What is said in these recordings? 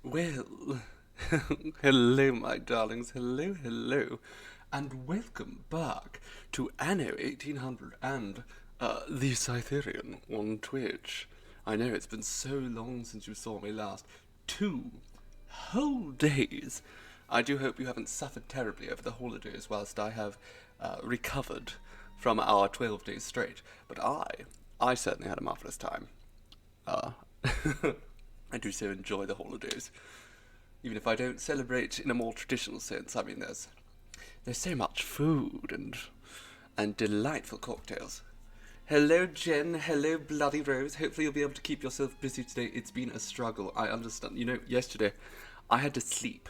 Well, hello, my darlings. Hello, hello. And welcome back to Anno 1800 and the Cytherian on Twitch. I know it's been so long since you saw me last. 2 whole days. I do hope you haven't suffered terribly over the holidays whilst I have recovered from our 12 days straight. But I certainly had a marvellous time. Uh, I do so enjoy the holidays. Even if I don't celebrate in a more traditional sense, I mean, there's so much food and delightful cocktails. Hello, Jen. Hello, Bloody Rose. Hopefully you'll be able to keep yourself busy today. It's been a struggle. I understand. You know, yesterday I had to sleep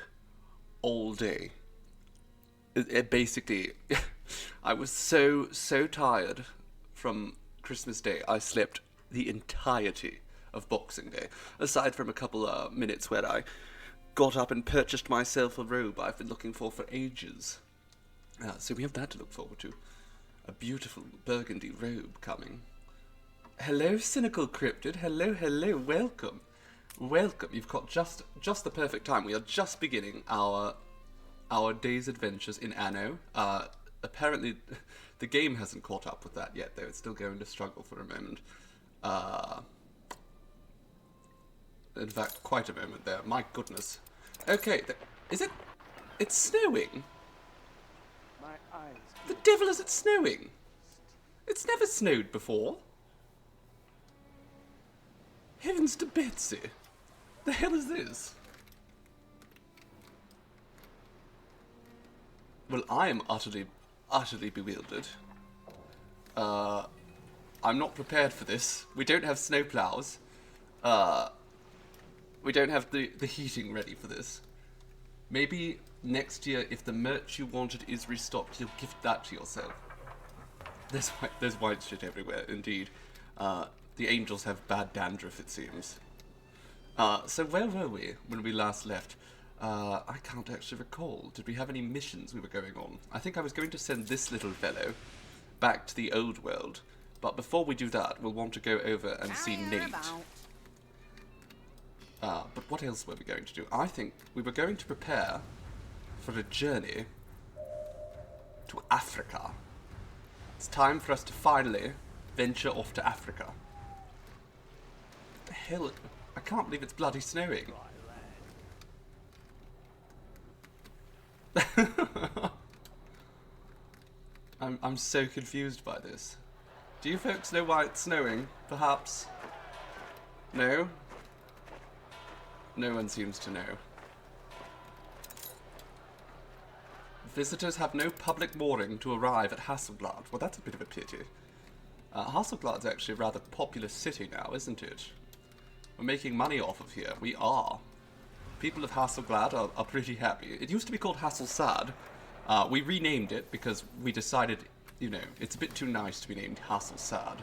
all day. It basically, I was so tired from Christmas Day. I slept the entirety of Boxing Day, aside from a couple minutes where I got up and purchased myself a robe I've been looking for ages. So we have that to look forward to. A beautiful burgundy robe coming. Hello, Cynical Cryptid. Hello, hello. Welcome. Welcome. You've got just the perfect time. We are just beginning our day's adventures in Anno. Apparently, the game hasn't caught up with that yet, though. It's still going to struggle for a moment. In fact, quite a moment there. My goodness. Okay, is it? It's snowing. My eyes. The devil is it snowing? It's never snowed before. Heavens to Betsy. The hell is this? Well, I am utterly bewildered. I'm not prepared for this. We don't have snowplows. We don't have the heating ready for this. Maybe next year, if the merch you wanted is restocked, you'll gift that to yourself. There's white shit everywhere, indeed. The angels have bad dandruff, it seems. So where were we when we last left? I can't actually recall. Did we have any missions we were going on? I think I was going to send this little fellow back to the old world. But before we do that, we'll want to go over and see Nate. But what else were we going to do? I think we were going to prepare for a journey to Africa. It's time for us to finally venture off to Africa. The hell? I can't believe it's bloody snowing. I'm so confused by this. Do you folks know why it's snowing? Perhaps? No? No one seems to know. Visitors have no public mooring to arrive at Hasselblad. Well, that's a bit of a pity. Hasselblad's actually a rather popular city now, isn't it? We're making money off of here. We are. People of Hasselblad are pretty happy. It used to be called Hasselsad. We renamed it because we decided, you know, it's a bit too nice to be named Hasselsad.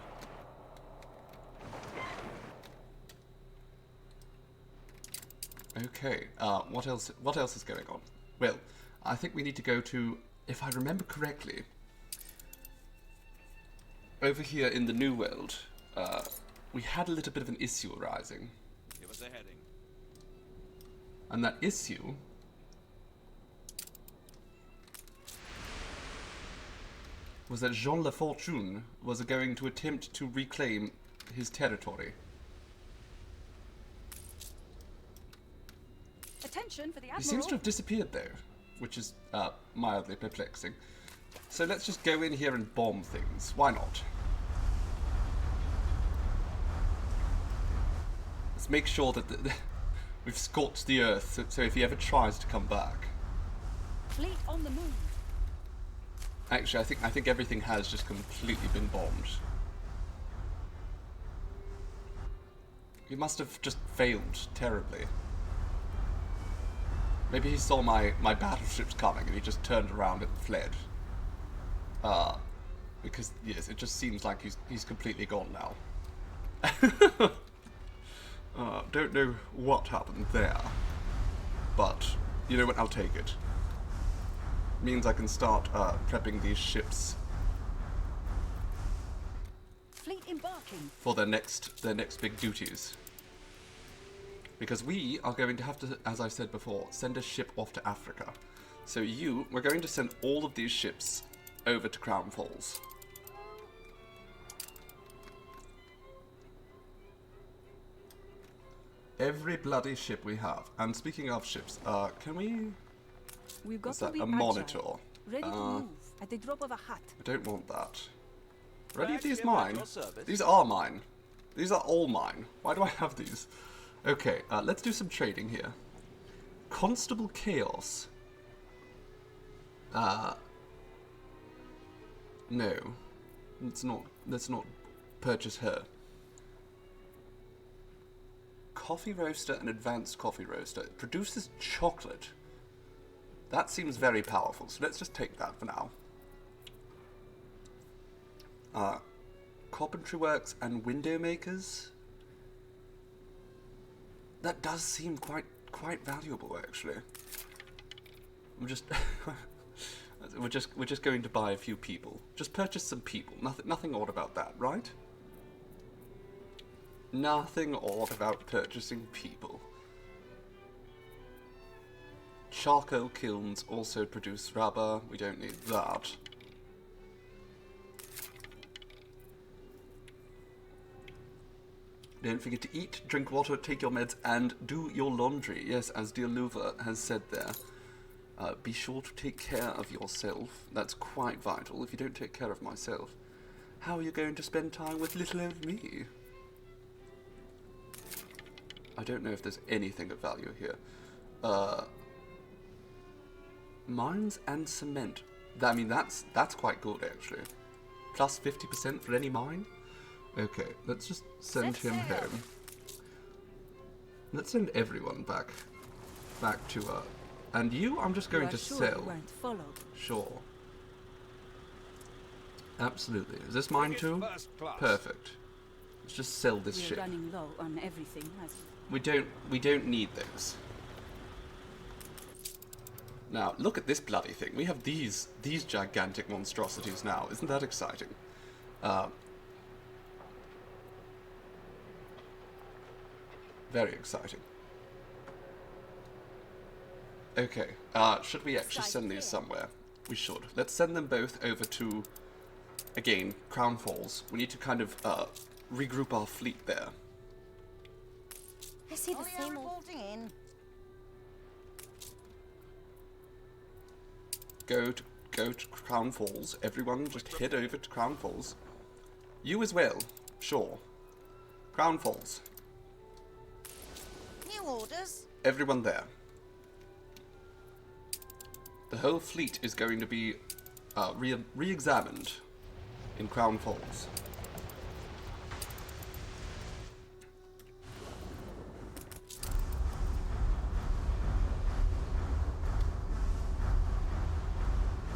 Okay, what else is going on? Well, I think we need to go to, if I remember correctly, over here in the New World, we had a little bit of an issue arising. Give us a heading. And that issue was that Jean Lafortune was going to attempt to reclaim his territory. Attention for the Admiral. He seems to have disappeared though, which is mildly perplexing. So let's just go in here and bomb things. Why not? Let's make sure that we've scorched the earth, so if he ever tries to come back. Fleet on the move. Actually, I think everything has just completely been bombed. He must have just failed terribly. Maybe he saw my battleships coming and he just turned around and fled. Because, yes, it just seems like he's completely gone now. Don't know what happened there. But, you know what, I'll take it. Means I can start prepping these ships Fleet embarking. for their next big duties. Because we are going to have to, as I said before, send a ship off to Africa. So we're going to send all of these ships over to Crown Falls. Every bloody ship we have. And speaking of ships, can we... We've got What's to that? be A agile, monitor. ready to move at the drop of a hat. I don't want that. Are any of Glad these to be at mine? your service. These are mine. These are all mine. Why do I have these? Okay, let's do some trading here. Constable Chaos. No. Let's not purchase her. Coffee roaster and advanced coffee roaster. It produces chocolate. That seems very powerful, so let's just take that for now. Carpentry works and window makers. That does seem quite valuable, actually. I'm just we're just going to buy a few people. Just purchase some people. Nothing odd about that, right? Nothing odd about purchasing people. Charcoal kilns also produce rubber. We don't need that. Don't forget to eat, drink water, take your meds, and do your laundry. Yes, as dear Luva has said there. Be sure to take care of yourself. That's quite vital. If you don't take care of myself, how are you going to spend time with little old me? I don't know if there's anything of value here. Mines and cement. I mean, that's quite good, actually. Plus 50% for any mine? Okay, let's just send him home. Let's send everyone back to, and you, I'm just going to sell. You weren't followed. Sure. Absolutely. Is this mine too? First class. Perfect. Let's just sell this We're ship. running low on everything. We don't need those. Now, look at this bloody thing. We have these gigantic monstrosities now. Isn't that exciting? Very exciting. Okay, should we actually send these somewhere? We should. Let's send them both over to, again, Crown Falls. We need to kind of regroup our fleet there. I see the same old in. Go to Crown Falls. Everyone just head over to Crown Falls. You as well. Sure. Crown Falls. New orders. Everyone there. The whole fleet is going to be re-examined in Crown Falls.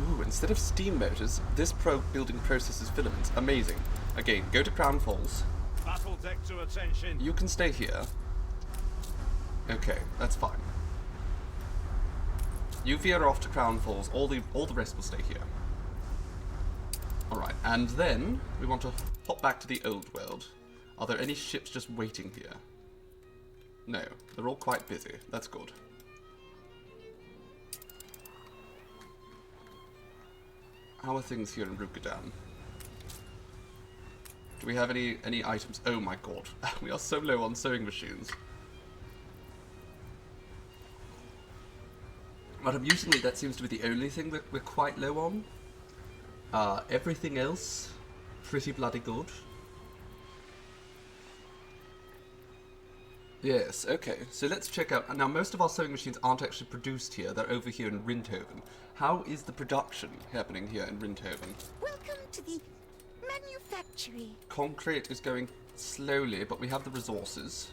Ooh, instead of steam motors, this building processes filaments. Amazing. Again, go to Crown Falls. Battle deck to attention. You can stay here. Okay, that's fine. You veer off to Crown Falls. All the rest will stay here. All right, and then we want to hop back to the old world. Are there any ships just waiting here? No, they're all quite busy. That's good. How are things here in Rukadan? Do we have any items? Oh my god, we are so low on sewing machines. But amusingly, that seems to be the only thing that we're quite low on. Everything else, pretty bloody good. Yes, okay, so let's check out. Now, most of our sewing machines aren't actually produced here, they're over here in Rindhoven. How is the production happening here in Rindhoven? Welcome to the manufactory. Concrete is going slowly, but we have the resources.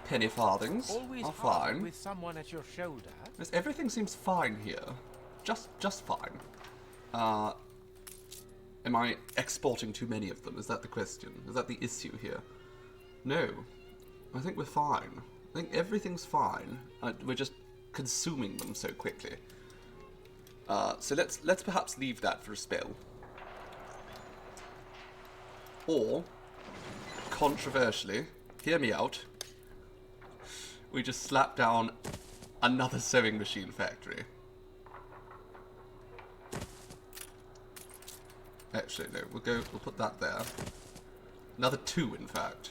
Penny farthings Always are hard fine. with someone at your shoulder. Yes, everything seems fine here. Just fine. Am I exporting too many of them? Is that the question? Is that the issue here? No. I think we're fine. I think everything's fine. We're just consuming them so quickly. So let's perhaps leave that for a spell. Or, controversially, hear me out, we just slapped down another sewing machine factory. Actually, no, we'll put that there. Another 2, in fact.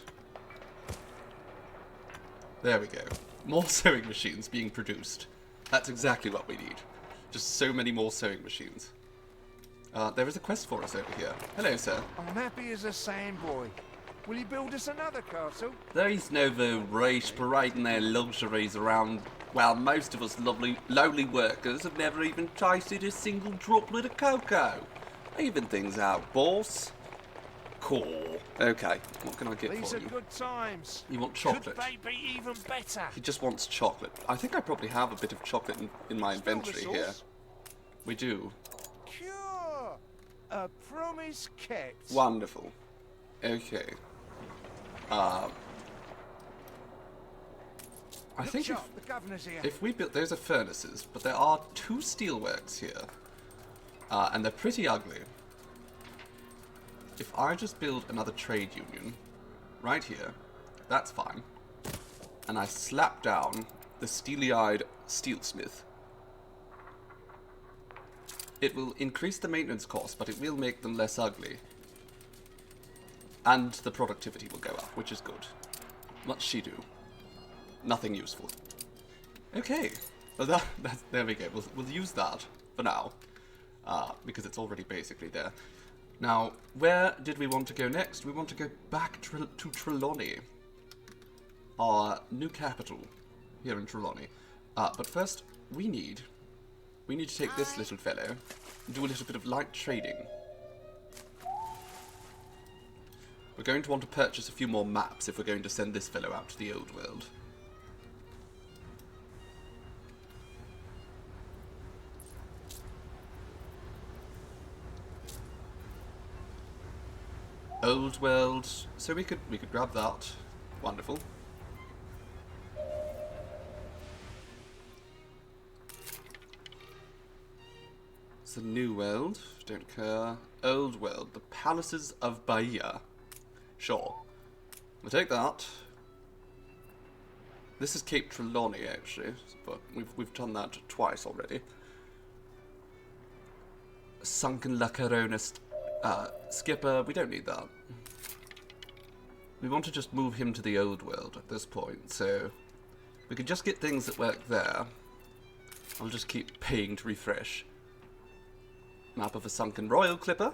There we go. More sewing machines being produced. That's exactly what we need. Just so many more sewing machines. There is a quest for us over here. Hello, sir. I'm happy as a sandboy. Will you build us another castle? These Novo race parading their luxuries around, while most of us lowly workers have never even tasted a single droplet of cocoa. Even things out, boss. Cool. Okay, what can I get These for are you? good times. You want chocolate? Could they be even better? He just wants chocolate. I think I probably have a bit of chocolate in my Smell the inventory here. sauce? We do. Cure. A promise kept. Wonderful. Okay. I Look think sharp, the governor's here. if we built... Those are furnaces, but there are 2 steelworks here. And they're pretty ugly. If I just build another trade union right here, that's fine. And I slap down the steely-eyed steelsmith. It will increase the maintenance cost, but it will make them less ugly. And the productivity will go up, which is good. What's she do? Nothing useful. Okay. Well, there we go. We'll use that for now. Because it's already basically there. Now, where did we want to go next? We want to go back to Trelawney. Our new capital here in Trelawney. But first, we need to take this little fellow and do a little bit of light trading. We're going to want to purchase a few more maps if we're going to send this fellow out to the old world. Old world, so we could grab that. Wonderful. It's a new world, don't care. Old world, the palaces of Bahia. Sure. We'll take that. This is Cape Trelawney, actually, but we've done that twice already. Sunken La Corona skipper, we don't need that. We want to just move him to the old world at this point, so we can just get things that work there. I'll just keep paying to refresh. Map of a sunken royal clipper.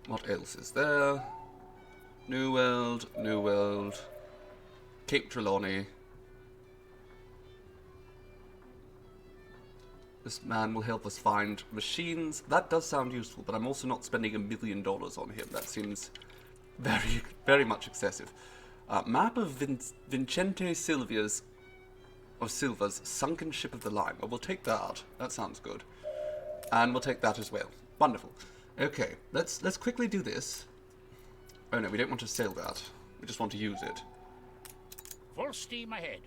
What else is there? New world. Cape Trelawney. This man will help us find machines. That does sound useful, but I'm also not spending $1 million on him. That seems very, very much excessive. Map of Vincente Silva's sunken ship of the line. Well, we'll take that. That sounds good. And we'll take that as well. Wonderful. Okay, let's quickly do this. Oh no, we don't want to sail that. We just want to use it. Full steam ahead.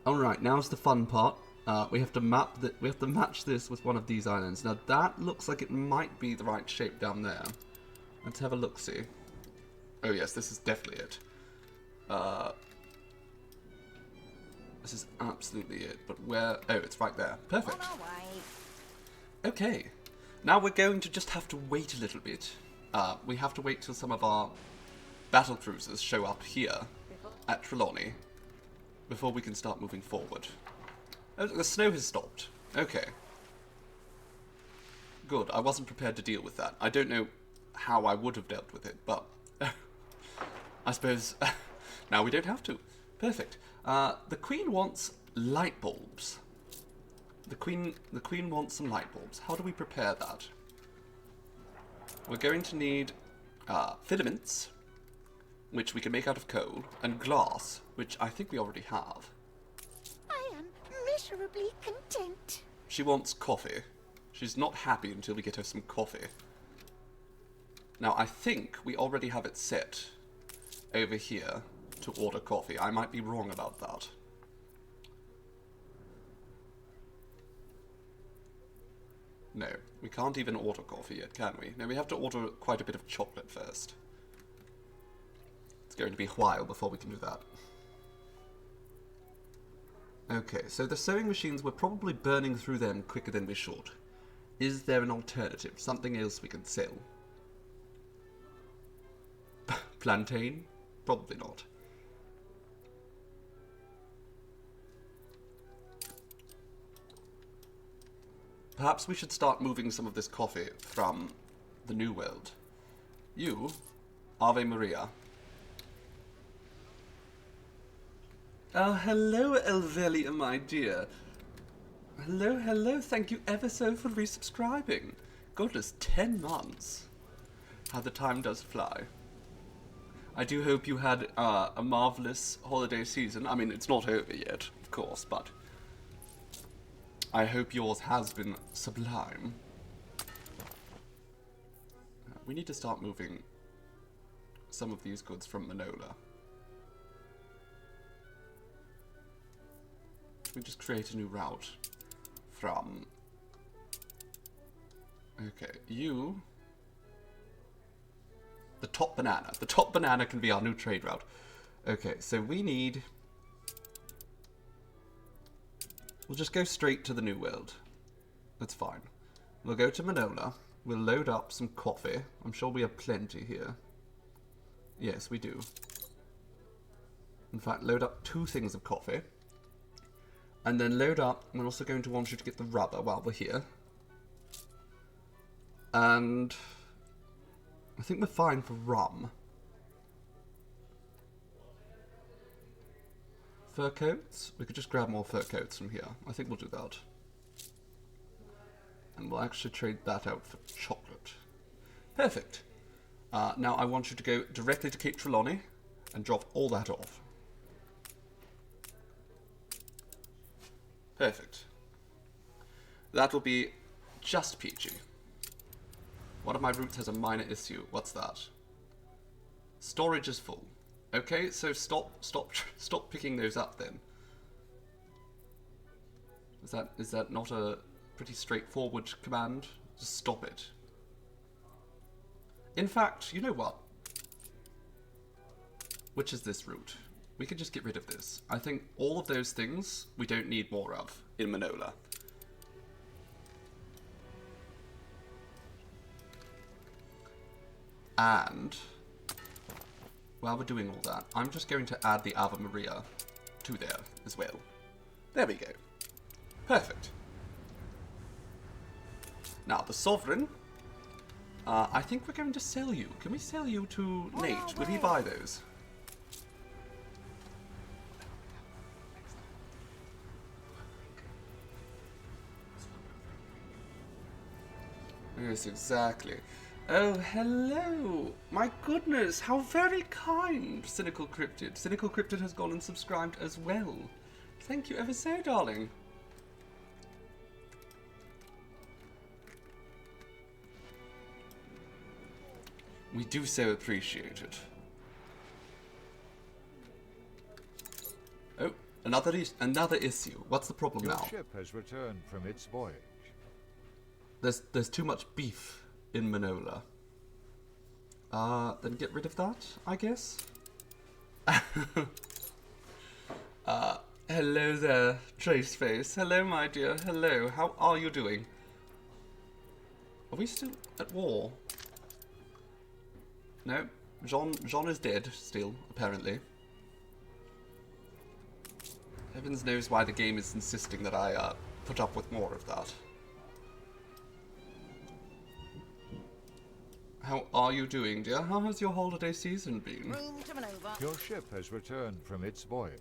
All right, now's the fun part. We have to match this with one of these islands. Now that looks like it might be the right shape down there. Let's have a look. See. Oh yes, this is definitely it. This is absolutely it. But where? Oh, it's right there. Perfect. On our way. Okay. Now we're going to just have to wait a little bit. We have to wait till some of our battle cruisers show up here at Trelawney before we can start moving forward. Oh, the snow has stopped. Okay. Good. I wasn't prepared to deal with that. I don't know how I would have dealt with it, but I suppose now we don't have to. Perfect. The Queen wants light bulbs. The Queen wants some light bulbs. How do we prepare that? We're going to need filaments, which we can make out of coal, and glass, which I think we already have. I am miserably content. She wants coffee. She's not happy until we get her some coffee. Now, I think we already have it set over here to order coffee. I might be wrong about that. No, we can't even order coffee yet, can we? No, we have to order quite a bit of chocolate first. going to be a while before we can do that. Okay, so the sewing machines, we're probably burning through them quicker than we should. Is there an alternative? Something else we can sell? Plantain? Probably not. Perhaps we should start moving some of this coffee from the New World. You, Ave Maria. Oh, hello, Elvelia, my dear. Hello, hello, thank you ever so for resubscribing. Goodness, 10 months. How the time does fly. I do hope you had a marvellous holiday season. I mean, it's not over yet, of course, but I hope yours has been sublime. We need to start moving some of these goods from Manola. We just create a new route from... Okay, you... The top banana. The top banana can be our new trade route. Okay, so we need... We'll just go straight to the New World. That's fine. We'll go to Manola. We'll load up some coffee. I'm sure we have plenty here. Yes, we do. In fact, load up 2 things of coffee. And then load up, we're also going to want you to get the rubber while we're here. And I think we're fine for rum. Fur coats? We could just grab more fur coats from here. I think we'll do that. And we'll actually trade that out for chocolate. Perfect. Now I want you to go directly to Cape Trelawney and drop all that off. Perfect. That will be just peachy. One of my routes has a minor issue. What's that? Storage is full. Okay, so stop picking those up then. Is that not a pretty straightforward command? Just stop it. In fact, you know what? Which is this route? We could just get rid of this. I think all of those things we don't need more of in Manola. And while we're doing all that, I'm just going to add the Ave Maria to there as well. There we go. Perfect. Now, the Sovereign, I think we're going to sell you. Can we sell you to Nate? Will he buy those? Yes, exactly. Oh, hello! My goodness, how very kind, Cynical Cryptid. Cynical Cryptid has gone and subscribed as well. Thank you ever so, darling. We do so appreciate it. Oh, another issue. What's the problem now? Your ship has returned from its voyage. There's too much beef in Manola. Then get rid of that, I guess. Hello there, Traceface. Hello, my dear. Hello. How are you doing? Are we still at war? No, Jean is dead still, apparently. Heavens knows why the game is insisting that I put up with more of that. How are you doing, dear? How has your holiday season been? Room to maneuver. Your ship has returned from its voyage.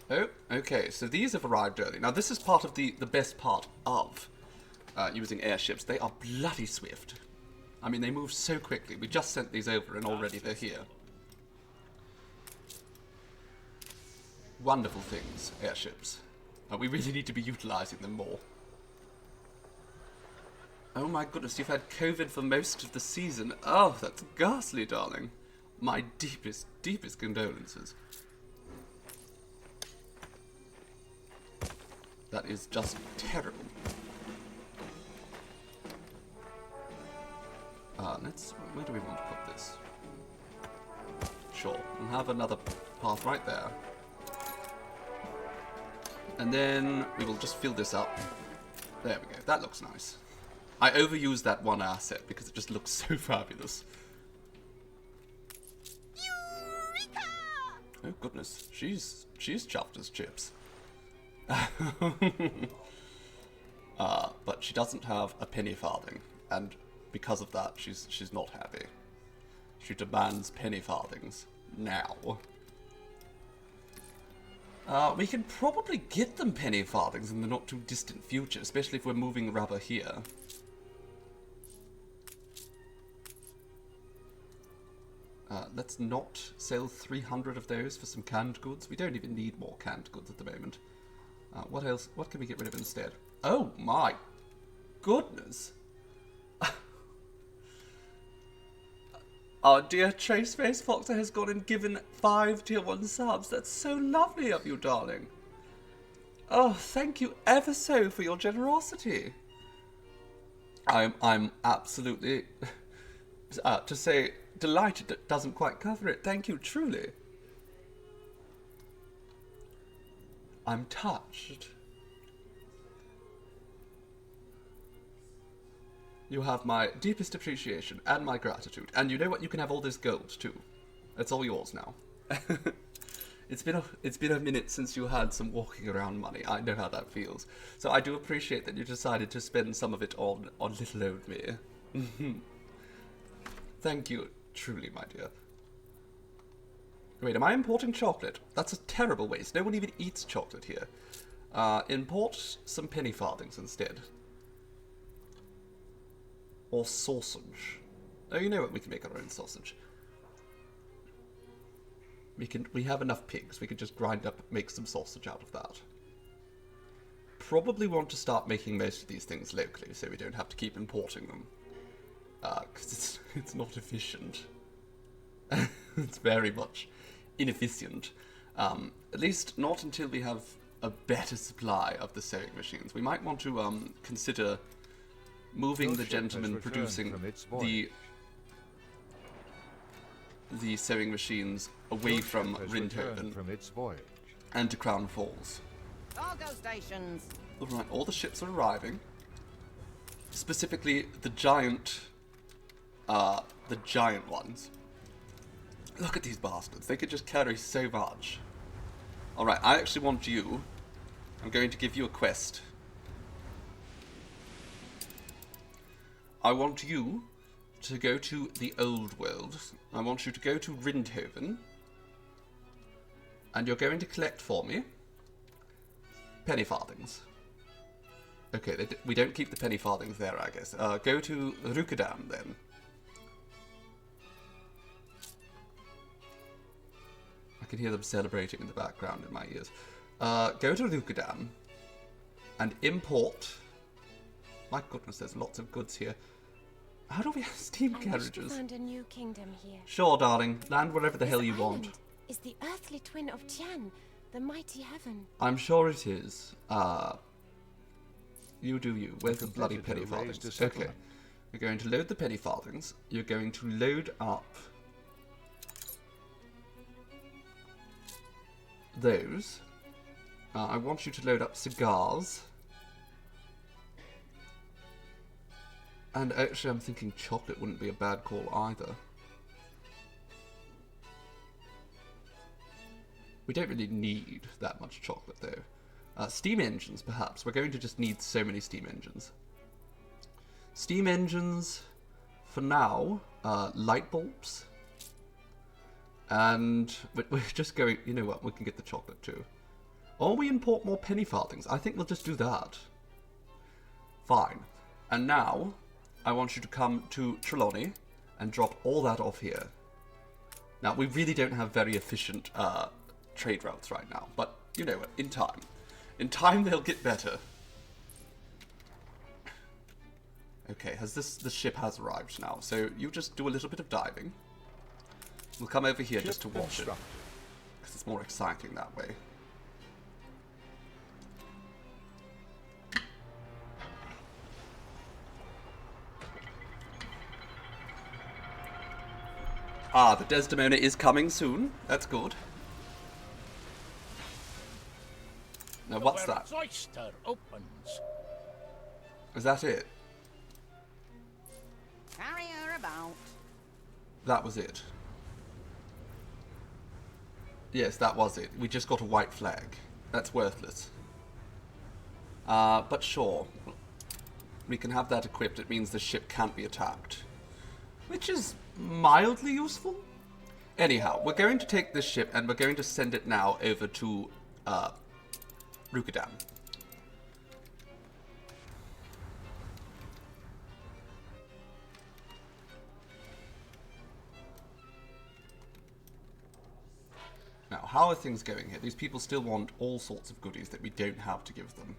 Oh, okay, so these have arrived early. Now this is part of the best part of using airships. They are bloody swift. I mean, they move so quickly. We just sent these over and already they're here. Wonderful things, airships. We really need to be utilizing them more. Oh my goodness, you've had COVID for most of the season. Oh, that's ghastly, darling. My deepest, deepest condolences. That is just terrible. Where do we want to put this? Sure. and have another path right there. And then we will just fill this up. There we go. That looks nice. I overused that one asset because it just looks so fabulous. Eureka! Oh goodness, she's chuffed as chips. But she doesn't have a penny farthing, and because of that, she's not happy. She demands penny farthings now. We can probably get them penny farthings in the not too distant future, especially if we're moving rubber here. Let's not sell 300 of those for some canned goods. We don't even need more canned goods at the moment. What else? What can we get rid of instead? Oh my goodness! Our dear Trace Face Foxer has gone and given 5 tier 1 subs. That's so lovely of you, darling. Oh, thank you ever so for your generosity. I'm absolutely, to say delighted, that doesn't quite cover it. Thank you, truly. I'm touched. You have my deepest appreciation and my gratitude. And you know what? You can have all this gold too. It's all yours now. It's been a minute since you had some walking around money. I know how that feels. So I do appreciate that you decided to spend some of it on little old me. Thank you, truly, my dear. Wait, am I importing chocolate? That's a terrible waste. No one even eats chocolate here. Import some penny farthings instead. Or sausage. Oh, you know what? We can make our own sausage. We have enough pigs. We can just make some sausage out of that. Probably want to start making most of these things locally, so we don't have to keep importing them. Because it's not efficient. It's very much inefficient. At least not until we have a better supply of the sewing machines. We might want to consider moving the gentleman producing the sewing machines away from Rindhoven and to Crown Falls. Cargo stations. Alright, all the ships are arriving. Specifically the giant ones. Look at these bastards. They could just carry so much. Alright, I actually want you. I'm going to give you a quest. I want you to go to the old world. I want you to go to Rindhoven. And you're going to collect for me penny farthings. Okay, we don't keep the penny farthings there, I guess. Go to Rukadam then. I can hear them celebrating in the background in my ears. Go to Rukadam and import. My goodness, there's lots of goods here. How do we have steam carriages? I wish to find a new kingdom here. Sure, darling. Land wherever the hell you want. Is the earthly twin of Tian, the mighty heaven? I'm sure it is. You do you. Where's the bloody penny farthings? Okay. You're going to load the penny farthings. You're going to load up those. I want you to load up cigars. And actually, I'm thinking chocolate wouldn't be a bad call either. We don't really need that much chocolate, though. Steam engines, perhaps. We're going to just need so many steam engines. Steam engines, for now, light bulbs. And we're just going... You know what? We can get the chocolate, too. Or we import more penny farthings. I think we'll just do that. Fine. And now... I want you to come to Trelawney and drop all that off here. Now, we really don't have very efficient trade routes right now, but you know what, in time. In time, they'll get better. Okay, the ship has arrived now, so you just do a little bit of diving. We'll come over here just to watch it, because it's more exciting that way. Ah, the Desdemona is coming soon. That's good. Now, what's that? Oyster opens. Is that it? Carry her about. That was it. Yes, that was it. We just got a white flag. That's worthless. But sure. We can have that equipped. It means the ship can't be attacked. Which is mildly useful. Anyhow, we're going to take this ship and we're going to send it now over to Rukadam. Now, how are things going here? These people still want all sorts of goodies that we don't have to give them.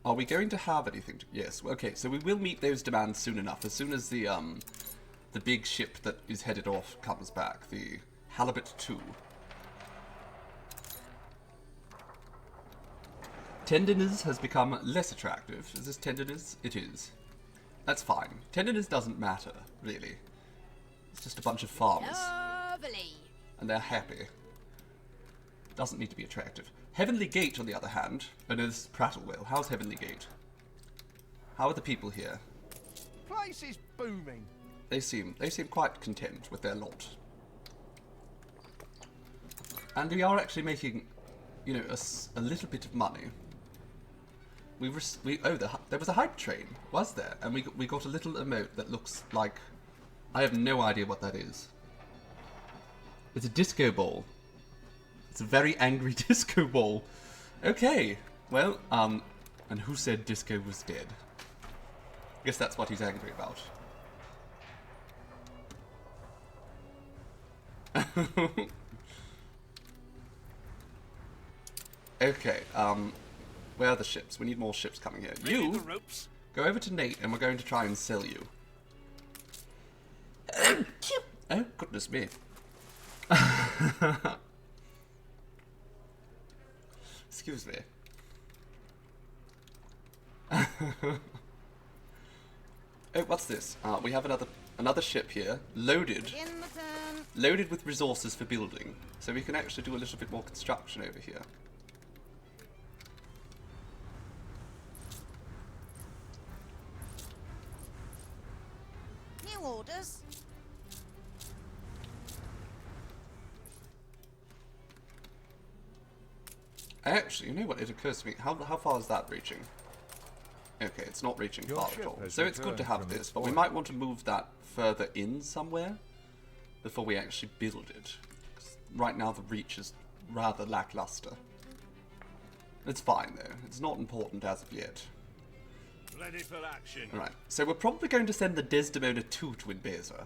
Are we going to have anything to... Yes, okay, so we will meet those demands soon enough. As soon as the big ship that is headed off comes back. The Halibut 2. Tenderness has become less attractive. Is this tenderness? It is. That's fine. Tenderness doesn't matter, really. It's just a bunch of farmers. Lovely. And they're happy. Doesn't need to be attractive. Heavenly Gate, on the other hand, oh no, this is Prattlewell. How's Heavenly Gate? How are the people here? Place is booming. They seem quite content with their lot. And we are actually making, you know, a little bit of money. There was a hype train, was there? And we got a little emote that looks like, I have no idea what that is. It's a disco ball. It's a very angry disco ball. Okay, well, and who said disco was dead? I guess that's what he's angry about. Okay, where are the ships? We need more ships coming here. You go over to Nate and we're going to try and sell you. Oh, goodness me. Excuse me. Oh, what's this? We have another ship here, loaded In the turn. loaded with resources for building, so we can actually do a little bit more construction over here. New orders. Actually, you know what? It occurs to me. How far is that reaching? Okay, it's not reaching Your far at ship all. has So it's good to returned have from this, its but we voyage. might want to move that further in somewhere before we actually build it. 'Cause right now the reach is rather lackluster. It's fine though. It's not important as of yet. Ready for action. Alright, so we're probably going to send the Desdemona 2 to Enbesa,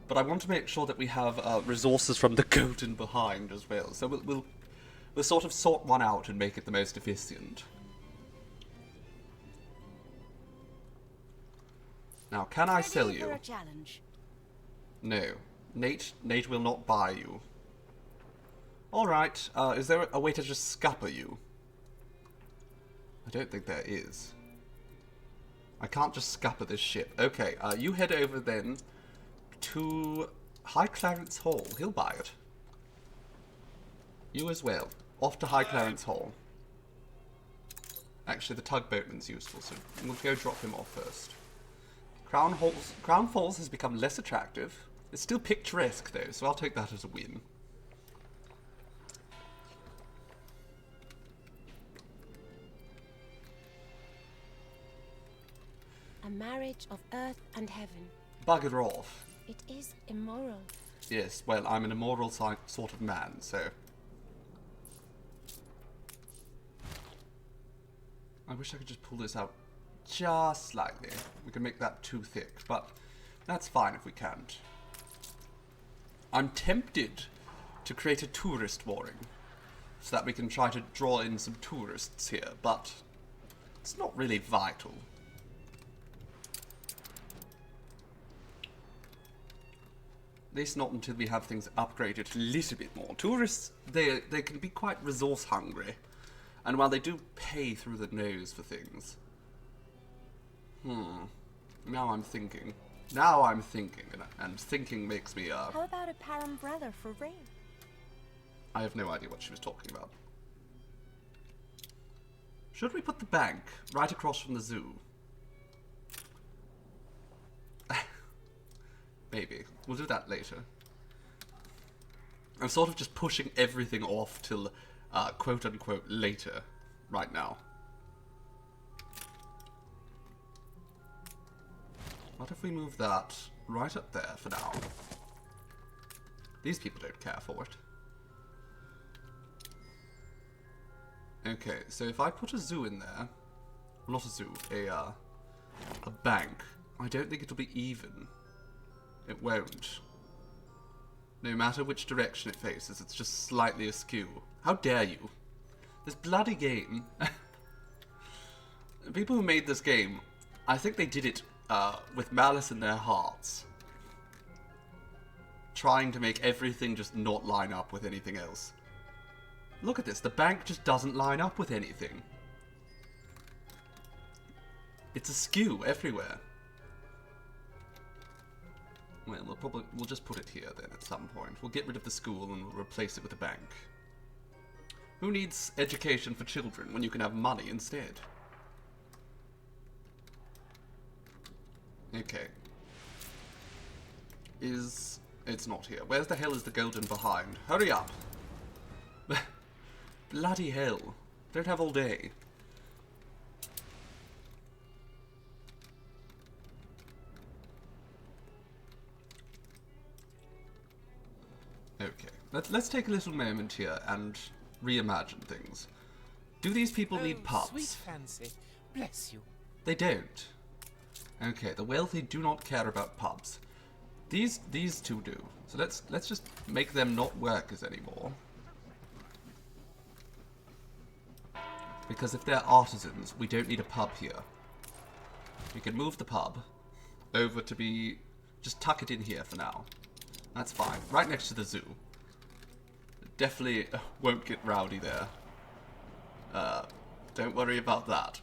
but I want to make sure that we have resources from the Golden behind as well. So we'll sort of sort one out and make it the most efficient. Now, can I sell Ready for you? a challenge. No. Nate will not buy you. Alright, is there a way to just scupper you? I don't think there is. I can't just scupper this ship. Okay, you head over then to High Clarence Hall. He'll buy it. You as well. Off to High Clarence Hall. Actually, the tugboatman's useful, so we'll go drop him off first. Crown Falls has become less attractive. It's still picturesque though, so I'll take that as a win. A marriage of earth and heaven. Bugger off. It is immoral. Yes, well, I'm an immoral sort of man, so... I wish I could just pull this out just slightly. We can make that too thick, but that's fine if we can't. I'm tempted to create a tourist mooring, so that we can try to draw in some tourists here, but it's not really vital. At least not until we have things upgraded a little bit more. Tourists, they can be quite resource hungry, and while they do pay through the nose for things... Now I'm thinking. Now I'm thinking, and thinking makes me, How about a umbrella for rain? I have no idea what she was talking about. Should we put the bank right across from the zoo? Maybe. We'll do that later. I'm sort of just pushing everything off till, quote-unquote, later, right now. What if we move that right up there for now? These people don't care for it. Okay, so if I put a zoo in there, well, not a zoo, a bank, I don't think it'll be even. It won't. No matter which direction it faces, it's just slightly askew. How dare you? This bloody game. The people who made this game, I think they did it with malice in their hearts. Trying to make everything just not line up with anything else. Look at this, the bank just doesn't line up with anything. It's askew everywhere. Well, we'll just put it here then at some point. We'll get rid of the school and we'll replace it with a bank. Who needs education for children when you can have money instead? Okay. It's not here. Where's the hell is the golden behind? Hurry up! Bloody hell. Don't have all day. Okay. Let's take a little moment here and reimagine things. Do these people need pubs? Sweet fancy. Bless you. They don't. Okay, the wealthy do not care about pubs. These two do. So let's just make them not workers anymore. Because if they're artisans, we don't need a pub here. We can move the pub over to be... just tuck it in here for now. That's fine. Right next to the zoo. Definitely won't get rowdy there. Don't worry about that.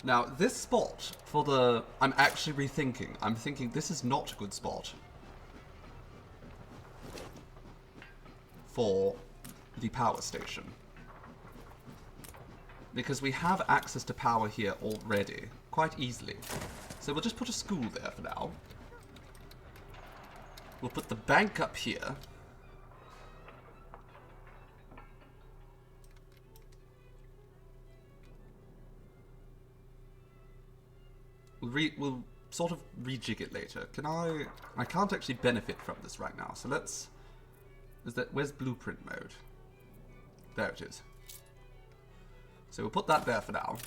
Now, this spot for the... I'm actually rethinking. I'm thinking this is not a good spot for the power station. Because we have access to power here already, quite easily. So we'll just put a school there for now. We'll put the bank up here. We'll sort of rejig it later. Can I can't actually benefit from this right now, so let's... where's blueprint mode? There it is. So we'll put that there for now.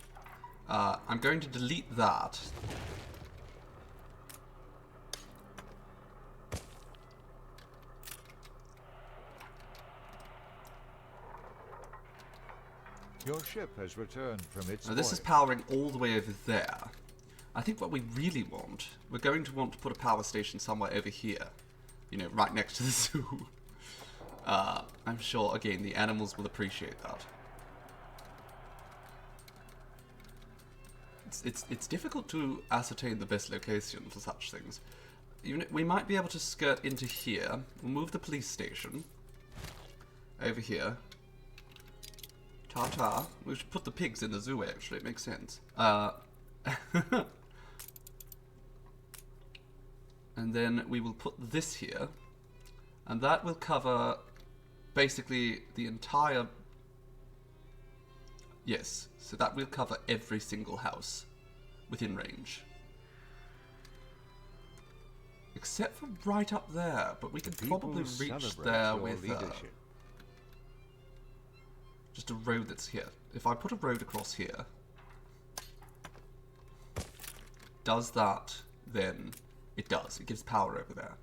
I'm going to delete that. Your ship has returned from its Now this is voyage. powering all the way over there. I think what we really want, we're going to want to put a power station somewhere over here. You know, right next to the zoo. I'm sure, again, the animals will appreciate that. It's difficult to ascertain the best location for such things. We might be able to skirt into here. We'll move the police station over here. Ta-ta. We should put the pigs in the zoo, actually. It makes sense. And then we will put this here. And that will cover basically the entire... Yes, so that will cover every single house within range. Except for right up there, but we could probably reach there with just a road that's here. If I put a road across here, does that then... It does. It gives power over there.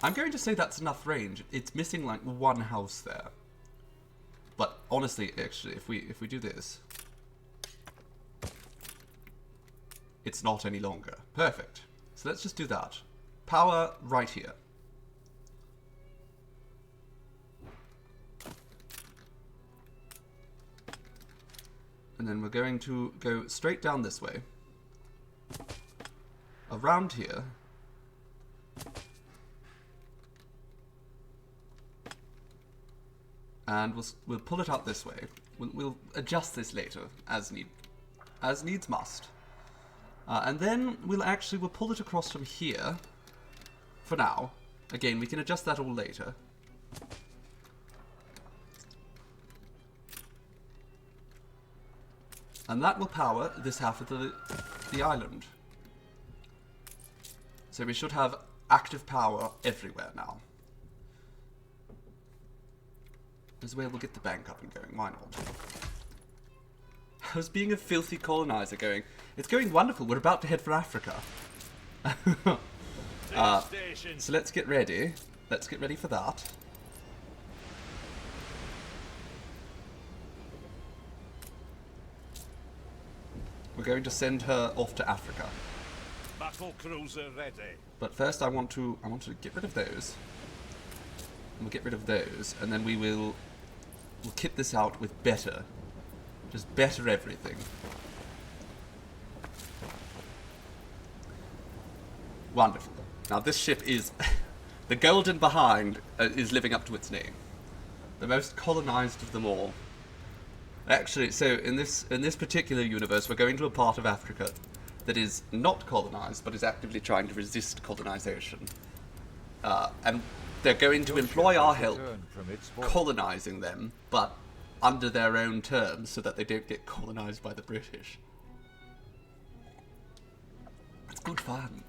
I'm going to say that's enough range. It's missing like one house there. But honestly, actually, if we do this, it's not any longer. Perfect. So let's just do that. Power right here. And then we're going to go straight down this way. Around here. And we'll pull it out this way. We'll adjust this later, as needs must. And then we'll pull it across from here. For now. Again, we can adjust that all later. And that will power this half of the island. So we should have active power everywhere now. This way we'll get the bank up and going, why not? How's being a filthy colonizer going? It's going wonderful, we're about to head for Africa. So let's get ready. Let's get ready for that. We're going to send her off to Africa. Battle cruiser ready. But first I want to get rid of those. And we'll get rid of those, and then we'll kit this out with better. Just better everything. Wonderful. Now this ship is... the Golden Behind is living up to its name. The most colonized of them all. Actually, so in this particular universe, we're going to a part of Africa that is not colonized, but is actively trying to resist colonization. And they're going to employ our help colonizing them, but under their own terms, so that they don't get colonized by the British. It's good fun.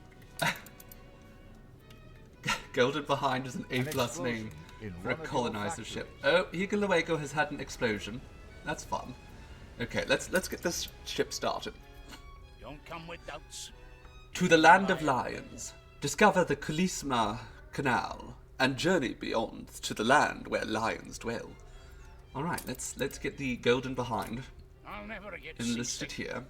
Golden Behind is an A+ name for a colonizer ship. Oh, Eagle Luego has had an explosion. That's fun. Okay, let's get this ship started. Don't come with doubts. To the land of lions, discover the Kulisma Canal, and journey beyond to the land where lions dwell. Alright, let's get the Golden Behind I'll never get enlisted seasick. here.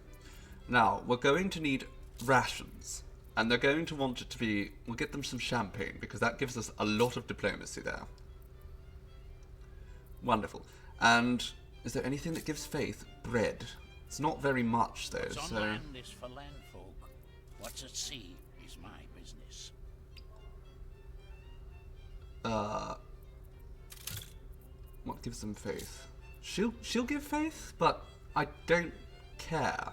Now, we're going to need rations. And they're going to want it to be... we'll get them some champagne, because that gives us a lot of diplomacy there. Wonderful. And is there anything that gives faith? Bread. It's not very much, though, What's so... on land is for landfolk. What's at sea is my business. What gives them faith? She'll give faith, but I don't care.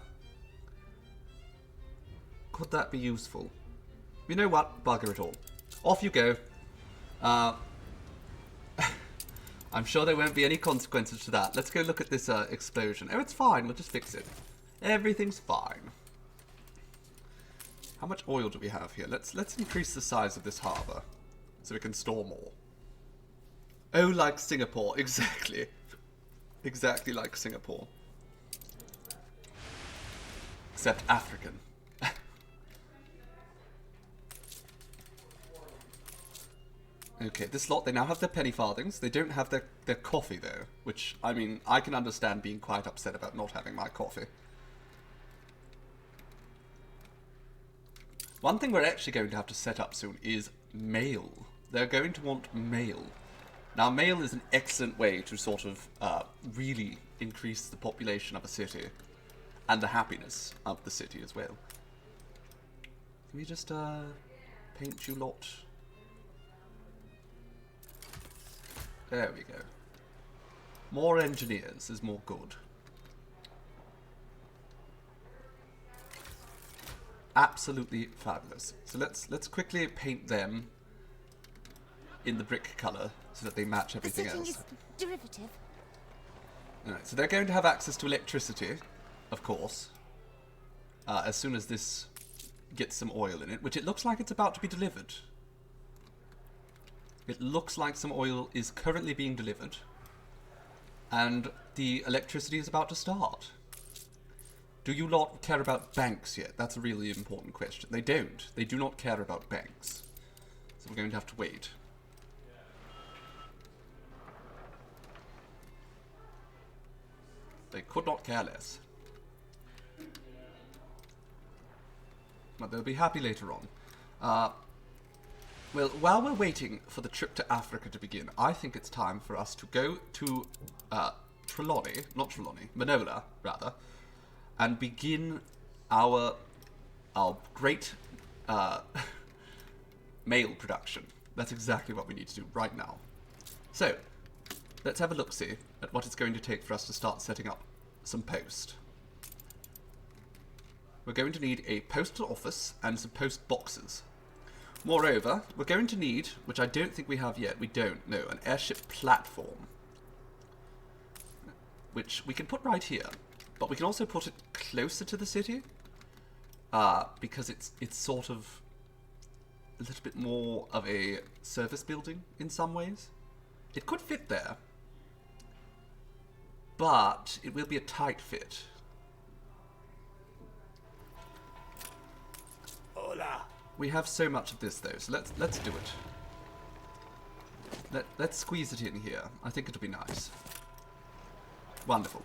Could that be useful? You know what? Bugger it all. Off you go. I'm sure there won't be any consequences to that. Let's go look at this explosion. Oh, it's fine. We'll just fix it. Everything's fine. How much oil do we have here? Let's increase the size of this harbour so we can store more. Oh, like Singapore. Exactly. Exactly like Singapore. Except African. Okay, this lot, they now have their penny farthings. They don't have their coffee, though. Which, I mean, I can understand being quite upset about not having my coffee. One thing we're actually going to have to set up soon is mail. They're going to want mail. Now, mail is an excellent way to sort of really increase the population of a city. And the happiness of the city as well. Can we just paint you lot? There we go. More engineers is more good. Absolutely fabulous. So let's quickly paint them in the brick colour so that they match everything the setting else. is derivative. Alright, so they're going to have access to electricity, of course, as soon as this gets some oil in it, which it looks like it's about to be delivered. It looks like some oil is currently being delivered, and the electricity is about to start. Do you lot care about banks yet? That's a really important question. They don't. They do not care about banks. So we're going to have to wait. They could not care less. But they'll be happy later on. Well, while we're waiting for the trip to Africa to begin, I think it's time for us to go to Manola, rather, and begin our great mail production. That's exactly what we need to do right now. So, let's have a look-see at what it's going to take for us to start setting up some post. We're going to need a postal office and some post boxes. Moreover, we're going to need, which I don't think we have yet, we don't know, an airship platform. Which we can put right here, but we can also put it closer to the city. Because it's sort of a little bit more of a service building in some ways. It could fit there, but it will be a tight fit. Hola. We have so much of this though, so let's do it. Let's squeeze it in here. I think it'll be nice. Wonderful.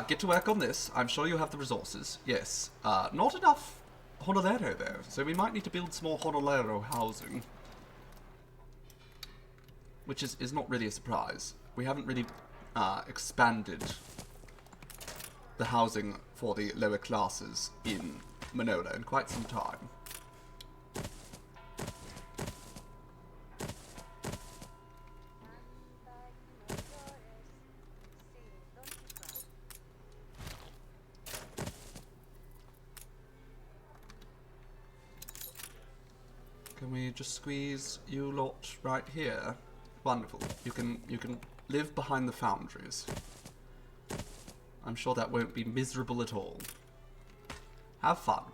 Get to work on this. I'm sure you have the resources. Yes. Not enough Honolero though, so we might need to build some more Honolero housing. Which is not really a surprise. We haven't really expanded the housing for the lower classes in Manola in quite some time. Can we just squeeze you lot right here? Wonderful. You can live behind the foundries. I'm sure that won't be miserable at all. Have fun.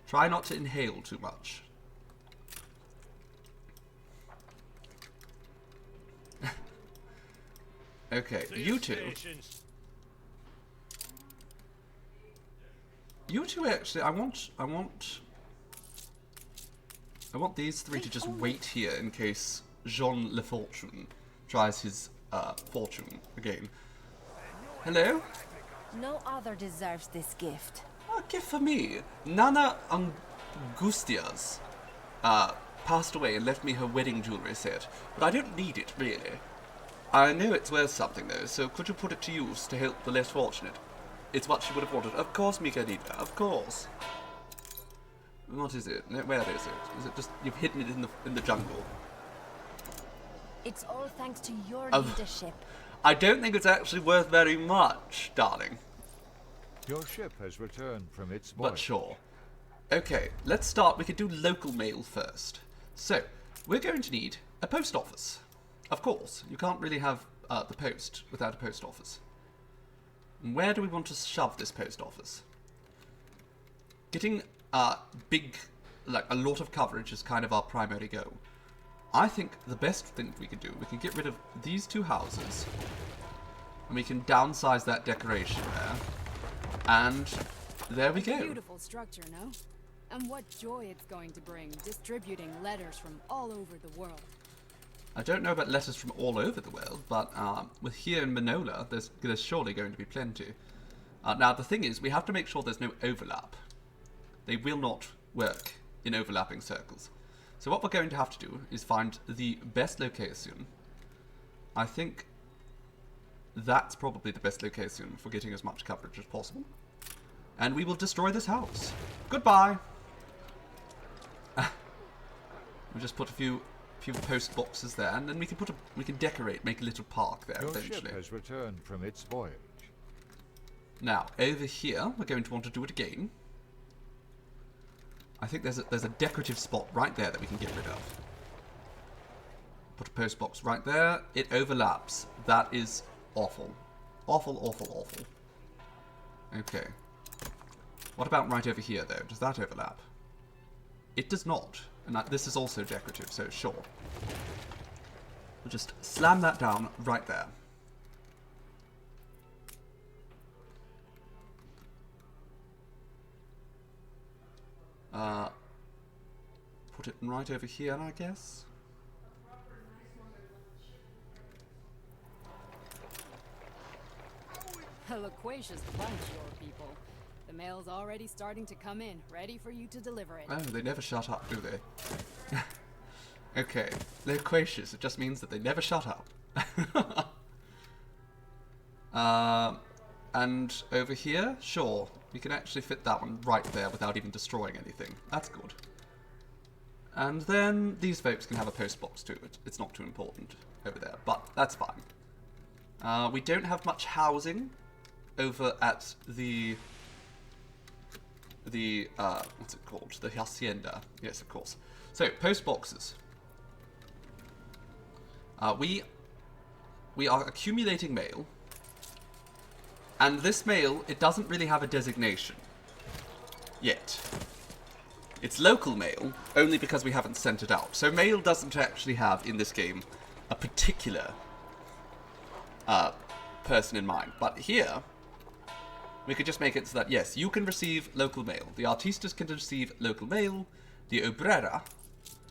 Try not to inhale too much. Okay, you two. You two actually, I want these three to just wait here in case Jean Le Fortune tries his fortune again. Hello? No other deserves this gift. A gift for me. Nana Angustias passed away and left me her wedding jewellery set, but I don't need it, really. I know it's worth something, though, so could you put it to use to help the less fortunate? It's what she would have wanted. Of course, Mikanita, of course. What is it? Where is it? Is it just you've hidden it in the jungle? It's all thanks to your Oh. leadership. I don't think it's actually worth very much, darling. Your ship has returned from its voyage. But sure. Okay, let's start. We could do local mail first. So, we're going to need a post office. Of course, you can't really have the post without a post office. And where do we want to shove this post office? Getting big, like a lot of coverage is kind of our primary goal. I think the best thing we could do, we can get rid of these two houses, and we can downsize that decoration there, and there we go. Beautiful structure, no? And what joy it's going to bring, distributing letters from all over the world. I don't know about letters from all over the world, but with here in Manola, there's surely going to be plenty. Now, the thing is, we have to make sure there's no overlap. They will not work in overlapping circles. So what we're going to have to do is find the best location. I think that's probably the best location for getting as much coverage as possible. And we will destroy this house. Goodbye! We'll just put a few post boxes there, and then we can decorate, make a little park there Your eventually. ship has returned from its voyage. Now, over here, we're going to want to do it again. I think there's a decorative spot right there that we can get rid of. Put a post box right there. It overlaps. That is awful. Awful, awful, awful. Okay. What about right over here, though? Does that overlap? It does not. And this is also decorative, so sure. We'll just slam that down right there. Put it right over here, I guess. A loquacious bunch, your people. The mail's already starting to come in, ready for you to deliver it. Oh, they never shut up, do they? Okay, loquacious, it just means that they never shut up. And over here, sure, we can actually fit that one right there without even destroying anything. That's good. And then these folks can have a post box too. It's not too important over there, but that's fine. We don't have much housing over at the what's it called? The hacienda. Yes, of course. So post boxes. We are accumulating mail, and this mail, it doesn't really have a designation yet. It's local mail, only because we haven't sent it out. So mail doesn't actually have, in this game, a particular person in mind. But here, we could just make it so that, yes, you can receive local mail. The artistas can receive local mail. The obrera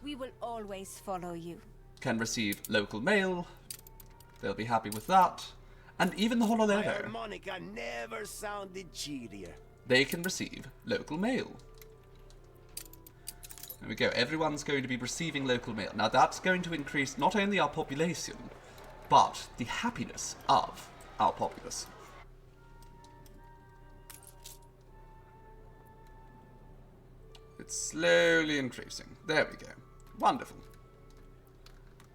We will always follow you. can receive local mail. They'll be happy with that. And even the Hololero, Harmonica never sounded cheerier. they can receive local mail. There we go. Everyone's going to be receiving local mail. Now that's going to increase not only our population, but the happiness of our populace. It's slowly increasing. There we go. Wonderful.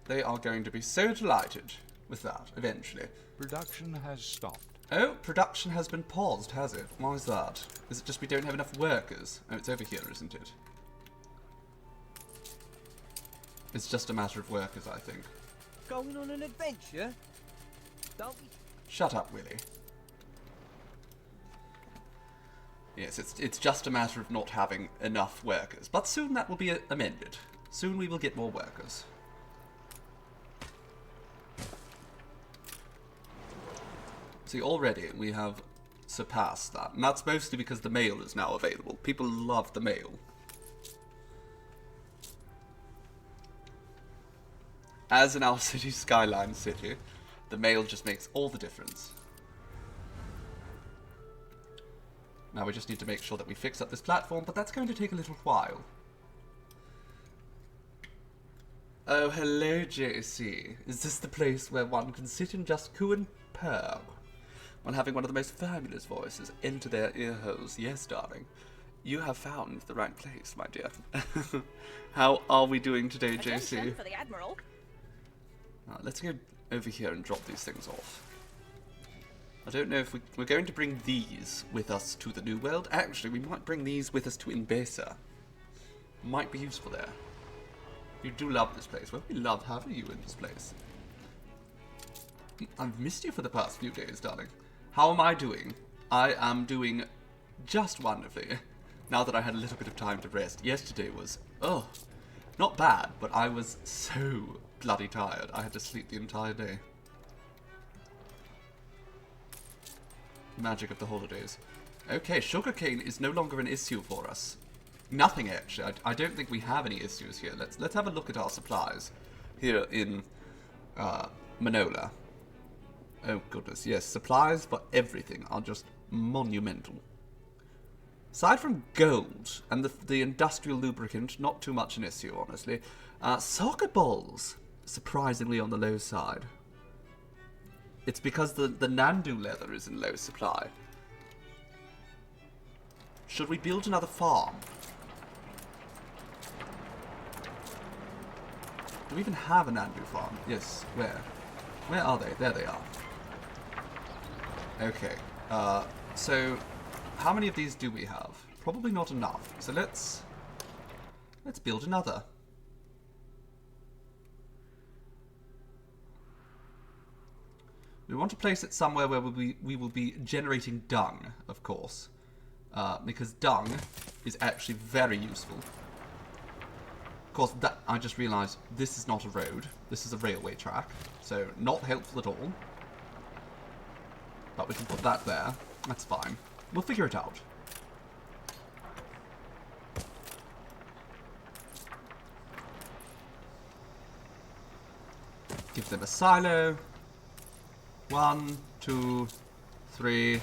They are going to be so delighted with that, eventually. Production has stopped. Oh, production has been paused, has it? Why is that? Is it just we don't have enough workers? Oh, it's over here, isn't it? It's just a matter of workers, I think. Going on an adventure? Don't be... Shut up, Willy. Yes, it's just a matter of not having enough workers. But soon that will be amended. Soon we will get more workers. See, already we have surpassed that. And that's mostly because the mail is now available. People love the mail. As in our city, Skyline City, the mail just makes all the difference. Now we just need to make sure that we fix up this platform, but that's going to take a little while. Oh, hello, JC. Is this the place where one can sit and just coo and purr while having one of the most fabulous voices enter their ear holes? Yes, darling. You have found the right place, my dear. How are we doing today, JC? Attention for the Admiral. Let's go over here and drop these things off. I don't know if we're going to bring these with us to the New World. Actually, we might bring these with us to Enbesa. Might be useful there. You do love this place. Well, we love having you in this place. I've missed you for the past few days, darling. How am I doing? I am doing just wonderfully. Now that I had a little bit of time to rest. Yesterday was, not bad, but I was so bloody tired. I had to sleep the entire day. Magic of the holidays. Okay, sugarcane is no longer an issue for us. Nothing, actually. I don't think we have any issues here. Let's have a look at our supplies here in Manola. Oh goodness, yes, supplies for everything are just monumental. Aside from gold and the industrial lubricant, not too much an issue, honestly. Soccer balls, surprisingly on the low side. It's because the Nandu leather is in low supply. Should we build another farm? Do we even have a Nandu farm? Yes, where? Where are they? There they are. Okay, so how many of these do we have? Probably not enough. So let's build another. We want to place it somewhere where we will be generating dung, of course, because dung is actually very useful. Of course, I just realised this is not a road. This is a railway track, so not helpful at all. But we can put that there. That's fine. We'll figure it out. Give them a silo. 1, 2, 3,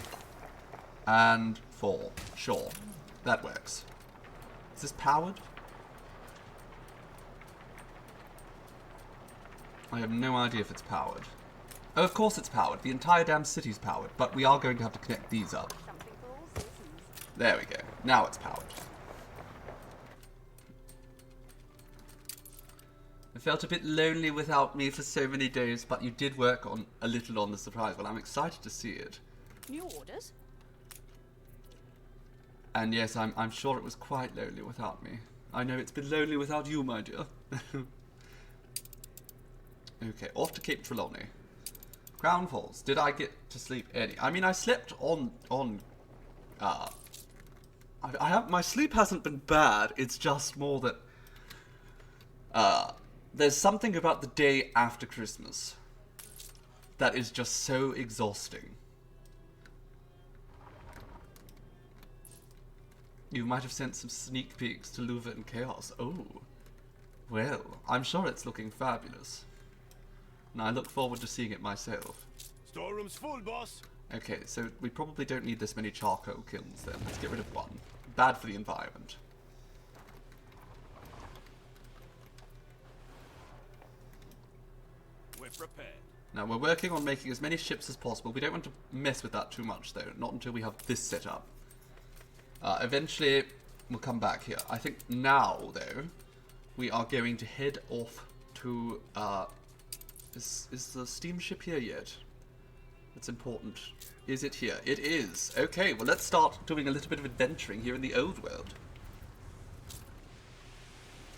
and 4. Sure. That works. Is this powered? I have no idea if it's powered. Oh, of course it's powered. The entire damn city's powered, but we are going to have to connect these up. There we go. Now it's powered. I felt a bit lonely without me for so many days, but you did work on a little on the surprise. Well, I'm excited to see it. New orders? And yes, I'm sure it was quite lonely without me. I know it's been lonely without you, my dear. Okay, off to Cape Trelawney. Crown Falls. Did I get to sleep any? I mean, I slept on my sleep hasn't been bad. It's just more that there's something about the day after Christmas that is just so exhausting. You might have sent some sneak peeks to Louver and Chaos. Oh, well, I'm sure it's looking fabulous. And I look forward to seeing it myself. Storeroom's full, boss. Okay, so we probably don't need this many charcoal kilns then. Let's get rid of one. Bad for the environment. We're prepared. Now, we're working on making as many ships as possible. We don't want to mess with that too much, though. Not until we have this set up. Eventually, we'll come back here. I think now, though, we are going to head off to... Is the steamship here yet? That's important. Is it here? It is. Okay, well, let's start doing a little bit of adventuring here in the old world.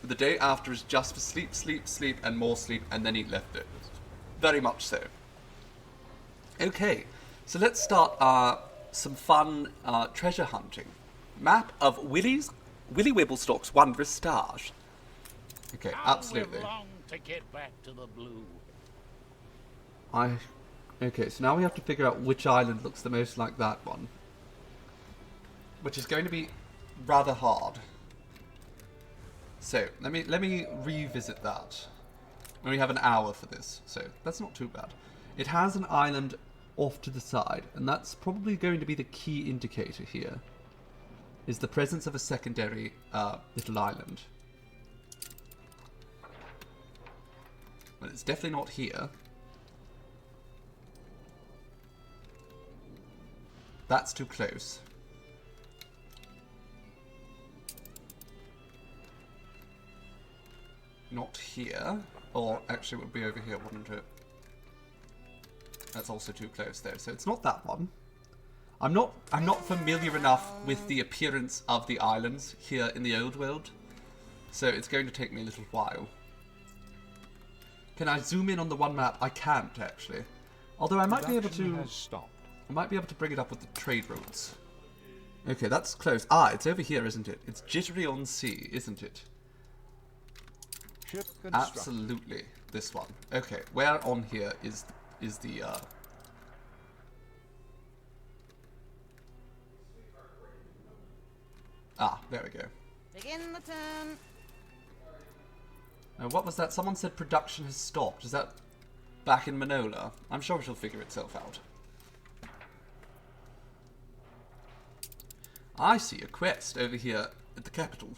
The day after is just for sleep, sleep, sleep, and more sleep, and then eat leftovers. Very much so. Okay, so let's start some fun treasure hunting. Map of Willy Wibblestock's Wondrous Stars. Okay, absolutely. We've longed to get back to the blue. Okay, so now we have to figure out which island looks the most like that one. Which is going to be rather hard. So, let me revisit that. And we have an hour for this, so that's not too bad. It has an island off to the side, and that's probably going to be the key indicator here. Is the presence of a secondary little island. Well, it's definitely not here. That's too close. Not here. Or actually it would be over here, wouldn't it? That's also too close there. So it's not that one. I'm not familiar enough with the appearance of the islands here in the old world. So it's going to take me a little while. Can I zoom in on the one map? I can't actually. Although I might be able to I might be able to bring it up with the trade routes. Okay, that's close. Ah, it's over here, isn't it? It's Jittery on Sea, isn't it? Ship Absolutely, this one. Okay, where on here is the Ah, there we go. Begin the turn. What was that? Someone said production has stopped. Is that back in Manola? I'm sure it'll figure itself out. I see a quest over here at the capital.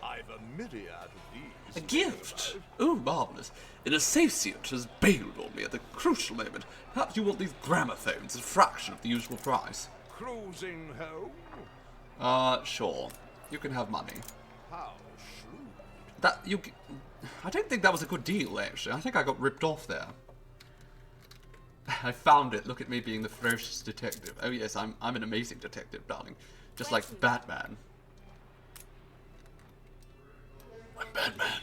I've a myriad of these. A gift! Oh, marvellous. An associate has bailed on me at the crucial moment. Perhaps you want these gramophones at a fraction of the usual price. Cruising home? Sure. You can have money. How shrewd. I don't think that was a good deal, actually. I think I got ripped off there. I found it. Look at me being the ferocious detective. Oh yes, I'm an amazing detective, darling. Just like Batman. I'm Batman.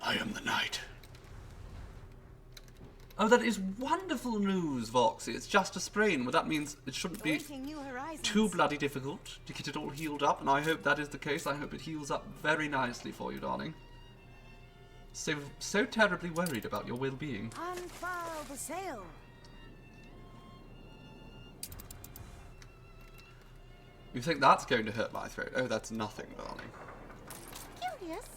I am the Knight. Oh, that is wonderful news, Voxy. It's just a sprain. Well, that means it shouldn't be too bloody difficult to get it all healed up, and I hope that is the case. I hope it heals up very nicely for you, darling. So terribly worried about your well-being. Unfurl the sail. You think that's going to hurt my throat? Oh, that's nothing, darling. Curious.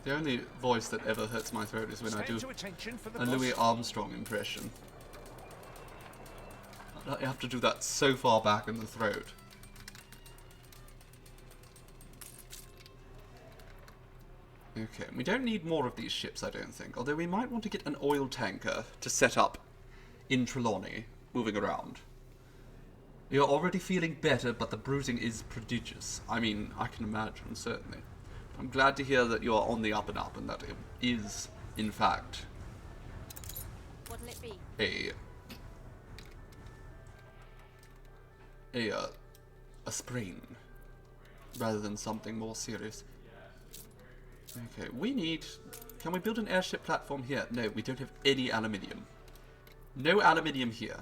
The only voice that ever hurts my throat is when I do a Louis Armstrong impression. I have to do that so far back in the throat. Okay, we don't need more of these ships, I don't think. Although we might want to get an oil tanker to set up in Trelawney, moving around. You're already feeling better, but the bruising is prodigious. I mean, I can imagine, certainly. I'm glad to hear that you're on the up and up, and that it is, in fact, What'll it be? a sprain, rather than something more serious. Okay, we need... Can we build an airship platform here? No, we don't have any aluminium. No aluminium here.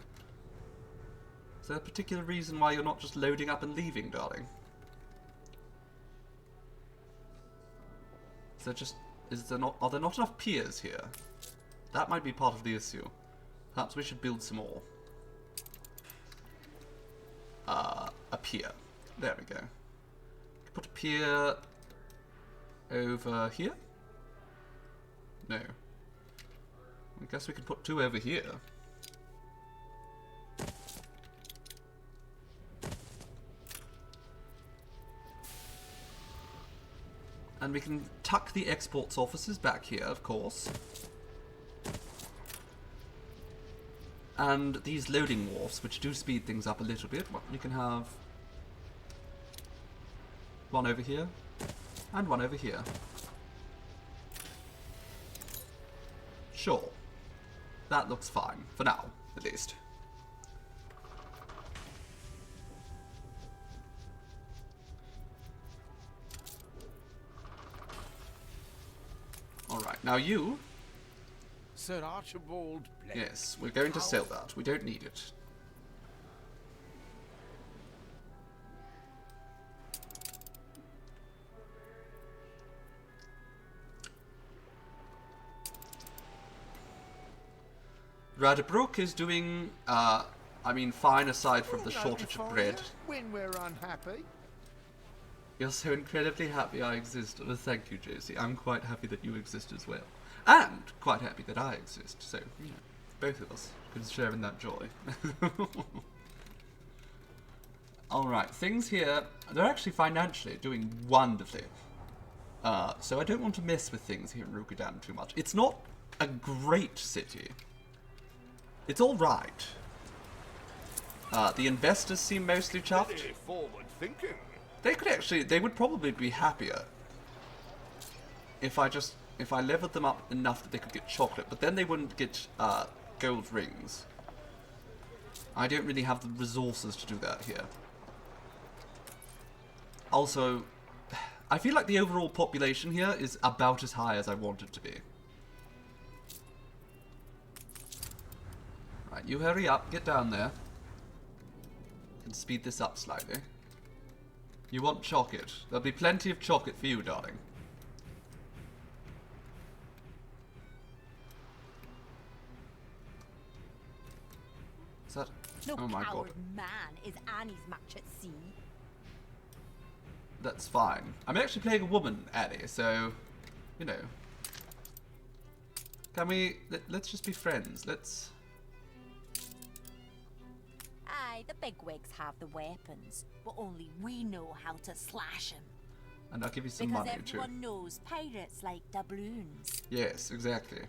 Is there a particular reason why you're not just loading up and leaving, darling? Is there just... Are there not enough piers here? That might be part of the issue. Perhaps we should build some more. A pier. There we go. Put a pier over here? No. I guess we could put two over here. And we can tuck the exports offices back here, of course. And these loading wharfs, which do speed things up a little bit, you can have one over here and one over here. Sure. That looks fine, for now, at least. Alright, now you... Sir Archibald Blake. Yes, we're going to sell that. We don't need it. Radbrook is doing, I mean, fine aside from the shortage of bread. When we're unhappy. You're so incredibly happy I exist. Well, thank you, Josie. I'm quite happy that you exist as well. And quite happy that I exist. So, you know, both of us can share in that joy. Alright, things here, they're actually financially doing wonderfully. So I don't want to mess with things here in Rukadan too much. It's not a great city. It's alright. The investors seem mostly chuffed. Very forward thinking. They could actually, they would probably be happier if I levered them up enough that they could get chocolate, but then they wouldn't get gold rings. I don't really have the resources to do that here. Also, I feel like the overall population here is about as high as I want it to be. Right, you hurry up, get down there. Can speed this up slightly. You want chocolate. There'll be plenty of chocolate for you, darling. Is that... No oh my god. coward man is Annie's match at sea. That's fine. I'm actually playing a woman, Annie, so... You know. Can we... Let's just be friends. Let's... Aye, the bigwigs have the weapons, but only we know how to slash them. And I'll give you some Because money, too. everyone knows pirates like doubloons. Yes, exactly.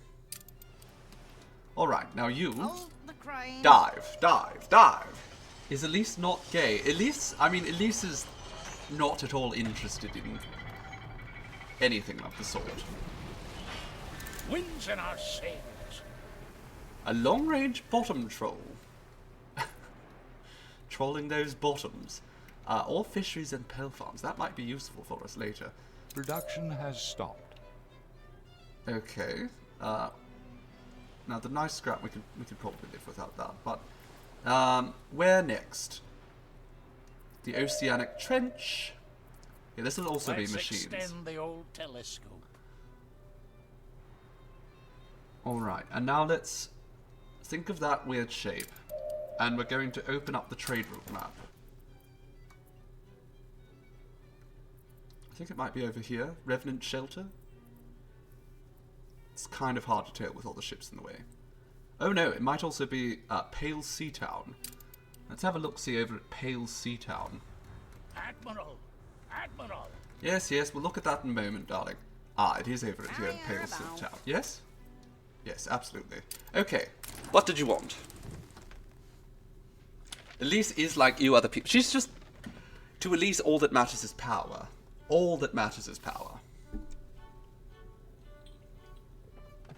Alright, now you... Hold the crime. Dive, dive, dive! Is Elise not gay? Elise... I mean, Elise is not at all interested in anything of the sort. Winds in our sails. A long-range bottom troll. Trolling those bottoms. Or fisheries and pearl farms. That might be useful for us later. Production has stopped. Okay. Now the nice scrap we could probably live without that. But where next? The Oceanic Trench. Yeah, this will also be machines. Extend the old telescope. Alright, and now let's think of that weird shape. And we're going to open up the trade route map. I think it might be over here. Revenant Shelter. It's kind of hard to tell with all the ships in the way. Oh no, it might also be Pale Sea Town. Let's have a look-see over at Pale Sea Town. Admiral! Admiral! Yes, yes, we'll look at that in a moment, darling. Ah, it is over here in Pale Silk Town. Yes? Yes, absolutely. Okay, what did you want? Elise is like you other people. She's just... To Elise, all that matters is power. All that matters is power.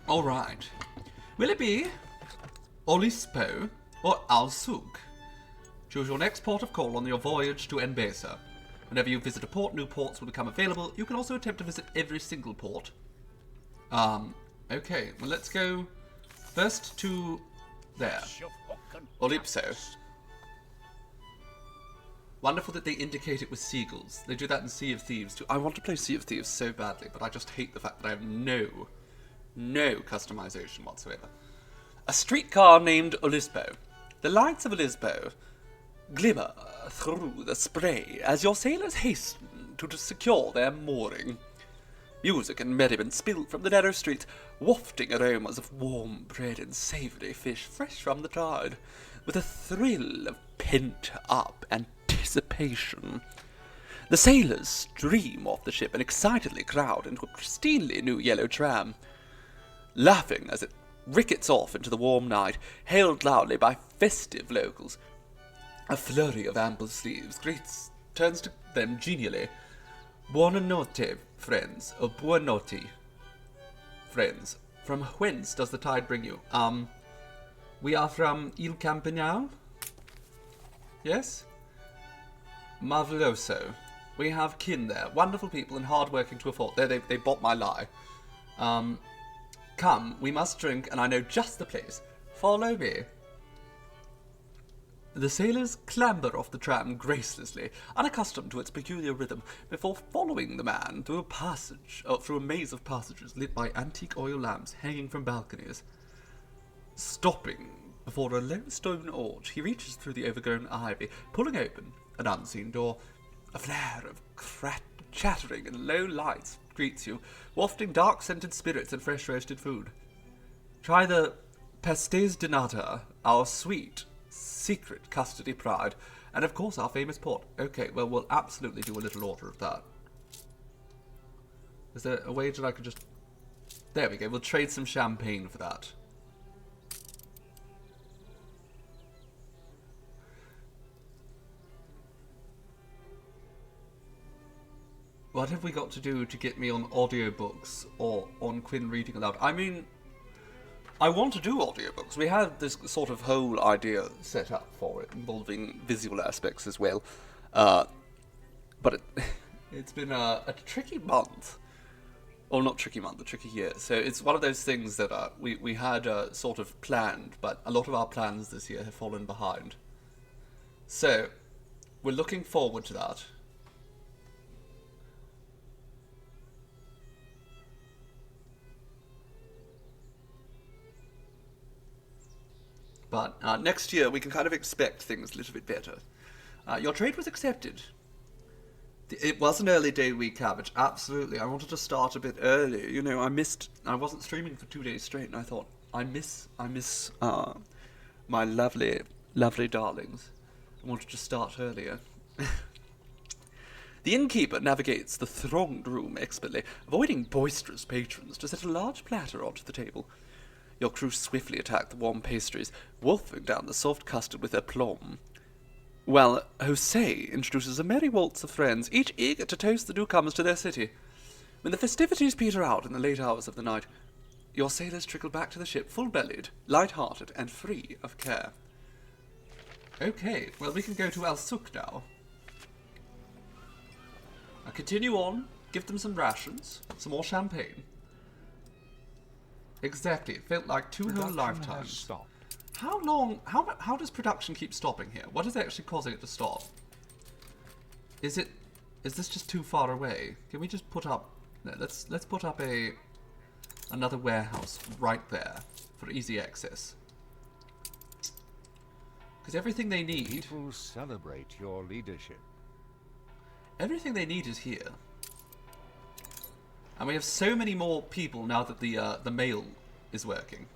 Alright. Will it be Olispo or Al-Suk? Choose your next port of call on your voyage to Enbesa. Whenever you visit a port, new ports will become available. You can also attempt to visit every single port. Okay, well let's go first to there. Olipso. Wonderful that they indicate it with seagulls. They do that in Sea of Thieves too. I want to play Sea of Thieves so badly, but I just hate the fact that I have no customization whatsoever. A streetcar named Olispo. The lights of Olispo glimmer through the spray as your sailors hasten to secure their mooring. Music and merriment spill from the narrow streets, wafting aromas of warm bread and savoury fish fresh from the tide, with a thrill of pent-up anticipation. The sailors stream off the ship and excitedly crowd into a pristinely new yellow tram, laughing as it rickets off into the warm night, hailed loudly by festive locals. A flurry of ample sleeves turns to them genially. Buonanotte, friends, or buonanotte, friends. From whence does the tide bring you? We are from Il Campagnaro? Yes? Marveloso. We have kin there, wonderful people and hard-working to a fault. There, they bought my lie. Come, we must drink, and I know just the place. Follow me. The sailors clamber off the tram gracelessly, unaccustomed to its peculiar rhythm, before following the man through a maze of passages lit by antique oil lamps hanging from balconies. Stopping before a low stone arch, he reaches through the overgrown ivy, pulling open an unseen door. A flare of chattering and low lights greets you, wafting dark-scented spirits and fresh roasted food. Try the pastéis de nata, our sweet, secret custody pride, and of course our famous port. Okay, well, we'll absolutely do a little order of that. Is there a way that I could just... There we go, we'll trade some champagne for that. What have we got to do to get me on audiobooks or on Quinn reading aloud? I mean, I want to do audiobooks. We had this sort of whole idea set up for it, involving visual aspects as well. But it's been a tricky month. Or not tricky month, a tricky year. So it's one of those things that we had sort of planned, but a lot of our plans this year have fallen behind. So, we're looking forward to that. But next year we can kind of expect things a little bit better. Your trade was accepted. It was an early day week, Cabbage. Absolutely. I wanted to start a bit early. You know, I wasn't streaming for 2 days straight, and I thought, I miss my lovely darlings. I wanted to start earlier. The innkeeper navigates the thronged room expertly, avoiding boisterous patrons to set a large platter onto the table. Your crew swiftly attack the warm pastries, wolfing down the soft custard with aplomb. While Jose introduces a merry waltz of friends, each eager to toast the newcomers to their city. When the festivities peter out in the late hours of the night, your sailors trickle back to the ship full-bellied, light-hearted, and free of care. Okay, well we can go to Al-Suk now. Now continue on, give them some rations, some more champagne. Exactly, it felt like two whole lifetimes. How long, how does production keep stopping here? What is actually causing it to stop? Is this just too far away? Can we just put up, no, let's put up another warehouse right there for easy access. Because everything they need... People celebrate your leadership. Everything they need is here. And we have so many more people now that the mail is working.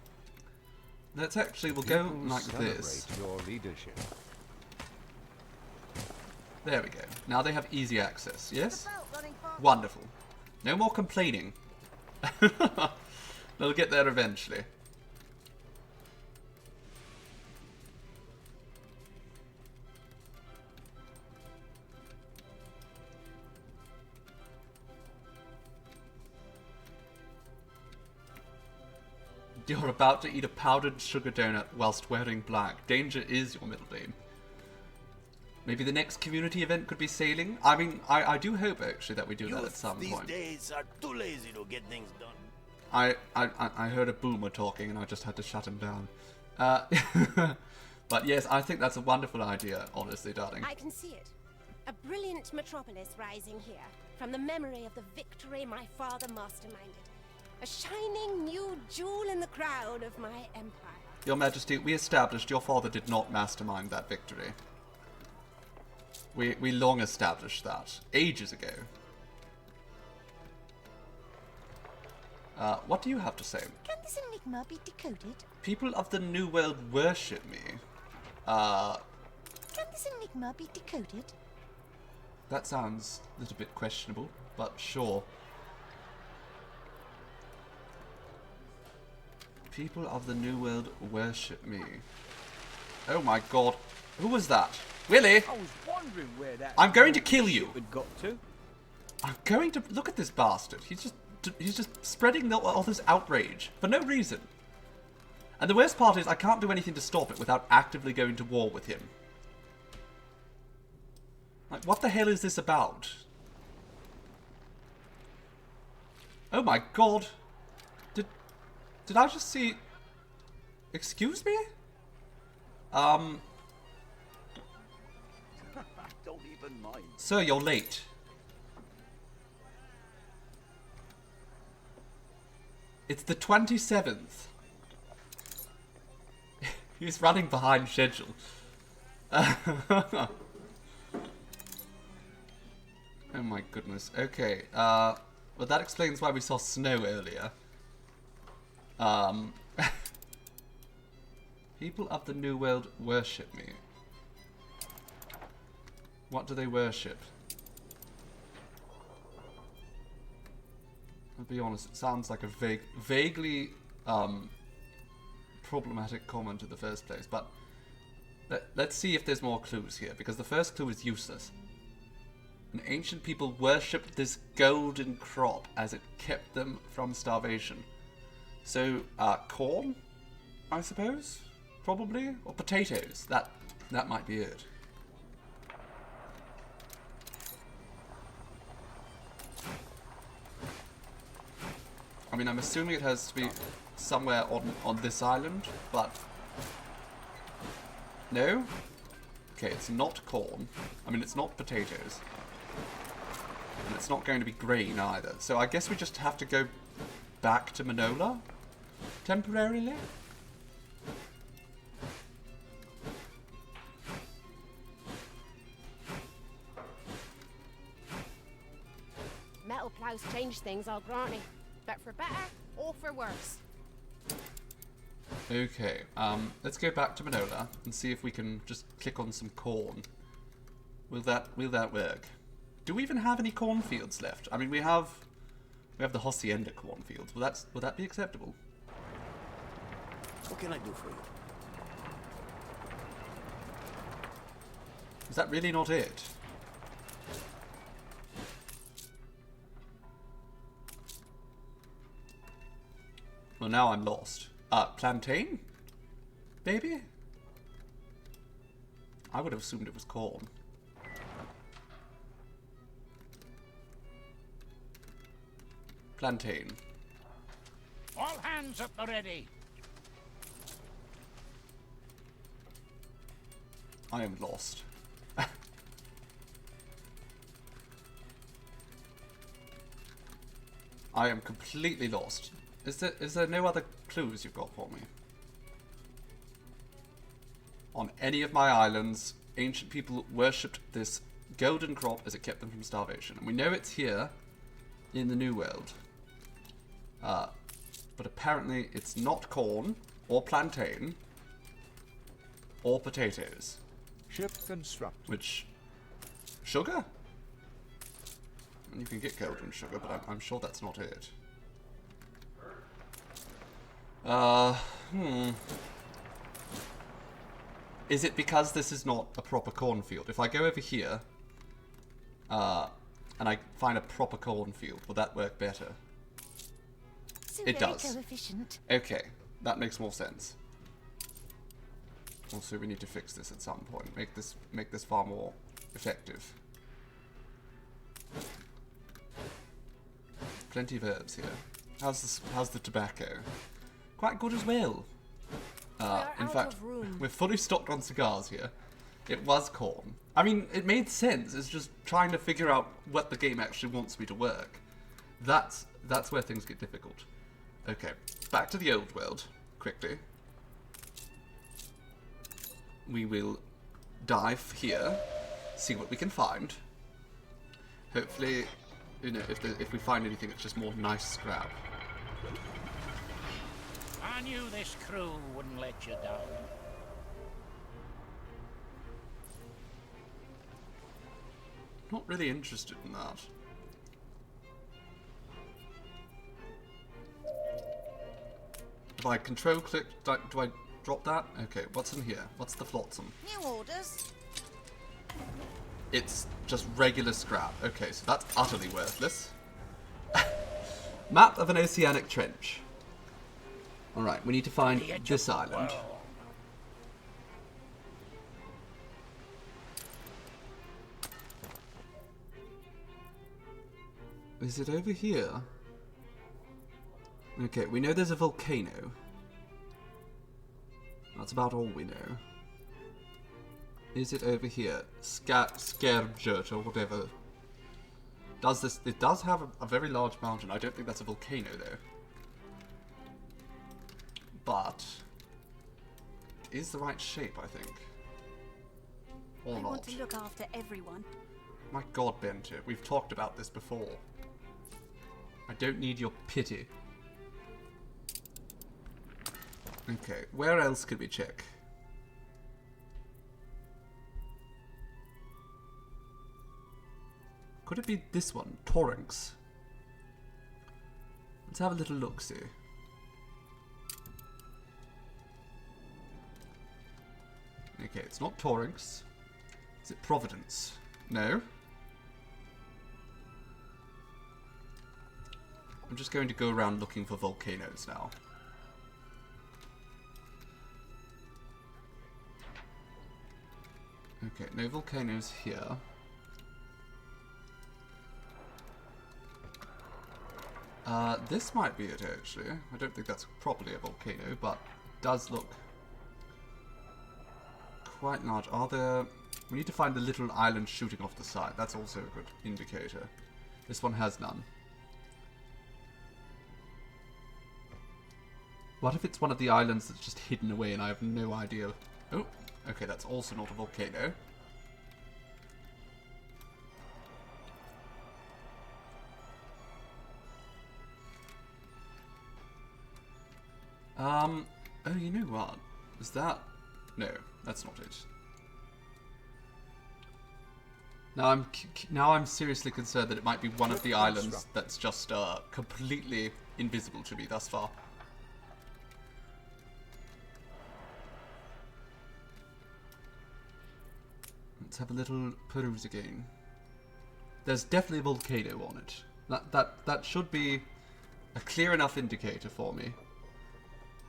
Let's actually, we'll go like this. Your leadership. There we go. Now they have easy access, yes? Wonderful. No more complaining. They'll get there eventually. You're about to eat a powdered sugar donut whilst wearing black. Danger is your middle name. Maybe the next community event could be sailing? I mean, I do hope, actually, that we do that at some point. These days are too lazy to get things done. I heard a boomer talking and I just had to shut him down. But yes, I think that's a wonderful idea, honestly, darling. I can see it. A brilliant metropolis rising here, from the memory of the victory my father masterminded. A shining new jewel in the crown of my empire. Your Majesty, we established your father did not mastermind that victory. We long established that. Ages ago. What do you have to say? Can this enigma be decoded? People of the New World worship me. Can this enigma be decoded? That sounds a little bit questionable, but sure. People of the New World worship me. Oh my god. Who was that? Willie! I was wondering where that... I'm going to kill you! ...had got to. I'm going to... Look at this bastard. He's just spreading all this outrage for no reason. And the worst part is I can't do anything to stop it without actively going to war with him. Like, what the hell is this about? Oh my god. Did I just see... Excuse me? Don't even mind. Sir, you're late. It's the 27th. He's running behind schedule. Oh my goodness. Okay. Well, that explains why we saw snow earlier. People of the New World worship me. What do they worship? I'll be honest, it sounds like a vaguely problematic comment in the first place, but let's see if there's more clues here, because the first clue is useless. An ancient people worshipped this golden crop as it kept them from starvation. So, corn, I suppose? Probably? Or potatoes. That might be it. I mean, I'm assuming it has to be somewhere on this island, but... No? Okay, it's not corn. I mean, it's not potatoes. And it's not going to be grain either. So I guess we just have to go back to Manola? Temporarily? Metal plows change things, I'll grant it. But for better or for worse. Okay, let's go back to Manola and see if we can just click on some corn. Will that work? Do we even have any cornfields left? I mean, we have the Hacienda cornfields. Will that be acceptable? What can I do for you? Is that really not it? Well, now I'm lost. Plantain? Baby? I would have assumed it was corn. Plantain. All hands at the ready. I am lost. I am completely lost. Is there no other clues you've got for me? On any of my islands, ancient people worshipped this golden crop as it kept them from starvation. And we know it's here in the New World. But apparently it's not corn, or plantain, or potatoes. Ship construct. Which... Sugar? And you can get golden sugar, but I'm sure that's not it. Is it because this is not a proper cornfield? If I go over here, and I find a proper cornfield, will that work better? It does. Coefficient. Okay, that makes more sense. Also, we need to fix this at some point. Make this far more effective. Plenty of herbs here. How's the tobacco? Quite good as well. In fact, we're fully stocked on cigars here. It was corn. I mean, it made sense. It's just trying to figure out what the game actually wants me to work. That's where things get difficult. Okay, back to the old world, quickly. We will dive here, see what we can find. Hopefully, you know, if we find anything, it's just more nice scrap. I knew this crew wouldn't let you down. Not really interested in that. If I control click, do I drop that? Okay, what's in here? What's the flotsam? New orders. It's just regular scrap. Okay, so that's utterly worthless. Map of an oceanic trench. Alright, we need to find this island. Is it over here? Okay, we know there's a volcano. That's about all we know. Is it over here? Scarebjurt or whatever. It does have a very large mountain. I don't think that's a volcano though. But it is the right shape, I think. Or I not. want to look after everyone. My god, Bento, we've talked about this before. I don't need your pity. Okay, where else could we check? Could it be this one? Torrents. Let's have a little look-see. Okay, it's not Torrents. Is it Providence? No. I'm just going to go around looking for volcanoes now. Okay, no volcanoes here. This might be it actually. I don't think that's properly a volcano, but it does look quite large. Are there... We need to find the little island shooting off the side. That's also a good indicator. This one has none. What if it's one of the islands that's just hidden away and I have no idea? Oh, okay, that's also not a volcano. Oh, you know what? Is that... No, that's not it. Now I'm seriously concerned that it might be one of the islands that's just completely invisible to me thus far. Let's have a little peruse again. There's definitely a volcano on it. That should be a clear enough indicator for me.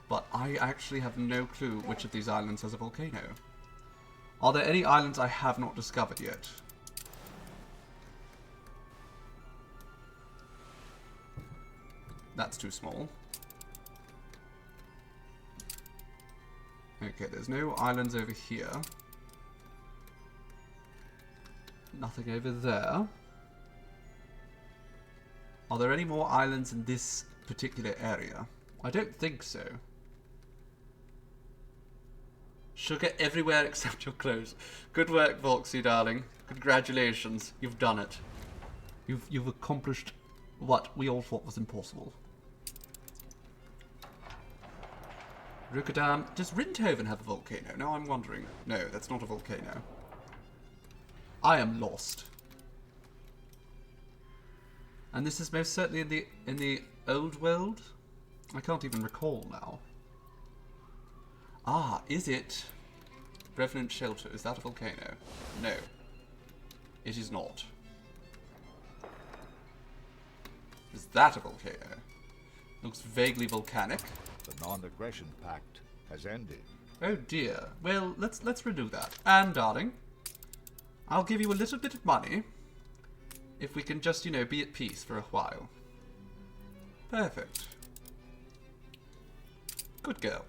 But I actually have no clue which of these islands has a volcano. Are there any islands I have not discovered yet? That's too small. Okay, there's no islands over here. Nothing over there. Are there any more islands in this particular area? I don't think so. Sugar everywhere except your clothes. Good work, Voxy, darling. Congratulations. You've done it. You've accomplished what we all thought was impossible. Rookerdam. Does Rinthoven have a volcano? Now I'm wondering. No, that's not a volcano. I am lost. And this is most certainly in the old world. I can't even recall now. Ah, is it Revenant Shelter? Is that a volcano? No. It is not. Is that a volcano? Looks vaguely volcanic. The non-aggression pact has ended. Oh dear. Well, let's redo that. And darling, I'll give you a little bit of money if we can just, you know, be at peace for a while. Perfect. Good girl.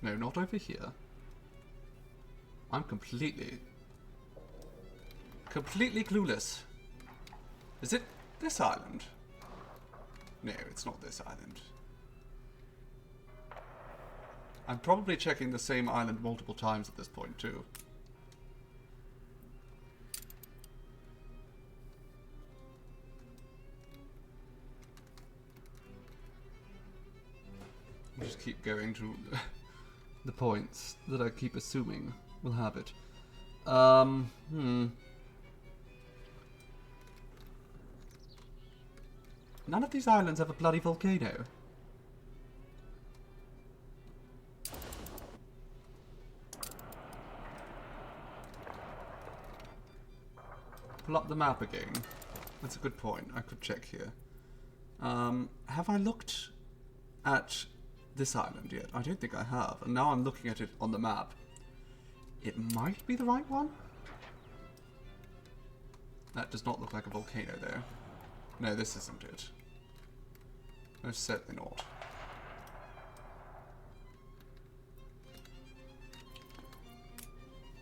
No, not over here. I'm completely clueless. Is it this island? No, it's not this island. I'm probably checking the same island multiple times at this point, too. We'll just keep going to the points that I keep assuming will have it. None of these islands have a bloody volcano. Pull up the map again. That's a good point. I could check here. Have I looked at this island yet? I don't think I have. And now I'm looking at it on the map. It might be the right one? That does not look like a volcano, though. No, this isn't it. Most certainly not.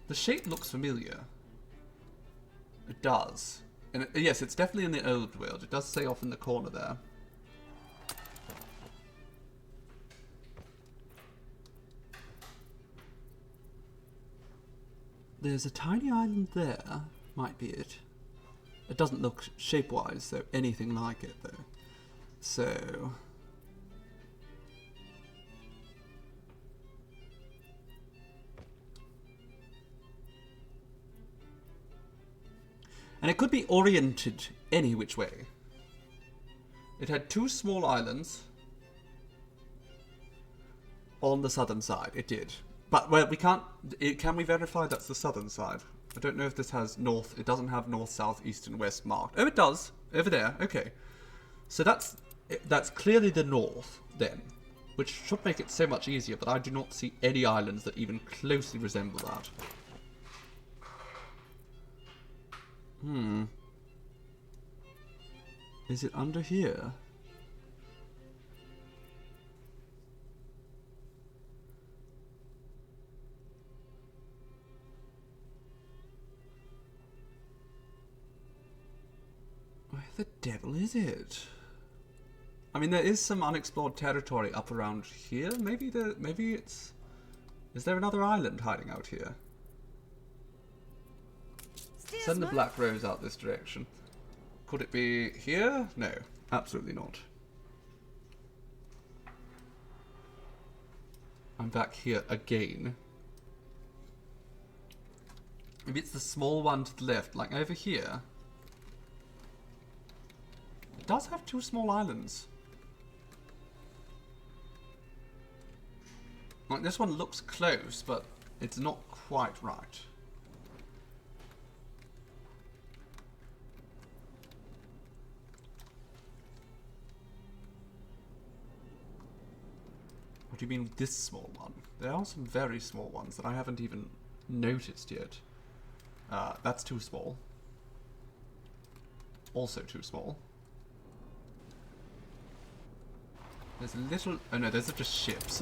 The shape looks familiar. It does. And yes, it's definitely in the old world. It does say off in the corner there. There's a tiny island there. Might be it. It doesn't look shape-wise, though, anything like it, though. So... and it could be oriented any which way. It had two small islands on the southern side. It did. But, well, we can't... can we verify that's the southern side? I don't know if this has north... It doesn't have north, south, east, and west marked. Oh, it does. Over there. Okay. So that's clearly the north, then. Which should make it so much easier, but I do not see any islands that even closely resemble that. Is it under here? Where the devil is it? I mean, there is some unexplored territory up around here. Maybe it's... Is there another island hiding out here? Send the Black Rose out this direction. Could it be here? No, absolutely not. I'm back here again. Maybe it's the small one to the left, like over here. It does have two small islands. Like, this one looks close, but it's not quite right. What do you mean with this small one? There are some very small ones that I haven't even noticed yet. That's too small. Also too small. There's a little... Oh no, those are just ships.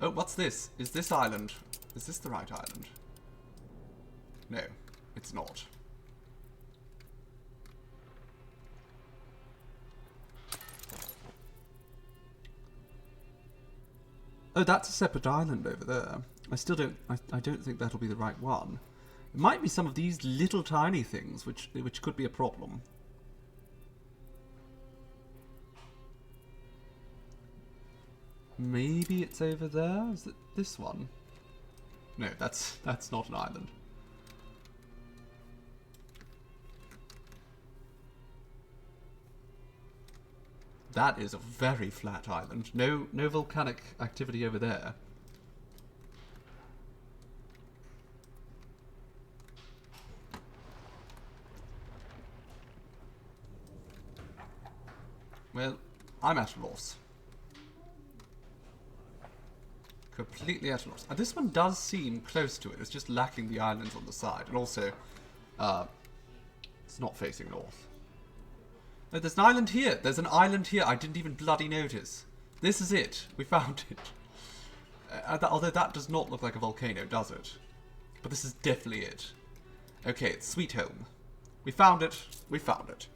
Oh, what's this? Is this island... Is this the right island? No, it's not. Oh, that's a separate island over there. I still don't... I don't think that'll be the right one. It might be some of these little tiny things, which could be a problem. Maybe it's over there? Is it this one? No, that's not an island. that is a very flat island. No volcanic activity over there. Well, I'm at a loss. Completely at a loss. And this one does seem close to it. It's just lacking the islands on the side. And also, it's not facing north. No, there's an island here. There's an island here. I didn't even bloody notice. This is it. We found it. Although that does not look like a volcano, does it? But this is definitely it. Okay, it's Seafoam. We found it. We found it.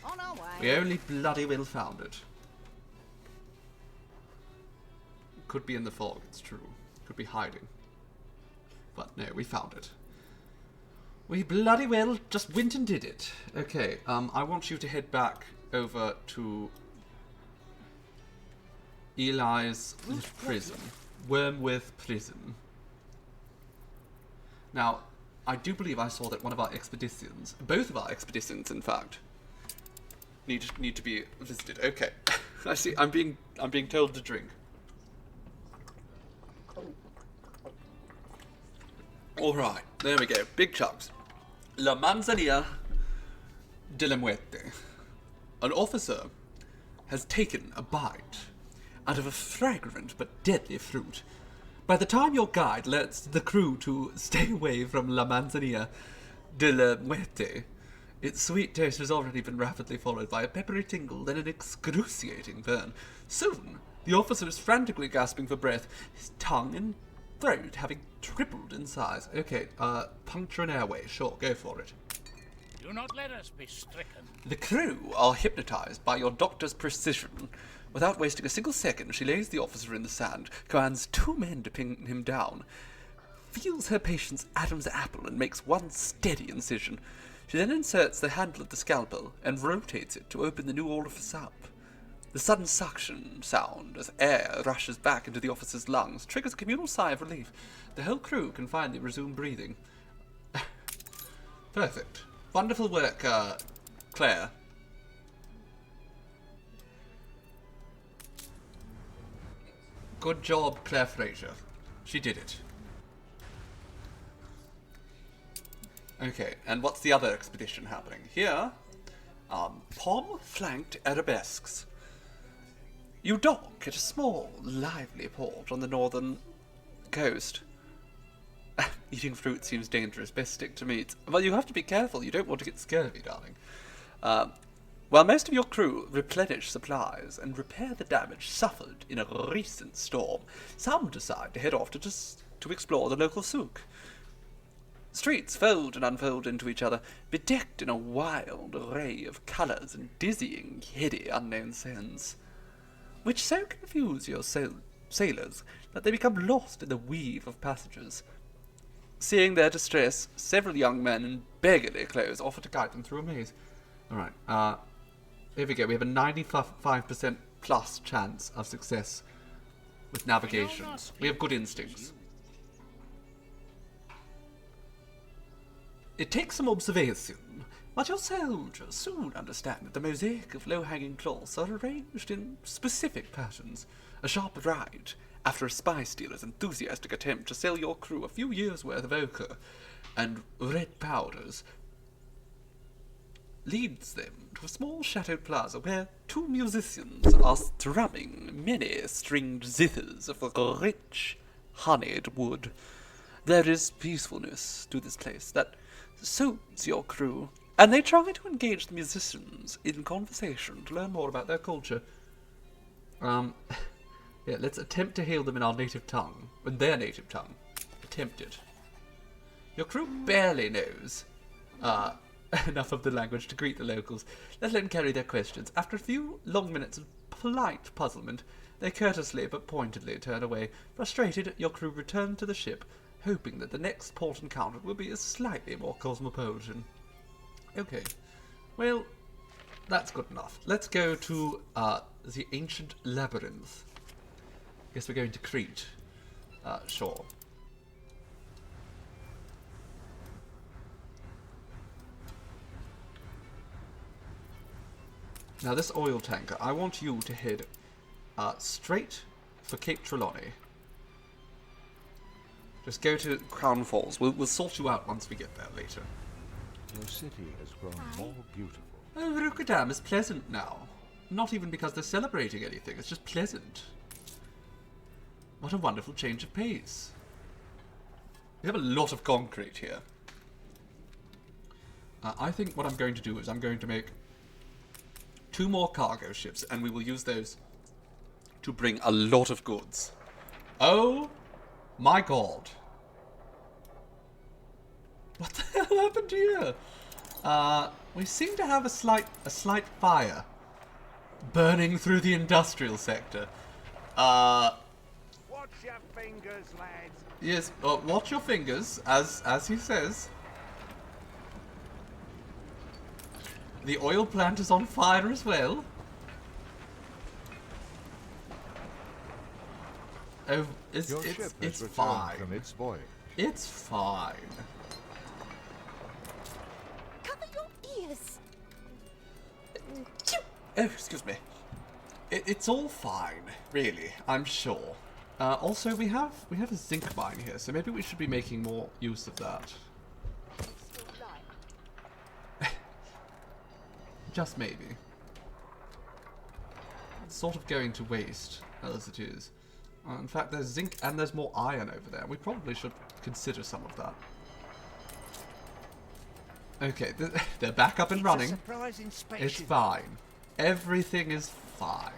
On our way. We only bloody well found it. Could be in the fog, it's true. Could be hiding. But no, we found it. We bloody well just went and did it. Okay, I want you to head back over to Eli's prison. Wormworth prison. Now, I do believe I saw that one of our expeditions, both of our expeditions in fact, need to be visited. Okay. I see, I'm being told to drink. Alright, there we go. Big chunks. La Manzanilla de la Muerte. An officer has taken a bite out of a fragrant but deadly fruit. By the time your guide lets the crew to stay away from La Manzanilla de la Muerte, its sweet taste has already been rapidly followed by a peppery tingle, then an excruciating burn. Soon, the officer is frantically gasping for breath, his tongue and throat having tripled in size. Okay, puncture an airway. Sure, go for it. Do not let us be stricken. The crew are hypnotized by your doctor's precision. Without wasting a single second, she lays the officer in the sand, commands 2 men to pin him down, feels her patient's Adam's apple and makes one steady incision. She then inserts the handle of the scalpel and rotates it to open the new orifice up. The sudden suction sound as air rushes back into the officer's lungs triggers a communal sigh of relief. The whole crew can finally resume breathing. Perfect. Wonderful work, Claire. Good job, Claire Fraser. She did it. Okay, and what's the other expedition happening? Here, palm-flanked arabesques. You dock at a small, lively port on the northern coast. Eating fruit seems dangerous. Best stick to meat. Well, you have to be careful. You don't want to get scurvy, darling. While most of your crew replenish supplies and repair the damage suffered in a recent storm, some decide to head off to explore the local souk. Streets fold and unfold into each other, bedecked in a wild array of colours and dizzying, heady, unknown scents, which so confuse your sailors that they become lost in the weave of passages. Seeing their distress, several young men in beggarly clothes offer to guide them through a maze. Alright, here we go. We have a 95% plus chance of success with navigations. We have good instincts. It takes some observation, but your soldiers soon understand that the mosaic of low-hanging cloths are arranged in specific patterns. A sharp right, after a spy stealer's enthusiastic attempt to sell your crew a few years' worth of ochre and red powders, leads them to a small shadowed plaza where 2 musicians are strumming many stringed zithers of rich, honeyed wood. There is peacefulness to this place that suits your crew, and they try to engage the musicians in conversation to learn more about their culture. Yeah, let's attempt to hail them in our native tongue. In their native tongue. Attempt it. Your crew barely knows enough of the language to greet the locals, let alone carry their questions. After a few long minutes of polite puzzlement, they courteously but pointedly turn away. Frustrated, your crew return to the ship, hoping that the next port encountered will be slightly more cosmopolitan. Okay, well, that's good enough. Let's go to the ancient labyrinth. Guess we're going to Crete. Sure. Now this oil tanker, I want you to head straight for Cape Trelawney. Just go to Crown Falls. We'll sort you out once we get there later. Your city has grown more beautiful. Oh, Rookadam is pleasant now. Not even because they're celebrating anything, it's just pleasant. What a wonderful change of pace. We have a lot of concrete here. I think what I'm going to do is I'm going to make 2 more cargo ships, and we will use those to bring a lot of goods. Oh my god. What the hell happened here? We seem to have a slight fire burning through the industrial sector. Watch your fingers, lads. Yes, watch your fingers, as he says. The oil plant is on fire as well. Oh, it's fine. From its voyage. It's fine. Cover your ears. Oh, excuse me. It's all fine, really. I'm sure. Also, we have a zinc mine here, so maybe we should be making more use of that. Just maybe. It's sort of going to waste, as it is. In fact, there's zinc and there's more iron over there. We probably should consider some of that. Okay, they're back up and running. It's fine. Everything is fine.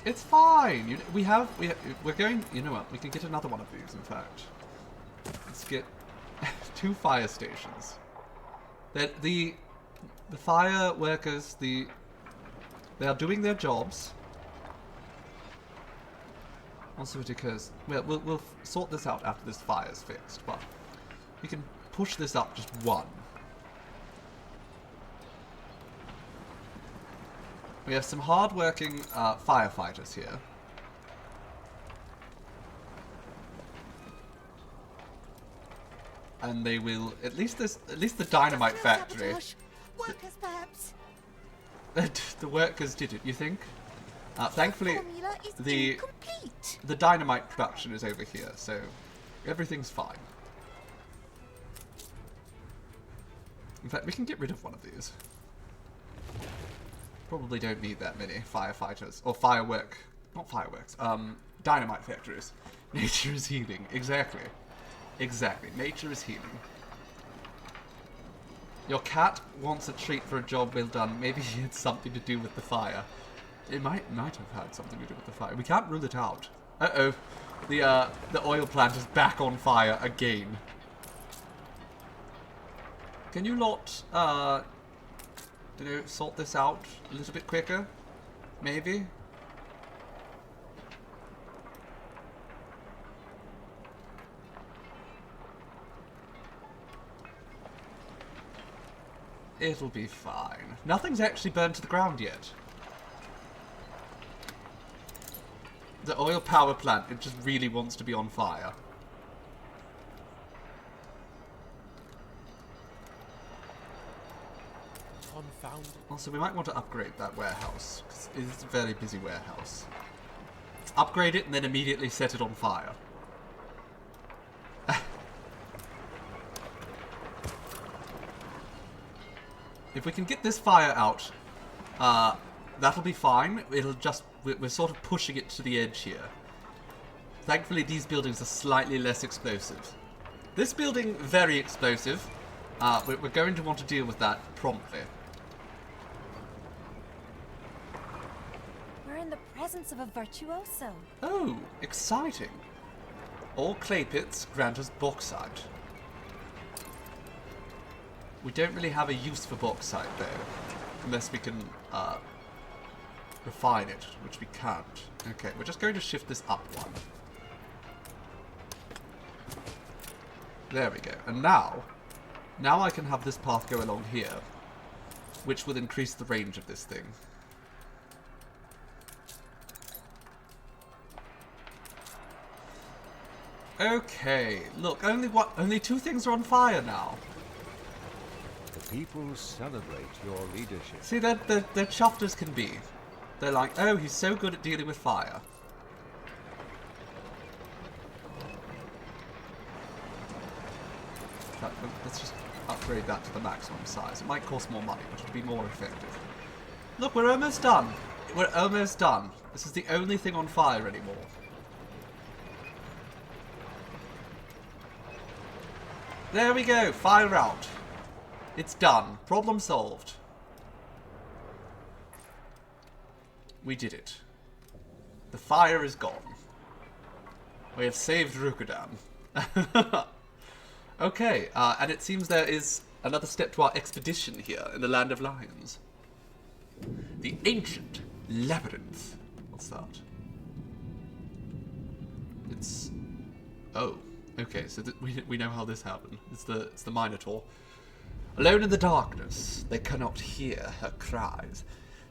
It's fine. We're going. You know what? We can get another one of these. In fact, let's get 2 fire stations. That the fire workers, they are doing their jobs. Also, it occurs. Well, we'll sort this out after this fire's fixed, but we can push this up just 1. We have some hard-working firefighters here. And they will at least the dynamite factory. Workers, perhaps. The workers did it. You think? Thankfully, the incomplete. the dynamite production is over here, so everything's fine. In fact, we can get rid of one of these. Probably don't need that many firefighters or not fireworks. Dynamite factories. Nature is healing. Exactly. Exactly. Nature is healing. Your cat wants a treat for a job well done. Maybe he had something to do with the fire. It might have had something to do with the fire. We can't rule it out. Uh-oh. The oil plant is back on fire again. Can you lot, sort this out a little bit quicker? Maybe? It'll be fine. Nothing's actually burned to the ground yet. The oil power plant, it just really wants to be on fire. Also, we might want to upgrade that warehouse, because it's a very busy warehouse. Let's upgrade it and then immediately set it on fire. If we can get this fire out, that'll be fine. It'll just... We're sort of pushing it to the edge here. Thankfully, these buildings are slightly less explosive. This building, very explosive. We're going to want to deal with that promptly. We're in the presence of a virtuoso. Oh, exciting. All clay pits grant us bauxite. We don't really have a use for bauxite, though. Unless we can refine it, which we can't. Okay, we're just going to shift this up 1. There we go. And now I can have this path go along here, which will increase the range of this thing. Okay, look, only 2 things are on fire now. People celebrate your leadership. See, they're chuffed as can be. They're like, oh, he's so good at dealing with fire. Let's just upgrade that to the maximum size. It might cost more money, but it'll be more effective. Look, we're almost done. We're almost done. This is the only thing on fire anymore. There we go. Fire out. It's done. Problem solved. We did it. The fire is gone. We have saved Rokudan. Okay, and it seems there is another step to our expedition here in the Land of Lions. The Ancient Labyrinth. What's that? It's... Oh, okay, so we know how this happened. It's the Minotaur. Alone in the darkness, they cannot hear her cries.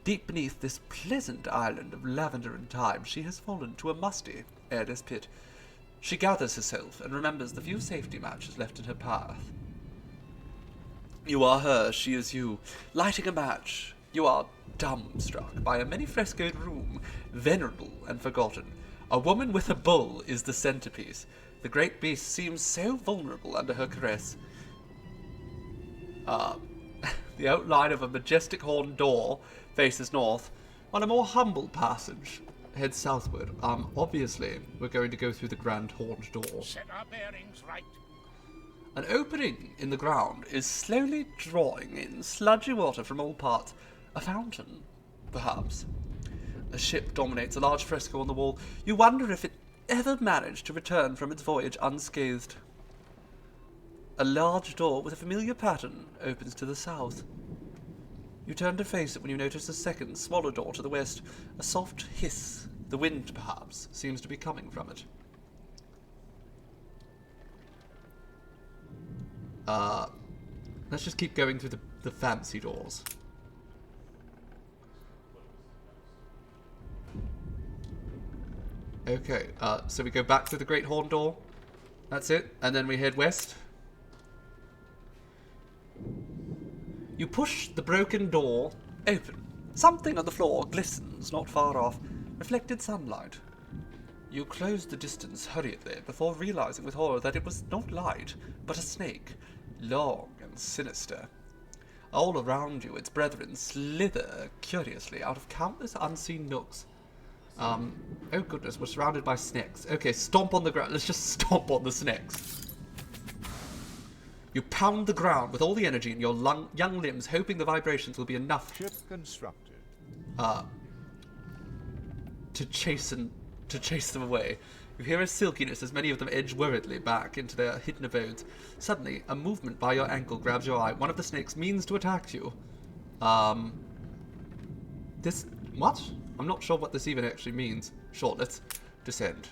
Deep beneath this pleasant island of lavender and thyme, she has fallen to a musty, airless pit. She gathers herself and remembers the few safety matches left in her path. You are her, she is you. Lighting a match, you are dumbstruck by a many-frescoed room, venerable and forgotten. A woman with a bull is the centerpiece. The great beast seems so vulnerable under her caress. The outline of a majestic horned door faces north, while a more humble passage heads southward. Obviously, we're going to go through the grand horned door. Set our bearings right. An opening in the ground is slowly drawing in sludgy water from all parts. A fountain, perhaps. A ship dominates a large fresco on the wall. You wonder if it ever managed to return from its voyage unscathed. A large door with a familiar pattern opens to the south. You turn to face it when you notice a second, smaller door to the west. A soft hiss, the wind perhaps, seems to be coming from it. Let's just keep going through the fancy doors. Okay, so we go back through the Great Horn Door. That's it. And then we head west. You push the broken door open. Something on the floor glistens not far off. Reflected sunlight. You close the distance hurriedly before realizing with horror that it was not light, but a snake. Long and sinister. All around you, its brethren slither curiously out of countless unseen nooks. Oh goodness, we're surrounded by snakes. Okay, stomp on the ground. Let's just stomp on the snakes. You pound the ground with all the energy in your young limbs, hoping the vibrations will be enough Ship constructed. to chase them away. You hear a silkiness as many of them edge worriedly back into their hidden abodes. Suddenly, a movement by your ankle grabs your eye. One of the snakes means to attack you. This... what? I'm not sure what this even actually means. Sure, let's descend.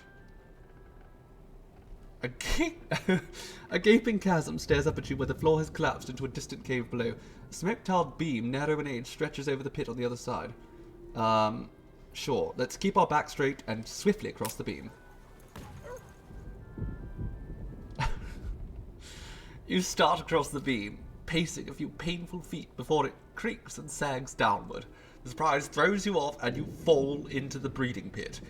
A gaping chasm stares up at you where the floor has collapsed into a distant cave below. A smoke-tiled beam, narrow and aged, stretches over the pit on the other side. Sure, let's keep our back straight and swiftly across the beam. You start across the beam, pacing a few painful feet before it creaks and sags downward. The surprise throws you off and you fall into the breeding pit.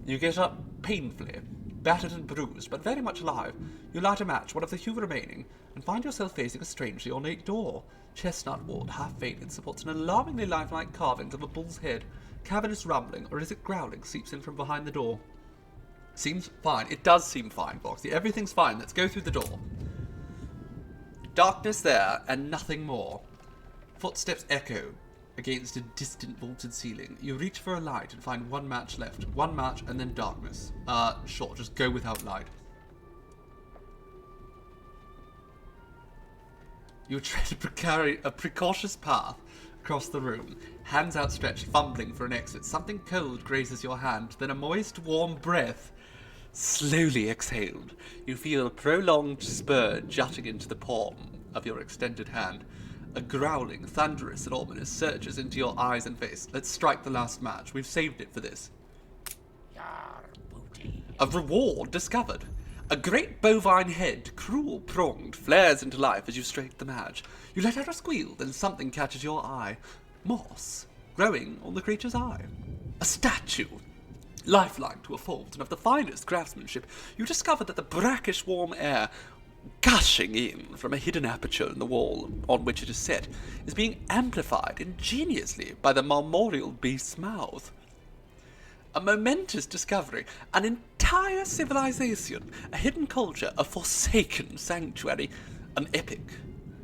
You get up painfully, battered and bruised, but very much alive. You light a match, one of the few remaining, and find yourself facing a strangely ornate door. Chestnut wood, half faded, supports an alarmingly lifelike carving of a bull's head. Cavernous rumbling, or is it growling, seeps in from behind the door. Seems fine. It does seem fine, Foxy. Everything's fine. Let's go through the door. Darkness there, and nothing more. Footsteps echo against a distant vaulted ceiling. You reach for a light and find one match left. One match and then darkness. Sure, just go without light. You tread a precautious path across the room, hands outstretched, fumbling for an exit. Something cold grazes your hand, then a moist, warm breath slowly exhaled. You feel a prolonged spur jutting into the palm of your extended hand. A growling, thunderous and ominous surges into your eyes and face. Let's strike the last match. We've saved it for this. Yar booty. A reward discovered. A great bovine head, cruel-pronged, flares into life as you strike the match. You let out a squeal, then something catches your eye. Moss growing on the creature's eye. A statue, lifelike to a fault, and of the finest craftsmanship. You discover that the brackish warm air gushing in from a hidden aperture in the wall on which it is set is being amplified ingeniously by the marmoreal beast's mouth. A momentous discovery, an entire civilization, a hidden culture, a forsaken sanctuary, an epic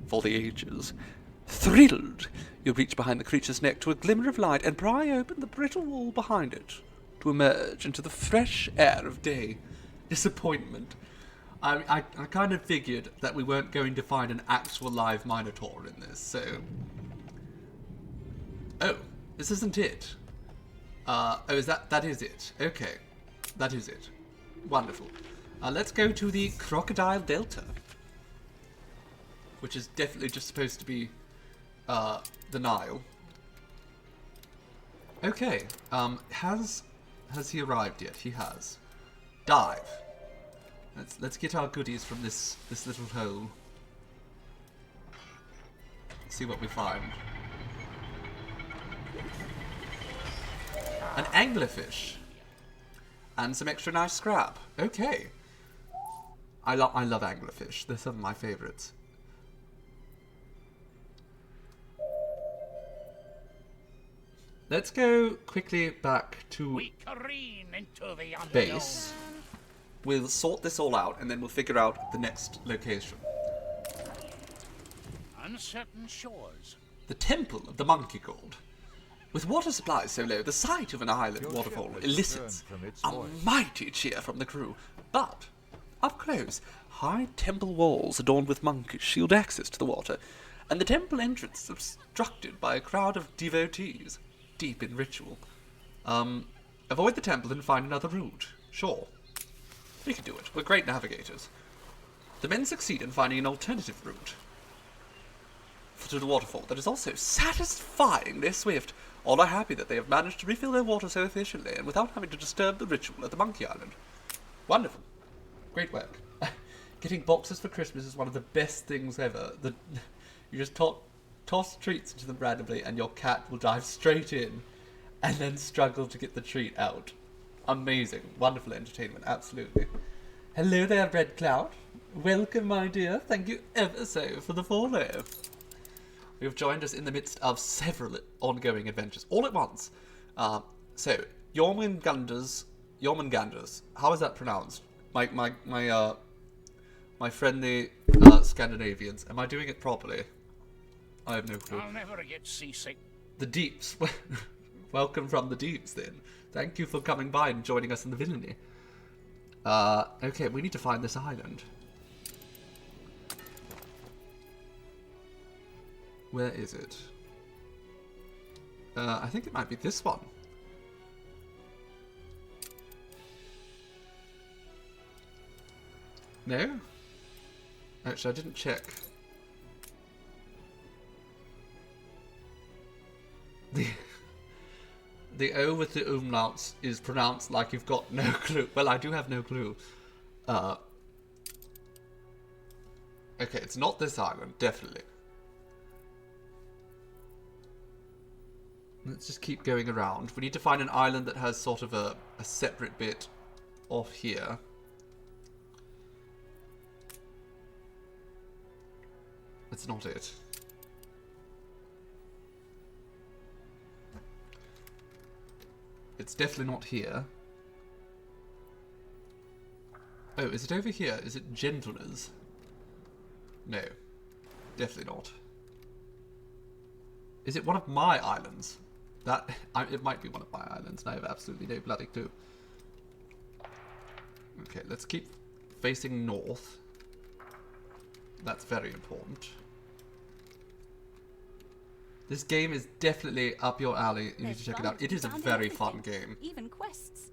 for the ages. Thrilled, you reach behind the creature's neck to a glimmer of light and pry open the brittle wall behind it to emerge into the fresh air of day. Disappointment. I kind of figured that we weren't going to find an actual live Minotaur in this, so... Oh, this isn't it. Oh, that is it. Okay. That is it. Wonderful. Let's go to the Crocodile Delta. Which is definitely just supposed to be, the Nile. Okay. Has he arrived yet? He has. Dive. Let's get our goodies from this little hole. See what we find. An anglerfish. And some extra nice scrap. Okay. I love anglerfish. They're some of my favourites. Let's go quickly back to base. We'll sort this all out and then we'll figure out the next location. Uncertain shores. The Temple of the Monkey God. With water supplies so low, the sight of an island waterfall elicits a mighty cheer from the crew. But, up close, high temple walls adorned with monkeys shield access to the water, and the temple entrance is obstructed by a crowd of devotees, deep in ritual. Avoid the temple and find another route. Sure. We can do it. We're great navigators. The men succeed in finding an alternative route to the waterfall that is also satisfyingly swift. All are happy that they have managed to refill their water so efficiently and without having to disturb the ritual at the Monkey Island. Wonderful. Great work. Getting boxes for Christmas is one of the best things ever. You just toss treats into them randomly and your cat will dive straight in and then struggle to get the treat out. Amazing. Wonderful entertainment. Absolutely. Hello there, Red Cloud. Welcome, my dear. Thank you ever so for the follow. You have joined us in the midst of several ongoing adventures, all at once. So, Jormungandr's, how is that pronounced? My friendly Scandinavians, am I doing it properly? I have no clue. I'll never get seasick. The Deeps. Welcome from the Deeps, then. Thank you for coming by and joining us in the villainy. Okay, we need to find this island. Where is it? I think it might be this one. No? Actually, I didn't check. The O with the umlauts is pronounced like you've got no clue. Well, I do have no clue. Okay, it's not this island, definitely. Let's just keep going around. We need to find an island that has sort of a separate bit off here. That's not it. It's definitely not here. Oh, is it over here? Is it Gentleners? No. Definitely not. Is it one of my islands? It might be one of my islands, and I have absolutely no bloody clue. Okay, let's keep facing north. That's very important. This game is definitely up your alley. You need to check it out. It is a very fun game. Even quests.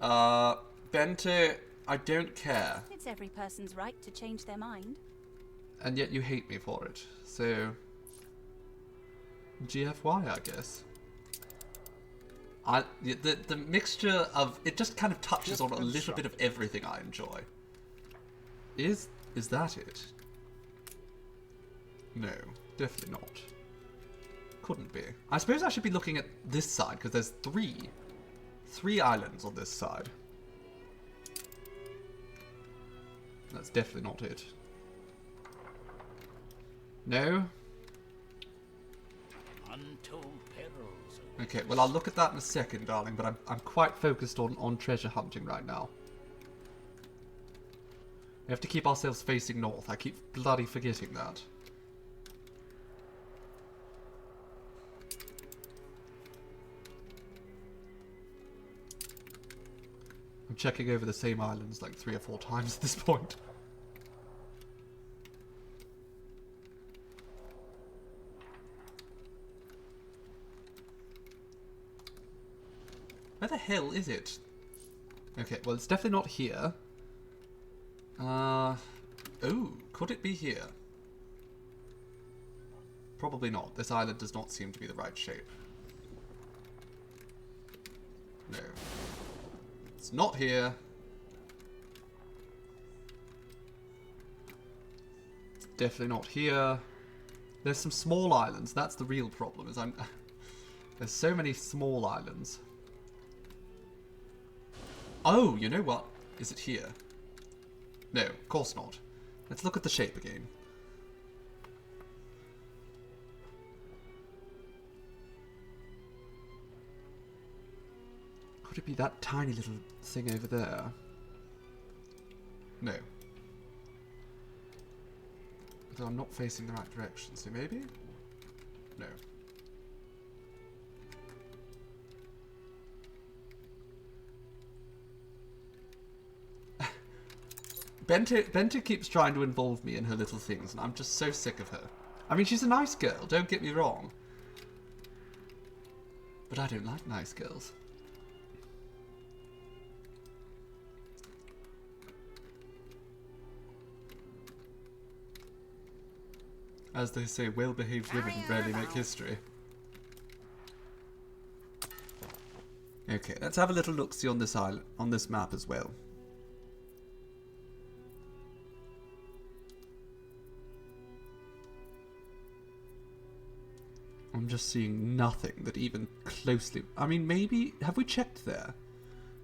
Bente, I don't care. It's every person's right to change their mind. And yet you hate me for it. So... GFY, I guess. The mixture of... It just kind of touches on a little bit of everything I enjoy. Is that it? No, definitely not. Couldn't be. I suppose I should be looking at this side, because there's three islands on this side. That's definitely not it. No? Untold perils. Okay, well I'll look at that in a second, darling, but I'm quite focused on treasure hunting right now. We have to keep ourselves facing north. I keep bloody forgetting that. I'm checking over the same islands like 3 or 4 times at this point. Where the hell is it? Okay, well it's definitely not here. Oh, could it be here? Probably not. This island does not seem to be the right shape. No. It's not here. It's definitely not here. There's some small islands. That's the real problem. Is there's so many small islands. Oh, you know what? Is it here? No, of course not. Let's look at the shape again. Could it be that tiny little thing over there? No. Although I'm not facing the right direction, so maybe? No. Benta keeps trying to involve me in her little things, and I'm just so sick of her. I mean, she's a nice girl, don't get me wrong. But I don't like nice girls. As they say, well-behaved women rarely make history. Okay, let's have a little look-see on this island, on this map as well. I'm just seeing nothing that even closely... I mean, maybe... Have we checked there?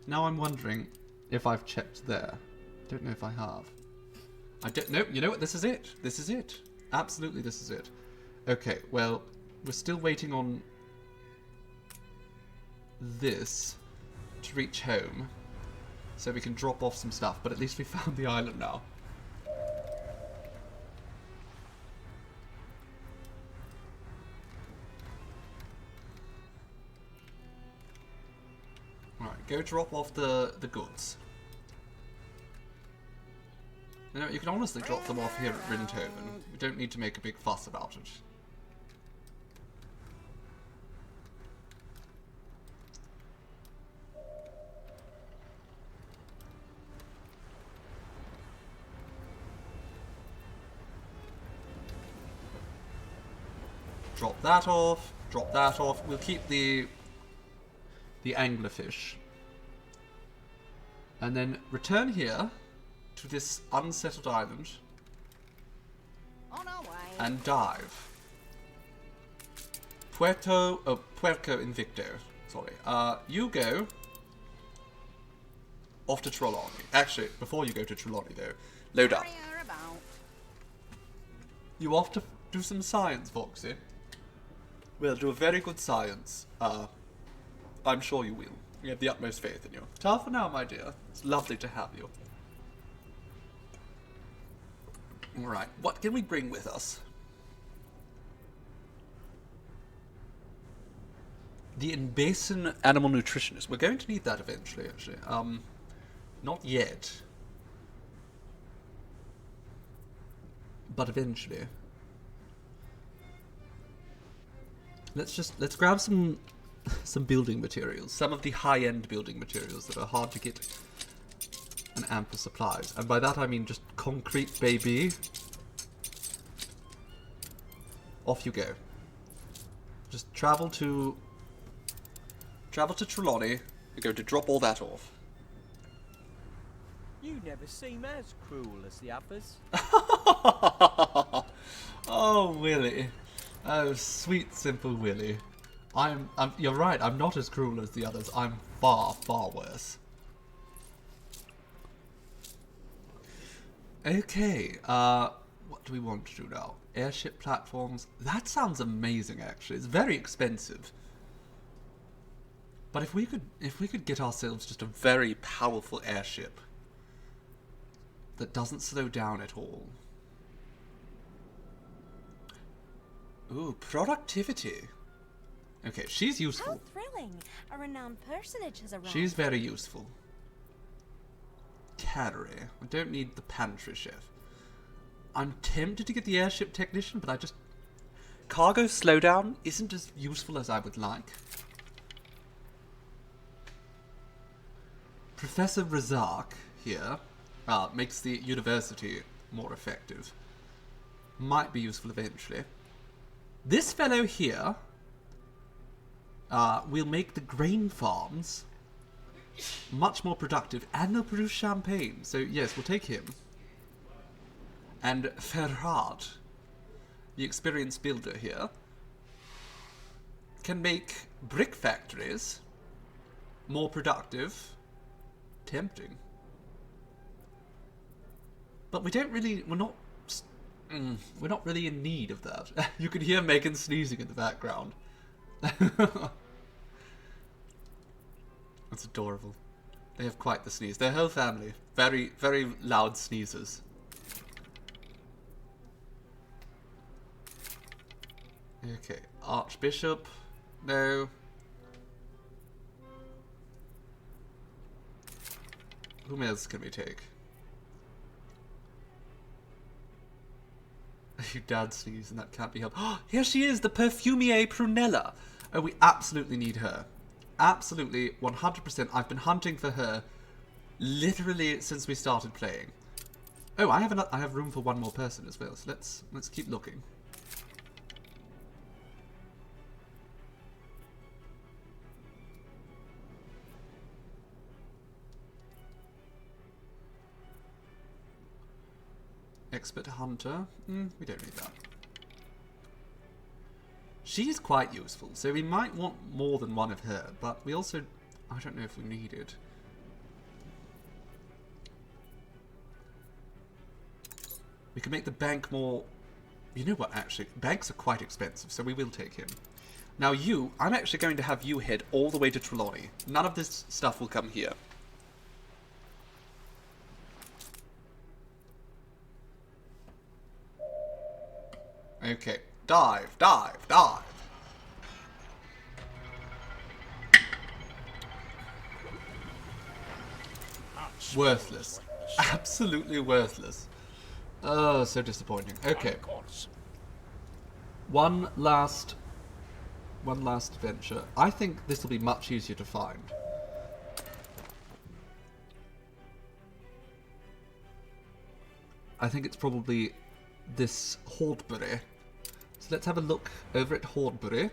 Now I'm wondering if I've checked there. Don't know if I have. I don't... No, you know what? This is it. This is it. Absolutely, this is it. Okay, well, we're still waiting on this to reach home so we can drop off some stuff, but at least we found the island now. Alright, go drop off the goods. You know, you can honestly drop them off here at Rinthoven. We don't need to make a big fuss about it. Drop that off. Drop that off. We'll keep the anglerfish. And then return here to this unsettled island and dive. Puerto Invicto. Sorry. You go off to Trelawney. Actually, before you go to Trelawney though, load up. You off to do some science, Foxy? Well, do a very good science. I'm sure you will. We have the utmost faith in you. Ta for now, my dear. It's lovely to have you. Alright, what can we bring with us? The Enbesa animal nutritionist. We're going to need that eventually, actually. Not yet. But eventually. Let's grab some building materials. Some of the high-end building materials that are hard to get an ample supplies. And by that I mean just concrete, baby. Off you go. Just travel to Trelawney. We're going to drop all that off. You never seem as cruel as the others. Oh, Willy. Oh, sweet, simple Willy. You're right, I'm not as cruel as the others. I'm far, far worse. Okay, what do we want to do now? Airship platforms. That sounds amazing, actually. It's very expensive. But if we could get ourselves just a very powerful airship that doesn't slow down at all. Ooh, productivity. Okay, she's useful. How thrilling! A renowned personage has arrived. She's very useful. Cattery. I don't need the pantry chef. I'm tempted to get the airship technician, but I just... Cargo slowdown isn't as useful as I would like. Professor Razak here makes the university more effective. Might be useful eventually. This fellow here will make the grain farms much more productive, and they'll produce champagne. So yes, we'll take him. And Ferhat, the experienced builder here, can make brick factories more productive. Tempting. But we don't really, we're not really in need of that. You can hear Megan sneezing in the background. That's adorable. They have quite the sneeze. Their whole family. Very, very loud sneezers. Okay. Archbishop. No. Whom else can we take? Your dad sneezed and that can't be helped. Oh, here she is, the perfumier Prunella. Oh, we absolutely need her. Absolutely, 100%. I've been hunting for her literally since we started playing. Oh, I have room for one more person as well. So let's keep looking. Expert hunter. We don't need that. She's quite useful, so we might want more than one of her, but we also... I don't know if we need it. We can make the bank more... You know what, actually? Banks are quite expensive, so we will take him. Now you, I'm actually going to have you head all the way to Trelawney. None of this stuff will come here. Okay. Dive, dive, dive. Worthless. Absolutely worthless. Oh, so disappointing. Okay. One last adventure. I think this will be much easier to find. I think it's probably this Hordebury. So let's have a look over at Hordebury.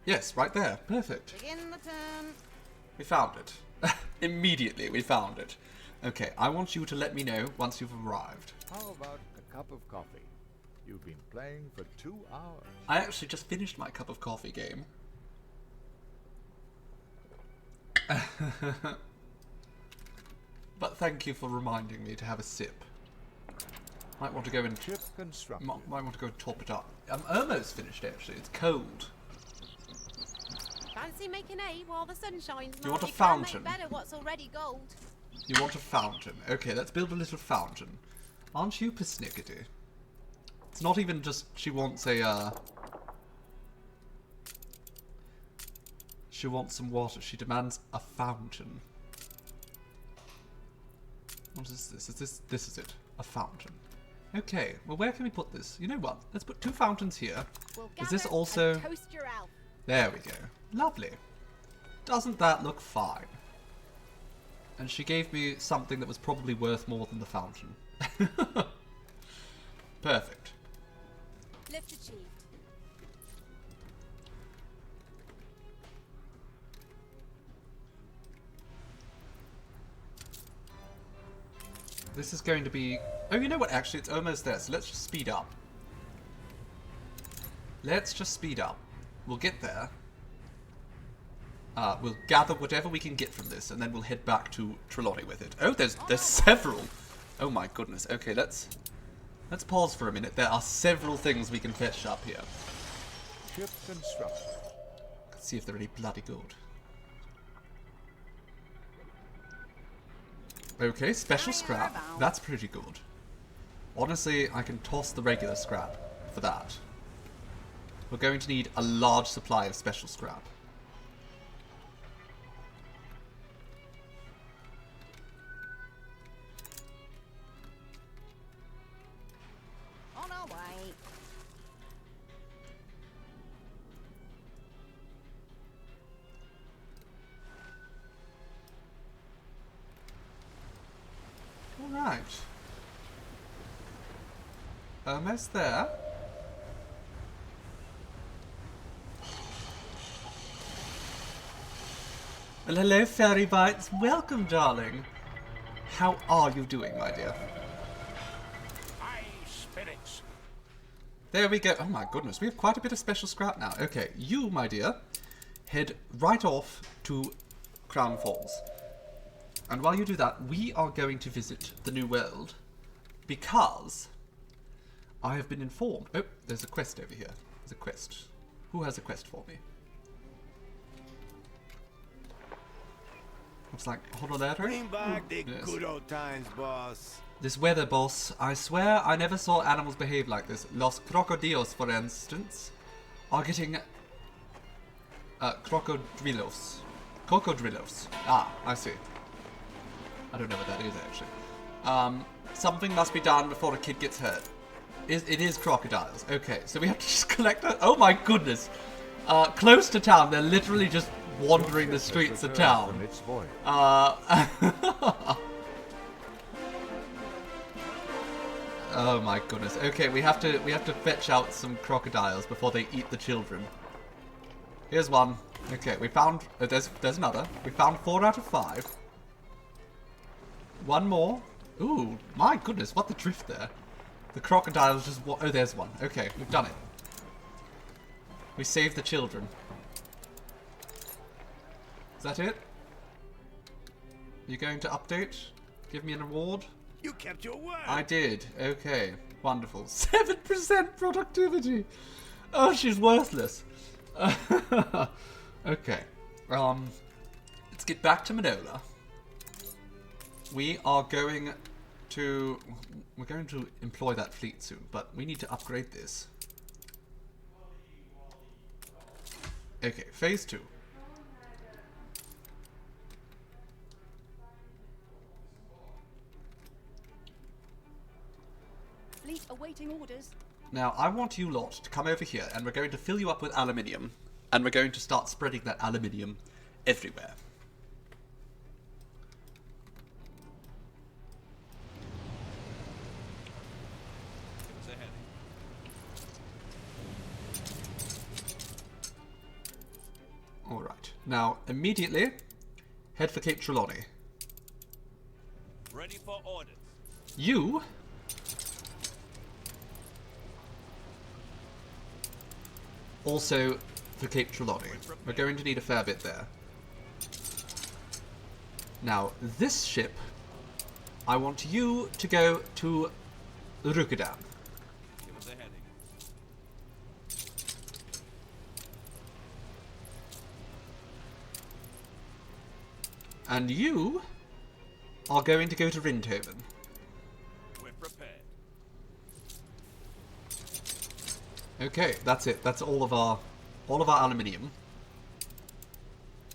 Yes, right there. Perfect. Begin the turn. We found it. Immediately, we found it. Okay, I want you to let me know once you've arrived. How about a cup of coffee? You've been playing for 2 hours. I actually just finished my cup of coffee game. But thank you for reminding me to have a sip. Might want to go and might want to go and top it up. I'm almost finished actually. It's cold. Fancy making hay while the sun shines. You want a Can't fountain? make better what's already gold. You want a fountain? Okay, let's build a little fountain. Aren't you persnickety? It's not even just she wants a. She wants some water. She demands a fountain. What is this? This is it? A fountain. Okay, well where can we put this? You know what? Let's put 2 fountains here. We'll Is this gather also... and toast your elf. There we go. Lovely. Doesn't that look fine? And she gave me something that was probably worth more than the fountain. Perfect. Lift achieved. This is going to be... Oh, you know what? Actually, it's almost there, so let's just speed up. Let's just speed up. We'll get there. We'll gather whatever we can get from this, and then we'll head back to Trelawney with it. Oh, there's several. Oh my goodness. Okay, let's pause for a minute. There are several things we can fetch up here. Ship construction. Let's see if they're any bloody good. Okay, special scrap. That's pretty good. Honestly, I can toss the regular scrap for that. We're going to need a large supply of special scrap. On our way. Alright. Almost there. Well, hello, Fairy Bites. Welcome, darling. How are you doing, my dear? High spirits. There we go. Oh my goodness, we have quite a bit of special scrap now. Okay, you, my dear, head right off to Crown Falls. And while you do that, we are going to visit the New World because I have been informed. Oh, there's a quest over here. There's a quest. Who has a quest for me? Looks like Hodolator. Bring back the Yes. good old times, boss. This weather, boss. I swear I never saw animals behave like this. Los crocodilos, for instance, are getting crocodrilos. Cocodrilos. Ah, I see. I don't know what that is, actually. Something must be done before a kid gets hurt. It is crocodiles. Okay, so we have to just collect that. Oh my goodness. Close to town, they're literally just wandering the streets of town. Oh my goodness. Okay, we have to fetch out some crocodiles before they eat the children. Here's one. Okay, we found there's another. We found 4 out of 5. One more. Ooh, my goodness, what the drift there. The crocodiles just oh, there's one. Okay, we've done it. We saved the children. Is that it? You going to update? Give me an award? You kept your word. I did. Okay. Wonderful. 7% productivity. Oh, she's worthless. Okay. Let's get back to Manola. We're going to employ that fleet soon, but we need to upgrade this. Okay, phase 2. Fleet awaiting orders. Now, I want you lot to come over here, and we're going to fill you up with aluminium, and we're going to start spreading that aluminium everywhere. Alright, now, immediately, head for Cape Trelawney. Ready for orders. You also for Cape Trelawney. We're going to need a fair bit there. Now, this ship, I want you to go to Rukadan. Give us a heading. And you are going to go to Rindhoven. We're prepared. Okay, that's it. That's all of our aluminium.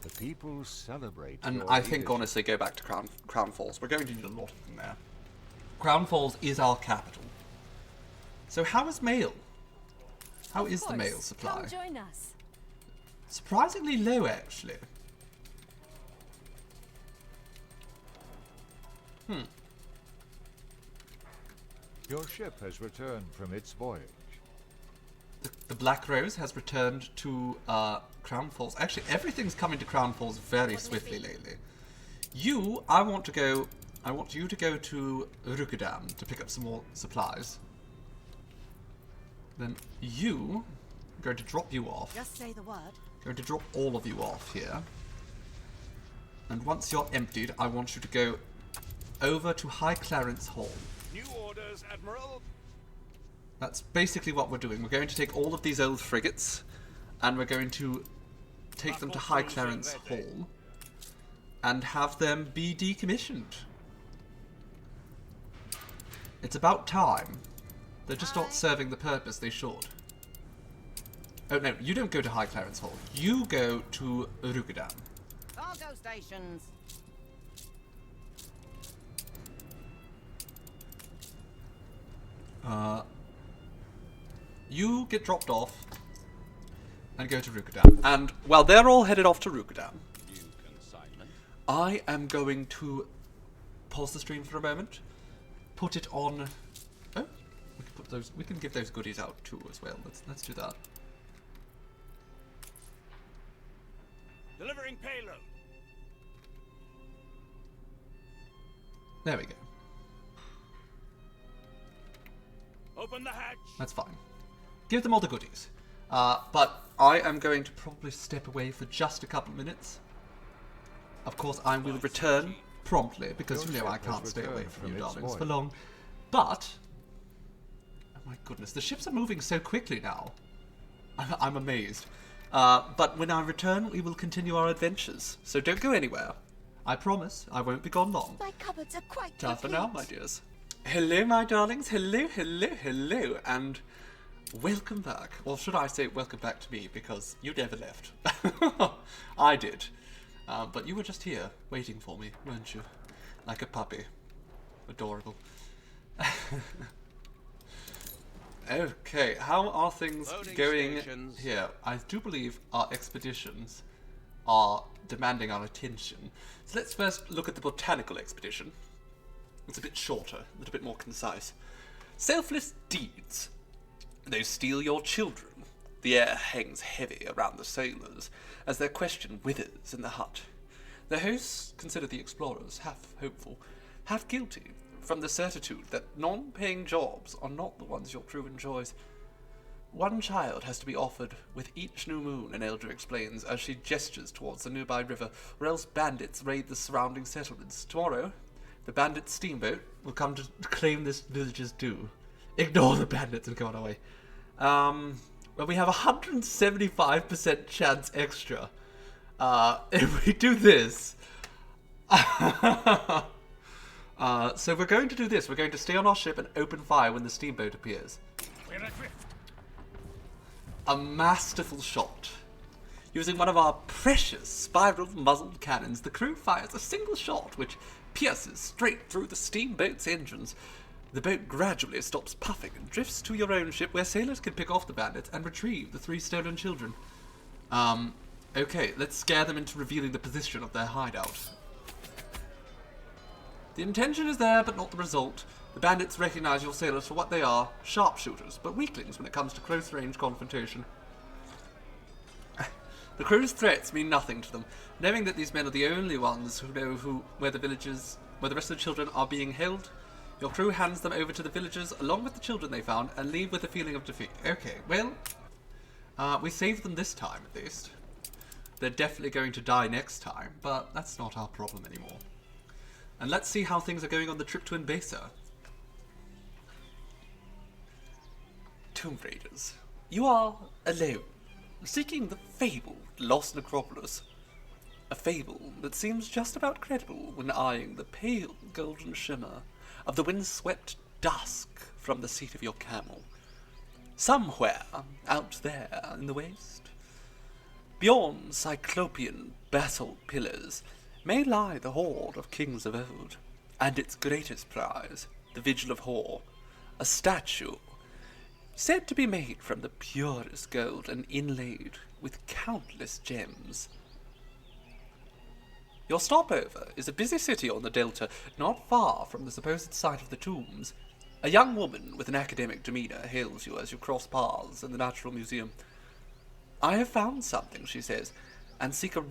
The people celebrate. And your I think, leadership. honestly, go back to Crown Falls. We're going to need a lot of them there. Crown Falls is our capital. So how is mail? How is the mail supply? Come join us. Surprisingly low, actually. Your ship has returned from its voyage. The Black Rose has returned to Crown Falls. Actually, everything's coming to Crown Falls very swiftly lately. I want to go I want you to go to Rukadam to pick up some more supplies. Then you, I'm going to drop you off. Just say the word. Going to drop all of you off here. And once you're emptied, I want you to go over to High Clarence Hall. New orders, Admiral. That's basically what we're doing. We're going to take all of these old frigates, and we're going to take them to High Clarence Hall, and have them be decommissioned. It's about time. They're just not serving the purpose they should. Oh no, you don't go to High Clarence Hall. You go to Rukadam. Cargo stations. You get dropped off and go to Rukadam. And while they're all headed off to Rukadam, I am going to pause the stream for a moment. Put it on. Oh, we can put those. We can give those goodies out too as well. Let's do that. Delivering payload. There we go. Open the hatch. That's fine. Give them all the goodies. But I am going to probably step away for just a couple of minutes. Of course, I will return promptly, because you know I can't stay away from you darlings for long. But, oh my goodness, the ships are moving so quickly now. I'm amazed. But when I return, we will continue our adventures. So don't go anywhere. I promise, I won't be gone long. My cupboards are quite Ta for now, my dears. Hello, my darlings. Hello, hello, hello, and welcome back. Well, should I say welcome back to me, because you never left. I did. But you were just here, waiting for me, weren't you? Like a puppy. Adorable. Okay, how are things going here? I do believe our expeditions are demanding our attention. So let's first look at the botanical expedition. It's a bit shorter, a little bit more concise. Selfless deeds. They steal your children. The air hangs heavy around the sailors as their question withers in the hut. The hosts consider the explorers half hopeful, half guilty, from the certitude that non-paying jobs are not the ones your crew enjoys. One child has to be offered with each new moon, an elder explains as she gestures towards the nearby river, or else bandits raid the surrounding settlements. Tomorrow, the bandit steamboat will come to claim this village's due. Ignore the bandits and go on our way. Well, we have a 175% chance extra. If we do this... so we're going to do this. We're going to stay on our ship and open fire when the steamboat appears. We're adrift. A masterful shot. Using one of our precious spiral muzzled cannons, the crew fires a single shot which pierces straight through the steamboat's engines. The boat gradually stops puffing and drifts to your own ship where sailors can pick off the bandits and retrieve the 3 stolen children. Okay, let's scare them into revealing the position of their hideout. The intention is there, but not the result. The bandits recognize your sailors for what they are, sharpshooters, but weaklings when it comes to close-range confrontation. The crew's threats mean nothing to them, knowing that these men are the only ones who know where the rest of the children are being held. Your crew hands them over to the villagers along with the children they found and leave with a feeling of defeat. Okay, well, we saved them this time at least. They're definitely going to die next time, but that's not our problem anymore. And let's see how things are going on the trip to Enbesa. Tomb Raiders, you are alone, seeking the fabled lost necropolis. A fable that seems just about credible when eyeing the pale golden shimmer of the wind-swept dusk from the seat of your camel. Somewhere out there in the waste, beyond cyclopean basalt pillars, may lie the hoard of kings of old, and its greatest prize, the Vigil of Hor, a statue said to be made from the purest gold and inlaid with countless gems. Your stopover is a busy city on the Delta, not far from the supposed site of the tombs. A young woman with an academic demeanor hails you as you cross paths in the Natural Museum. I have found something, she says, and seek a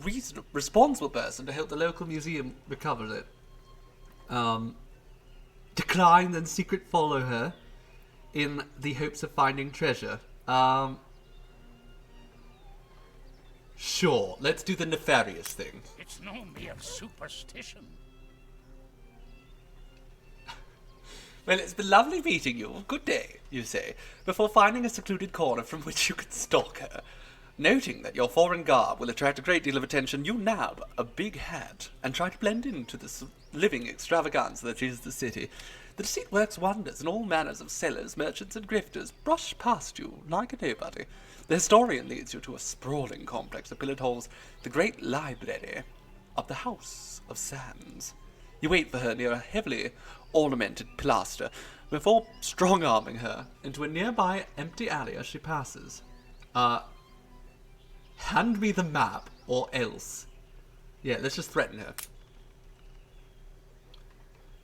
responsible person to help the local museum recover it. Decline, then secret follow her in the hopes of finding treasure. Sure, let's do the nefarious thing. It's no mere superstition. Well, it's been lovely meeting you. Good day, you say, before finding a secluded corner from which you could stalk her. Noting that your foreign garb will attract a great deal of attention, you nab a big hat and try to blend into the living extravaganza that is the city. The deceit works wonders, and all manners of sellers, merchants, and grifters brush past you like a nobody. The historian leads you to a sprawling complex of pillared halls, the great library of the House of Sands. You wait for her near a heavily ornamented pilaster before strong-arming her into a nearby empty alley as she passes. Hand me the map, or else. Yeah, let's just threaten her.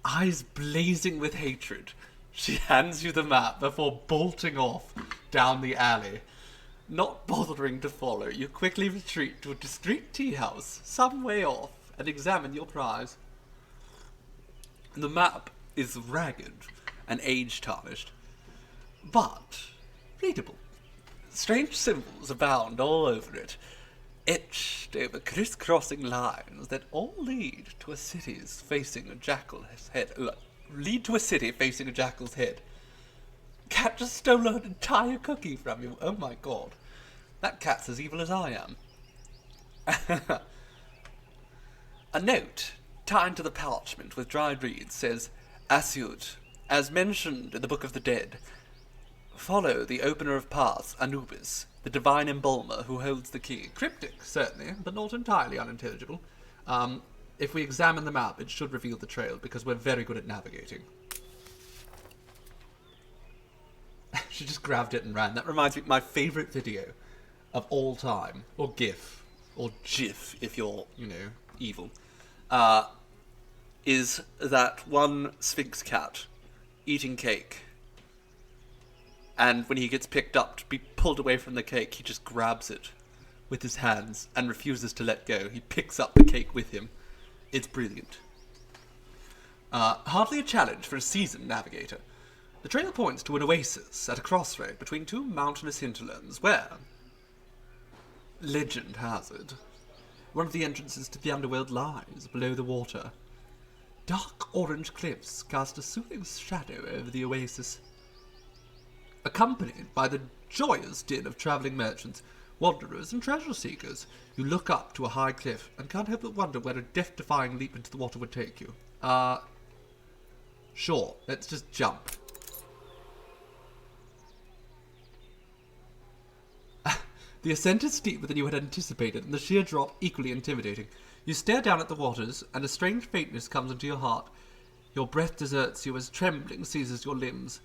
Eyes blazing with hatred, she hands you the map before bolting off down the alley. Not bothering to follow, you quickly retreat to a discreet tea house some way off and examine your prize. The map is ragged and age-tarnished, but readable. Strange symbols abound all over it, etched over crisscrossing lines that all lead to a city facing a jackal's head. Cat just stole an entire cookie from you. Oh my god. That cat's as evil as I am. A note tied to the parchment with dried reeds says, Asiut, as mentioned in the Book of the Dead, follow the opener of paths, Anubis, the divine embalmer who holds the key. Cryptic, certainly, but not entirely unintelligible. If we examine the map, it should reveal the trail, because we're very good at navigating. She just grabbed it and ran. That reminds me of my favourite video of all time, or GIF, or GIF if you're, evil, is that one Sphinx cat eating cake. And when he gets picked up to be pulled away from the cake, he just grabs it with his hands and refuses to let go. He picks up the cake with him. It's brilliant. Hardly a challenge for a seasoned navigator. The trail points to an oasis at a crossroad between two mountainous hinterlands where, legend has it, one of the entrances to the underworld lies below the water. Dark orange cliffs cast a soothing shadow over the oasis. Accompanied by the joyous din of travelling merchants, wanderers, and treasure seekers, you look up to a high cliff and can't help but wonder where a death-defying leap into the water would take you. Sure, let's just jump. The ascent is steeper than you had anticipated, and the sheer drop equally intimidating. You stare down at the waters, and a strange faintness comes into your heart. Your breath deserts you as trembling seizes your limbs.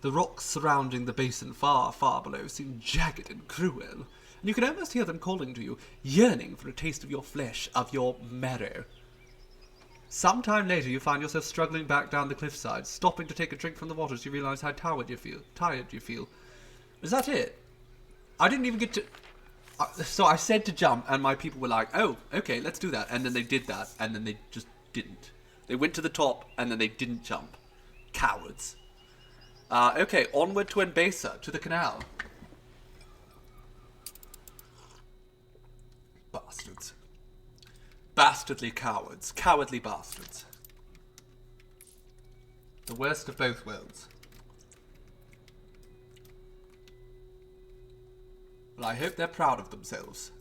The rocks surrounding the basin far, far below seem jagged and cruel, and you can almost hear them calling to you, yearning for a taste of your flesh, of your marrow. Sometime later you find yourself struggling back down the cliffside, stopping to take a drink from the water as you realise how tired you feel. Is that it? I didn't even get to... so I said to jump, and my people were like, oh, okay, let's do that. And then they did that, and then they just didn't. They went to the top, and then they didn't jump. Cowards. Okay, onward to Enbesa, to the canal. Bastards. Bastardly cowards. Cowardly bastards. The worst of both worlds. Well, I hope they're proud of themselves.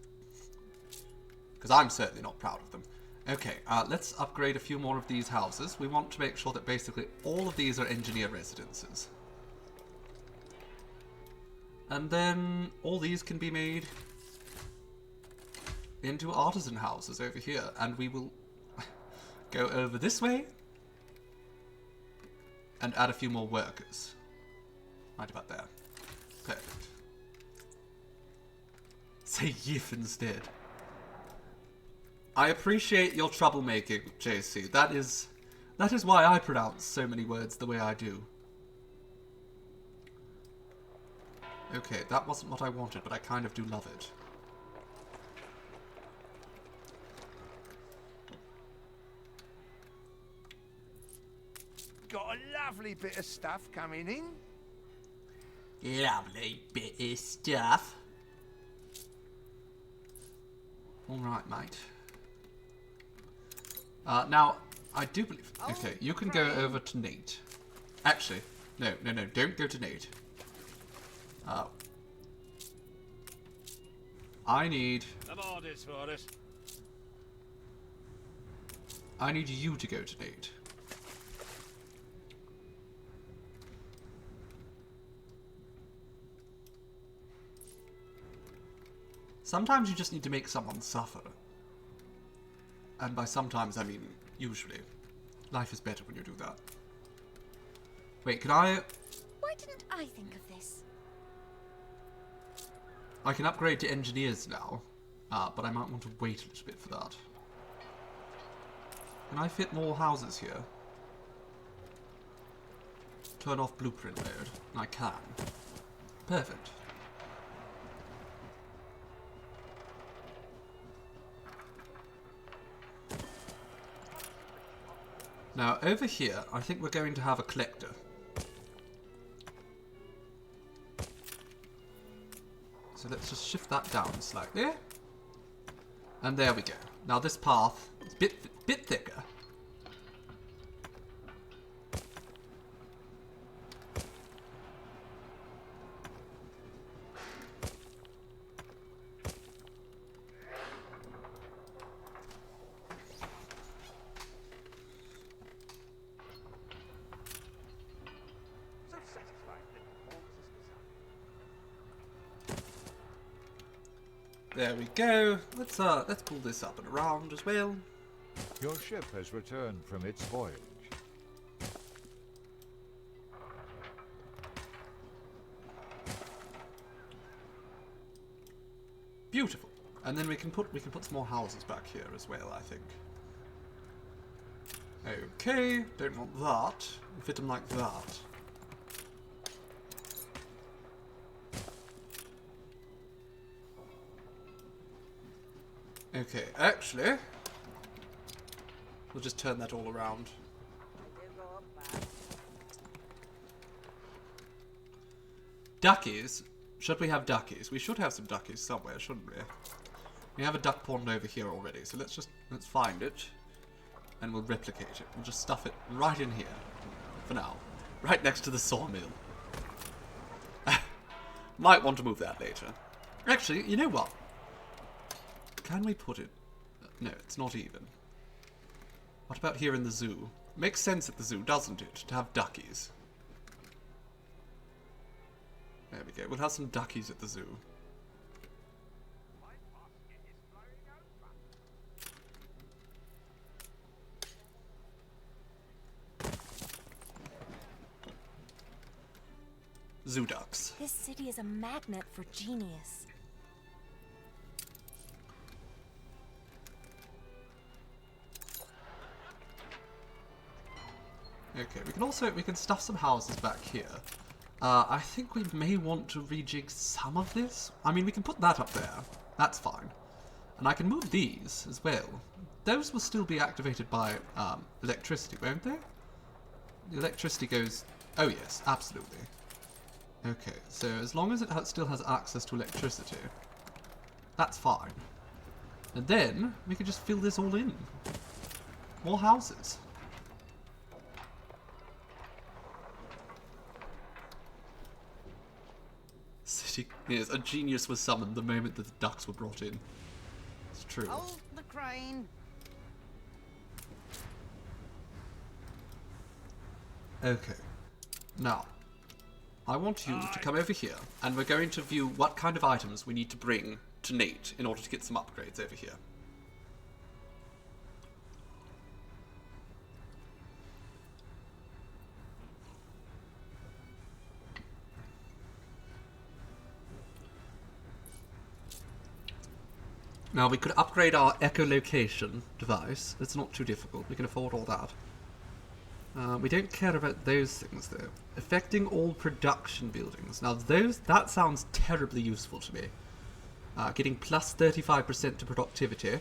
Because I'm certainly not proud of them. Okay, let's upgrade a few more of these houses. We want to make sure that basically all of these are engineer residences. And then all these can be made into artisan houses over here. And we will go over this way and add a few more workers. Right about there. Perfect. Say Yif instead. I appreciate your troublemaking, JC. That is why I pronounce so many words the way I do. Okay, that wasn't what I wanted, but I kind of do love it. lovely bit of stuff coming in. Lovely bit of stuff. Alright, mate. Now, I do believe... Okay, you can go over to Nate. Actually, no, don't go to Nate. I need... I need you to go to Nate. Sometimes you just need to make someone suffer. And by sometimes, I mean usually. Life is better when you do that. Wait, can I... Why didn't I think of this? I can upgrade to engineers now, but I might want to wait a little bit for that. Can I fit more houses here? Turn off blueprint mode. I can. Perfect. Now, over here, I think we're going to have a collector. So let's just shift that down slightly. And there we go. Now this path is a bit thicker. There we go. Let's pull this up and around as well. Your ship has returned from its voyage. Beautiful. And then we can put some more houses back here as well, I think. Okay, don't want that. Fit them like that. Okay, actually, we'll just turn that all around. Duckies? Should we have duckies? We should have some duckies somewhere, shouldn't we? We have a duck pond over here already, so let's find it, and we'll replicate it. We'll just stuff it right in here, for now. Right next to the sawmill. Might want to move that later. Actually, you know what? Can we put it... No, it's not even. What about here in the zoo? Makes sense at the zoo, doesn't it? To have duckies. There we go. We'll have some duckies at the zoo. Zoo ducks. This city is a magnet for genius. Okay, we can stuff some houses back here. I think we may want to rejig some of this. I mean, we can put that up there. That's fine. And I can move these as well. Those will still be activated by electricity, won't they? The electricity goes... Oh yes, absolutely. Okay, so as long as it still has access to electricity, that's fine. And then we can just fill this all in. More houses. Yes, a genius was summoned the moment that the ducks were brought in. It's true. Hold the crane. Okay. Now, I want you to come over here, and we're going to view what kind of items we need to bring to Nate in order to get some upgrades over here. Now, we could upgrade our echolocation device. It's not too difficult. We can afford all that. We don't care about those things, though. Affecting all production buildings. Now, that sounds terribly useful to me. Getting plus 35% to productivity.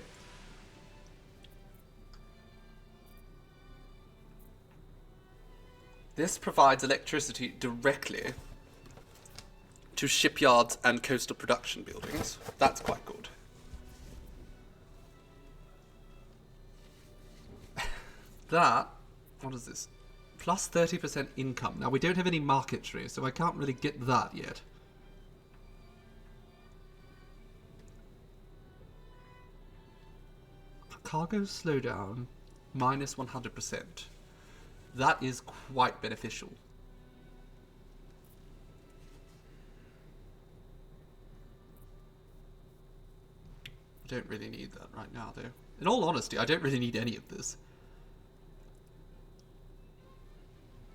This provides electricity directly to shipyards and coastal production buildings. That's quite good. That, what is this? Plus 30% income. Now, we don't have any marketry, so I can't really get that yet. Cargo slowdown, minus 100%. That is quite beneficial. I don't really need that right now, though. In all honesty, I don't really need any of this.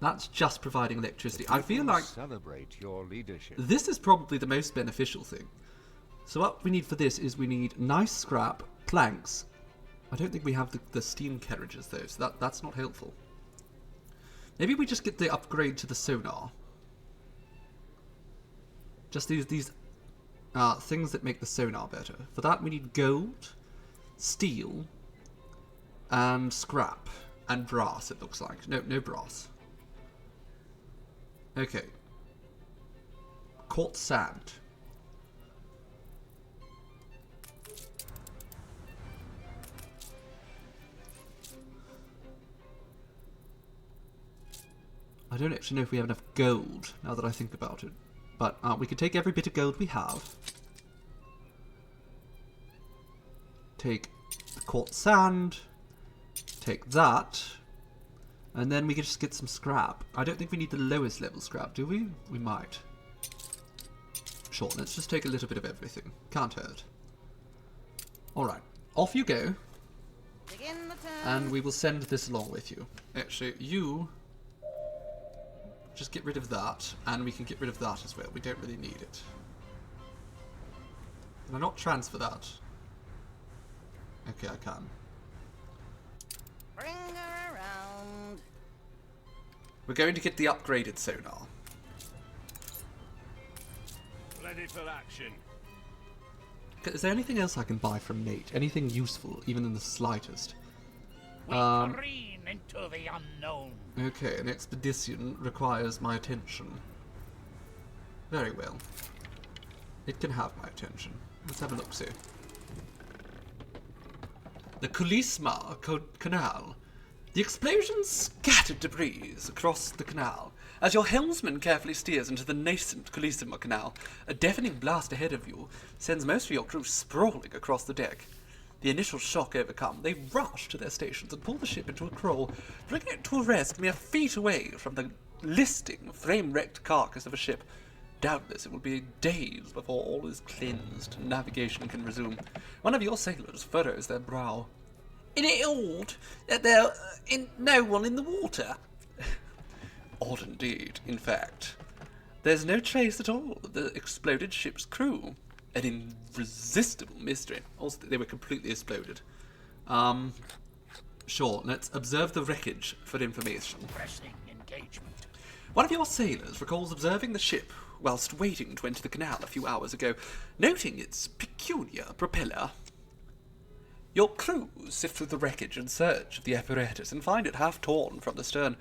That's just providing electricity. I feel like celebrate your leadership. This is probably the most beneficial thing. So what we need for this is we need nice scrap, planks. I don't think we have the steam carriages though, so that's not helpful. Maybe we just get the upgrade to the sonar. Just these things that make the sonar better. For that we need gold, steel, and scrap, and brass it looks like. No brass. Okay. Quartz sand. I don't actually know if we have enough gold, now that I think about it. But we could take every bit of gold we have. Take the quartz sand. Take that. And then we can just get some scrap. I don't think we need the lowest level scrap, do we? We might. Sure, let's just take a little bit of everything. Can't hurt. Alright, off you go. And we will send this along with you. Actually, you... just get rid of that, and we can get rid of that as well. We don't really need it. Can I not transfer that? Okay, I can. Bring her around. We're going to get the upgraded sonar. Ready for action. Is there anything else I can buy from Nate? Anything useful, even in the slightest? We careen into the unknown. Okay, an expedition requires my attention. Very well. It can have my attention. Let's have a look-see. The Kulisma Canal. The explosions scattered debris across the canal. As your helmsman carefully steers into the nascent Kulisma Canal, a deafening blast ahead of you sends most of your crew sprawling across the deck. The initial shock overcome, they rush to their stations and pull the ship into a crawl, bringing it to a rest mere feet away from the listing, frame-wrecked carcass of a ship. Doubtless it will be days before all is cleansed and navigation can resume. One of your sailors furrows their brow. "Is it odd that there ain't no one in the water?" Odd indeed, in fact. There's no trace at all of the exploded ship's crew. An irresistible mystery. Also, they were completely exploded. Sure, let's observe the wreckage for information. Pressing engagement. One of your sailors recalls observing the ship whilst waiting to enter the canal a few hours ago, noting its peculiar propeller. Your crew sift through the wreckage in search of the apparatus and find it half torn from the stern.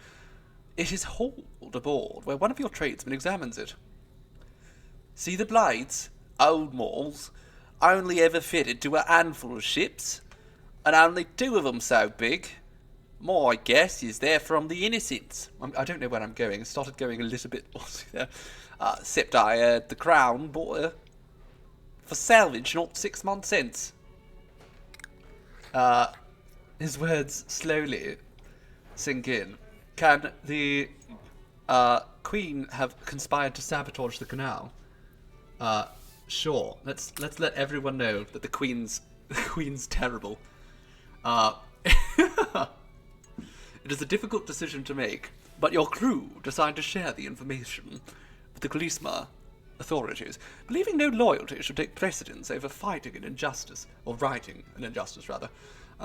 It is hauled aboard, where one of your tradesmen examines it. "See the blades? Old models, only ever fitted to a handful of ships, and only 2 of them so big. My guess is they're from the Innocents." I don't know where I'm going. I started going a little bit there. Except I heard the Crown bought her for salvage not 6 months since. His words slowly sink in. Can the Queen have conspired to sabotage the canal? Sure. Let's let everyone know that the Queen's terrible. It is a difficult decision to make, but your crew decide to share the information with the Kulisma authorities, believing no loyalty should take precedence over fighting an injustice, or righting an injustice rather.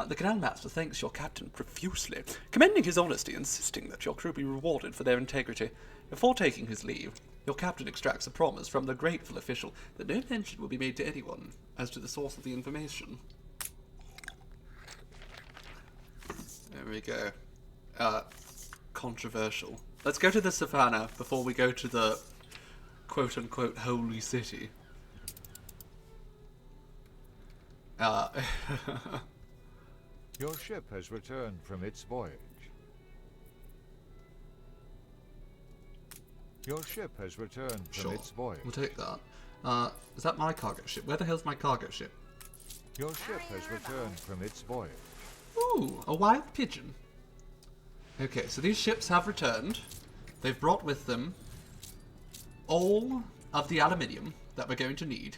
The Canal Master thanks your captain profusely, commending his honesty, insisting that your crew be rewarded for their integrity. Before taking his leave, your captain extracts a promise from the grateful official that no mention will be made to anyone as to the source of the information. There we go. Controversial. Let's go to the savannah before we go to the quote-unquote holy city. Your ship has returned from its voyage. Your ship has returned from its voyage. We'll take that. Is that my cargo ship? Where the hell's my cargo ship? Your ship has returned from its voyage. Ooh, a wild pigeon. Okay, so these ships have returned. They've brought with them all of the aluminium that we're going to need.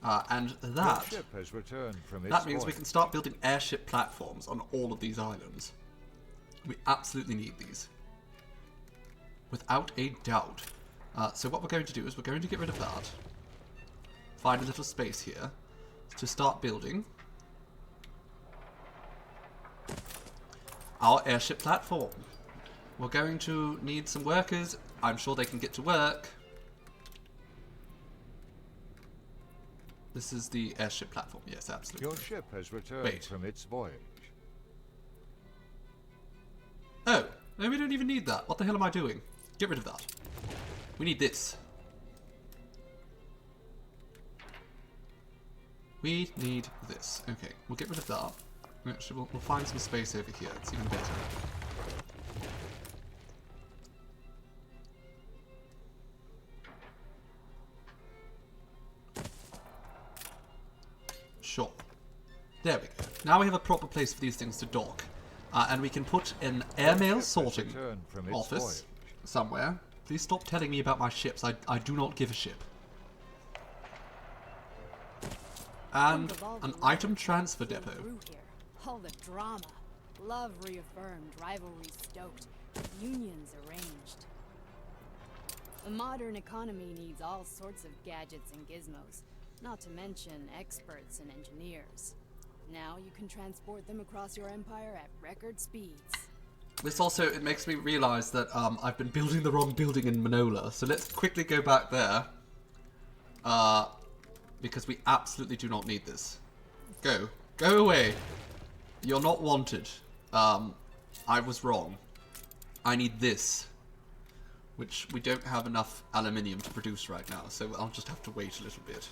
And that, Your ship has returned from its that means voyage. we can start building airship platforms on all of these islands. We absolutely need these. Without a doubt. So what we're going to do is we're going to get rid of that. Find a little space here to start building our airship platform. We're going to need some workers. I'm sure they can get to work. This is the airship platform. Yes, absolutely. Your ship has returned from its voyage. Oh, no, we don't even need that. What the hell am I doing? Get rid of that. We need this. We need this. Okay, we'll get rid of that. Actually, we'll find some space over here. It's even better. Sure. There we go. Now we have a proper place for these things to dock. And we can put an airmail sorting office somewhere. Please stop telling me about my ships. I do not give a ship. And an item transfer depot. All the drama. Love reaffirmed, rivalry stoked, unions arranged. The modern economy needs all sorts of gadgets and gizmos, not to mention experts and engineers. Now you can transport them across your empire at record speeds. This also, it makes me realize that I've been building the wrong building in Manola, so let's quickly go back there. Because we absolutely do not need this. Go. Go away. You're not wanted. I was wrong. I need this. Which we don't have enough aluminium to produce right now, so I'll just have to wait a little bit.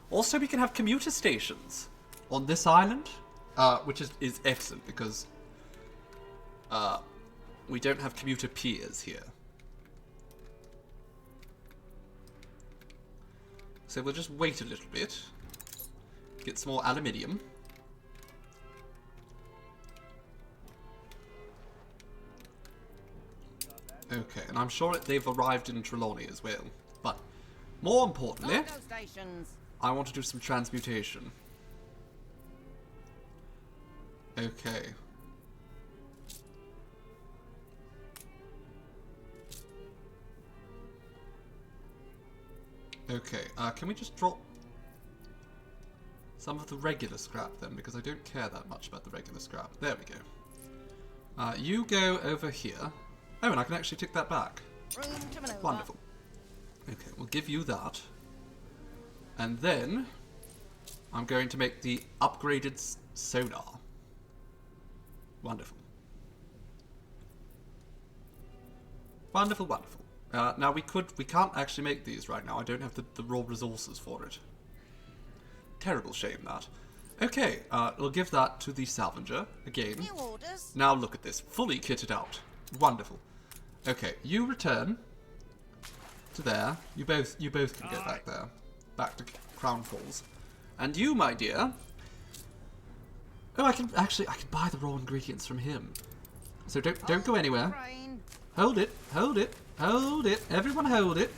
Also, we can have commuter stations on this island, which is excellent because we don't have commuter piers here. So we'll just wait a little bit, get some more aluminium. Okay, and I'm sure they've arrived in Trelawney as well. But more importantly, I want to do some transmutation. Okay. Okay, can we just drop some of the regular scrap then? Because I don't care that much about the regular scrap. There we go. You go over here. Oh, and I can actually take that back. Wonderful. Okay, we'll give you that. And then I'm going to make the upgraded sonar. Wonderful. Wonderful, wonderful. Now we can't actually make these right now. I don't have the raw resources for it. Terrible shame that. Okay, we'll give that to the salvager again. New orders. Now look at this, fully kitted out. Wonderful. Okay, you return to there. You both can go back there, back to Crown Falls, and you, my dear. Oh, I can buy the raw ingredients from him. So don't go anywhere. Hold it, hold it, hold it. Everyone, hold it.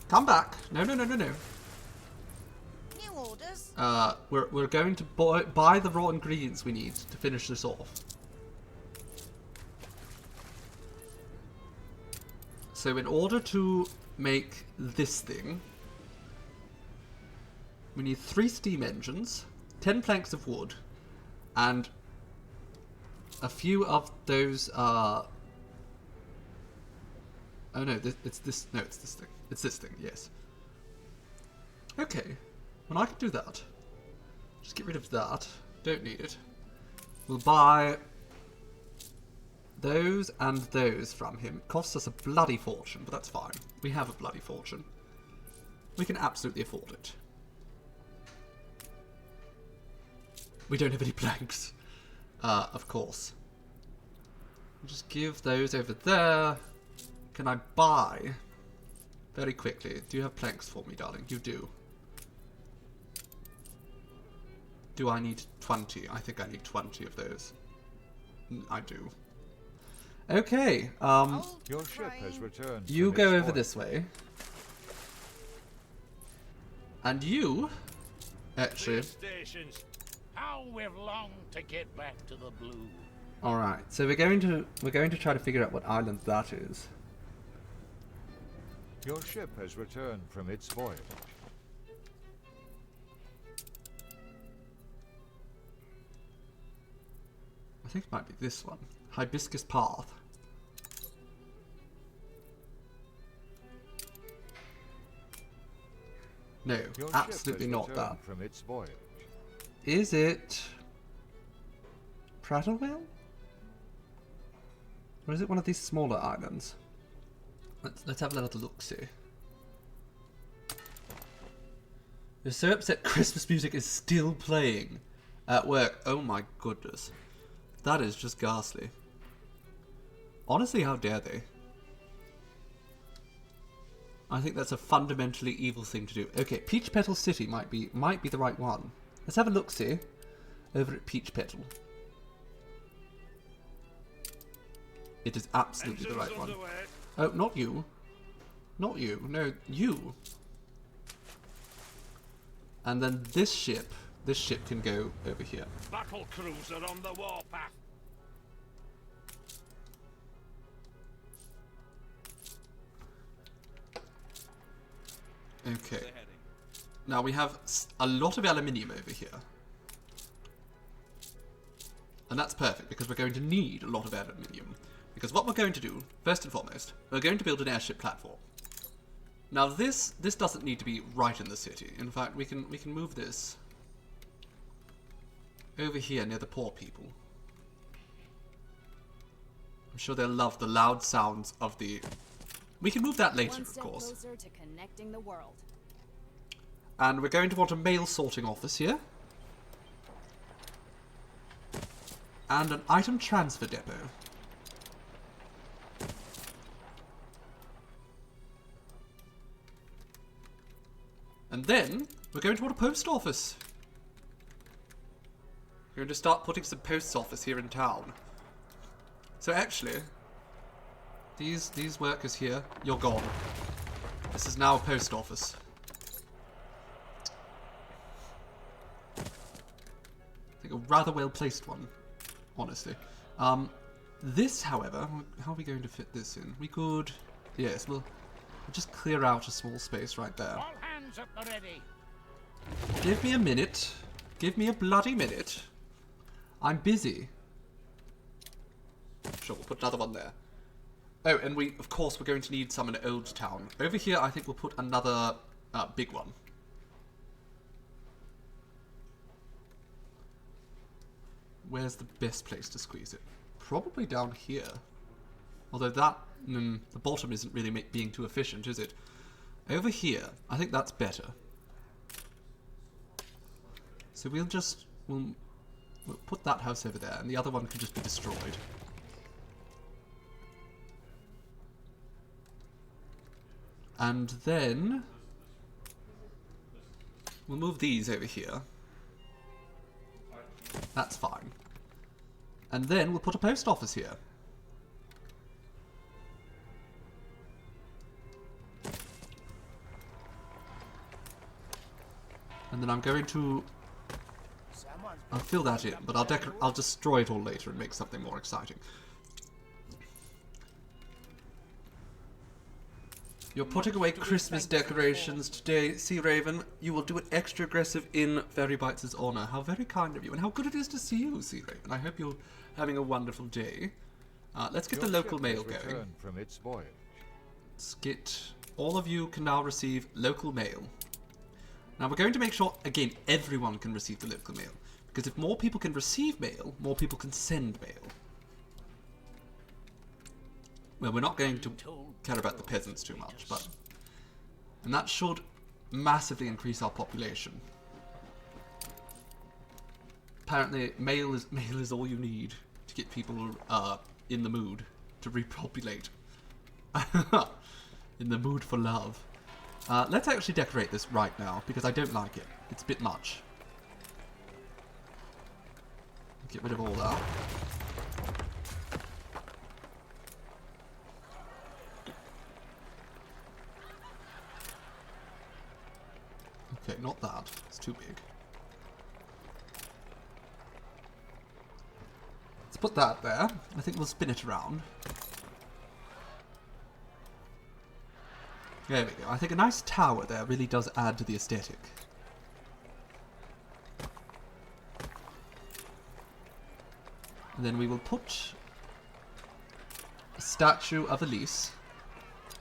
Come back. No. New orders. We're going to buy the raw ingredients we need to finish this off. So in order to make this thing, we need 3 steam engines, 10 planks of wood, and a few of those, oh no, it's this thing. It's this thing, yes. Okay, well I can do that. Just get rid of that. Don't need it. We'll buy those and those from him. Costs us a bloody fortune, but that's fine. We have a bloody fortune. We can absolutely afford it. We don't have any planks, of course. Just give those over there. Can I buy? Very quickly. Do you have planks for me, darling? You do. Do I need 20? I think I need 20 of those. I do. Okay. Your ship has returned. You go over this way. And you, actually. Stations. How we've longed to get back to the blue. All right. So we're going to try to figure out what island that is. Your ship has returned from its voyage. I think it might be this one. Hibiscus Path. No, Your absolutely ship has not that. from its voyage. Is it Prattlewell? Or is it one of these smaller islands? Let's have a little look-see. You're so upset Christmas music is still playing at work. Oh my goodness. That is just ghastly. Honestly, how dare they? I think that's a fundamentally evil thing to do. Okay, Peach Petal City might be the right one. Let's have a look-see over at Peach Petal. It is absolutely the right one. Oh, not you. Not you. No, you. And then this ship can go over here. Battle cruiser on the warpath. Okay. Now we have a lot of aluminium over here. And that's perfect because we're going to need a lot of aluminium. Because what we're going to do, first and foremost, we're going to build an airship platform. Now this doesn't need to be right in the city. In fact, we can move this over here near the poor people. I'm sure they'll love the loud sounds of the... We can move that later, of course. Closer to connecting the world. And we're going to want a mail sorting office here. And an item transfer depot. And then, we're going to want a post office. We're going to start putting some post office here in town. So actually, these workers here, you're gone. This is now a post office. I think a rather well-placed one, honestly. This, however, how are we going to fit this in? We could... Yes, we'll just clear out a small space right there. All hands at the ready. Give me a minute. Give me a bloody minute. I'm busy. Sure, we'll put another one there. Oh, and of course, we're going to need some in Old Town. Over here, I think we'll put another big one. Where's the best place to squeeze it? Probably down here. Although that, the bottom isn't really being too efficient, is it? Over here, I think that's better. So we'll put that house over there, and the other one can just be destroyed. And then we'll move these over here. That's fine. And then we'll put a post office here. And then I'm going to... I'll fill that in, but I'll destroy it all later and make something more exciting. You're putting away Christmas decorations today, Sea Raven. You will do it extra aggressive in Fairy Bites' honor. How very kind of you, and how good it is to see you, Sea Raven. I hope you're having a wonderful day. Let's get the local mail going. From its voyage. Let's get... All of you can now receive local mail. Now we're going to make sure, again, everyone can receive the local mail. Because if more people can receive mail, more people can send mail. Well, we're not going to care about the peasants too much, but... And that should massively increase our population. Apparently, mail is all you need to get people in the mood to repopulate. In the mood for love. Let's actually decorate this right now, because I don't like it. It's a bit much. Get rid of all that. Okay, not that. It's too big. Let's put that there. I think we'll spin it around. There we go. I think a nice tower there really does add to the aesthetic. And then we will put a statue of Elise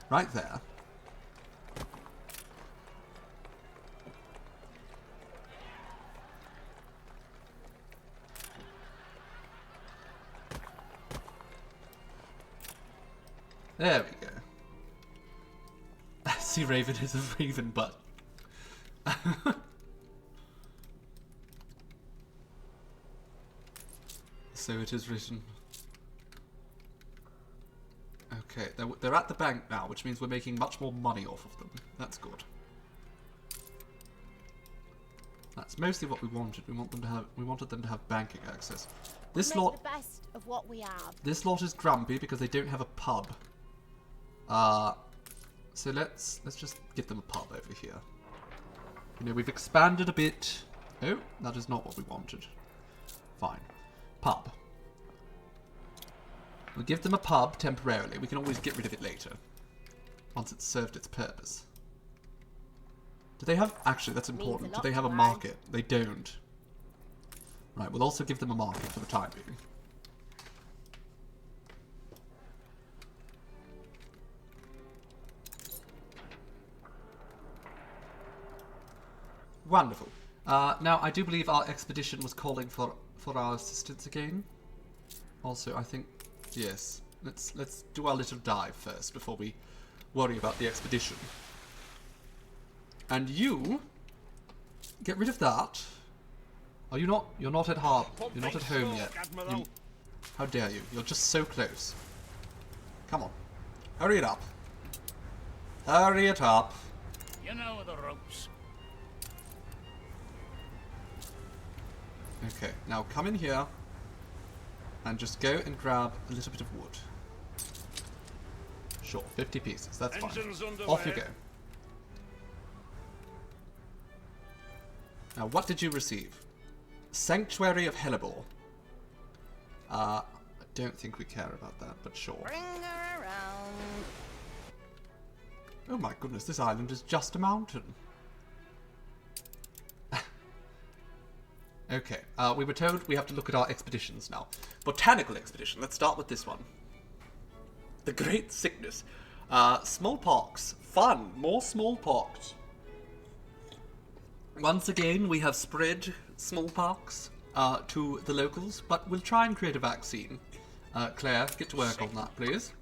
right there. There we go. Sea Raven is a raven butt. So it is written. Okay, they're at the bank now, which means we're making much more money off of them. That's good. That's mostly what we wanted. We wanted them to have banking access. This lot. Make the best of what we have. This lot is grumpy because they don't have a pub. So let's just give them a pub over here. You know, we've expanded a bit. Oh, that is not what we wanted. Fine. Pub. We'll give them a pub temporarily. We can always get rid of it later. Once it's served its purpose. Do they have... Actually, that's important. Do they have a market? They don't. Right, we'll also give them a market for the time being. Wonderful. Now, I do believe our expedition was calling for our assistance again. Also, I think... Yes. Let's do our little dive first before we worry about the expedition. And you... Get rid of that. Are you not... You're not at heart. You're not at home yet. How dare you? You're just so close. Come on. Hurry it up. Hurry it up. You know the ropes. Okay, now come in here and just go and grab a little bit of wood. Sure, 50 pieces, that's fine. Off you go. Now, what did you receive? Sanctuary of Hellebore. I don't think we care about that, but sure. Bring her around. Oh my goodness, this island is just a mountain. Okay, we were told we have to look at our expeditions now. Botanical expedition, let's start with this one. The Great Sickness. Smallpox. Fun. More smallpox. Once again, we have spread smallpox to the locals, but we'll try and create a vaccine. Claire, get to work on that, please.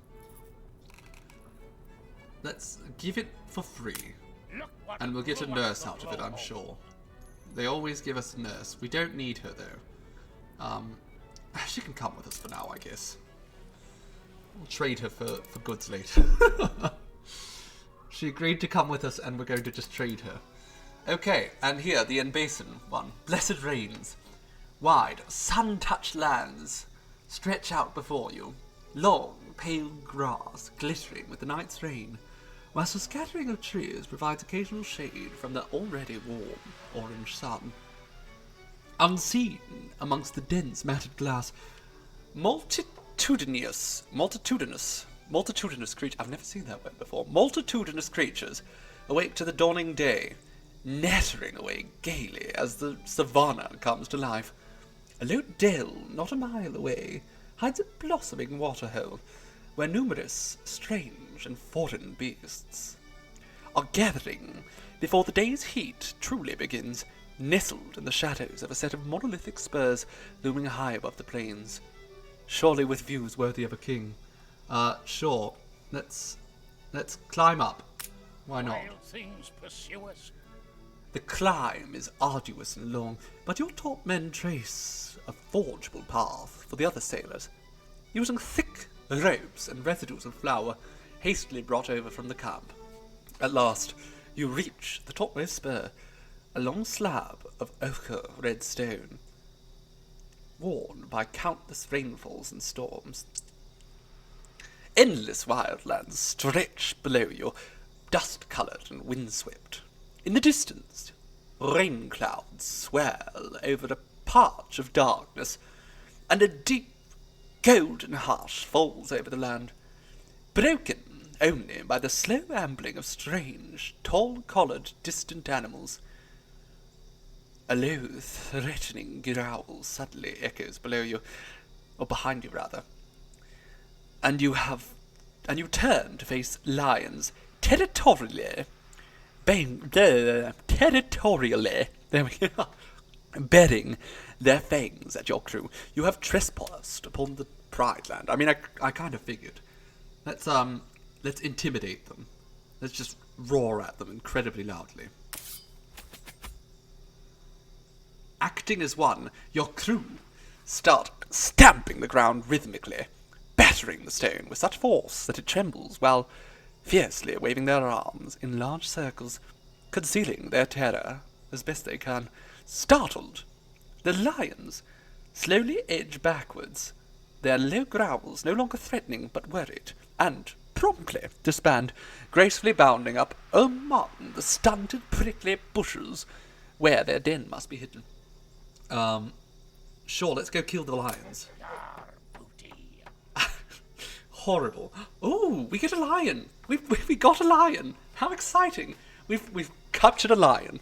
Let's give it for free. And we'll get a nurse out of it, I'm sure. They always give us a nurse. We don't need her, though. She can come with us for now, I guess. We'll trade her for goods later. She agreed to come with us, and we're going to just trade her. Okay, and here, the Enbesa one. Blessed rains. Wide, sun-touched lands stretch out before you. Long, pale grass glittering with the night's rain, whilst a scattering of trees provides occasional shade from the already warm orange sun. Unseen amongst the dense matted glass, multitudinous creatures, I've never seen that word before, multitudinous creatures awake to the dawning day, nattering away gaily as the savannah comes to life. A low dell, not a mile away, hides a blossoming waterhole, where numerous strange and foreign beasts are gathering before the day's heat truly begins, nestled in the shadows of a set of monolithic spurs looming high above the plains, surely with views worthy of a king. Sure. Let's climb up. Why not? Wild things pursue us. The climb is arduous and long, but your top men trace a forgeable path for the other sailors, using thick ropes and residues of flour hastily brought over from the camp. At last, you reach the topmost spur, a long slab of ochre red stone, worn by countless rainfalls and storms. Endless wildlands stretch below you, dust-coloured and windswept. In the distance, rain clouds swirl over a patch of darkness, and a deep, golden hush falls over the land, broken only by the slow ambling of strange, tall-collared, distant animals. A low, threatening growl suddenly echoes below you, or behind you rather, and you turn to face lions territorially, there we go, bearing their fangs at your crew. You have trespassed upon the Pride Land. I mean, I kind of figured. Let's intimidate them. Let's just roar at them incredibly loudly. Acting as one, your crew start stamping the ground rhythmically, battering the stone with such force that it trembles, while fiercely waving their arms in large circles, concealing their terror as best they can. Startled, the lions slowly edge backwards, their low growls no longer threatening but worried, and promptly disband, gracefully bounding up among the stunted prickly bushes where their den must be hidden. Sure, let's go kill the lions. Horrible. Oh, we get a lion. We got a lion. How exciting. We've captured a lion.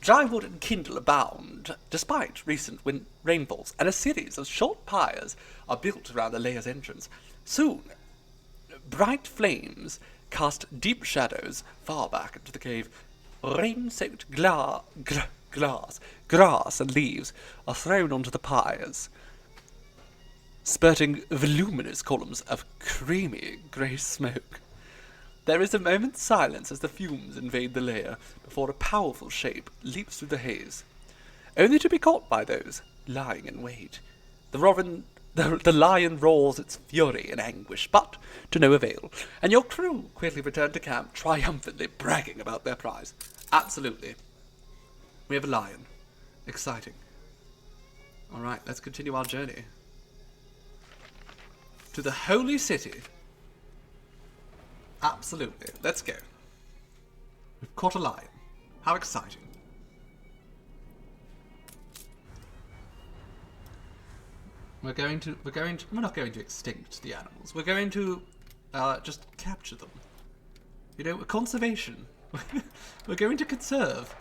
Dry wood and kindle abound, despite recent rainfalls, and a series of short pyres are built around the layer's entrance. Soon, bright flames cast deep shadows far back into the cave. Rain-soaked grass and leaves are thrown onto the pyres, spurting voluminous columns of creamy grey smoke. There is a moment's silence as the fumes invade the lair before a powerful shape leaps through the haze, only to be caught by those lying in wait. The lion roars its fury and anguish, but to no avail, and your crew quickly return to camp, triumphantly bragging about their prize. Absolutely. We have a lion. Exciting. Alright, let's continue our journey to the holy city. Absolutely. Let's go. We've caught a lion. How exciting. We're not going to extinct the animals. We're going to just capture them. You know, conservation. We're going to conserve.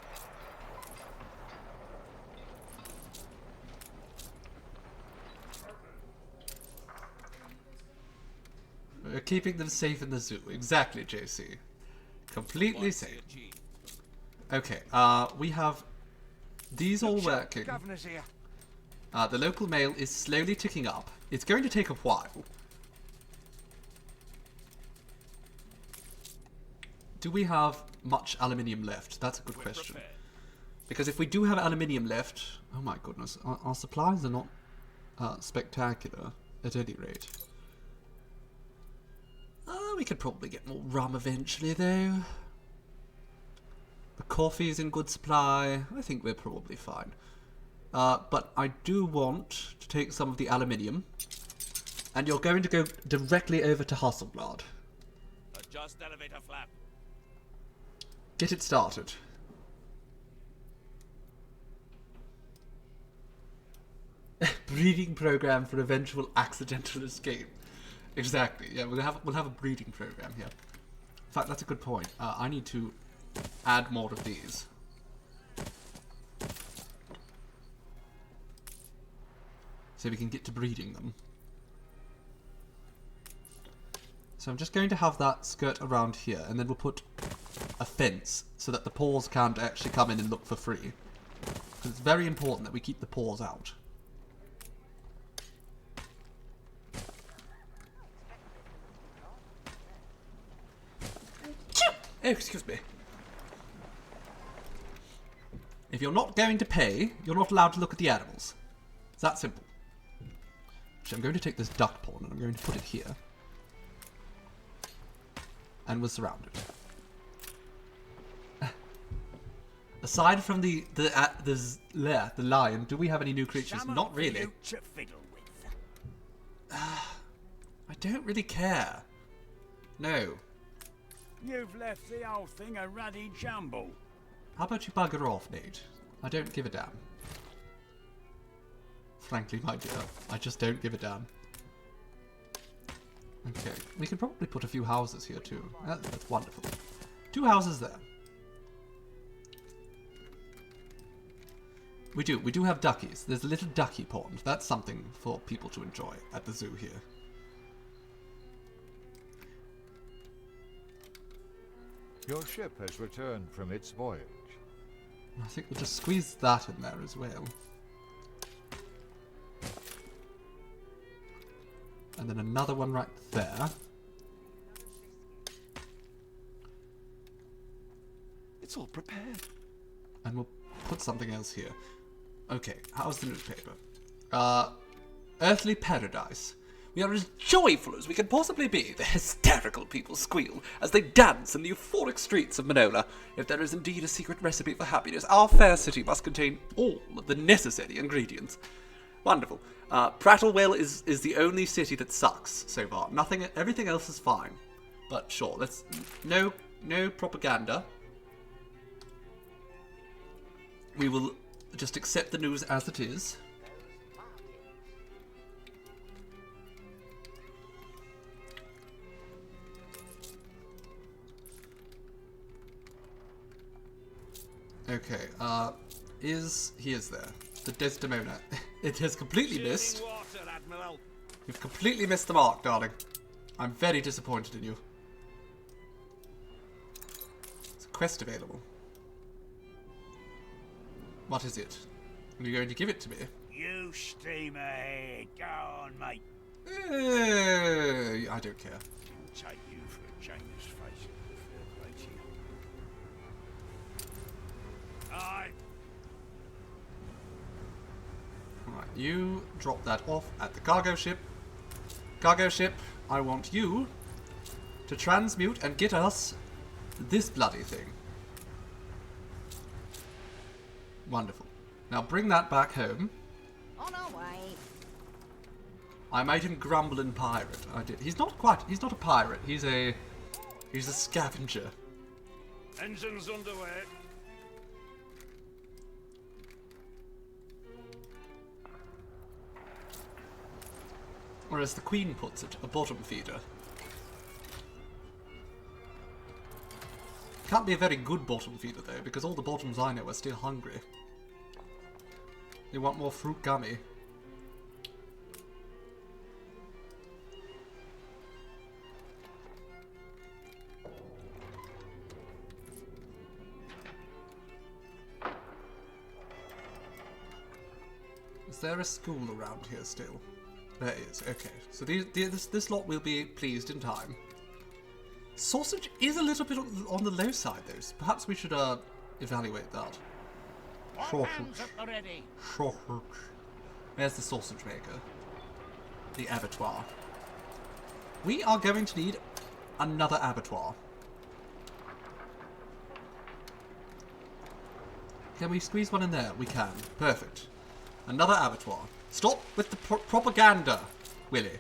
We're keeping them safe in the zoo. Exactly, JC. Completely safe. Okay, we have these all working. Governor's here. The local mail is slowly ticking up. It's going to take a while. Do we have much aluminium left? That's a good question. Because if we do have aluminium left, oh my goodness, our supplies are not spectacular at any rate. We could probably get more rum eventually, though. The coffee is in good supply. I think we're probably fine. But I do want to take some of the aluminium. And you're going to go directly over to Hasselblad. Adjust elevator flap. Get it started. Breeding program for eventual accidental escape. Exactly. Yeah, we'll have a breeding program here. In fact, that's a good point. I need to add more of these. So we can get to breeding them. So I'm just going to have that skirt around here, and then we'll put a fence so that the paws can't actually come in and look for free. Because it's very important that we keep the paws out. Oh, excuse me. If you're not going to pay, you're not allowed to look at the animals. It's that simple. So I'm going to take this duck pawn and I'm going to put it here. And we're surrounded. Aside from the lion, do we have any new creatures? Not really. I don't really care. No. You've left the whole thing a ruddy jumble. How about you bugger off, Nate? I don't give a damn. Frankly, my dear, I just don't give a damn. Okay, we can probably put a few houses here too. That's wonderful. 2 houses there. We do have duckies. There's a little ducky pond. That's something for people to enjoy at the zoo here. Your ship has returned from its voyage. I think we'll just squeeze that in there as well. And then another one right there. It's all prepared. And we'll put something else here. Okay, how's the newspaper? Earthly Paradise. We are as joyful as we can possibly be, the hysterical people squeal as they dance in the euphoric streets of Manola. If there is indeed a secret recipe for happiness, our fair city must contain all of the necessary ingredients. Wonderful. Prattlewell is the only city that sucks so far. Everything else is fine. But sure, let's... No propaganda. We will just accept the news as it is. Okay, he is there. The Desdemona. It has completely missed. You've completely missed the mark, darling. I'm very disappointed in you. There's a quest available. What is it? Are you going to give it to me? You steam ahead. Go on, mate. I don't care. I'll take you for a Janus face. Fair play to you. Aye. Alright, you drop that off at the cargo ship. Cargo ship, I want you to transmute and get us this bloody thing. Wonderful. Now bring that back home. On our way. I made him grumbling pirate. I did. He's not a pirate. He's a scavenger. Engines underway. Or as the Queen puts it, a bottom feeder. Can't be a very good bottom feeder though, because all the bottoms I know are still hungry. They want more fruit gummy. Is there a school around here still? There is, okay. So this lot will be pleased in time. Sausage is a little bit on the low side though. So perhaps we should evaluate that. Sausage. Where's the sausage maker? The abattoir. We are going to need another abattoir. Can we squeeze one in there? We can. Perfect. Another abattoir. Stop with the propaganda, Willie.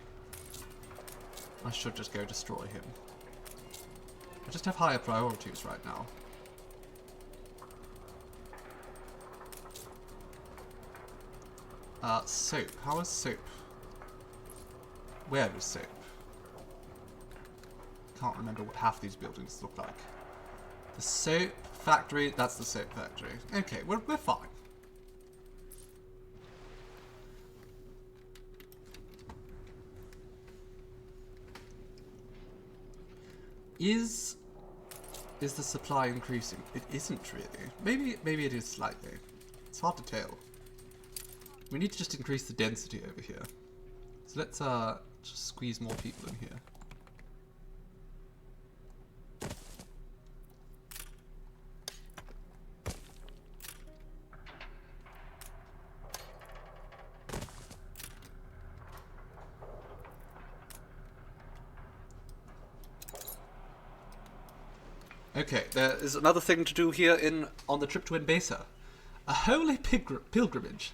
I should just go destroy him. I just have higher priorities right now. Soap. How is soap? Where is soap? Can't remember what half these buildings look like. The soap factory, that's the soap factory. Okay, we're fine. Is the supply increasing? It isn't really. Maybe it is slightly. It's hard to tell. We need to just increase the density over here. So let's just squeeze more people in here. Okay, there is another thing to do here on the trip to Enbesa. A holy pilgrimage.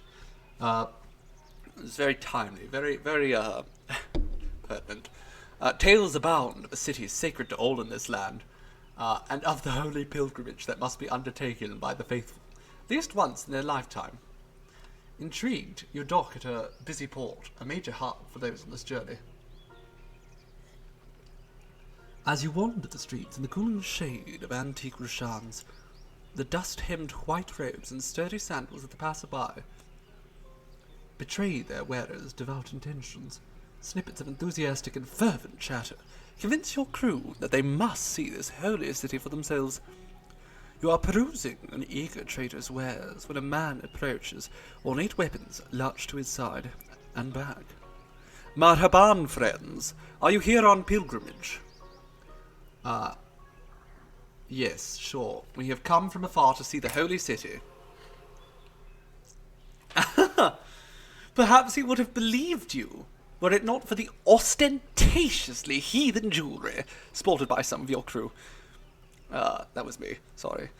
It's very timely, very pertinent. Tales abound of a city sacred to all in this land, and of the holy pilgrimage that must be undertaken by the faithful, at least once in their lifetime. Intrigued, you dock at a busy port, a major hub for those on this journey. As you wander the streets in the cooling shade of antique Rushans, the dust-hemmed white robes and sturdy sandals of the passer-by betray their wearers' devout intentions. Snippets of enthusiastic and fervent chatter convince your crew that they must see this holy city for themselves. You are perusing an eager trader's wares when a man approaches, ornate weapons lurch to his side and back. Marhaban, friends. Are you here on pilgrimage? Yes, sure. We have come from afar to see the holy city. Perhaps he would have believed you, were it not for the ostentatiously heathen jewellery sported by some of your crew. That was me, sorry.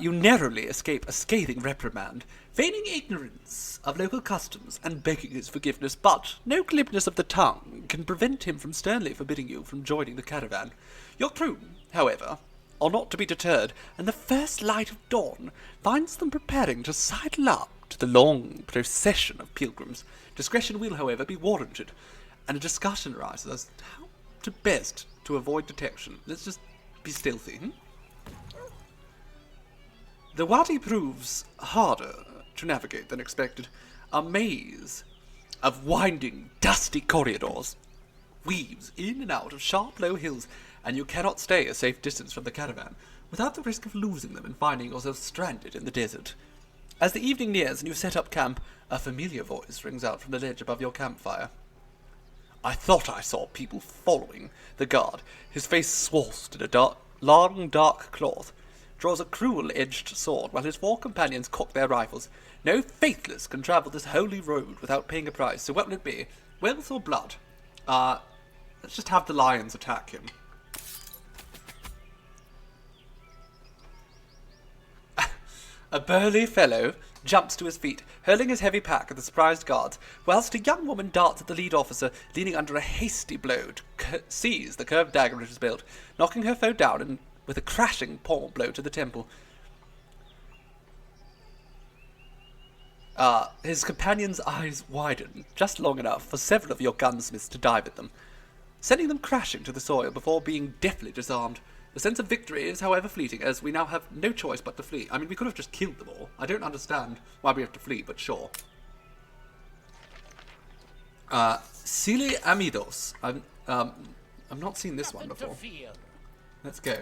You narrowly escape a scathing reprimand, feigning ignorance of local customs and begging his forgiveness, but no glibness of the tongue can prevent him from sternly forbidding you from joining the caravan. Your crew, however, are not to be deterred, and the first light of dawn finds them preparing to sidle up to the long procession of pilgrims. Discretion will, however, be warranted, and a discussion arises as to how to best to avoid detection. Let's just be stealthy. The wadi proves harder to navigate than expected. A maze of winding, dusty corridors weaves in and out of sharp, low hills, and you cannot stay a safe distance from the caravan without the risk of losing them and finding yourself stranded in the desert. As the evening nears and you set up camp, a familiar voice rings out from the ledge above your campfire. I thought I saw people following the guard. His face swathed in a long dark cloth, draws a cruel-edged sword while his 4 companions cock their rifles. No faithless can travel this holy road without paying a price, so what will it be? Wealth or blood? Let's just have the lions attack him. A burly fellow jumps to his feet, hurling his heavy pack at the surprised guards, whilst a young woman darts at the lead officer, leaning under a hasty blow to seize the curved dagger at his belt, knocking her foe down and with a crashing palm blow to the temple. His companion's eyes widen just long enough for several of your gunsmiths to dive at them, sending them crashing to the soil before being deftly disarmed. The sense of victory is, however, fleeting, as we now have no choice but to flee. I mean, we could have just killed them all. I don't understand why we have to flee, but sure. Sile Amidos. I've not seen this one before. Let's go.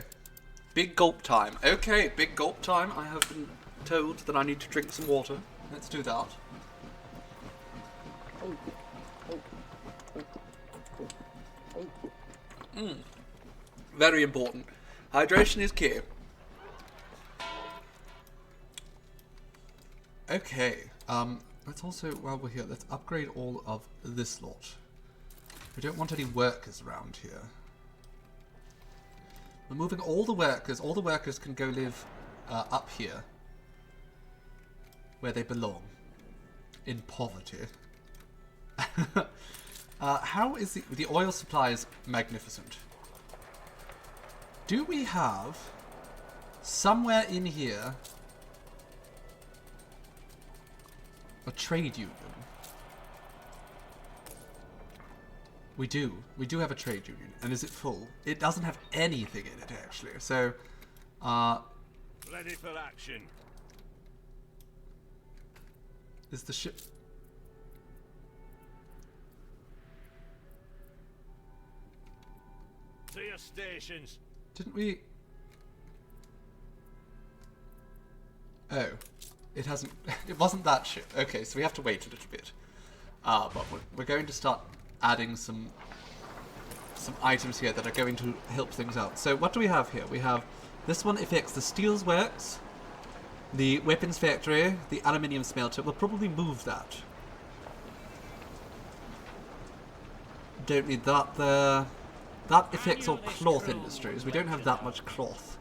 Big gulp time. Okay, big gulp time. I have been told that I need to drink some water. Let's do that. Very important. Hydration is key. Okay, let's also, while we're here, let's upgrade all of this lot. We don't want any workers around here. We're moving all the workers can go live up here, where they belong, in poverty. How is the oil supply is magnificent. Do we have somewhere in here a trade union? We do. We do have a trade union. And is it full? It doesn't have anything in it, actually. So, ready for action. Is the ship... To your stations. Didn't we... Oh. It hasn't... It wasn't that ship. Okay, so we have to wait a little bit. But we're going to start adding some items here that are going to help things out. So what do we have here? We have... This one affects the steels works, the weapons factory, the aluminium smelter. We'll probably move that. Don't need that there. That affects all cloth industries. We don't have that much cloth.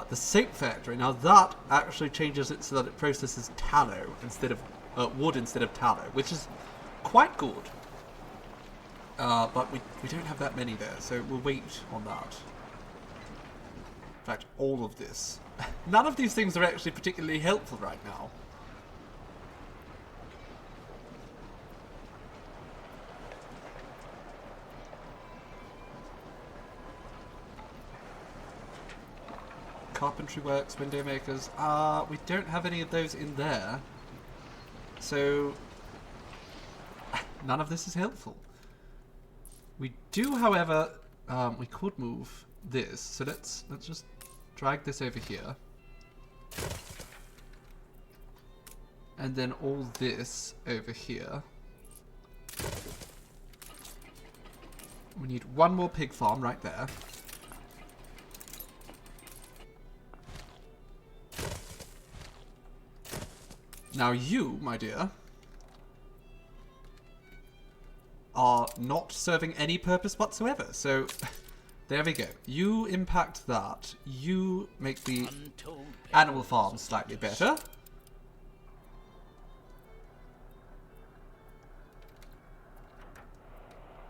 The soap factory, now that actually changes it so that it processes tallow instead of wood instead of tallow, which is quite good. But we don't have that many there, so we'll wait on that. In fact, all of this. None of these things are actually particularly helpful right now. Carpentry works, window makers. We don't have any of those in there. So none of this is helpful. We do, however, we could move this. So let's just drag this over here. And then all this over here. We need one more pig farm right there. Now you, my dear, are not serving any purpose whatsoever. So, there we go. You impact that. You make the animal farm slightly better.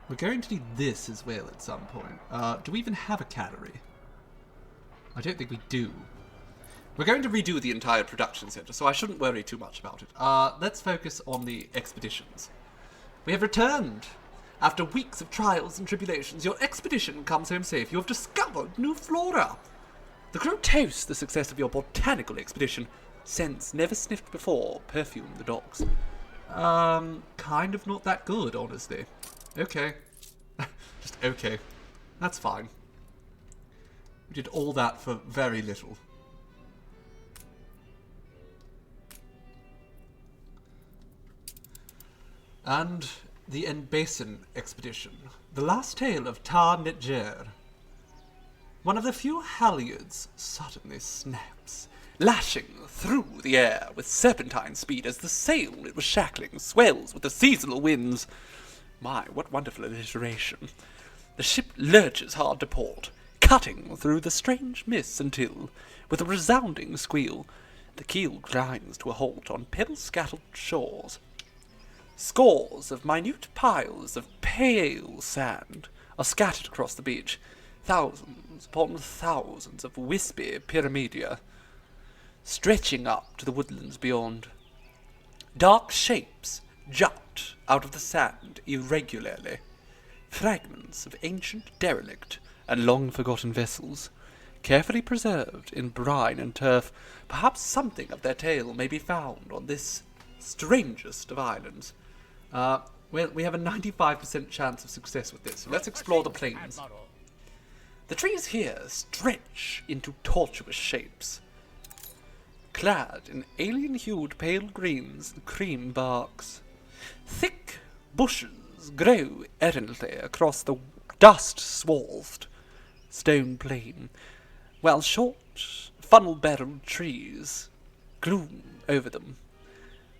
We're going to need this as well at some point. Do we even have a cannery? I don't think we do. We're going to redo the entire production center, so I shouldn't worry too much about it. Let's focus on the expeditions. We have returned! After weeks of trials and tribulations, your expedition comes home safe. You have discovered new flora! The crew toast the success of your botanical expedition. Scents never sniffed before perfume the docks. Kind of not that good, honestly. Okay. Just okay. That's fine. We did all that for very little. And the Enbesa expedition, the last tale of Tar Netjer. One of the few halyards suddenly snaps, lashing through the air with serpentine speed as the sail it was shackling swells with the seasonal winds. My, what wonderful alliteration. The ship lurches hard to port, cutting through the strange mists until, with a resounding squeal, the keel grinds to a halt on pebble-scattered shores. Scores of minute piles of pale sand are scattered across the beach, thousands upon thousands of wispy pyramidia, stretching up to the woodlands beyond. Dark shapes jut out of the sand irregularly, fragments of ancient derelict and long-forgotten vessels, carefully preserved in brine and turf. Perhaps something of their tale may be found on this strangest of islands. Well, we have a 95% chance of success with this, so let's explore the plains. The trees here stretch into tortuous shapes, clad in alien-hued pale greens and cream barks. Thick bushes grow errantly across the dust-swathed stone plain, while short, funnel-barreled trees gloom over them.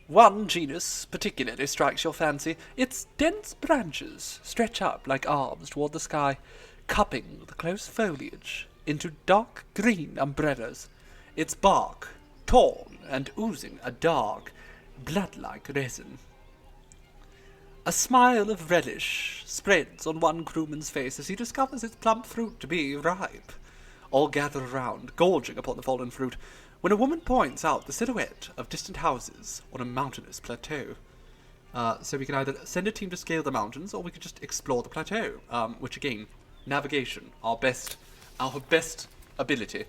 One genus particularly strikes your fancy. Its dense branches stretch up like arms toward the sky, cupping the close foliage into dark green umbrellas, its bark torn and oozing a dark, blood-like resin. A smile of relish spreads on one crewman's face as he discovers its plump fruit to be ripe. All gather around, gorging upon the fallen fruit, when a woman points out the silhouette of distant houses on a mountainous plateau. So we can either send a team to scale the mountains, or we could just explore the plateau, which again, navigation, our best ability.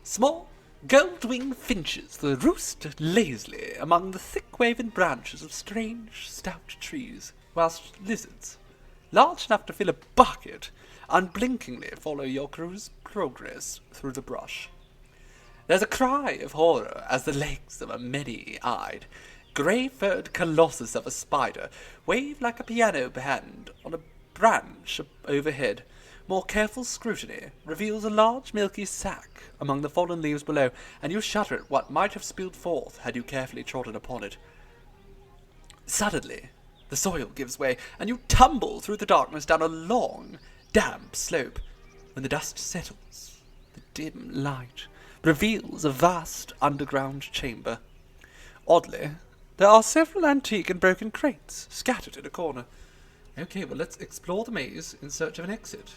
Small gold-winged finches roost lazily among the thick-waving branches of strange, stout trees, whilst lizards, large enough to fill a bucket, unblinkingly follow your crew's progress through the brush. There's a cry of horror as the legs of a many-eyed, grey-furred colossus of a spider wave like a piano band on a branch overhead. More careful scrutiny reveals a large milky sack among the fallen leaves below, and you shudder at what might have spilled forth had you carefully trodden upon it. Suddenly, the soil gives way, and you tumble through the darkness down a long, damp slope. When the dust settles, the dim light reveals a vast underground chamber. Oddly, there are several antique and broken crates scattered in a corner. Okay, well, let's explore the maze in search of an exit.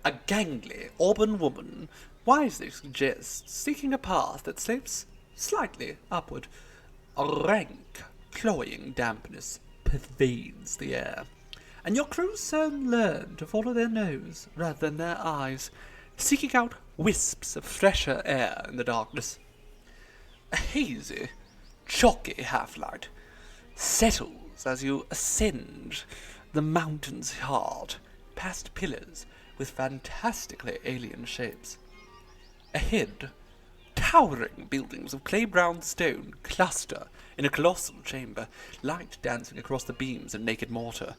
A gangly, auburn woman wisely suggests seeking a path that slopes slightly upward. A rank, cloying dampness pervades the air, and your crew soon learn to follow their nose rather than their eyes, seeking out wisps of fresher air in the darkness. A hazy, chalky half-light settles as you ascend the mountain's heart, past pillars with fantastically alien shapes. Ahead, towering buildings of clay-brown stone cluster in a colossal chamber, light dancing across the beams of naked mortar.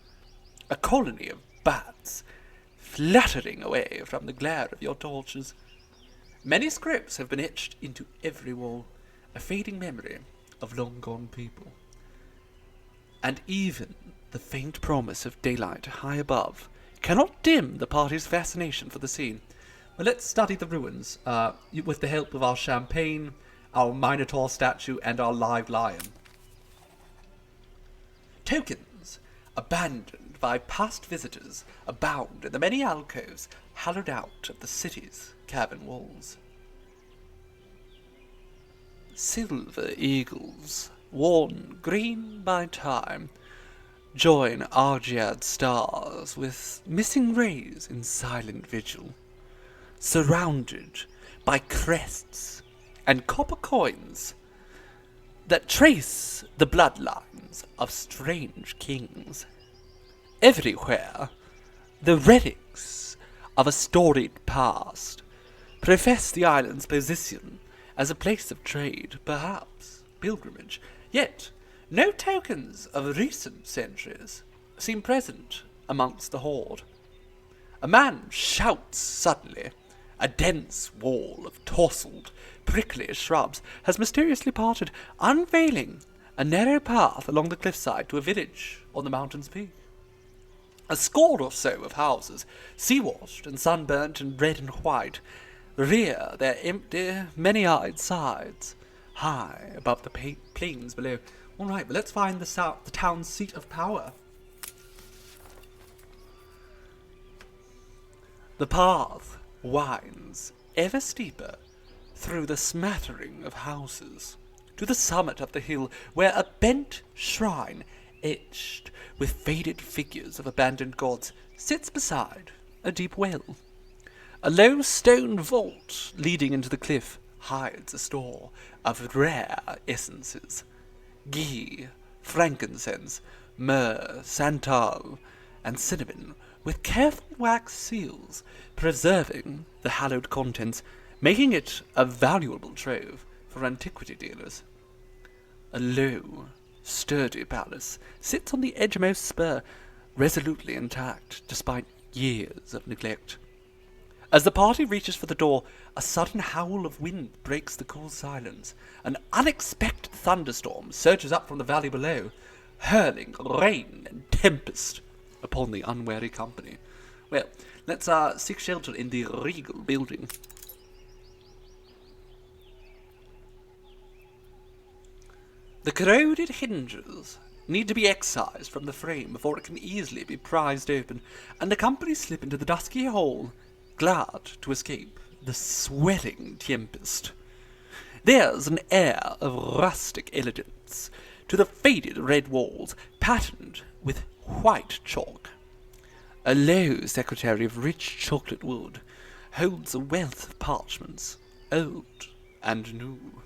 A colony of bats fluttering away from the glare of your torches. Many scripts have been etched into every wall, a fading memory of long-gone people. And even the faint promise of daylight high above cannot dim the party's fascination for the scene. Well, let's study the ruins, with the help of our champagne, our Minotaur statue, and our live lion. Tokens, abandoned by past visitors, abound in the many alcoves hollowed out of the city's cavern walls. Silver eagles, worn green by time, join Argiad stars with missing rays in silent vigil, surrounded by crests and copper coins that trace the bloodlines of strange kings. Everywhere, the relics of a storied past profess the island's position as a place of trade, perhaps pilgrimage, yet no tokens of recent centuries seem present amongst the horde. A man shouts suddenly. A dense wall of tousled, prickly shrubs has mysteriously parted, unveiling a narrow path along the cliffside to a village on the mountain's peak. A score or so of houses, sea-washed and sunburnt and red and white, rear their empty, many-eyed sides, high above the plains below. All right, but let's find the town's seat of power. The path winds ever steeper through the smattering of houses to the summit of the hill, where a bent shrine etched with faded figures of abandoned gods sits beside a deep well. A low stone vault leading into the cliff hides a store of rare essences: ghee, frankincense, myrrh, santal, and cinnamon, with careful wax seals preserving the hallowed contents, making it a valuable trove for antiquity dealers. A low, sturdy palace sits on the edgemost spur, resolutely intact despite years of neglect. As the party reaches for the door, a sudden howl of wind breaks the cool silence. An unexpected thunderstorm surges up from the valley below, hurling rain and tempest upon the unwary company. Well, let's seek shelter in the regal building. The corroded hinges need to be excised from the frame before it can easily be prized open, and the company slip into the dusky hall, glad to escape the swelling tempest. There's an air of rustic elegance to the faded red walls, patterned with white chalk. A low secretary of rich chocolate wood holds a wealth of parchments, old and new.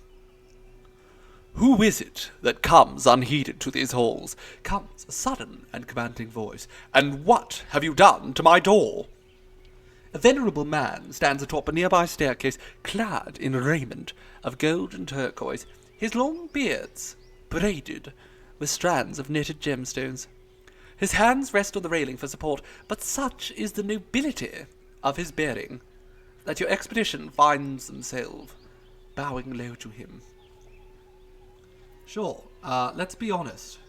"Who is it that comes unheeded to these halls?" comes a sudden and commanding voice. "And what have you done to my door?" A venerable man stands atop a nearby staircase, clad in raiment of gold and turquoise, his long beards braided with strands of knitted gemstones. His hands rest on the railing for support, but such is the nobility of his bearing that your expedition finds themselves bowing low to him. Sure, let's be honest.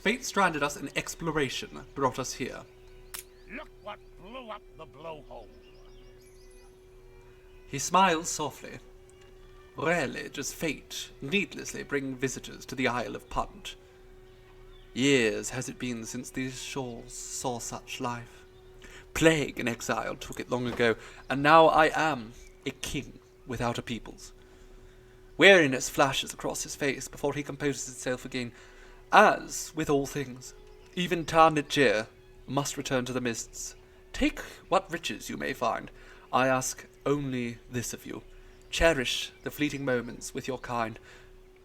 Fate stranded us and exploration brought us here. Look what blew up the blowhole. He smiles softly. Rarely does fate needlessly bring visitors to the Isle of Punt. Years has it been since these shores saw such life. Plague and exile took it long ago, and now I am a king without a peoples. Weariness flashes across his face before he composes itself again. As with all things, even Tarnitjir must return to the mists. Take what riches you may find. I ask only this of you. Cherish the fleeting moments with your kind,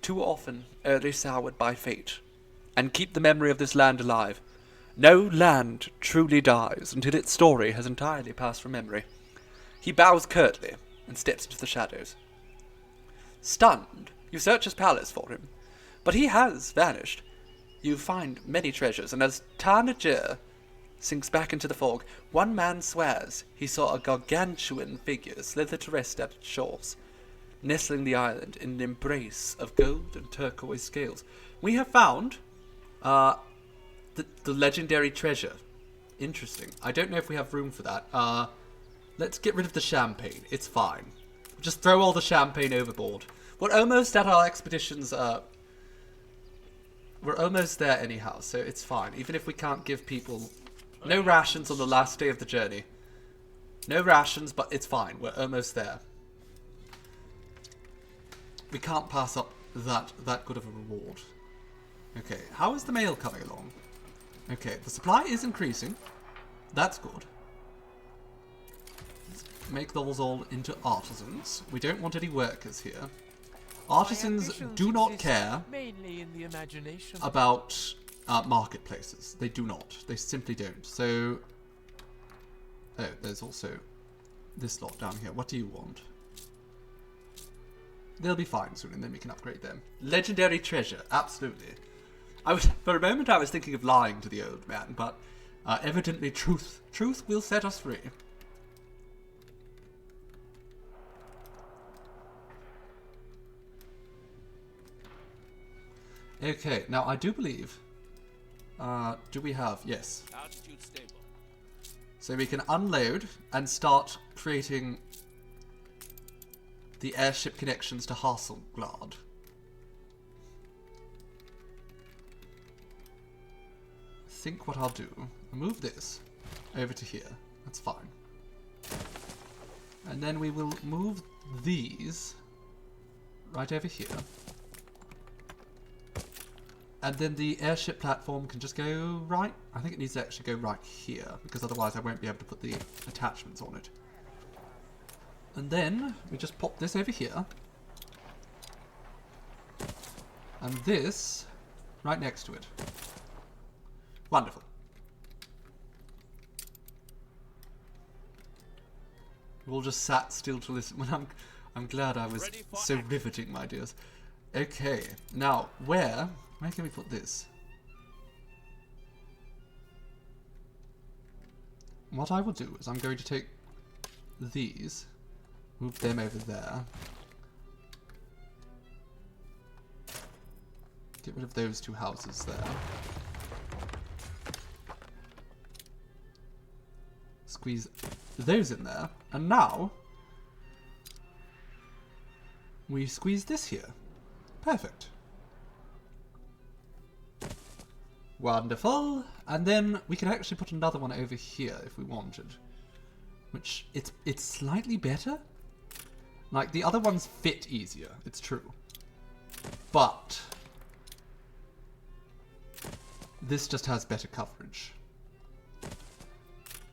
too often early soured by fate, and keep the memory of this land alive. No land truly dies until its story has entirely passed from memory. He bows curtly and steps into the shadows. Stunned, you search his palace for him, but he has vanished. You find many treasures, and as Tarnitjir sinks back into the fog, one man swears he saw a gargantuan figure slither to rest at its shores, nestling the island in an embrace of gold and turquoise scales. We have found the legendary treasure. Interesting. I don't know if we have room for that. Let's get rid of the champagne. It's fine. Just throw all the champagne overboard. We're almost at our expedition's... we're almost there anyhow, so it's fine. Even if we can't give people... No rations on the last day of the journey. No rations, but it's fine. We're almost there. We can't pass up that good of a reward. Okay, how is the mail coming along? Okay, the supply is increasing. That's good. Let's make those all into artisans. We don't want any workers here. Artisans do not care about marketplaces. They do not. They simply don't. So, oh, there's also this lot down here. What do you want? They'll be fine soon, and then we can upgrade them. Legendary treasure, absolutely. For a moment I was thinking of lying to the old man, but evidently truth will set us free. Okay, now I do believe... do we have... Yes. Altitude stable. So we can unload and start creating the airship connections to Hasselblad. I think what I'll do, I'll move this over to here. That's fine. And then we will move these right over here. And then the airship platform can just go right. I think it needs to actually go right here, because otherwise I won't be able to put the attachments on it. And then we just pop this over here. And this right next to it. Wonderful. We all just sat still to listen. When I'm glad I was so riveting, my dears. Okay, now where can we put this? What I will do is I'm going to take these, move them over there, get rid of those two houses there, squeeze those in there, and now we squeeze this here. Perfect. Wonderful. And then we can actually put another one over here if we wanted. Which, it's slightly better. Like, the other ones fit easier, it's true. But this just has better coverage.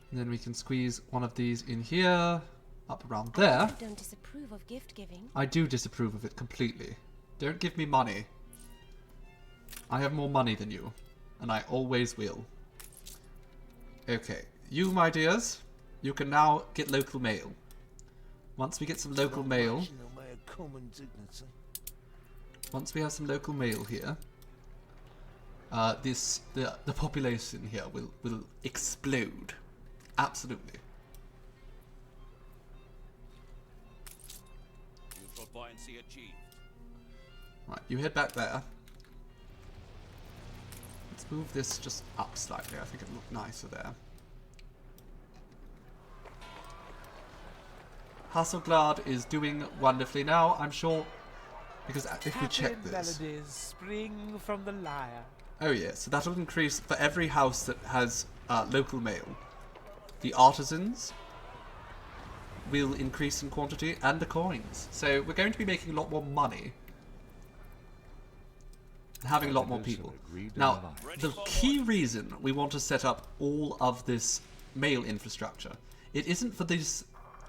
And then we can squeeze one of these in here, up around there. I don't disapprove of gift giving. I do disapprove of it completely. Don't give me money. I have more money than you. And I always will. Okay. You, my dears, you can now get local mail. Once we get some local mail... Once we have some local mail here... the population here will explode. Absolutely. Neutral buoyancy achieved. Right, you head back there. Let's move this just up slightly. I think it'll look nicer there. Hasselblad is doing wonderfully now, I'm sure, because if we check this... melodies spring from the lyre. Oh yeah, so that'll increase for every house that has local mail. The artisans will increase in quantity, and the coins. So we're going to be making a lot more money. And having a lot more people. Now, the key reason we want to set up all of this mail infrastructure, it isn't for this,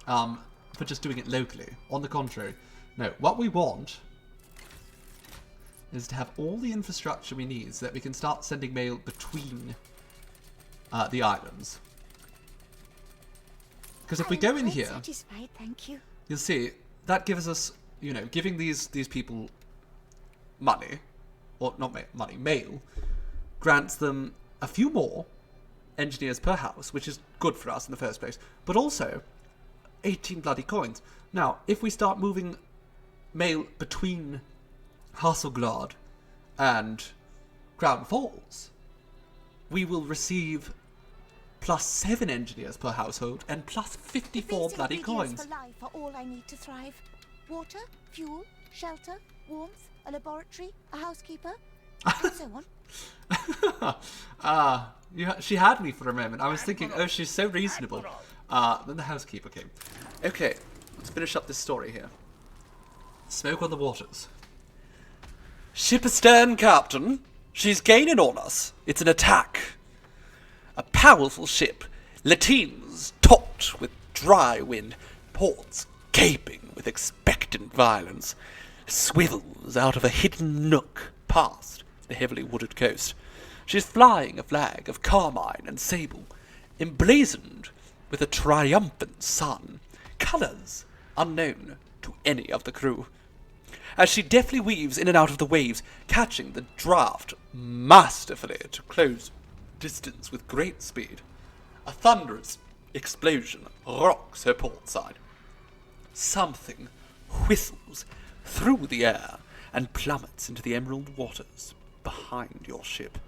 for just doing it locally. On the contrary, no, what we want is to have all the infrastructure we need so that we can start sending mail between the islands. Because if we go in here, Satisfied, thank you. you'll see that gives us, you know, giving these people money, or not money, mail, grants them a few more engineers per house, which is good for us in the first place, but also 18 bloody coins. Now, if we start moving mail between Hasselblad and Crown Falls, we will receive +7 engineers per household and +54 bloody coins. For life are all I need to thrive. Water, fuel, shelter, warmth, a laboratory, a housekeeper, and so on. She had me for a moment. I was thinking, oh, she's so reasonable. Then the housekeeper came. Okay, let's finish up this story here. Smoke on the waters. Ship astern, Captain. She's gaining on us. It's an attack. A powerful ship, lateens taut with dry wind, ports gaping with expectant violence, swivels out of a hidden nook past the heavily wooded coast. She's flying a flag of carmine and sable, emblazoned with a triumphant sun, colours unknown to any of the crew. As she deftly weaves in and out of the waves, catching the draft masterfully to close distance with great speed, a thunderous explosion rocks her port side. Something whistles through the air and plummets into the emerald waters behind your ship.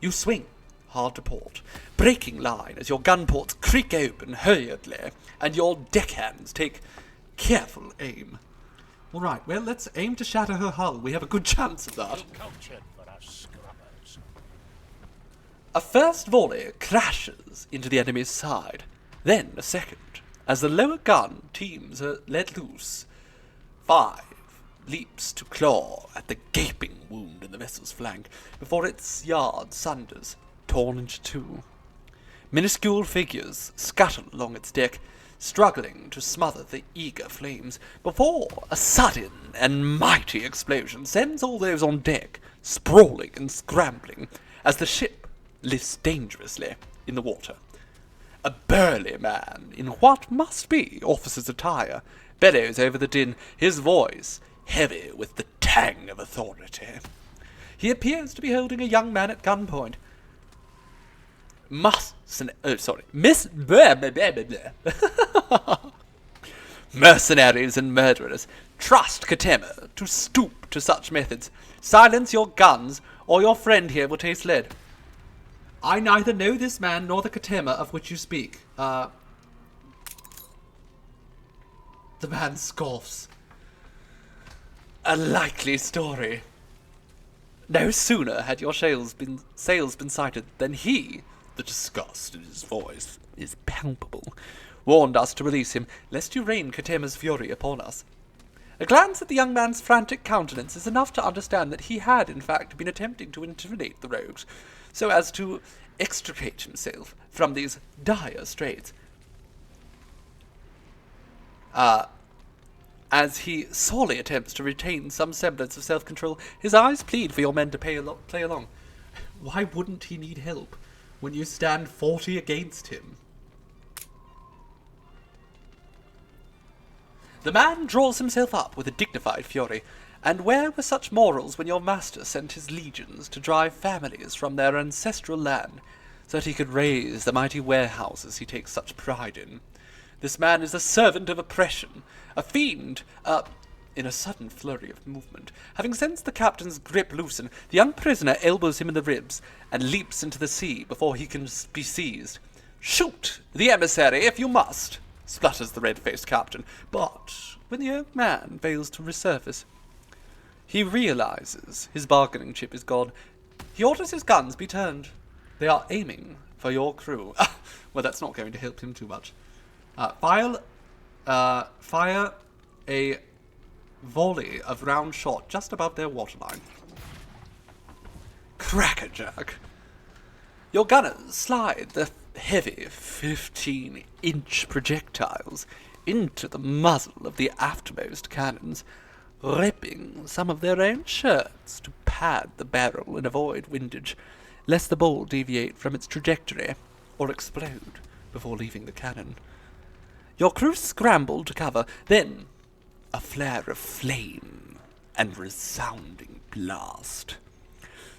You swing hard to port, breaking line as your gun ports creak open hurriedly, and your deckhands take careful aim. All right, well, let's aim to shatter her hull. We have a good chance of that. Cultured for us scrubbers. A first volley crashes into the enemy's side, then a second, as the lower gun teams are let loose. 5 leaps to claw at the gaping wound in the vessel's flank before its yard sunders, torn into 2. Minuscule figures scuttle along its deck, struggling to smother the eager flames, before a sudden and mighty explosion sends all those on deck sprawling and scrambling as the ship lifts dangerously in the water. A burly man in what must be officer's attire bellows over the din, his voice heavy with the tang of authority. He appears to be holding a young man at gunpoint. Mercenaries and murderers, trust Katema to stoop to such methods. Silence your guns, or your friend here will taste lead. I neither know this man nor the Katema of which you speak. The man scoffs. A likely story. No sooner had your sails been sighted than he, the disgust in his voice is palpable, warned us to release him, lest you rain Katema's fury upon us. A glance at the young man's frantic countenance is enough to understand that he had, in fact, been attempting to intimidate the rogues, so as to extricate himself from these dire straits. As he sorely attempts to retain some semblance of self-control, his eyes plead for your men to play along. Why wouldn't he need help when you stand 40 against him? The man draws himself up with a dignified fury, and where were such morals when your master sent his legions to drive families from their ancestral land, so that he could raise the mighty warehouses he takes such pride in? This man is a servant of oppression, a fiend, in a sudden flurry of movement. Having sensed the captain's grip loosen, the young prisoner elbows him in the ribs, and leaps into the sea before he can be seized. Shoot the emissary if you must, splutters the red-faced captain. But when the young man fails to resurface, he realizes his bargaining chip is gone. He orders his guns be turned. They are aiming for your crew. Well, that's not going to help him too much. Fire a volley of round shot just above their waterline. Crackerjack. Your gunners slide the heavy 15-inch projectiles into the muzzle of the aftermost cannons, ripping some of their own shirts to pad the barrel and avoid windage, lest the ball deviate from its trajectory or explode before leaving the cannon. Your crew scramble to cover, then a flare of flame and resounding blast.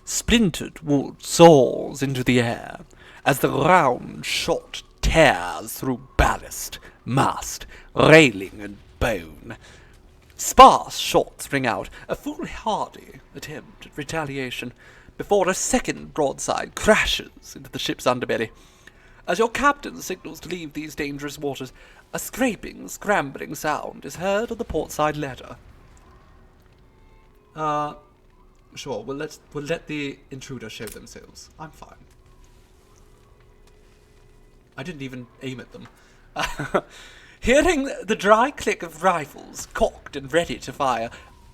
Splintered wood soars into the air as the round shot tears through ballast, mast, railing, and bone. Sparse shots ring out, a foolhardy attempt at retaliation, before a second broadside crashes into the ship's underbelly. As your captain signals to leave these dangerous waters, a scraping, scrambling sound is heard on the portside ladder. Sure, we'll let the intruder show themselves. I'm fine. I didn't even aim at them. Hearing the dry click of rifles cocked and ready to fire,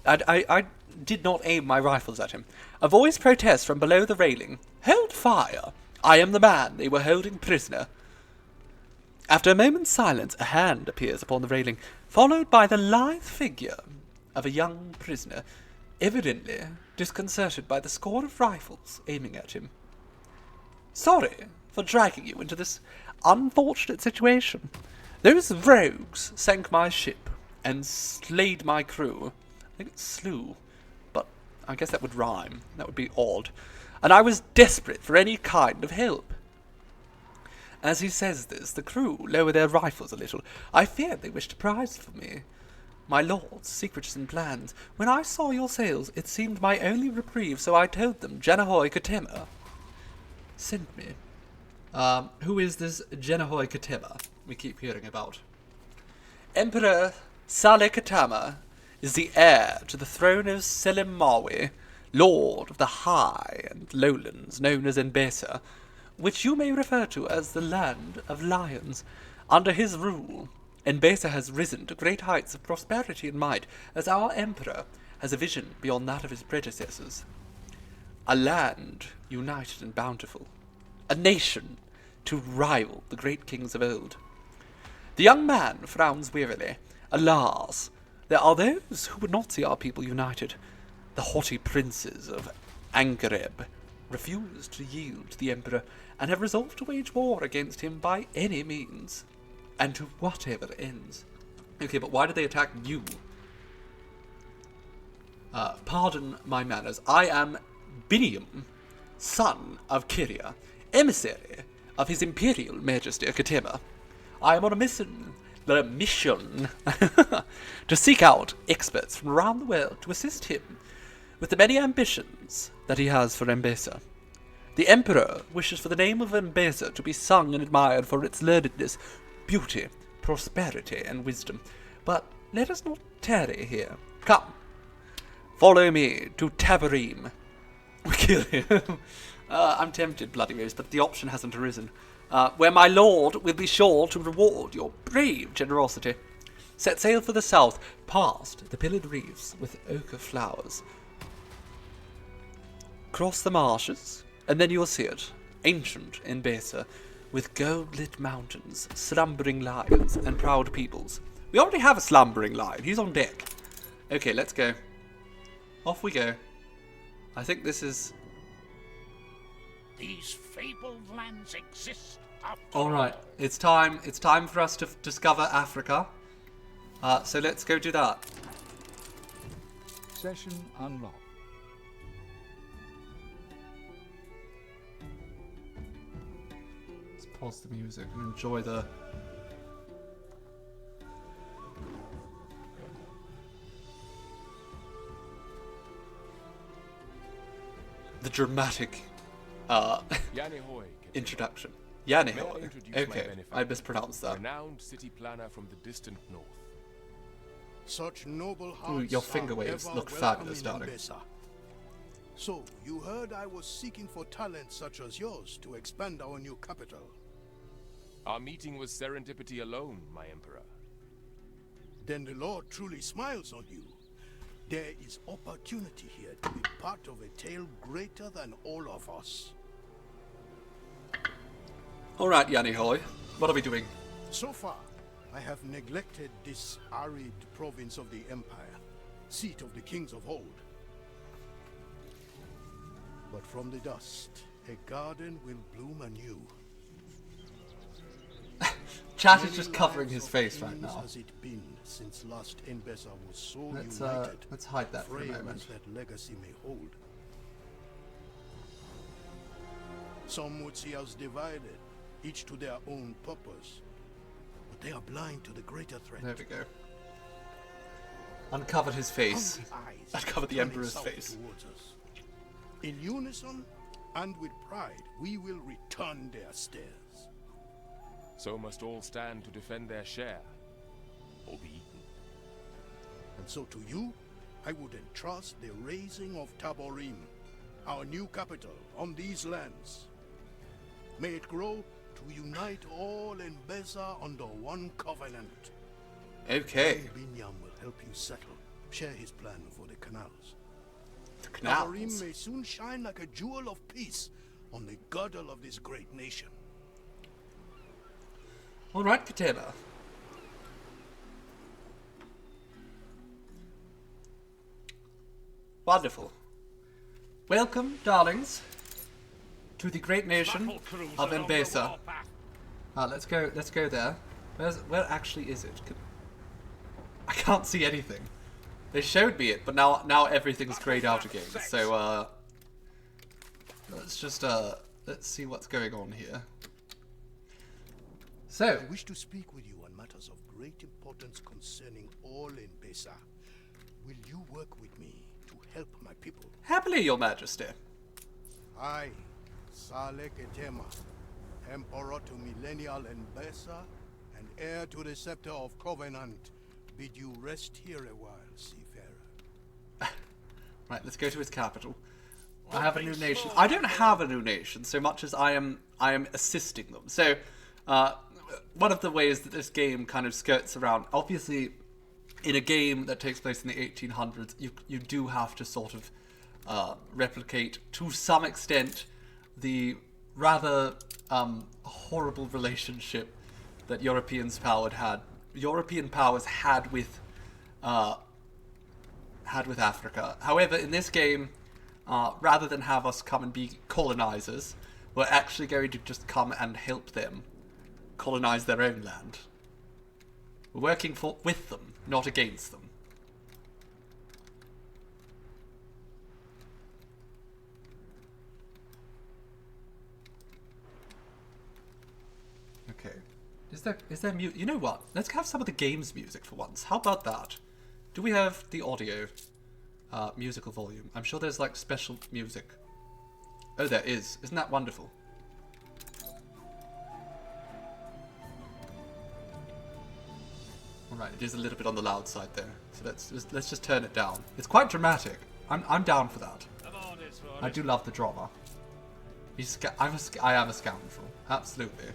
I did not aim my rifles at him. A voice protests from below the railing. Hold fire! I am the man they were holding prisoner. After a moment's silence, a hand appears upon the railing, followed by the lithe figure of a young prisoner, evidently disconcerted by the score of rifles aiming at him. Sorry for dragging you into this unfortunate situation. Those rogues sank my ship and slayed my crew. I think it's slew, but I guess that would rhyme. That would be odd. And I was desperate for any kind of help. As he says this, the crew lower their rifles a little. I feared they wished a prize for me. My lord's secrets and plans. When I saw your sails, it seemed my only reprieve, so I told them Janahoy Katema sent me. Who is this Janahoy Katema we keep hearing about? Emperor Saleh Katama is the heir to the throne of Selim Mawi, lord of the high and lowlands known as Enbesa, which you may refer to as the land of lions. Under his rule, Enbesa has risen to great heights of prosperity and might, as our emperor has a vision beyond that of his predecessors. A land united and bountiful. A nation to rival the great kings of old. The young man frowns wearily. Alas, there are those who would not see our people united. The haughty princes of Angareb refuse to yield to the emperor, and have resolved to wage war against him by any means, and to whatever ends. Okay, but why did they attack you? Pardon my manners. I am Biniam, son of Kiria, emissary of His Imperial Majesty Katema. I am on a mission to seek out experts from around the world to assist him with the many ambitions that he has for Enbesa. The Emperor wishes for the name of Enbesa to be sung and admired for its learnedness, beauty, prosperity, and wisdom. But let us not tarry here. Come, follow me to Tabarim. We kill him. I'm tempted, Bloody Rose, but the option hasn't arisen. Where my lord will be sure to reward your brave generosity. Set sail for the south, past the pillared reefs with ochre flowers. Cross the marshes, and then you will see it, ancient Enbesa, with gold-lit mountains, slumbering lions, and proud peoples. We already have a slumbering lion. He's on deck. Okay, let's go. Off we go. I think this is... These fabled lands exist after all right, it's time for us to discover Africa. So let's go do that. Session unlocked. Let's pause the music and enjoy the dramatic introduction. Yanihoi. Okay, I mispronounced that. Renowned city planner from the distant north. Such noble hearts. Ooh, your finger waves are look ever fabulous, welcome in darling. Enbesa. So, you heard I was seeking for talents such as yours to expand our new capital. Our meeting was serendipity alone, my emperor. Then the Lord truly smiles on you. There is opportunity here to be part of a tale greater than all of us. Alright, Yanihoi. What are we doing? So far, I have neglected this arid province of the Empire, seat of the kings of old. But from the dust, a garden will bloom anew. Chat is just covering his face right now. Has it been since last Enbesa was so united? Let's hide that for a frail moment. as that legacy may hold. Some would see us divided, each to their own purpose. But they are blind to the greater threat. There we go. Uncovered his face. Uncovered the Emperor's face. Towards us. In unison and with pride, we will return their stares. So must all stand to defend their share, or be eaten. And so to you, I would entrust the raising of Taborim, our new capital on these lands. May it grow to unite all Enbesa under one covenant. Okay. Binyam will help you settle, share his plan for the canals. The canals? Taborim may soon shine like a jewel of peace on the girdle of this great nation. Alright, Katela. Wonderful. Welcome, darlings, to the great nation of Enbesa. Let's go there. Where actually is it? I can't see anything. They showed me it, but now everything's grayed out again. So let's see what's going on here. So, I wish to speak with you on matters of great importance concerning all Enbesa. Will you work with me to help my people? Happily, Your Majesty. I, Salek Etema, Emperor to Millennial Enbesa, and heir to the scepter of Covenant, bid you rest here a while, seafarer. Right, let's go to his capital. I have a new nation. I don't have a new nation so much as I am assisting them. So, one of the ways that this game kind of skirts around, obviously, in a game that takes place in the 1800s, you do have to sort of replicate, to some extent, the rather horrible relationship that European powers had with Africa. However, in this game, rather than have us come and be colonizers, we're actually going to just come and help them colonize their own land. We're working with them, not against them. Okay. Is there you know what? Let's have some of the game's music for once. How about that? Do we have the audio musical volume? I'm sure there's like special music. Oh, there is. Isn't that wonderful? Alright, it is a little bit on the loud side there. So let's just turn it down. It's quite dramatic. I'm down for that. I do love the drama. I am a scoundrel. Absolutely.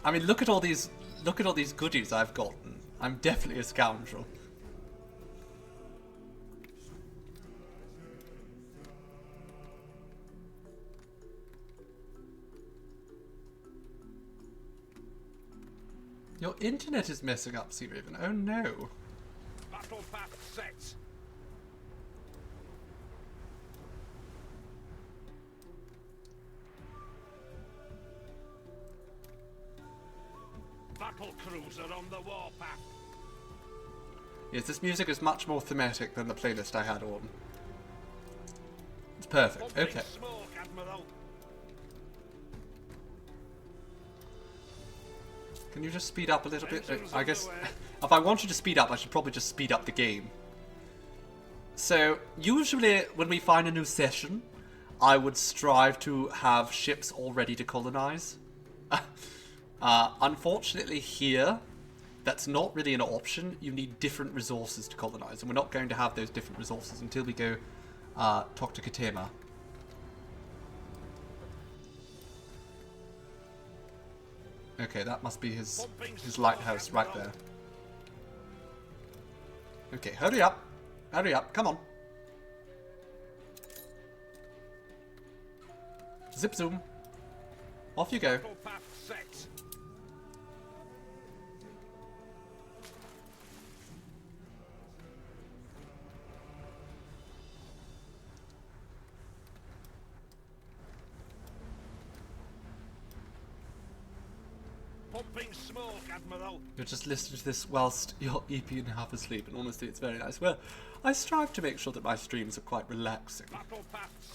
I mean, look at all these goodies I've gotten. I'm definitely a scoundrel. Your internet is messing up, Sea Raven. Oh no. Battle path set. Battle cruiser on the warpath. Yes, this music is much more thematic than the playlist I had on. It's perfect. Okay. Smoke, Admiral. Can you just speed up a little bit? I guess if I want you to speed up, I should probably just speed up the game. So, usually when we find a new session, I would strive to have ships all ready to colonize. Unfortunately here, that's not really an option. You need different resources to colonize, and we're not going to have those different resources until we go talk to Katema. Okay, that must be his lighthouse right there. Okay, hurry up. Hurry up, come on. Zip zoom. Off you go. Pumping smoke, Admiral. You're just listening to this whilst you're eeping and half asleep, and honestly, it's very nice. Well, I strive to make sure that my streams are quite relaxing,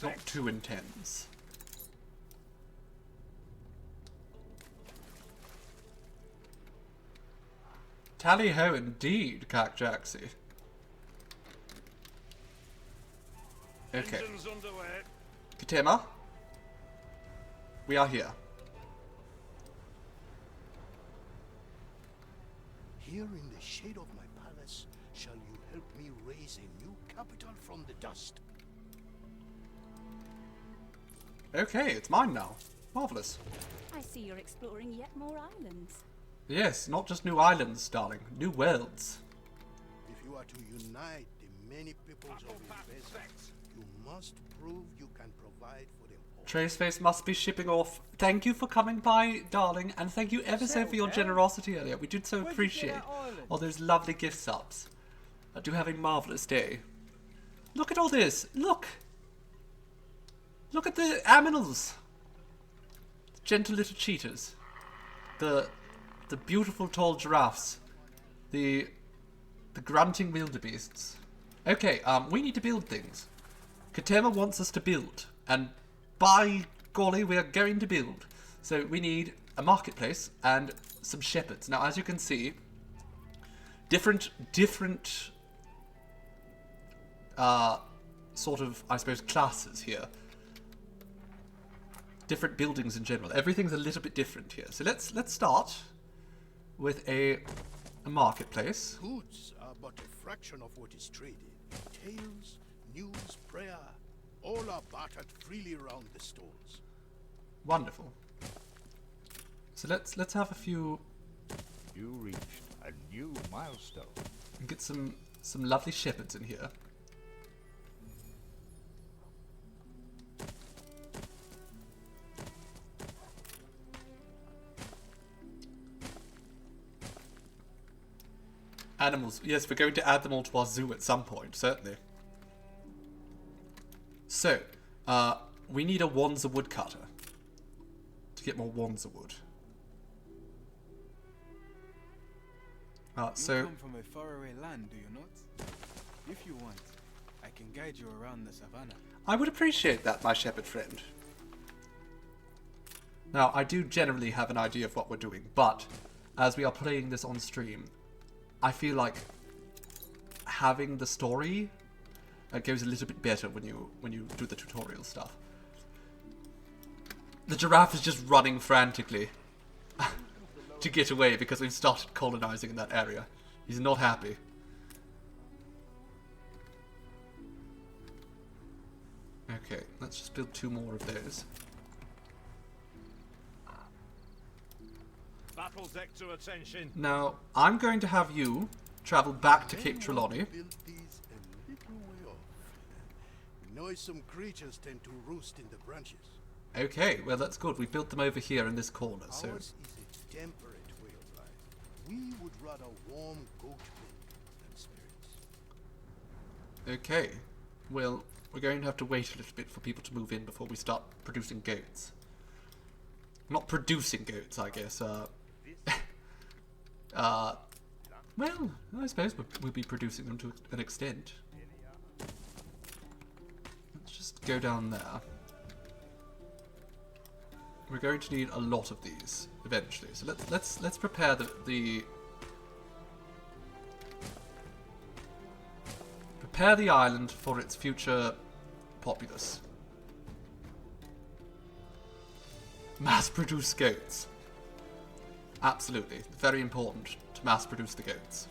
not too intense. Tally-ho indeed, Cac Jaxie. Okay. Katema, we are here. Here in the shade of my palace, shall you help me raise a new capital from the dust? Okay, it's mine now. Marvellous. I see you're exploring yet more islands. Yes, not just new islands, darling. New worlds. If you are to unite the many peoples of Enbesa, you must prove you can provide for them all. Traceface must be shipping off. Thank you for coming by, darling, and thank you ever so for your generosity earlier. We did so appreciate all those lovely gift subs. Do have a marvellous day. Look at all this. Look! Look at the aminals. Gentle little cheetahs. The beautiful tall giraffes. The grunting wildebeests. Okay, we need to build things. Katema wants us to build, and by golly, we are going to build. So we need a marketplace and some shepherds. Now, as you can see, different sort of, I suppose, classes here. Different buildings in general. Everything's a little bit different here. So let's start with a marketplace. Goods are but a fraction of what is traded. Tales, news, prayer, all are bartered freely around the stalls. Wonderful. So let's have a few. You reached a new milestone. And get some lovely shepherds in here. Animals. Yes, we're going to add them all to our zoo at some point, certainly. So, we need a Wanza woodcutter to get more Wanza wood. You come from a faraway land, do you not? If you want, I can guide you around the savannah. I would appreciate that, my shepherd friend. Now, I do generally have an idea of what we're doing, but as we are playing this on stream, I feel like having the story goes a little bit better when you do the tutorial stuff. The giraffe is just running frantically to get away because we've started colonizing in that area. He's not happy. Okay, let's just build 2 more of those. Battle deck to attention. Now, I'm going to have you travel back to Cape Trelawney. Noisome creatures tend to roost in the branches. Okay, well that's good. We built them over here in this corner, so... Ours is a temperate way of life. We would rather warm goat milk than spirits. Okay, well, we're going to have to wait a little bit for people to move in before we start producing goats. Not producing goats, I guess. Well, I suppose we'll be producing them to an extent. Let's just go down there. We're going to need a lot of these eventually. So let's prepare prepare the island for its future populace. mass produce goats. Absolutely. Very important to mass produce the goats.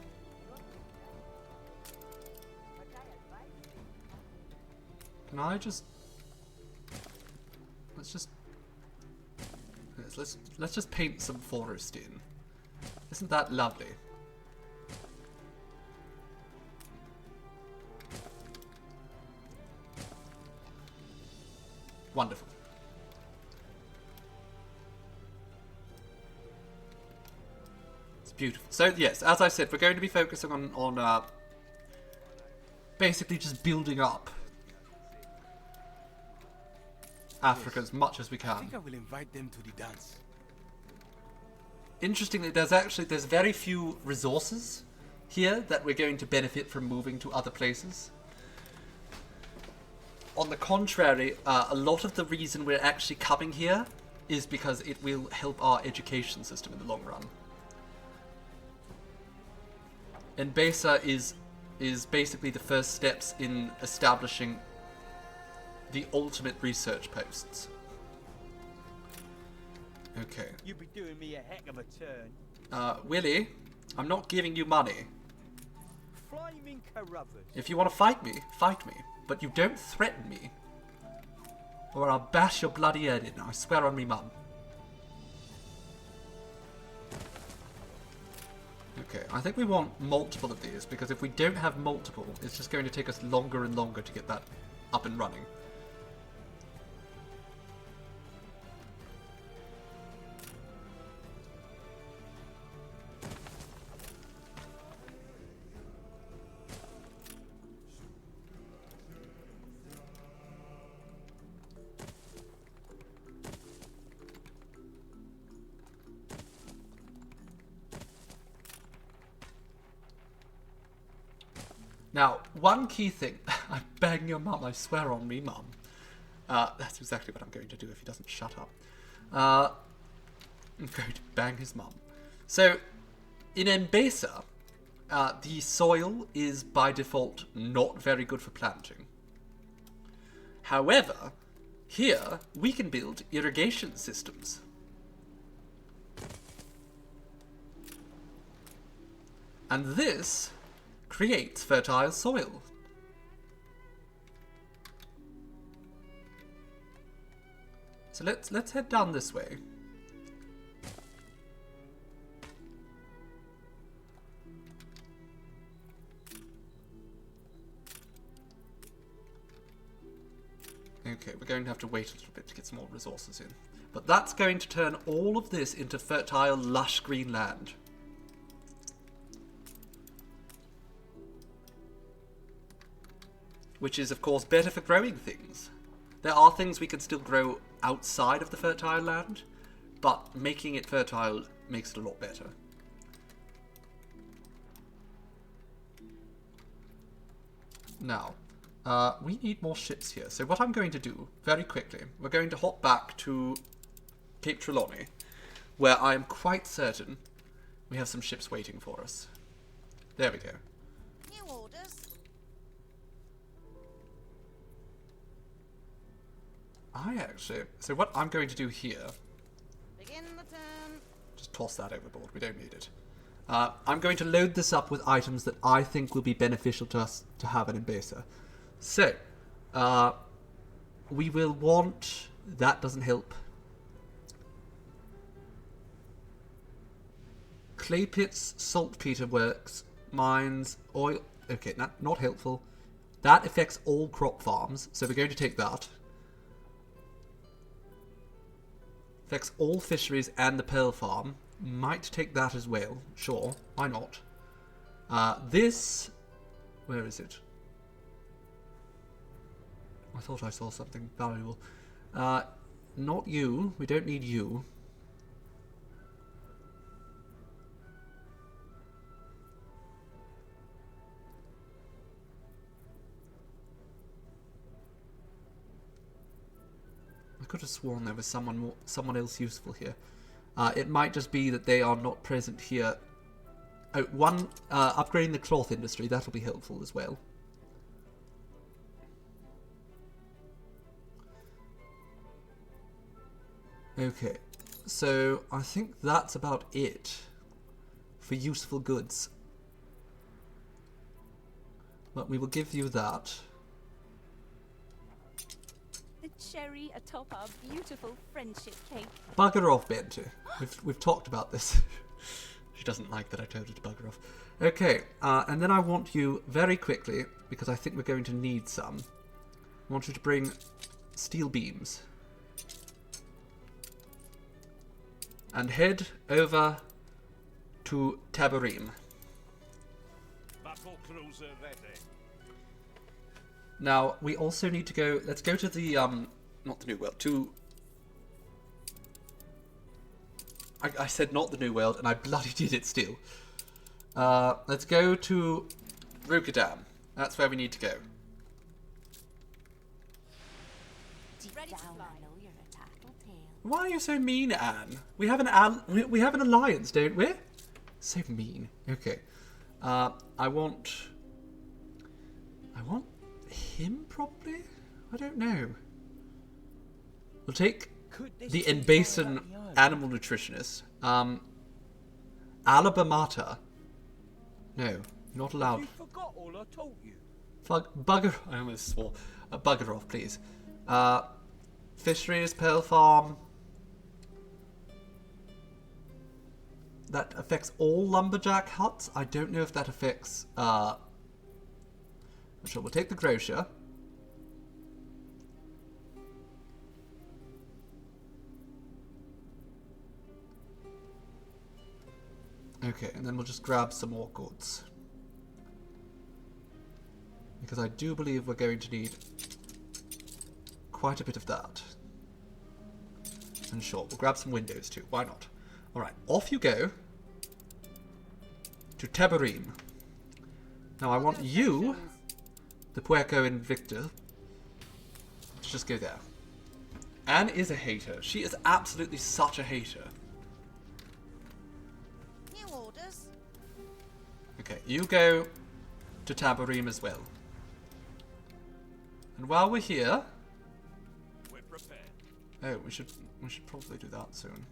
Can I just... Let's just paint some forest in. Isn't that lovely? Wonderful. It's beautiful. So yes, as I said, we're going to be focusing on basically just building up Africa as much as we can. I think I will invite them to the dance. Interestingly, there's very few resources here that we're going to benefit from moving to other places. On the contrary, a lot of the reason we're actually coming here is because it will help our education system in the long run. Enbesa is basically the first steps in establishing the ultimate research posts. Okay. You'd be doing me a heck of a turn. Willie, I'm not giving you money. Flaming Carruthers. If you want to fight me, fight me. But you don't threaten me, or I'll bash your bloody head in, I swear on me mum. Okay, I think we want multiple of these, because if we don't have multiple, it's just going to take us longer and longer to get that up and running. Now, one key thing, I bang your mum, I swear on me mum. That's exactly what I'm going to do if he doesn't shut up. I'm going to bang his mum. So, in Enbesa, the soil is by default not very good for planting. However, here we can build irrigation systems. And this creates fertile soil. So let's head down this way. Okay, we're going to have to wait a little bit to get some more resources in. But that's going to turn all of this into fertile, lush green land. Which is, of course, better for growing things. There are things we can still grow outside of the fertile land, but making it fertile makes it a lot better. Now, we need more ships here. So what I'm going to do, very quickly, we're going to hop back to Cape Trelawney, where I'm quite certain we have some ships waiting for us. There we go. New orders. So what I'm going to do here, Begin the turn. just toss that overboard, we don't need it. I'm going to load this up with items that I think will be beneficial to us to have in Enbesa. So, we will want, that doesn't help. Clay pits, saltpeter works, mines, oil, okay, not helpful. That affects all crop farms, so we're going to take that. Affects all fisheries and the pearl farm. Might take that as well. Sure, why not? This... Where is it? I thought I saw something valuable. Not you. We don't need you. I could have sworn there was someone else useful here. It might just be that they are not present here. Oh, upgrading the cloth industry, that'll be helpful as well. Okay, so I think that's about it for useful goods. But we will give you that. The cherry atop our beautiful friendship cake. Bugger off, Bento. We've talked about this. She doesn't like that I told her to bugger off. Okay, and then I want you very quickly, because I think we're going to need some. I want you to bring steel beams. And head over to Tabarim. Battle cruiser ready. Now, we also need to go... Let's go to the, not the New World, to... I said not the New World, and I bloody did it still. Let's go to Rukadam. That's where we need to go. Deep down, I know you're a tattletale. Why are you so mean, Anne? We have an alliance, don't we? So mean. Okay. I want him, probably? I don't know. We'll take the Enbesa animal nutritionist. Alabamata. No, not allowed. You forgot all I taught you. Bugger. I almost swore. Bugger off, please. Fisheries, Pearl Farm. That affects all lumberjack huts. I don't know if that affects. Sure, we'll take the grocer. Okay, and then we'll just grab some more goods. Because I do believe we're going to need quite a bit of that. And sure, we'll grab some windows too. Why not? Alright, off you go to Tabarim. Now I want you, the Puerco Invicta, to just go there. Anne is a hater. She is absolutely such a hater. New orders. Okay, you go to Tabarim as well. And while we're here... We're prepared. Oh, we should probably do that soon.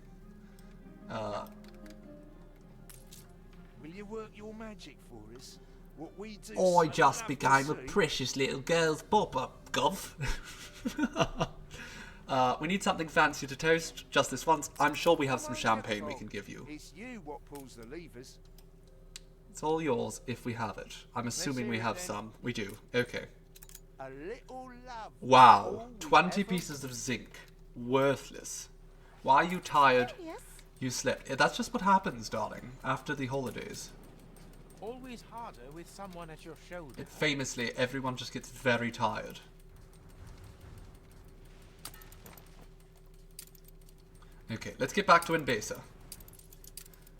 Will you work your magic for us? What we do. I just became a precious little girl's pop-up, gov. We need something fancy to toast, just this once. I'm sure we have some champagne we can give you. It's you what pulls the levers. It's all yours if we have it. I'm assuming we have some. We do. Okay. A little love. Wow. 20 pieces of zinc. Worthless. Why are you tired? Yes. You slept. Yeah, that's just what happens, darling, after the holidays. Always harder with someone at your shoulder. Famously, everyone just gets very tired. Okay, let's get back to Enbesa.